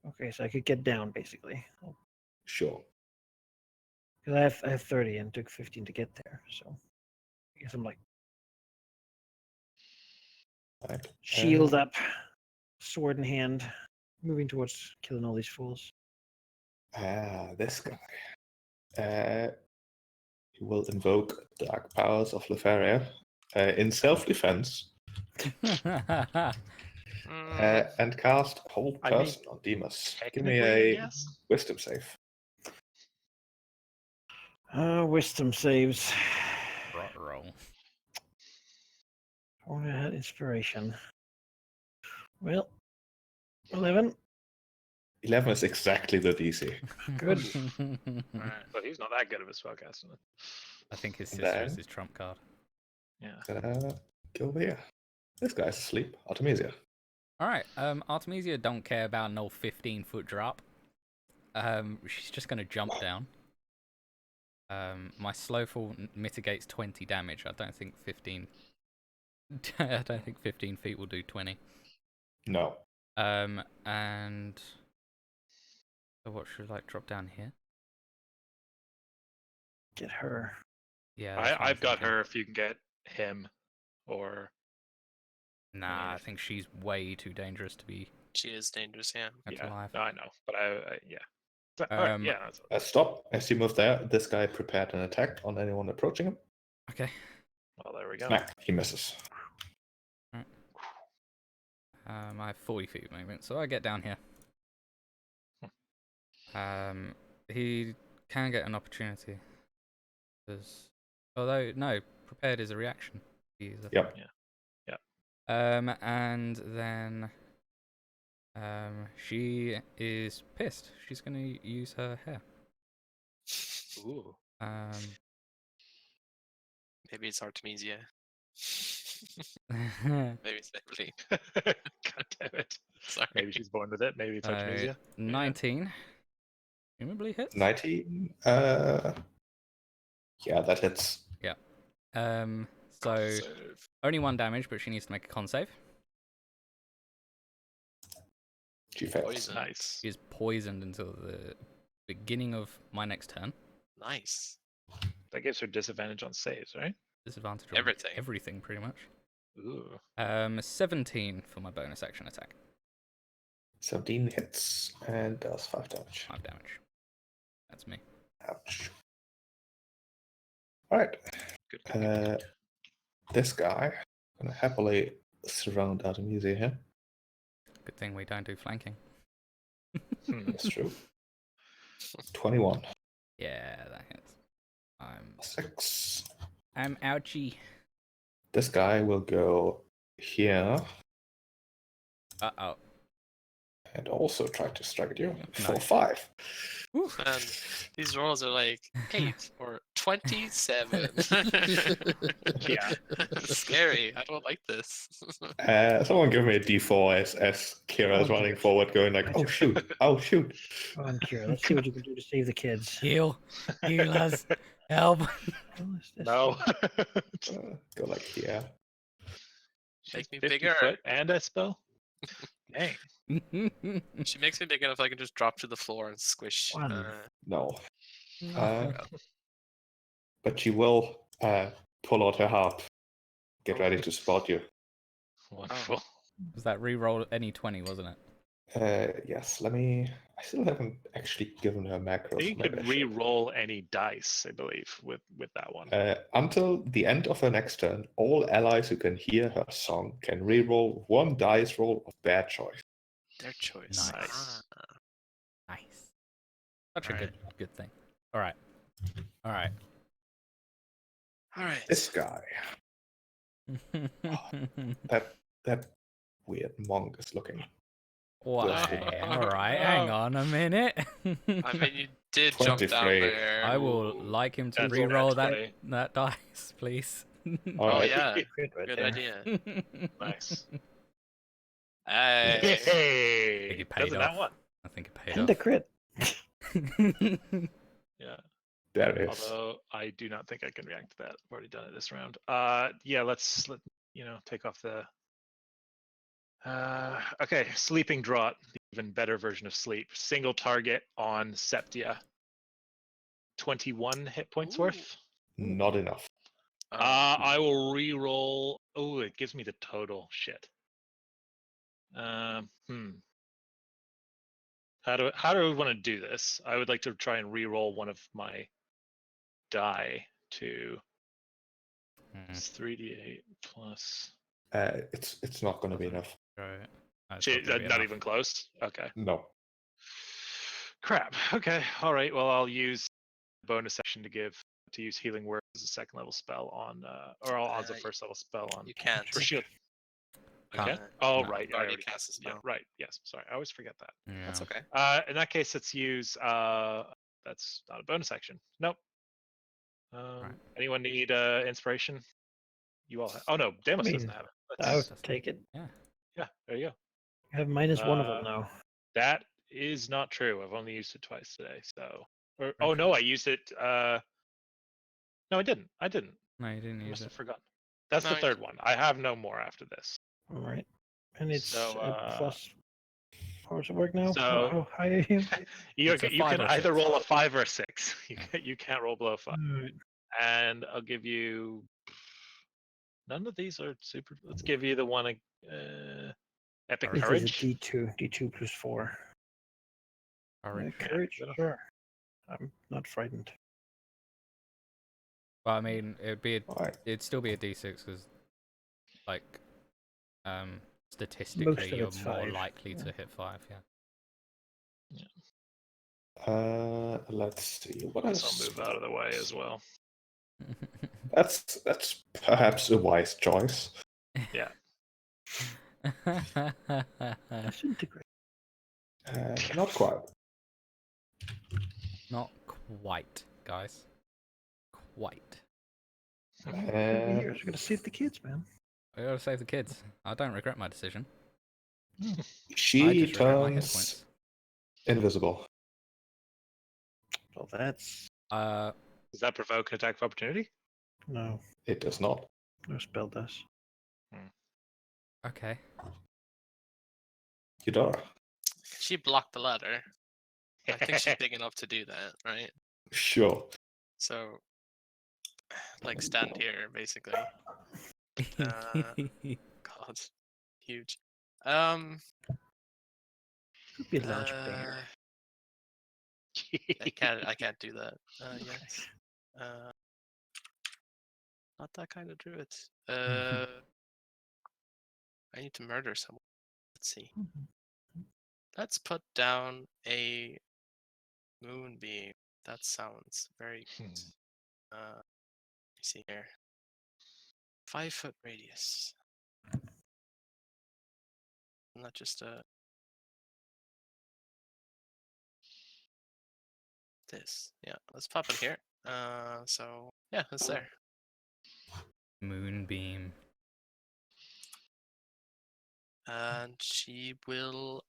Okay, so I could get down basically. Sure. Because I have 30 and it took 15 to get there, so I guess I'm like Right. shield up, sword in hand, moving towards killing all these fools. This guy. He will invoke Dark Powers of Lefaria in self-defense and cast Hold I mean, Person on Demas. Give me Technically, a yes. Wisdom save. Wisdom saves. Rot roll. Only had inspiration. Well, 11. 11 is exactly the DC. Good. Alright, but he's not that good of a spellcaster. I think his sister Then- is his trump card. Yeah. Go over here. This guy's asleep. Artemisia. Alright, Artemisia don't care about no 15-foot drop. She's just gonna jump down. My slow fall mitigates 20 damage. I don't think 15 I don't think 15 feet will do 20. No. And so what should I drop down here? Get her. Yeah, that's what I'm I've got thinking. her if you can get him or Nah, I think she's way too dangerous to be She is dangerous, yeah. kept yeah. alive. No, I know, but yeah. So, alright, yeah. That's, Stop. As you move there, this guy prepared an attack on anyone approaching him. Okay. well, there we go. Smack. He misses. I have 40 feet of movement, so I get down here. He can get an opportunity. Although, no, prepared is a reaction. Yep. And then she is pissed. She's going to use her hair. Ooh. Maybe it's Artemisia. Maybe it's Emily. God damn it. Sorry. Maybe she's born with it. Maybe it's Artemisia. 19. Presumably hits. 19. Yeah, that hits. So Save. only 1 damage, but she needs to make a con save. She fails. Poison. Nice. She is poisoned until the beginning of my next turn. Nice. That gives her disadvantage on saves, right? Disadvantage on Everything. everything, pretty much. Ooh. 17 for my bonus action attack. 17 hits and does 5 damage. 5 damage. That's me. Ouch. Alright. Good. This guy gonna happily surround Artemisia here. Good thing we don't do flanking. That's true. 21. Yeah, that hits. 6. I'm ouchie. This guy will go here Uh-oh. and also try to strike at you for Nice. 5. And these rolls are like 8 or 27. Yeah. Scary. I don't like this. Someone give me a D4 as Kira is running forward, going like, "Oh shoot! Oh shoot!" Come on, Kira. Let's see what you can do to save the kids. Heal. Heal us. Help. Well, No. Go like here. She's Make me 50 bigger. foot and a spell. Dang. She makes me big enough I can just drop to the floor and squish. One. No. But you will pull out her harp. Get ready to spot you. Wonderful. Was that reroll any 20, wasn't it? Yes, let me. I still haven't actually given her macros. You could re-roll any dice, I believe, with that one. Until the end of her next turn, all allies who can hear her song can re-roll one dice roll of bad choice. Their choice. Nice. Ah. Nice. Such a Alright. good thing. All right. All right. This guy, that weird monk is looking. Why? All right. Hang on a minute. I mean, you did jump down 23. there. I will like him to That's re-roll naturally. that dice, please. Oh Alright. yeah, Crit right good there. idea. Nice. Hey. Hey, think it paid doesn't that off. one? I think it paid And a off. crit. Yeah. There it is. Although I do not think I can react to that. I've already done it this round. Yeah, let's take off the. Okay, sleeping draught, the even better version of sleep. Single target on Septia. 21 hit points worth. Not enough. I will re-roll. Oh, it gives me the total. Shit. How do I want to do this? I would like to try and re-roll one of my die to. It's 3d8 plus. It's not going to be enough. Right. That's not Shit, gonna be not enough. even close. Okay. No. Crap. Okay. All right. Well, I'll use bonus action to use healing word as a second level spell on, or as a first level spell on. You can't. For shield. Can't. Okay. Oh, No. right. You I already already cast a yeah, spell. right. Yes. Sorry. I always forget that. Yeah. That's okay. In that case, let's use. That's not a bonus action. Nope. Right. Anyone need inspiration? You all. Oh no, Demos doesn't have it. I would That's- take it. Yeah. There you go. I have -1 of them now. That is not true. I've only used it twice today. So. Oh Okay. no, I used it. No, I didn't. No, you didn't I use must it. have forgotten. That's No, the you- third one. I have no more after this. All right. And it's So, plus. How does it work now? so- How high are you? You It's a you 5 can or either 6. roll a 5 or 6. You can't roll below 5. Alright. And I'll give you. None of these are super. Let's give you the one. Epic This is a Courage. D2 plus 4. Courage. Courage, Yeah. sure. I'm not frightened. Well, I mean, Alright. it'd still be a D6 because, like, Most statistically, of you're it's more 5, likely yeah. to hit 5. Yeah. Let's see. What Guess else? I'll move out of the way as well. That's perhaps a wise choice. Yeah. Disintegrate. Not quite. Not quite, guys. Quite. Years. We're gonna save the kids, man. I gotta save the kids. I don't regret my decision. I She just regret my hit turns points. invisible. Well, that's Does that provoke an attack of opportunity? no It does not. spell does. Okay. Eudora. She blocked the ladder. I think she's big enough to do that, right? Sure. So, like, stand here, basically. God, huge. Could be a large bear. I can't do that. Yes. Not that kind of druid. I need to murder someone. Let's see. Let's put down a moonbeam. That sounds very good. Let me see here. 5-foot radius. Not just a. This. Yeah, let's pop it here. So yeah, it's there. Moonbeam. And she will.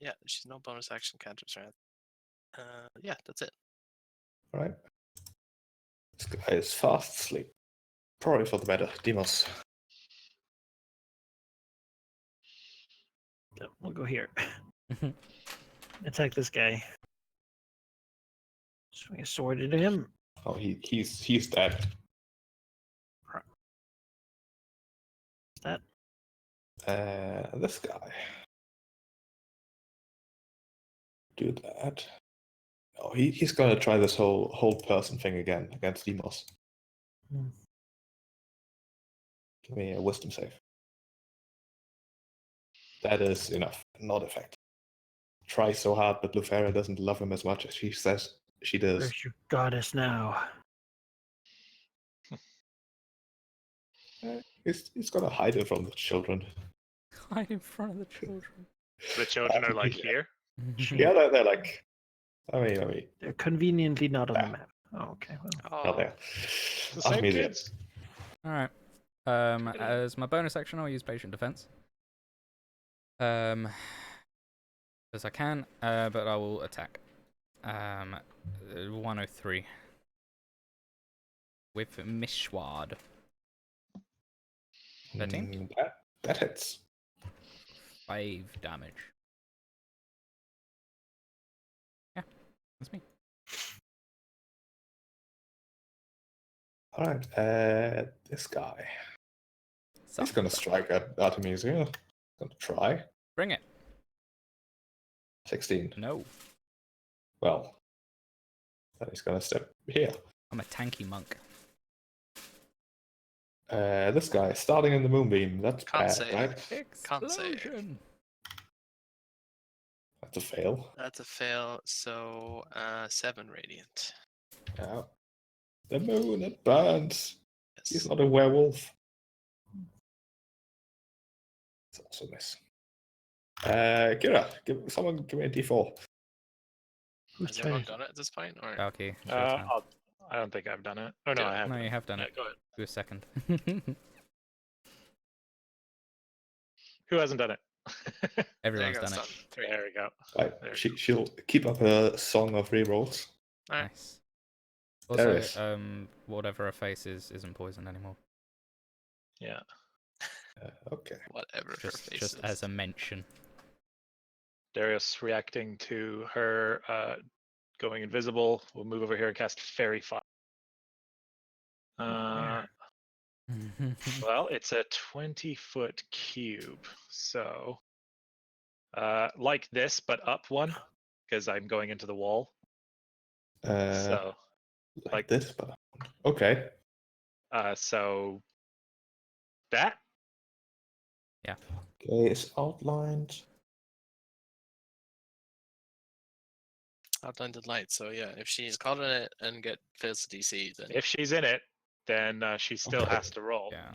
Yeah, she's no bonus action cantrips or anything. Yeah, that's it. Alright. This guy is fast asleep. Probably for the better. Demos. We'll go here. Attack this guy. Swing a sword into him. Oh, he's dead. That This guy. Do that. Oh, he's gonna try this whole person thing again against Demos. Hmm. Give me a wisdom save. That is enough. Not effective. Try so hard, but Lufera doesn't love him as much as she says she does. where's your goddess now? He's gonna hide it from the children. Hide in front of the children. The children are like here. Yeah, they're like. I mean, They're conveniently not on the Yeah. map. Oh, okay. Well, not Oh, there. The same Artemis, kids. Alright. As my bonus action, I'll use patient defense. As I can, but I will attack. 103. With Mishward. 13? That hits. 5 damage. Yeah, that's me. Alright, this guy. So, He's gonna strike at Artemisia. Gonna try. bring it. 16. No, Well. Then he's gonna step here. I'm a tanky monk. This guy, starting in the moonbeam. That's Can't bad, say. right? Can't say. Explosion. That's a fail. That's a fail. So 7 radiant. Yeah. The moon, it burns. Yes. He's not a werewolf. It's also a miss. Kira, someone give me a D4. who's Has everyone turn? done it at this point? Or Valky, it's your turn. I don't think I've done it. Oh no, Yeah. I have. No, you have done yeah, it. go ahead. Do a second. Who hasn't done it? Everyone's There you go, done it's it. done. 3. There we go. Right, There. she'll keep up a song of rerolls. Alright. Nice. There Also, is. whatever her face is isn't poisoned anymore. Yeah. Okay. Whatever her Just face just is. as a mention. Darius reacting to her going invisible. We'll move over here and cast Fairy Fire. Well, it's a 20-foot cube. So, like this, but up one, because I'm going into the wall. So, Like this, but okay. so that. Okay, it's outlined. Outlined light. So yeah, if she's caught in it and fails the DC, then If she's in it, then she still Okay. has to roll. Yeah.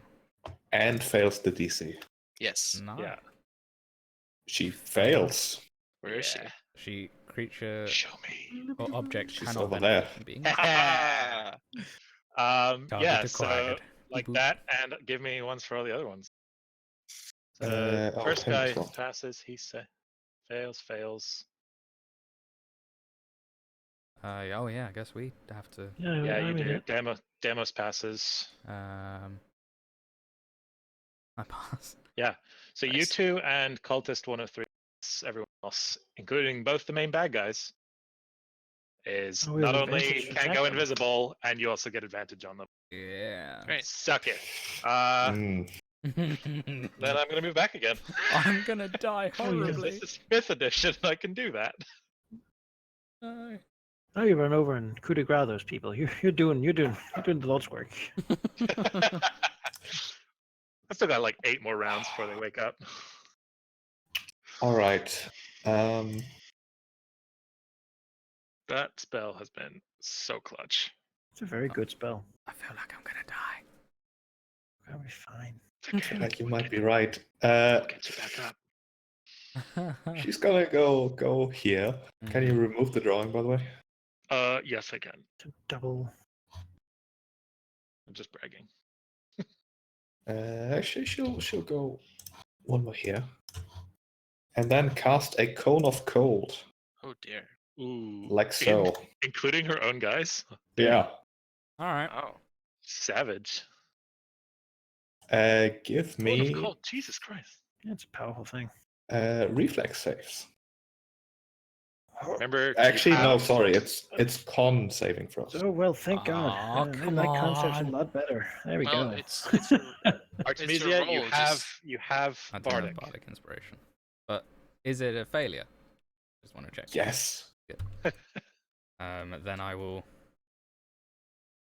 And fails the DC. yes. Nice. Yeah. She fails. Where is she? She creature Show me. or object She's cannot over benefit there. from being Ah! Target Yeah. So acquired. like Boop. that, and give me ones for all the other ones. Oh, First him guy as well. passes. He fails. Oh yeah, I guess we have to. Yeah, Yeah, I you mean, do. Demos passes. I pass. Yeah. So you Nice. two and cultist 103. Everyone else, including both the main bad guys, is Oh, we have not only advantage to can't attack go them. invisible, and you also get advantage on them. Yeah. Great. Suck it. Mm. Then I'm gonna move back again. I'm gonna die Oh, yeah. horribly. This is 5th edition. I can do that. No. Now you run over and coup de grace those people. You're doing the Lord's work. I still got like 8 more rounds before they wake up. All right. That spell has been so clutch. It's a very good spell. I feel like I'm gonna die. I'll be fine. I feel like you might be right. I'll get you back up. She's gonna go here. Can you remove the drawing, by the way? Yes, I can. To double. I'm just bragging. Actually, she'll go one more here, and then cast a cone of cold, Oh dear. Ooh. like so. Including her own guys? Yeah. All right. Oh. Savage. Give Cone of me cold. Jesus Christ. Yeah, it's a powerful thing. Reflex saves. Remember, you Actually, no, have- sorry. It's con saving throws. Oh well, thank God. Aw, I come like concepts a on. lot better. There we Well, go. it's your Artemisia, you roll, have I don't Bardic. have Bardic Inspiration. But is it a failure? Just want to check. Yes. Then I will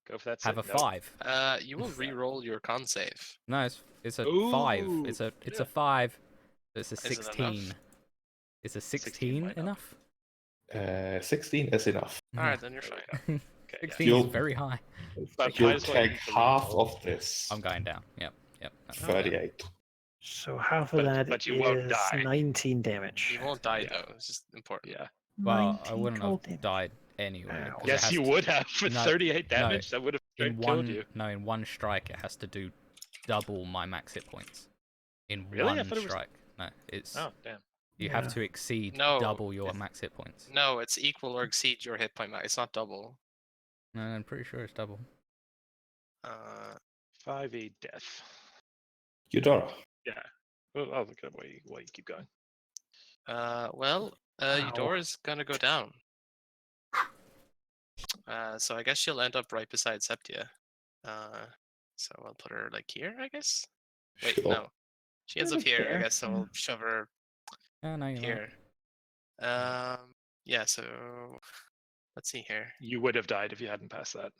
Go for that. have a save. Nope. 5. You will re-roll your con save. No, it's a 5. It's Ooh, a 5. It's a Is it 16. enough? Is a 16 16 might not. enough? 16 is enough. All right, then you're fine. Okay, yeah. 16 You'll- is very high. But You'll might as well take use the half reroll. of this. I'm going down. Yep. That's Oh, yeah. 38. So half of But- that but you won't is die. 19 damage. You won't die Yeah. though. It's just important. Yeah. Well, I 19 wouldn't cold have damage. died anyway. Ow. 'cause it Yes, has you to- would have for No, 38 no, damage. That would have in straight killed you. in one strike it has to do double my max hit points. In Really? I one thought it was- strike. No, it's Oh, damn. you Yeah. have to exceed No, double your it's- max hit points. No, it's equal or exceed your hit point max. It's not double. No, I'm pretty sure it's double. 5e death. Eudora. Yeah. Well, I'll look at while you keep going. Well, Ow. Eudora's gonna go down. So I guess she'll end up right beside Septia. So I'll put her like here, I guess. Wait, Sure. no. She ends up Right here, I there, guess, so I'll shove her Yeah, no, you're right. here. Yeah, so let's see here. You would have died if you hadn't passed that.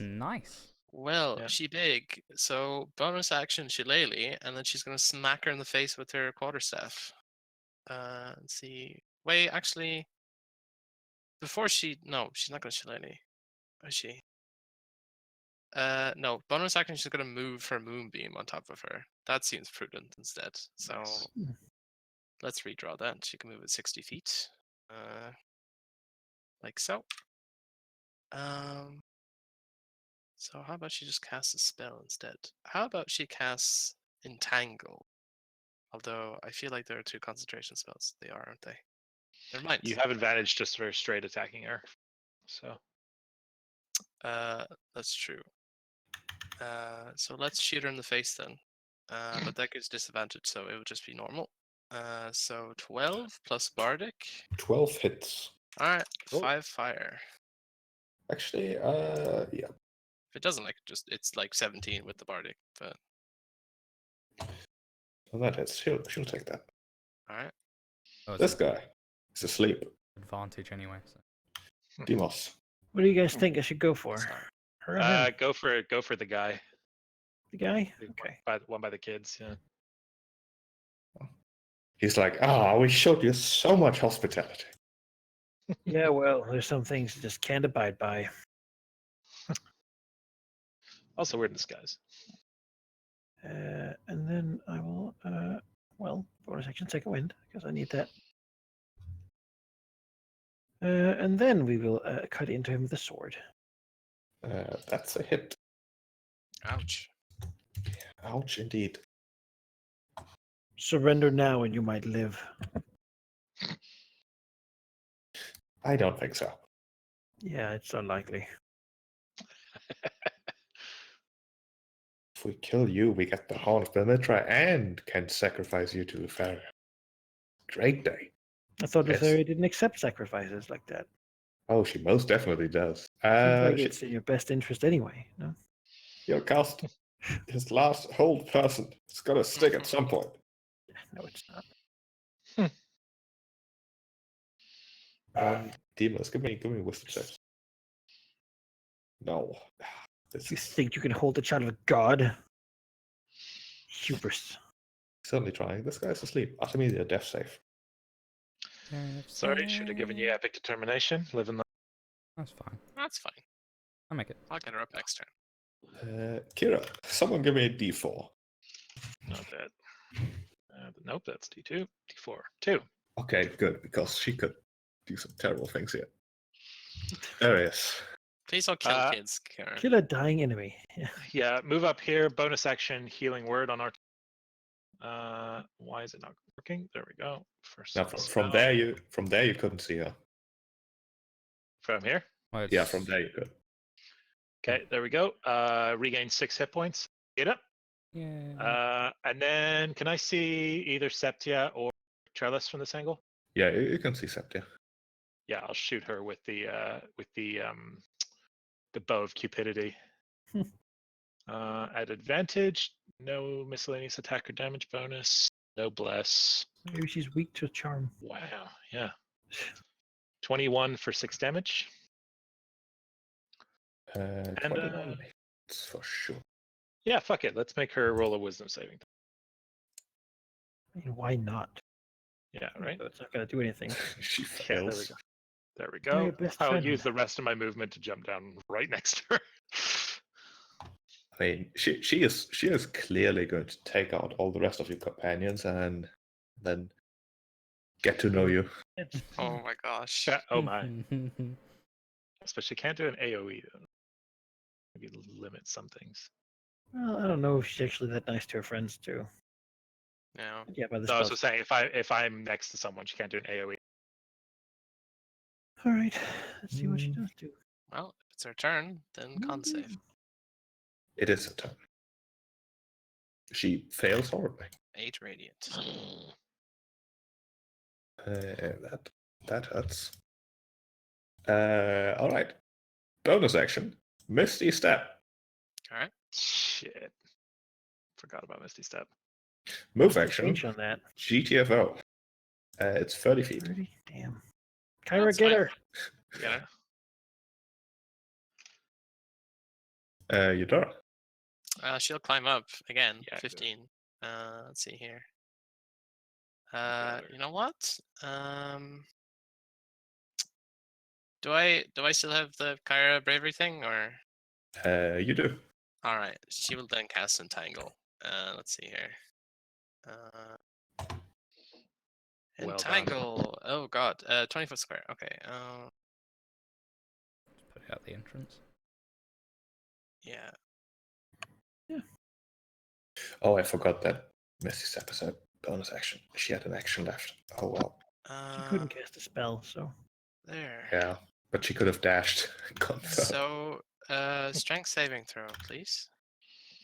Nice. Well, Yeah. she big, so bonus action Shillelagh, and then she's gonna smack her in the face with her quarterstaff. Let's see. Wait, actually, before no, she's not gonna Shillelagh. Is she? No, bonus action she's gonna move her moonbeam on top of her. That seems prudent instead. So Nice. let's redraw that. She can move it 60 feet. Like so. So how about she just casts a spell instead? How about she casts Entangle? Although I feel like there are 2 concentration spells. They are, aren't they? Never mind. You have advantage just for straight attacking her. So That's true. So let's shoot her in the face then. But that gives disadvantage, so it would just be normal. So 12 plus Bardic. 12 hits. Alright, Cool. 5 fire. Actually, yeah. If it doesn't like it's like 17 with the Bardic, but Well, that is. She'll take that. alright. Oh, it's This an guy is asleep. advantage anyway. So. Demos. What do you guys think I should go for? Sorry. Her or him? go for the guy. The guy? The Okay. one by the kids. Yeah. He's like, we showed you so much hospitality. Yeah, well, there's some things you just can't abide by. Also, we're in disguise. And then I will, bonus action, second wind, because I need that. And then we will cut into him with the sword. That's a hit. Ouch. Ouch, indeed. Surrender now and you might live. I don't think so. Yeah, it's unlikely. If we kill you, we get the Horn of the Mitra and can sacrifice you to the Pharaoh. Great day. I thought Yes. Lotharia didn't accept sacrifices like that. Oh, she most definitely does. Seems like She- it's in your best interest anyway. No? Your cast, his last hold person. It's got to stick at some point. No, it's not. Demos, give me wisdom saves. No. This You is think you can hold the child of God? Hubris. certainly trying. This guy's asleep. Artemisia, death save. Sorry, should have given you epic determination. Living the That's fine. That's fine. I'll make it. I'll get her up next turn. Kira, someone give me a d4. not that. Nope, that's D2, D4, 2. Okay, good, because she could do some terrible things here. Darius. Please don't kill Uh, kids, Karen. Kill a dying enemy. Yeah. Yeah, move up here. Bonus action, healing word on our. Why is it not working? There we go. First. Now, from there you couldn't see her. From here. Well, Yeah, it's- from there you could. Okay, there we go. Regain 6 hit points. Get up. Yeah. And then can I see either Septia or Trellis from this angle? Yeah, you can see Sept, yeah. Yeah, I'll shoot her with the bow of cupidity. At advantage, no miscellaneous attack or damage bonus, no bless. Maybe she's weak to charm. Wow, yeah. 21 for 6 damage. And 21 hits for sure. yeah, fuck it. Let's make her roll a wisdom saving. I mean, why not? Yeah, right? That's not going to do anything. She Yeah, there we fails. go. There we Now go. your best I'll friend. use the rest of my movement to jump down right next to her. I mean, she is clearly going to take out all the rest of your companions and then get to know you. It's, Oh my gosh. Oh my. Especially can't do an AoE though. Maybe limit some things. well, I don't know if she's actually that nice to her friends too. No. Yeah, by the No, I was spells. just saying if I'm next to someone, she can't do an AoE. All right, let's see what she does do. Well, if it's her turn, then con save. It is a turn. She fails horribly. 8 radiant. That hurts. All right. Bonus action. Misty Step. All right. Shit. Forgot about Misty Step. Move What's the action. range on that? GTFO. It's 30 feet. 30? Damn. Kyra, That's get fine. her. Yeah. Eudora. She'll climb up again. Yeah, good. 15. Let's see here. Got her. You know what? Do I still have the Kyra bravery thing, or? You do. All right. She will then cast Entangle. Let's see here. Well done. Entangle. Oh god. 20-foot square. Okay. Put it out the entrance. Yeah. Oh, I forgot that Misty Step is a bonus action. She had an action left. Oh, well. She couldn't cast a spell, so. There. Yeah. But she could have dashed. Confirm. So, strength saving throw, please.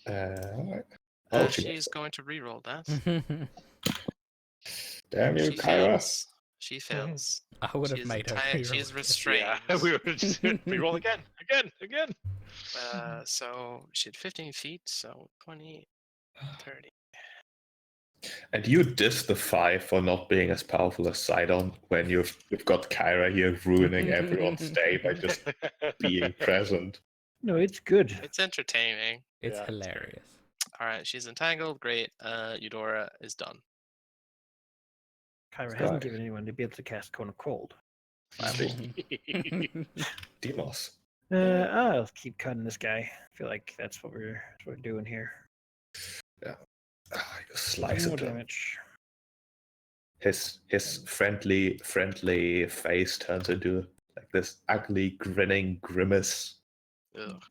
All right. Oh, she She's going to re-roll that. Damn you, She Kyra. fails. She fails. I would She have is made her. She is reroll. restrained. Yeah, we were just reroll again. So she had 15 feet, so 20, 30. And you diss the 5 for not being as powerful as Sidon when you've got Kyra here ruining everyone's day by just being present. No, it's good. It's entertaining. It's Yeah, it's great. hilarious. All right, she's entangled. Great. Eudora is done. Kyra Right. hasn't given anyone to be able to cast Cone of Cold. Demos. I'll keep cutting this guy. I feel like that's what we're doing here. You slice More into him. damage. His friendly face turns into like this ugly grinning grimace. Ugh.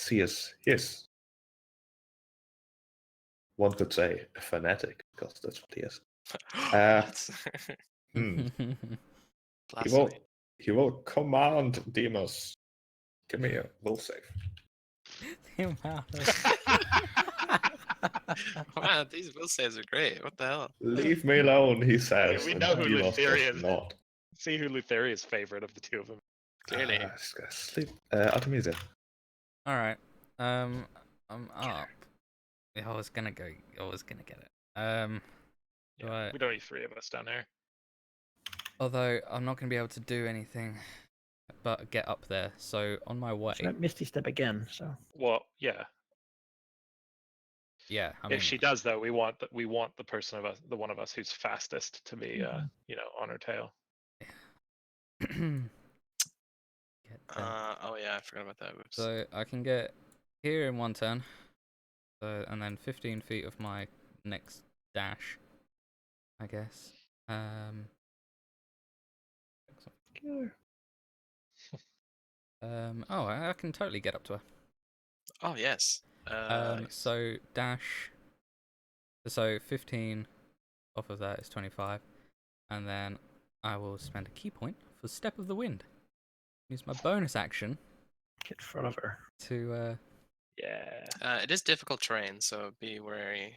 He is one could say a fanatic, because that's what he is. That's Hmm. blasphemy. He will command Demos. Give me a will save. The amount Wow, these will saves are great. What the hell? Leave me alone, he says. we and know who Demos Lutheria does is. not. See who Lutheria's favorite of the two of them. Clearly. Just gonna sleep. Artemisia. All right. I'm up. I was gonna get it. Do I- We don't need 3 of us down there. Although I'm not gonna be able to do anything but get up there. So on my way, She might Misty Step again, so. Well, yeah. yeah. I mean, If she does, though, we want the person of us, the one of us who's fastest, to be, on her tail. get there. Oh yeah, I forgot about that. Whoops. So I can get here in one turn. So and then 15 feet of my next dash, I guess. Oh, I can totally get up to her. Oh yes. So dash. So 15 off of that is 25, and then I will spend a key point for Step of the Wind. Use my bonus action Get in front of her. to Yeah. it is difficult terrain, so be wary.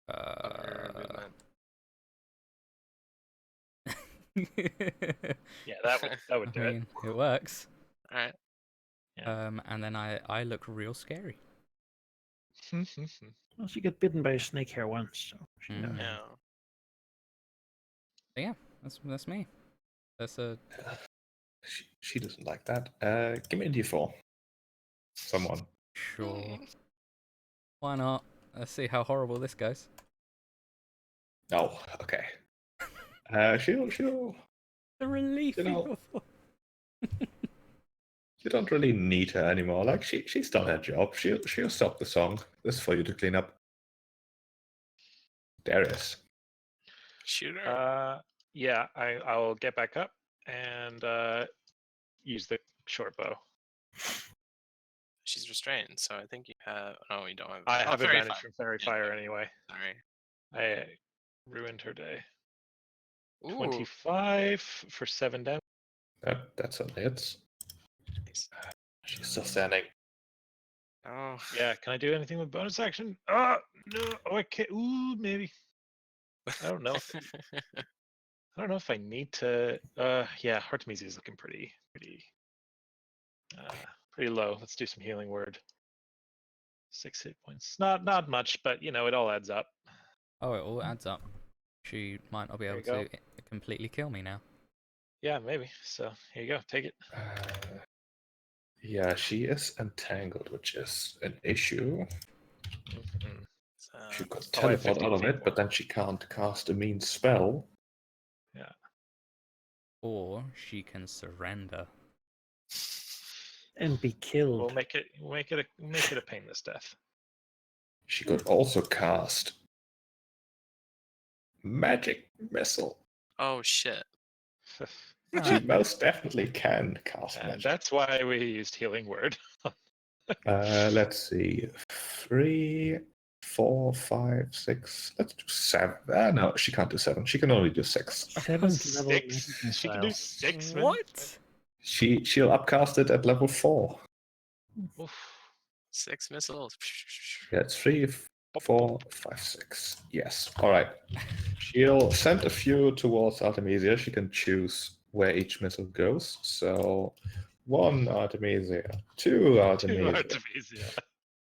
Other movement. Yeah, that would do I it. mean, it works. All right. And then I look real scary. Well, she got bitten by a snake hair once, so she knows. Mm. Yeah. That's me. That's a She doesn't like that. Give me a d4. Someone. sure. Why not? Let's see how horrible this goes. Oh, okay. She'll. The relief. You in know- your voice. You don't really need her anymore. Like she's done her job. She'll stop the song. This is for you to clean up. Darius. Shoot her. Yeah, I'll get back up and use the short bow. She's restrained, so I think you have. Oh, you don't have. I oh, have fairy advantage fire. from fairy Yeah, fire anyway. Sorry. I ruined her day. Ooh. 25 for 7 damage. That's a hit. Nice. She's still standing. Oh. Yeah, can I do anything with bonus action? Oh no! Oh, I can't. Ooh, maybe. I don't know. I don't know if I need to. Yeah, Artemisia is looking pretty low. Let's do some healing word. 6 hit points. Not much, but you know it all adds up. Oh, it all adds up. She might not be There able you go. to completely kill me now. Yeah, maybe. So here you go. Take it. Yeah, she is entangled, which is an issue. Mhm. She could Oh, I have teleport 15 out of feet it, but then she can't cast a mean spell. Yeah. Or she can surrender. And be killed. We'll make it a painless death. She could also cast magic missile. Oh shit. She most definitely can cast And magic. that's why we used healing word. Let's see. 3, 4, 5, 6. Let's do 7. No, she can't do 7. She can only do 6. 7th level magic 6. She can do missile. 6. man. What? She'll upcast it at level 4. Oof. 6 missiles. Yeah, it's 3, 4, 5, 6. Yes. All right. She'll send a few towards Artemisia. She can choose where each missile goes. So 1 Artemisia, 2 Two Artemisia, Artemisia.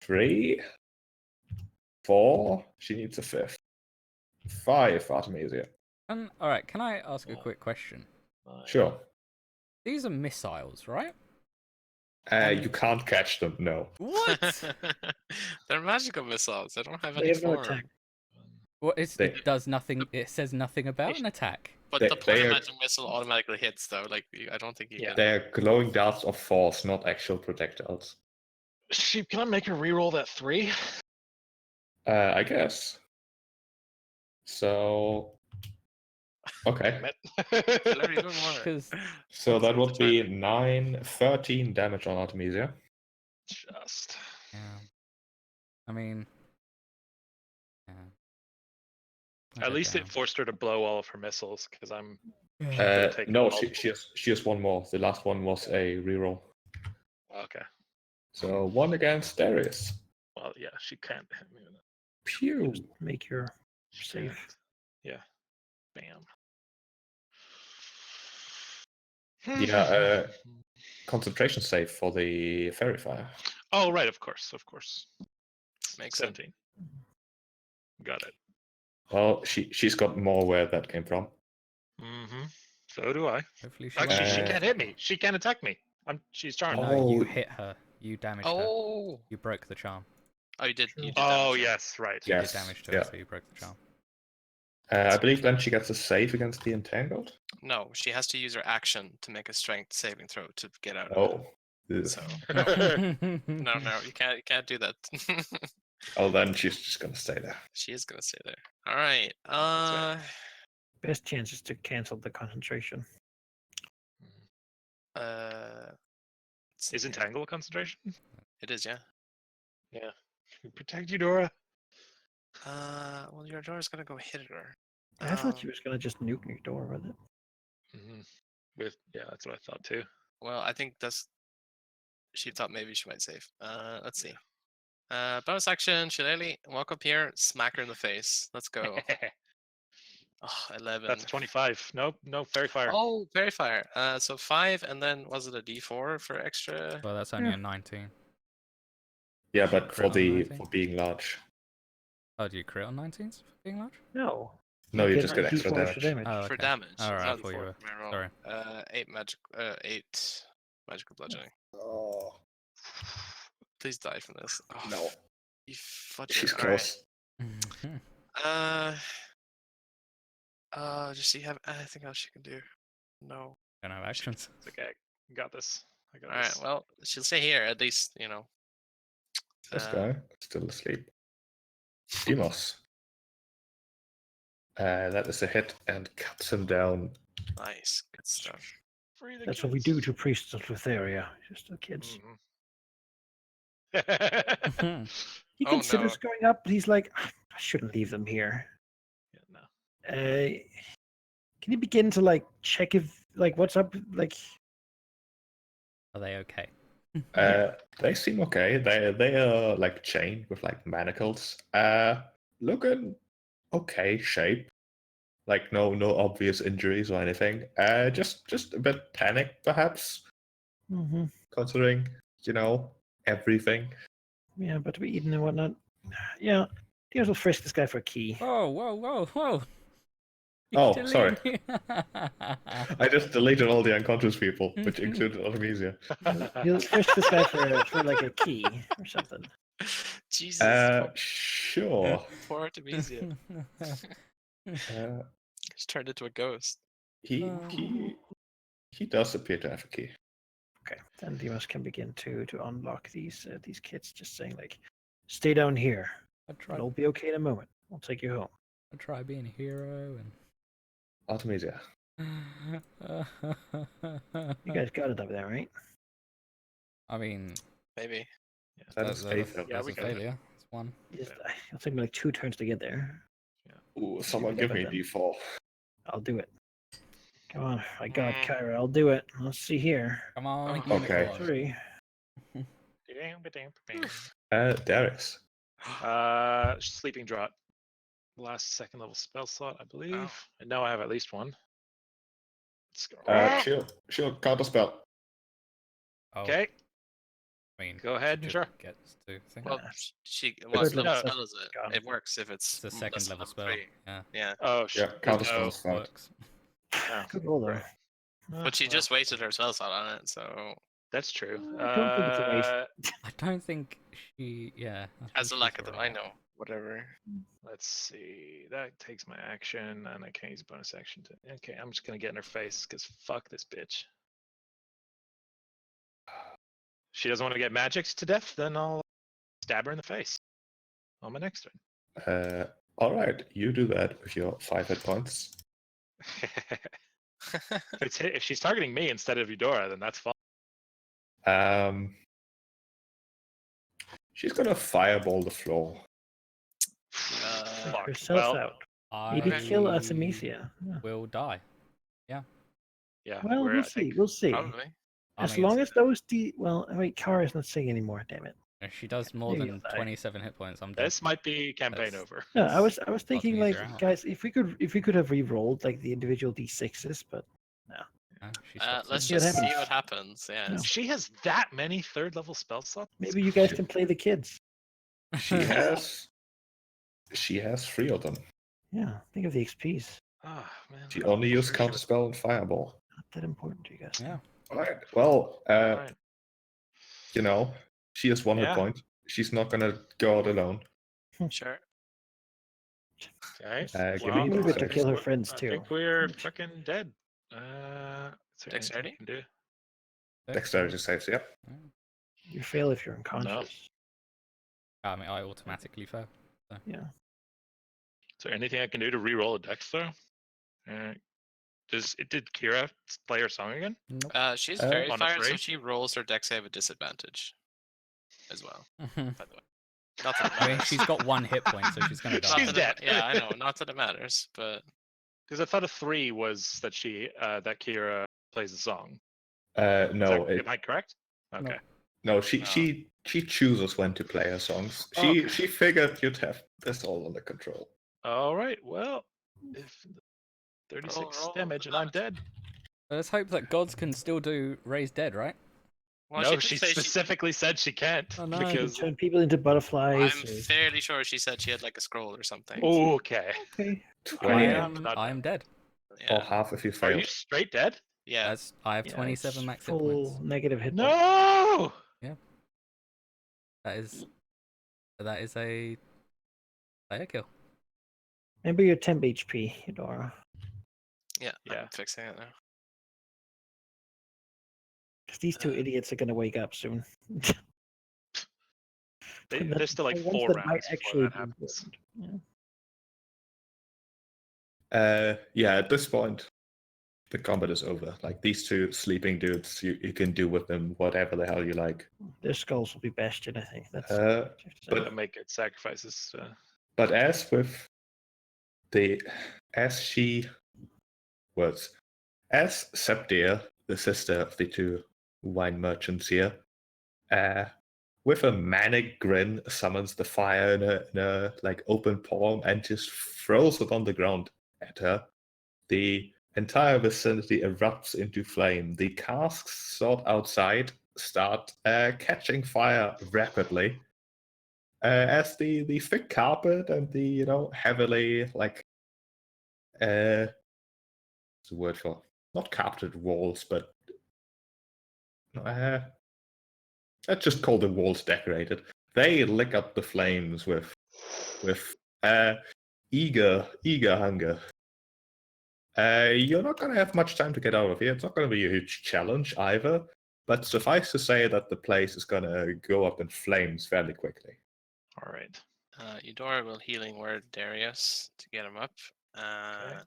3, 4. She needs a 5th. 5 Artemisia. All right. Can I ask a Oh. quick question? Sure. These are missiles, right? You can't catch them. No. What? They're magical missiles. They don't have They any have no form. attack. Well, They- it does nothing. It says nothing about an attack. But They- the point they of are- magic missile automatically hits, though. Like, I don't think you Yeah. can. They're glowing darts of force, not actual projectiles. Sheep, can I make her reroll that 3? I guess. So. Okay. Larry, you don't want it. Because So that would be Try 13 damage on Artemisia. Just. yeah, I mean, yeah. I'll At go least down. it forced her to blow all of her missiles, because I'm. gonna take No, multiple. she has one more. The last one was a reroll. Okay. So 1 against Darius. Well, yeah, she can't hit me with it. Pew. Just make your She safe. can't. Yeah. Bam. Yeah, concentration save for the fairy fire. Oh, right, of course. Makes sense. 17. Got it. Well, she's got more where that came from. Mm-hmm. So do I. Hopefully she Actually, she won't. can't hit me. She can't attack me. She's charmed. No, you Oh. hit her. You damaged her. Oh! You broke the charm. Oh, you did. You did Oh, damage her. yes, right. You Yes. did damage to Yeah. her, so you broke the charm. I believe then she gets a save against the entangled. No, she has to use her action to make a strength saving throw to get out of Oh. Ugh. it. So no, you can't do that. Oh, then she's just gonna stay there. She is gonna stay there. All right. right. Best chance is to cancel the concentration. Let's see Is here. entangle a concentration? It is, yeah. Yeah. Protect Eudora. Well, your door's gonna go hit her. I thought she was going to just nuke your door with it. Mm-hmm. Yeah, that's what I thought too. Well, I think she thought maybe she might save. Let's see. Bonus action, Shillelagh, walk up here, smack her in the face. Let's go. Oh, 11. That's 25. Nope, no fairy fire. Oh, very fire. So 5, and then was it a D4 for extra? Well, that's only a 19. Yeah, but Crit on 19? for being large. Oh, do you crit on 19s for being large? No. No, you get just get extra D4 damage. Oh, For okay. damage. All right, I Not thought you for were. my roll. Sorry. 8 magical bludgeoning. Oh, Please die from this. Oh, no. you fudger. She's All right. close. Does she have anything else she can do? No. Don't have actions. It's okay. I got this. I got All right. this. Well, she'll stay here at least. You know. This guy still asleep. Demos. That is a hit and cuts him down. Nice. Good stuff. Free the That's what we kids. do to priests of Lutheria. Just the kids. Mhm. He Oh, considers no. going up, but he's like, I shouldn't leave them here. Yeah, no. Can you begin to like check if like what's up? Like, Are they okay? They seem okay. They are like chained with like manacles. Looking okay shape. Like no obvious injuries or anything. Just a bit panicked perhaps, considering everything. yeah, but to be eaten and whatnot. Yeah, Diaz will frisk this guy for a key. Whoa, whoa, whoa, whoa! Oh, Delete sorry. me. I just deleted all the unconscious people, which included Artemisia. He'll frisk this guy for like a key or something. Jesus. Sure. Poor Artemisia. She's turned into a ghost. He does appear to have a key. Okay, then Dimas can begin to unlock these kits. Just saying like, stay down here. It'll be okay in a moment. I'll take you home. I'll try being a hero Artemisia. You guys got it up there, right? I mean, Maybe. That is a fail. Yeah, that's we a got it. failure. It's one. It'll take me like 2 turns to get there. Ooh, someone get give that me done. D4. I'll do it. Come on, I got Kyra. I'll do it. Let's see here. Come on, Oh, okay. unicorn. 3. Darius. Sleeping draught. Last second level spell slot, I believe. Oh. And now I have at least one. Let's go. Shield, counter spell. Oh, Okay, I mean, go ahead, she just sure. gets to think. Well, Yeah. what Third level level spell is it? gone. It works if it's It's a less second than level spell. 3. Yeah, Yeah. Oh, Yeah, counter spell oh, is fine. works. oh, Good roll though. right. But she just wasted her spell slot on it, so That's true. I don't think it's a waste. I don't think she. Yeah. as a lack of them, I know. Whatever. Let's see. That takes my action, and I can't use bonus action to. Okay, I'm just gonna get in her face because fuck this bitch. She doesn't want to get magicked to death, then I'll stab her in the face on my next All right, you do that with your 5 hit points. turn. If she's targeting me instead of Eudora, then that's fine. She's gonna fireball the floor. Take Fuck. herself Well, out. Maybe kill Artemisia. Yeah. Will die. yeah. Well, we're, we'll I think- see. We'll see. Probably. I As mean, long as those well, wait, Kara's not saying anymore. Damn it. if she does more Maybe than I'll die. 27 hit points, I'm dead. This might be campaign That's- over. No, I was thinking like, Artemisia out. guys, if we could have re-rolled like the individual d6s, but Yeah, she stops Let's it. see what just see happens. what happens. Yeah. No. She has that many third level spell slots. maybe you guys can play the kids. She has 3 of them. Yeah, think of the XPs. Oh man. She only used Sure she counter was- spell and fireball. Not that important to you guys. Yeah. All right. Well, Alright. she has 1 hit Yeah. point. She's not gonna go out alone. Sure. Okay. Give me Move it to d6. kill her friends I too. think we're fucking dead. Is there anything I Dexterity? can do? Dexterity saves, yep. You fail if you're unconscious. I mean, I automatically fail. Yeah. Is there anything I can do to re-roll a dex throw? Did Kira play her song again? Nope. She's Uh, very on a fired, so three? she rolls her dex save at disadvantage as well. I By the way, not that it mean, matters. she's got 1 hit point, so she's gonna Not die. She's that dead. Yeah, I know. Not that it matters, but Because I thought a 3 was that she that Kira plays the song. No, Am I correct? No. Okay. No, she chooses when to play her songs. Okay. She figured you'd have this all under control. All right. Well, if 36 roll damage the and I'm damage. dead. Let's hope that gods can still do raise dead, right? Well, No, did she say specifically said she can't. Oh, no. She can Because turn people into butterflies. I'm or- fairly sure she said she had like a scroll or something. okay. Okay. 28 I am dead. Yeah. or half if you Are fail. you straight dead? Yeah. I have Yeah, 27 it's max hit full points. negative hit points. No. That is a player kill. Remember your temp HP, Eudora. Yeah. Yeah. I'm fixing it now. 'Cause these two idiots are going to wake up soon. There's still like The ones 4 that might rounds before actually that be happens. important. Yeah. Yeah, at this point, the combat is over. Like these two sleeping dudes, you can do with them whatever the hell you like. Their skulls will be bastion, I think. That's But- Gotta make good sacrifices. But as with as she was, as Septir, the sister of the two wine merchants here, with a manic grin, summons the fire in a like open palm and just throws it on the ground at her. The entire vicinity erupts into flame. The casks stored outside start catching fire rapidly. As the thick carpet and the heavily like what's the word for not carpeted walls, but let's just call the walls decorated. They lick up the flames with eager hunger. You're not going to have much time to get out of here. It's not going to be a huge challenge either, but suffice to say that the place is going to go up in flames fairly quickly. All right. Eudora will healing word Darius to get him up. Okay.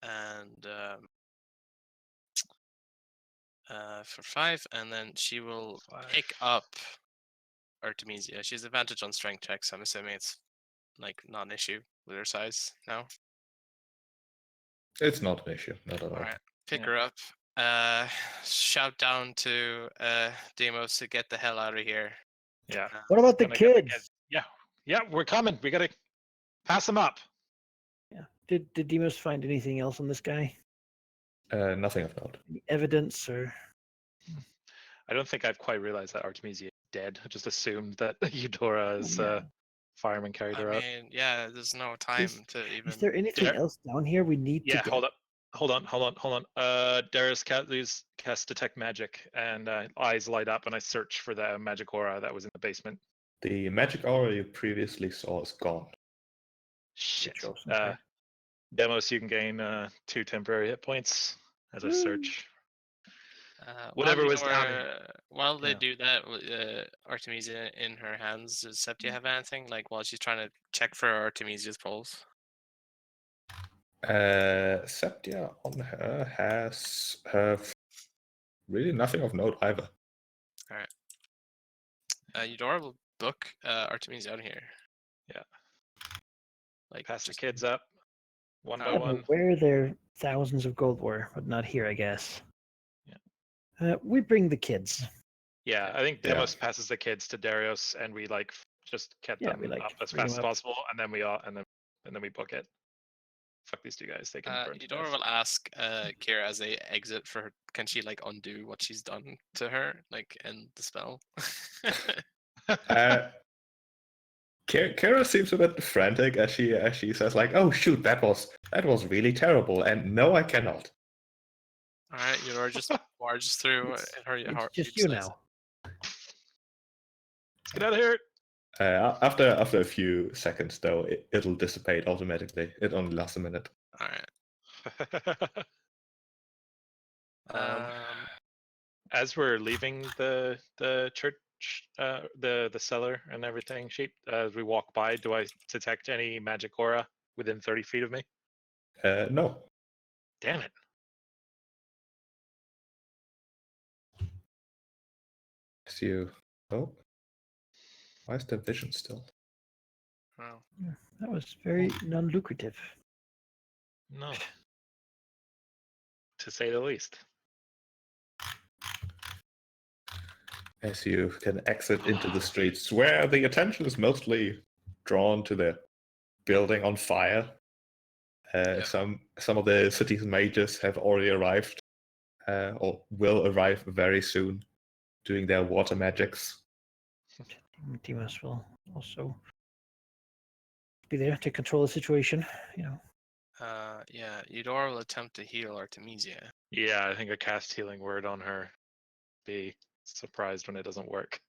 And for 5, and then she will pick 5. up Artemisia. She has advantage on strength checks. I'm assuming it's like not an issue with her size now. It's not an issue, not at all. All right, pick Yeah. her up. Shout down to Demos to get the hell out of here. Yeah. What about the Gonna get the kids? Yeah, we're coming. We gotta pass them up. Yeah. Did Demos find anything else on this guy? Nothing of note. Any evidence or? I don't think I've quite realized that Artemisia is dead. I just assumed that Eudora's Yeah. fireman carried her I out. mean, yeah, there's no time to even. Is there anything There- else down here we need to Yeah, get? hold on. Darius cast detect magic, and eyes light up, and I search for the magic aura that was in the basement. The magic aura you previously saw is gone. Shit. Mytros, okay. Demos, you can gain 2 temporary hit points as I search. Whatever was down in- While they Yeah. do that, Artemisia in her hands, does Septia have anything? Like while she's trying to check for Artemisia's pulse? Septia on her has really nothing of note either. Eudora will book Artemisia out of here. Yeah. Like Pass the just kids up one by Oh, Yeah, but one. where their thousands of gold were, but not here, I guess. Yeah. We bring the kids. Yeah, I think Yeah. Demos passes the kids to Darius, and we like just get Yeah, them we, like, up as bring fast as them up. possible, and then we book it. Fuck these 2 guys, they can burn to Eudora death. will ask Kira as they exit for her. Can she like undo what she's done to her, like end the spell? Kira seems a bit frantic as she says like, "Oh shoot, that was really terrible," and no, I cannot. All right, Eudora just barges through her. It's just you now. Let's get out of here. After a few seconds, though, it'll dissipate automatically. It only lasts a minute. All right. As we're leaving the church, the cellar and everything, sheep, as we walk by, do I detect any magic aura within 30 feet of me? No. Damn it. As you. Oh. Why is the vision still? Well, That was very non-lucrative. No. To say the least. as you can exit into the streets, where the attention is mostly drawn to the building on fire. Some of the city's mages have already arrived, or will arrive very soon, doing their water magics. Dimas will also be there to control the situation. Yeah, Eudora will attempt to heal Artemisia. Yeah, I think a cast healing word on her. Be surprised when it doesn't work.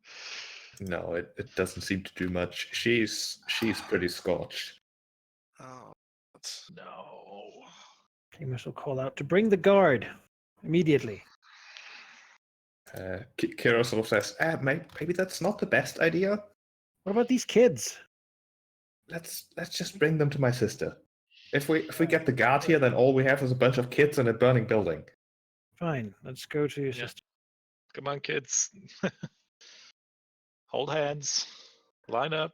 No, it doesn't seem to do much. She's pretty scorched. Oh, No. Dimas will call out to bring the guard immediately. Kira sort of says, maybe that's not the best idea. What about these kids? Let's just bring them to my sister. If we get the guard here, then all we have is a bunch of kids in a burning building. Fine, let's go to your Yeah. sister. Come on, kids. Hold hands. Line up.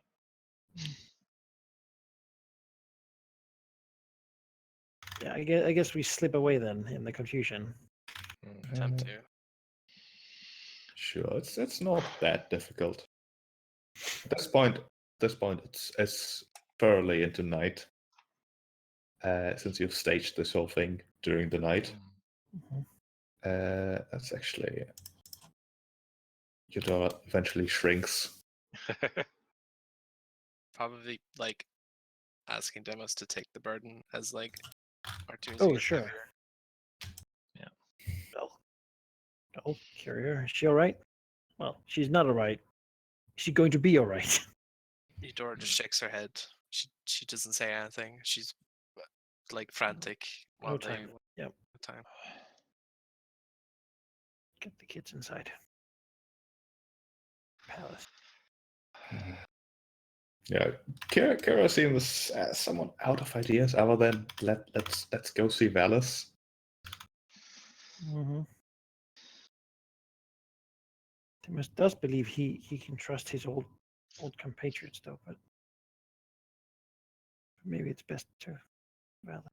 Yeah, I guess we slip away then in the confusion. attempt to. Sure, it's not that difficult. At this point, it's thoroughly into night. Since you've staged this whole thing during the night, that's actually Eudora eventually shrinks. Probably like asking Demos to take the burden as like Artemisia Oh, gets sure. heavier. Oh, Carrier, is she all right? Well, she's not all right. Is she going to be all right? Eudora just shakes her head. She doesn't say anything. She's like frantic. No while time. They, Yep. no time. Get the kids inside. Palace. Yeah, Kira seems somewhat out of ideas. Other than let's go see Valis. Mm-hmm. Timus does believe he can trust his old compatriots, though, but maybe it's best to rather.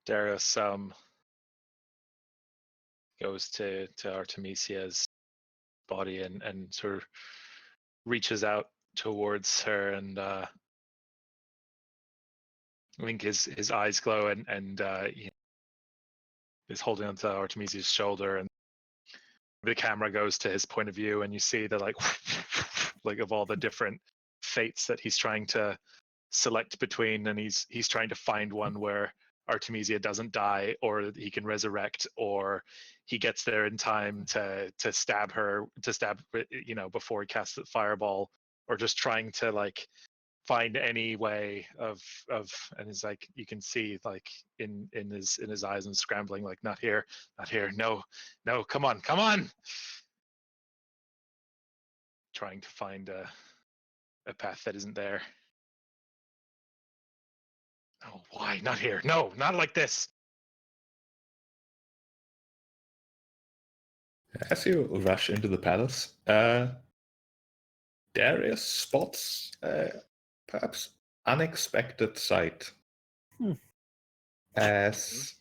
Darius goes to Artemisia's body and sort of reaches out towards her, and I think his eyes glow, and he is holding onto Artemisia's shoulder, and the camera goes to his point of view, and you see the like of all the different fates that he's trying to select between, and he's trying to find one where Artemisia doesn't die, or he can resurrect, or he gets there in time to stab her, before he casts the fireball, or just trying to like find any way of and it's like you can see like in his eyes and scrambling, like not here, no, come on, trying to find a path that isn't there. Oh, why not here? No, not like this. As you rush into the palace, Darius spots perhaps unexpected sight. As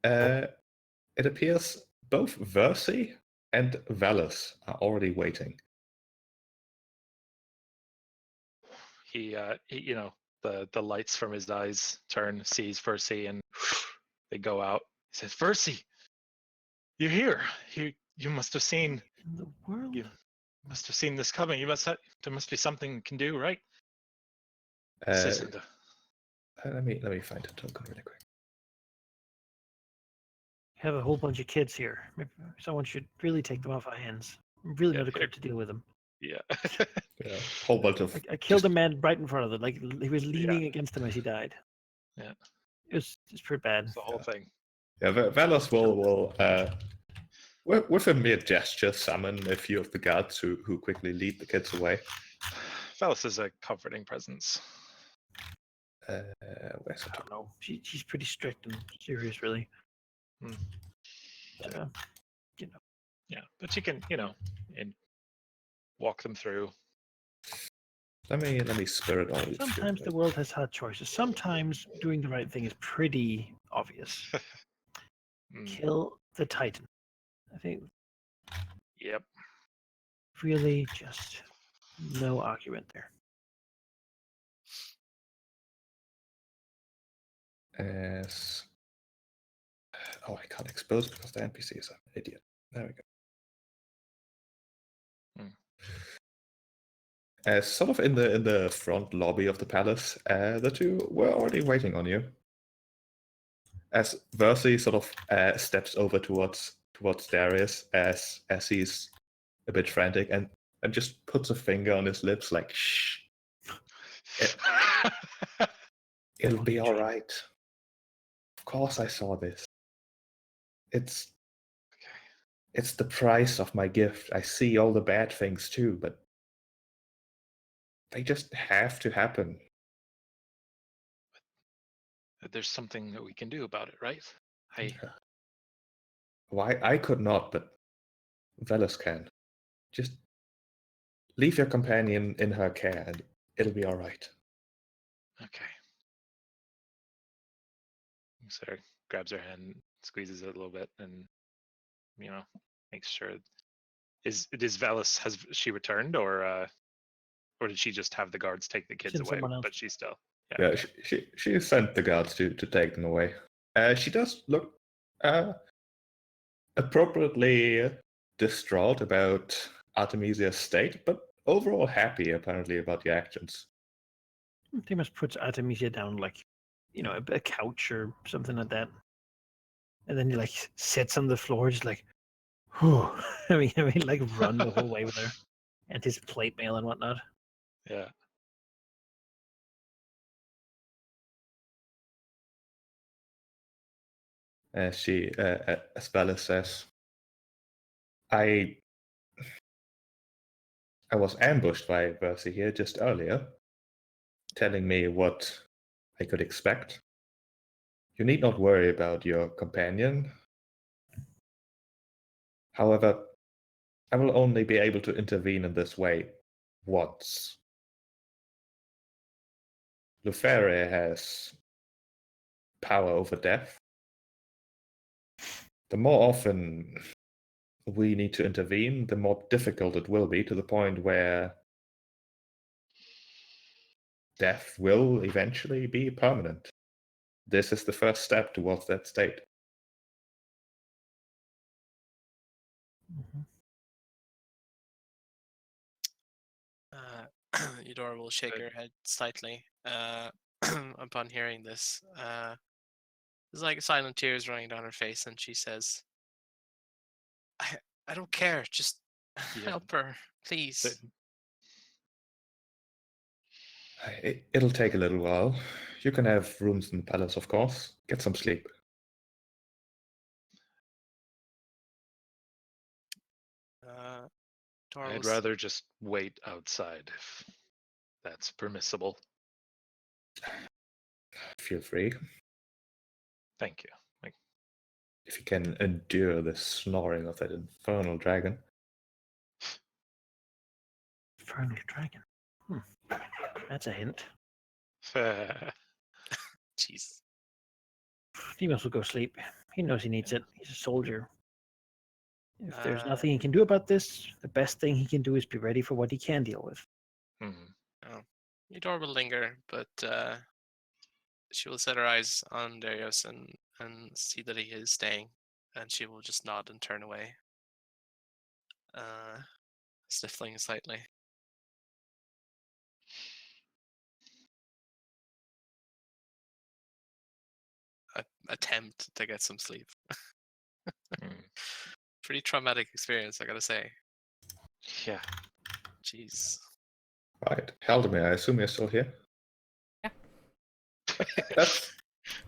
it appears both Versi and Valis are already waiting. He the lights from his eyes turn, sees Versi, and they go out. He says, "Versi, you're here. You must have seen. In the world? You must have seen this coming. There must be something you can do, right?" This isn't Let me find a token really quick. Have a whole bunch of kids here. Maybe someone should really take them off our hands. I'm really not equipped to deal with them. Yeah. Yeah, whole bunch of. I killed a man right in front of them. Like he was leaning against him as he died. Yeah. It's pretty bad. It's the whole thing. Yeah, Valis will with a mere gesture summon a few of the guards who quickly lead the kids away. Valis is a comforting presence. Where's the I token? don't know. She's pretty strict and serious, really. Hmm. But, Yeah, but you can, and walk them through. Let me spirit all these. sometimes the world has hard choices. Sometimes doing the right thing is pretty obvious. Mm. Kill the Titan. I think Yep. really just no argument there. As oh, I can't expose because the NPC is an idiot. There we go. As sort of in the front lobby of the palace, the two were already waiting on you. As Versi sort of steps over towards Darius as he's a bit frantic and just puts a finger on his lips like shh. It'll be all right. Of course I saw this. It's the price of my gift. I see all the bad things too, but they just have to happen. There's something that we can do about it, right? Why I could not, but Velas can. Just leave your companion in her care and it'll be all right. Okay. Sarah grabs her hand, squeezes it a little bit, and makes sure. Is Velas, has she returned, or did she just have the guards take the kids Send away? someone else. But she's still. Yeah, okay. she sent the guards to take them away. She does look appropriately distraught about Artemisia's state, but overall happy apparently about the actions. They must put Artemisia down like, a couch or something like that. And then he like sits on the floor, just like, whew. I mean, like run the whole way with her, and his plate mail and whatnot. Yeah. As Velas says, I was ambushed by Versi here just earlier, telling me what I could expect. You need not worry about your companion. However, I will only be able to intervene in this way once. Lufere has power over death. The more often we need to intervene, the more difficult it will be, to the point where death will eventually be permanent. This is the first step towards that state. Mm-hmm. Eudora will shake her head slightly upon hearing this. There's like silent tears running down her face, and she says, I don't care. Just help her, please. It'll take a little while. You can have rooms in the palace, of course. Get some sleep. I'd rather just wait outside if that's permissible. Feel free. Thank you. If you can endure the snoring of that infernal dragon. Infernal dragon. That's a hint. Jeez. Deimos will go sleep. He knows he needs it. He's a soldier. If there's nothing he can do about this, the best thing he can do is be ready for what he can deal with. Eudora will linger, but she will set her eyes on Darius and see that he is staying, and she will just nod and turn away, sniffling slightly. Attempt to get some sleep. Pretty traumatic experience, I gotta say. Yeah. Jeez. Right. Halldamir, I assume you're still here? Yeah.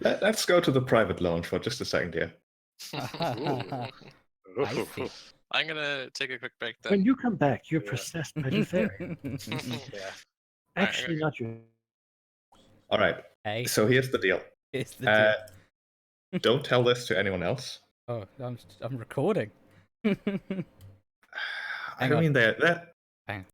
Let's go to the private lounge for just a second here. I see. I'm gonna take a quick break then. When you come back, you're possessed by the fairy. Yeah. Actually, not you. All right. Hey, So here's the deal. here's the deal. Don't tell this to anyone else. Oh, I'm recording. I Hang don't on. mean that Hang on.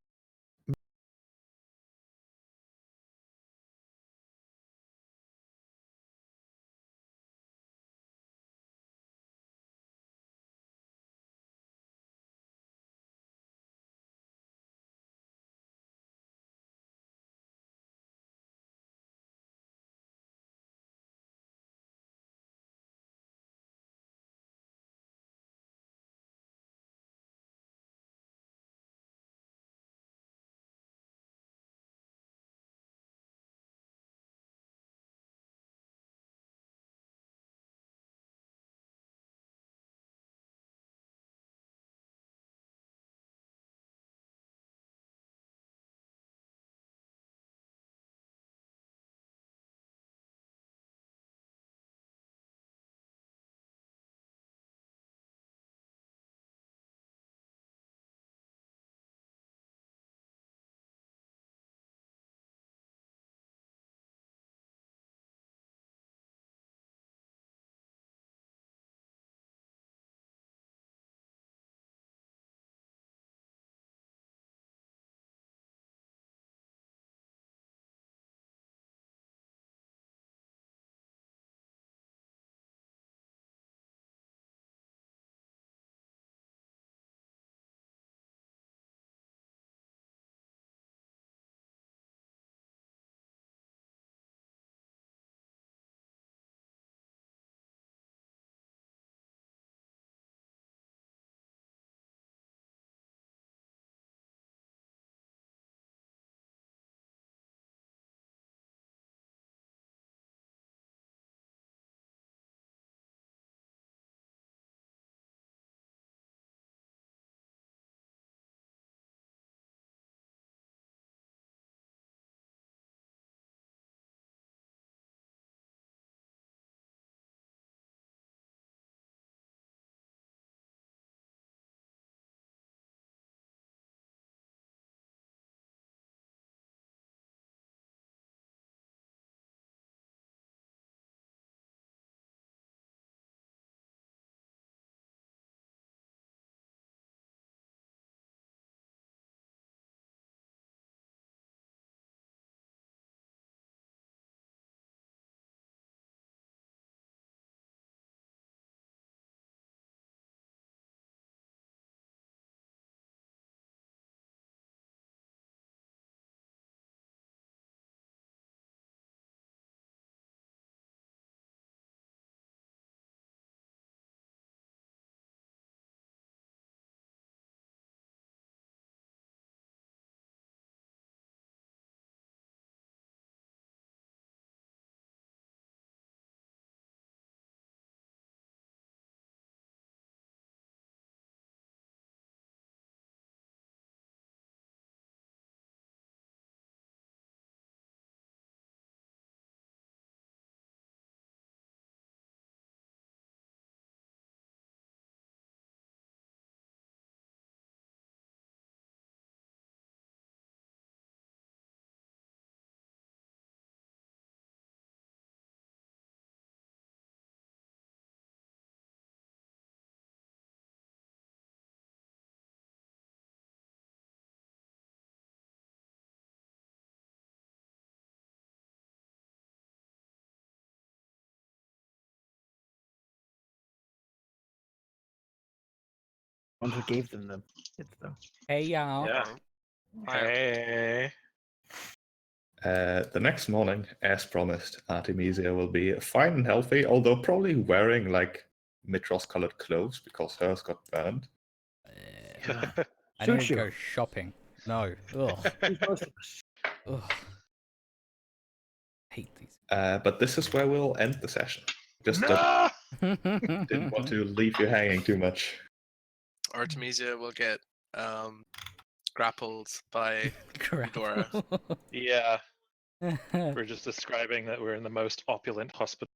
ones who gave them the hits, though. Hey y'all. Yeah. Hey. The next morning, as promised, Artemisia will be fine and healthy, although probably wearing like Mytros-colored clothes because hers got burned. I need Suits to you. go shopping. No. Ugh. Suits most of us. Ugh. Hate these. But this is where we'll end the session. Just No! didn't want to leave you hanging too much. Artemisia will get grappled by Dora. Yeah, we're just describing that we're in the most opulent hospital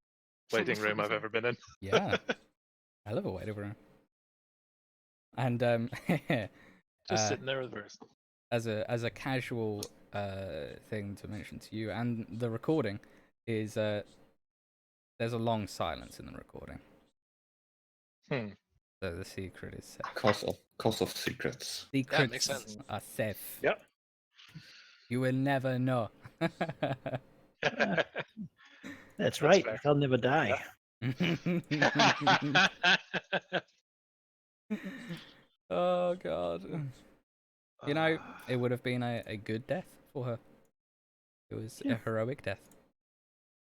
waiting room I've ever been in. Yeah. I love a waiting room. And Just sitting there with verse. as a casual thing to mention to you, and the recording is there's a long silence in the recording. So the secret is safe. Cause of secrets. Secrets makes sense. are safe. Yep. You will never know. That's right. fair. They'll never die. Oh god. You know, it would have been a good death for her. It was a Yeah. heroic death.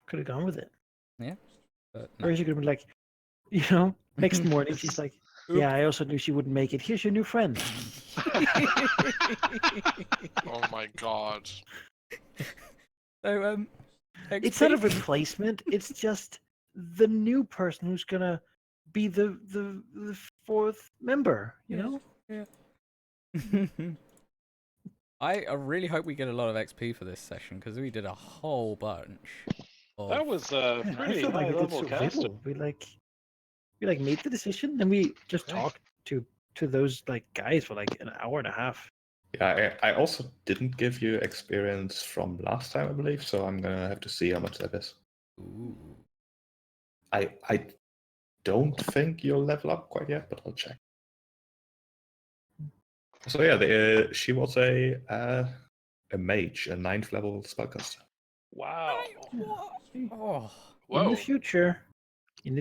Could have gone with it. But no. Or she could have been like, next morning she's like, yeah, I also knew she wouldn't make it. Here's your new friend. Oh my god. So It's not a replacement. It's just the new person who's gonna be the fourth member. You know. Yeah. I really hope we get a lot of XP for this session because we did a whole bunch. That was Yeah, I pretty feel like high we did level so casting. little. We made the decision, and we just Okay. talked to those like guys for like an hour and a half. Yeah, I also didn't give you experience from last time, I believe, so I'm gonna have to see how much that is. Ooh. I don't think you'll level up quite yet, but I'll check. So yeah, she was a mage, a 9th level spellcaster. Wow. Oh. In Whoa. the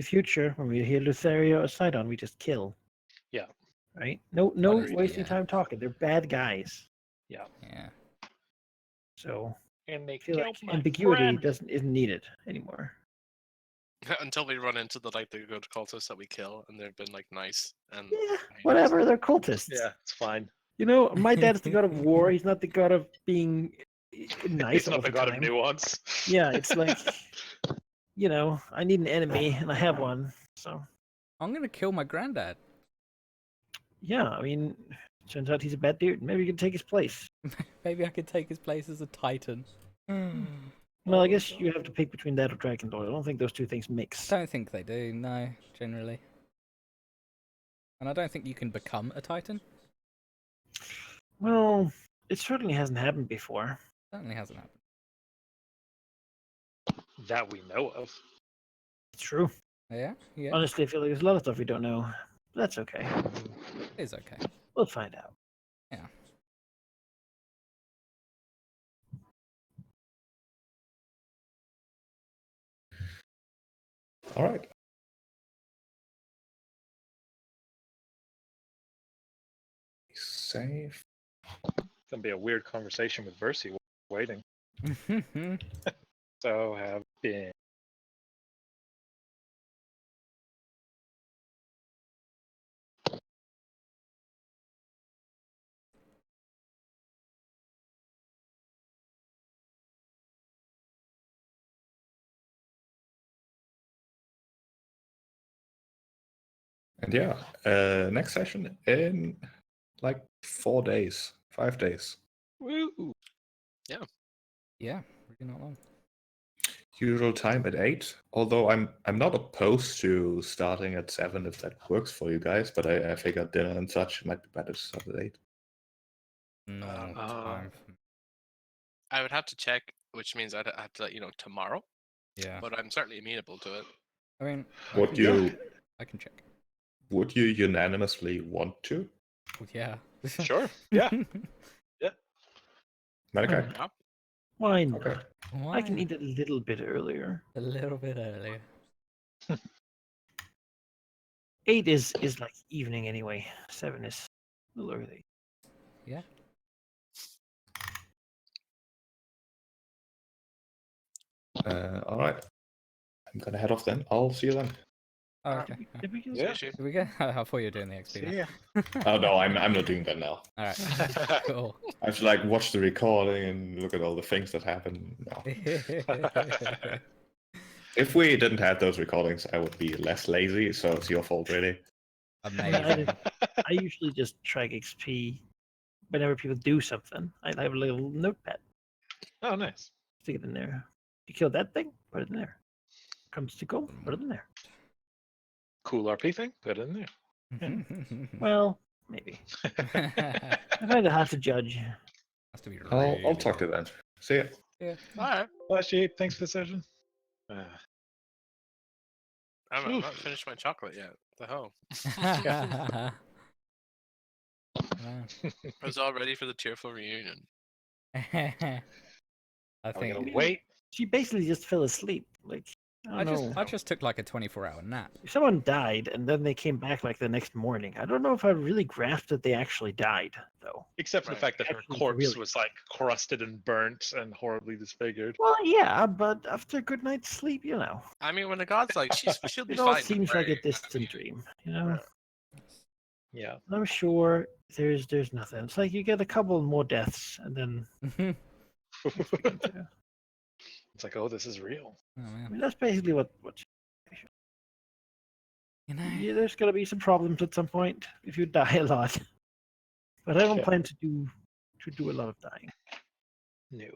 future, when we hear Lothario or Sidon, we just kill. Yeah. Right? No Whatever, wasting yeah. time talking. They're bad guys. Yeah. Yeah. So And they I feel killed like my ambiguity friend. isn't needed anymore. Until we run into the good cultists that we kill, and they've been like nice and Yeah, whatever. They're cultists. Yeah, it's fine. My dad's the god of war. He's not the god of being nice He's all not the god of time. nuance. Yeah, it's like, I need an enemy, and I have one. So I'm gonna kill my granddad. yeah, I mean, turns out he's a bad dude. Maybe you can take his place. Maybe I could take his place as a titan. Well, I guess you have to pick between that or Dragonlord. I don't think those two things mix. I don't think they do, no, generally. And I don't think you can become a titan. Well, it certainly hasn't happened before. Certainly hasn't happened. That we know of. It's true. Yeah, yeah, Honestly, I feel like there's a lot of stuff we don't know. But that's okay. it is okay. We'll find out. Yeah. All right. Save. Gonna be a weird conversation with Versi waiting. So have been. And yeah, next session in like 4 days, 5 days. Woo! yeah, really not long. Usual time at 8. Although I'm not opposed to starting at 7 if that works for you guys, but I figured dinner and such might be better to start at 8. Normal Uh, time. I would have to check, which means I'd have to let you know tomorrow. Yeah. But I'm certainly amenable to it. I mean, Would you I can check. would you unanimously want to? Well, yeah. Sure. Yeah. Malachi? Yeah. Why not? Okay. Why? I can eat a little bit earlier. a little bit earlier. 8 is like evening anyway. 7 is a little early. Yeah. All right. I'm gonna head off then. I'll see you then. Oh, Alright. okay. Did we get Yeah. Shoot. Did we go? I thought you were doing the XP. See now. ya. Oh no, I'm not doing that now. All right. Cool. I have to like watch the recording and look at all the things that happen. No. If we didn't have those recordings, I would be less lazy. So it's your fault, really. Amazing. I usually just track XP whenever people do something. I have a little notepad. Oh, nice. Stick it in there. You kill that thing, put it in there. Comes to go, put it in there. Cool RP thing. Put it in there. Well, maybe. I find it hard to judge. Has to be I'll really talk to you then. See ya. Yeah. Alright. Bye, sheep. Thanks for the session. I'm Oof. not finished my chocolate yet. The hell. Wow. I was all ready for the tearful reunion. I I'm think gonna wait. She basically just fell asleep. Like, I don't know. I just took like a 24-hour nap. If someone died and then they came back like the next morning, I don't know if I really grasped that they actually died, though. Except for the Right. fact that her Actually, corpse really. was like crusted and burnt and horribly disfigured. Well, yeah, but after a good night's sleep, you know, I mean, when the god's like, she'll be it all fine. seems like a right? distant dream, you know. Yeah. I'm sure there's nothing. It's like you get a couple more deaths and then It's like, oh, this is real. Oh, I man. mean that's basically what You know, yeah, there's gonna be some problems at some point if you die a lot. But I don't Yeah. plan to do a lot of dying. No.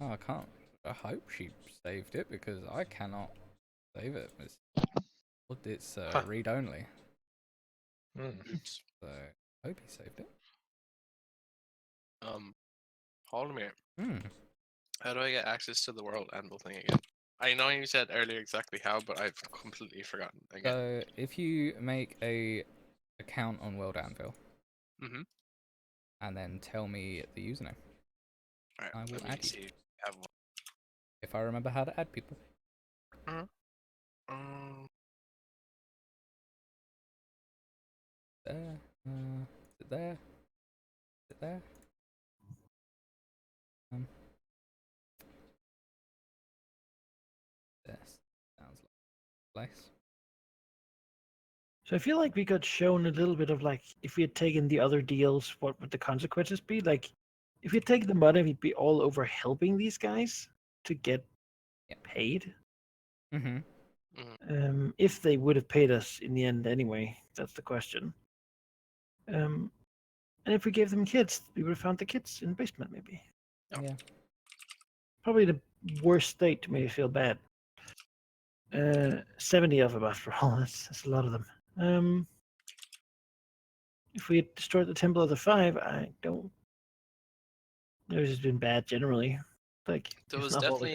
oh, I can't. I hope she saved it because I cannot save it. It's Huh. read only, Mm. Oops. so I hope he saved it. Halldamir, Hmm. how do I get access to the world anvil thing again? I know you said earlier exactly how, but I've completely forgotten again. So if you make a account on World Anvil, Mhm. and then tell me the username, Alright, I will let me add you. see. Have one. if I remember how to add people. Um, There. Is it there? Is it there? This sounds like a place. So I feel like we got shown a little bit of like if we had taken the other deals, what would the consequences be? Like if we had taken the money, we'd be all over helping these guys to get Yeah. paid. Mm-hmm. If they would have paid us in the end anyway, that's the question. And if we gave them kids, we would have found the kids in the basement, maybe. Oh. Yeah. Probably the worst state to make me feel bad. 70 of them after all. That's a lot of them. If we had destroyed the Temple of the Five, I don't. It's just been bad generally. Like there if was not all the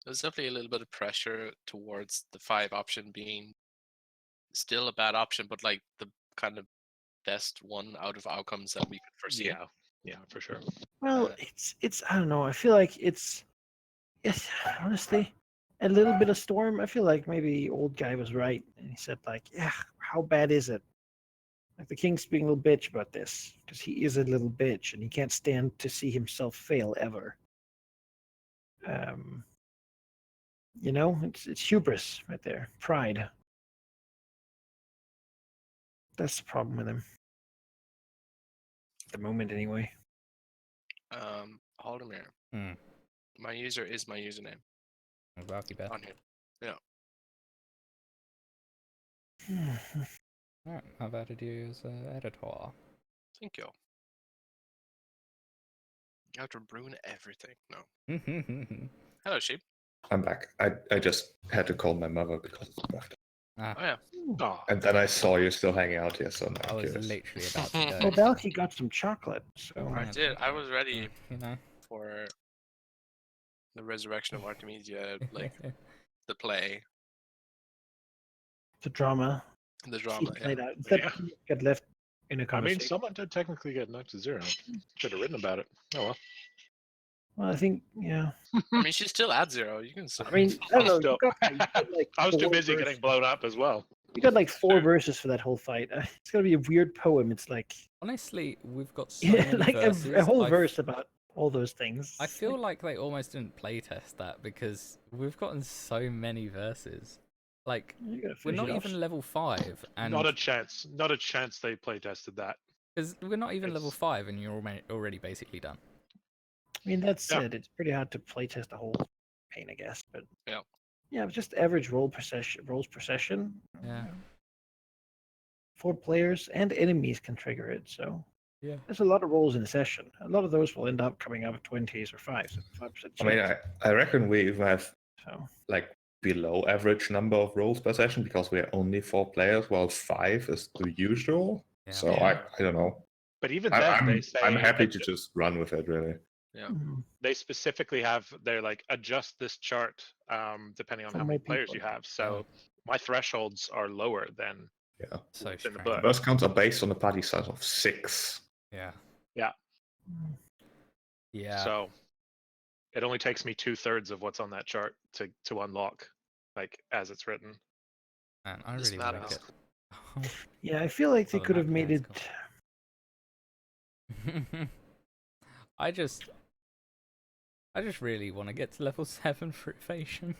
gods. definitely a little bit of pressure towards the 5 option being still a bad option, but like the kind of best one out of outcomes that we could foresee. Yeah. Yeah, for sure. Well, Uh, it's I don't know. I feel like it's honestly a little bit of storm. I feel like maybe the old guy was right, and he said like, yeah, how bad is it? Like the king's being a little bitch about this because he is a little bitch and he can't stand to see himself fail ever. You know, it's hubris right there, pride. That's the problem with him. At the moment, anyway. Halldamir. Hmm. My user is my username Valky Beth. on here. Alright, I've added you as editor. Thank you. You have to ruin everything. No. Hello, sheep. I'm back. I just had to call my mother because of the birthday. Ah, Oh yeah. Oh, And then I saw you still hanging out here, so now I I'm was curious. literally about to go. Well, Valky got some chocolate, so I did. I was ready You know. for the resurrection of Artemisia, like the play, the drama. the She drama. played Yeah. out. Instead, Yeah. he got left in a I mean, conversation. someone did technically get knocked to 0. Should have written about it. Oh well. Well, I think, yeah. I mean, she's still at 0. You can. I mean, I don't know. Still- You got, like, I was too 4 busy versus- getting blown up as well. You got like 4 Sure. verses for that whole fight. It's gonna be a weird poem. It's like Honestly, we've got so yeah, many like verses. a whole I verse about all those things. I feel like they almost didn't playtest that because we've gotten so many verses. Like, You gotta we're finish not it off. even level 5, and Not a chance. Not a chance they play tested that. because we're not even level It's- 5, and you're already basically done. I mean, that Yeah. said, it's pretty hard to playtest a whole campaign, I guess. But Yeah. yeah, just average rolls per session. Yeah. 4 players and enemies can trigger it. So Yeah. there's a lot of rolls in a session. A lot of those will end up coming up at 20s or 5s. 5% I mean, chance. I reckon we even have So like below average number of rolls per session because we're only 4 players, while 5 is the usual. Yeah. So Yeah. I don't know. But even then, they say I'm happy that to just run with it, really. Yeah. they specifically have they're like adjust this chart depending on For how more many players you people. have. So my thresholds are lower than Yeah. So what's in the strange. book. Burst counts are based on a party size of 6. Yeah. Yeah. Yeah. So it only takes me 2/3 of what's on that chart to unlock, like as it's written. Man, I This really like matters. it. yeah, I feel like they Oh, the could have map made design it. is cool. I just really want to get to level 7 for evasion.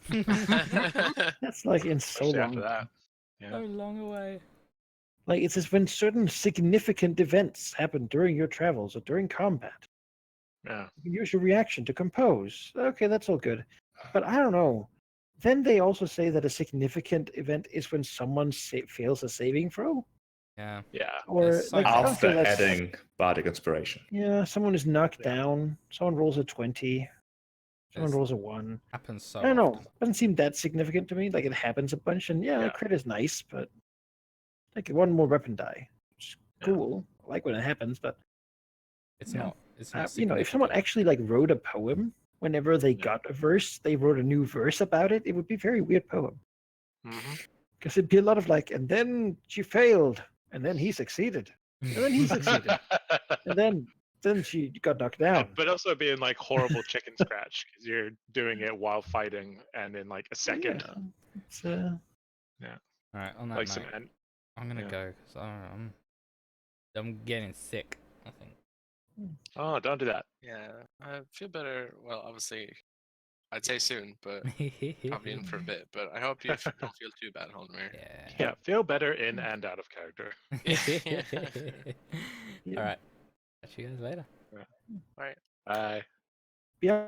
That's like in so Especially long. after that. Yeah. So long away. Like it says when certain significant events happen during your travels or during combat, Yeah. you can use your reaction to compose. Okay, that's all good. But I don't know. Then they also say that a significant event is when someone fails a saving throw, Yeah. Yeah. or There's so like I don't After feel that's adding bardic inspiration. yeah. Someone is knocked Yeah. down. Someone rolls a 20. Someone It's- rolls a 1. Happens so I don't know. often. Doesn't seem that significant to me. Like it happens a bunch, and yeah, Yeah. crit is nice, but like 1 more weapon die. It's Yeah. cool. I like when it happens, but It's Yeah. not. It's not. you know, if someone significant. actually like wrote a poem, whenever they Yeah. got a verse, they wrote a new verse about it. It would be a very weird poem hmm because it'd be a lot of like, and then she failed, and then he succeeded, and then he succeeded, and then she got knocked down. But also being like horrible chicken scratch because you're doing it while fighting and in like a second. Yeah, it's All right. On that Like note, some I'm gonna yeah. go because I'm getting sick. I think. Oh, don't do that. Yeah, I feel better. Well, obviously, I'd say soon, but probably in for a bit. But I hope you don't feel too bad, Halldamir. Yeah. Yeah, feel better in and out of character. Yeah. All right. Catch you guys later. Right. Bye. yeah.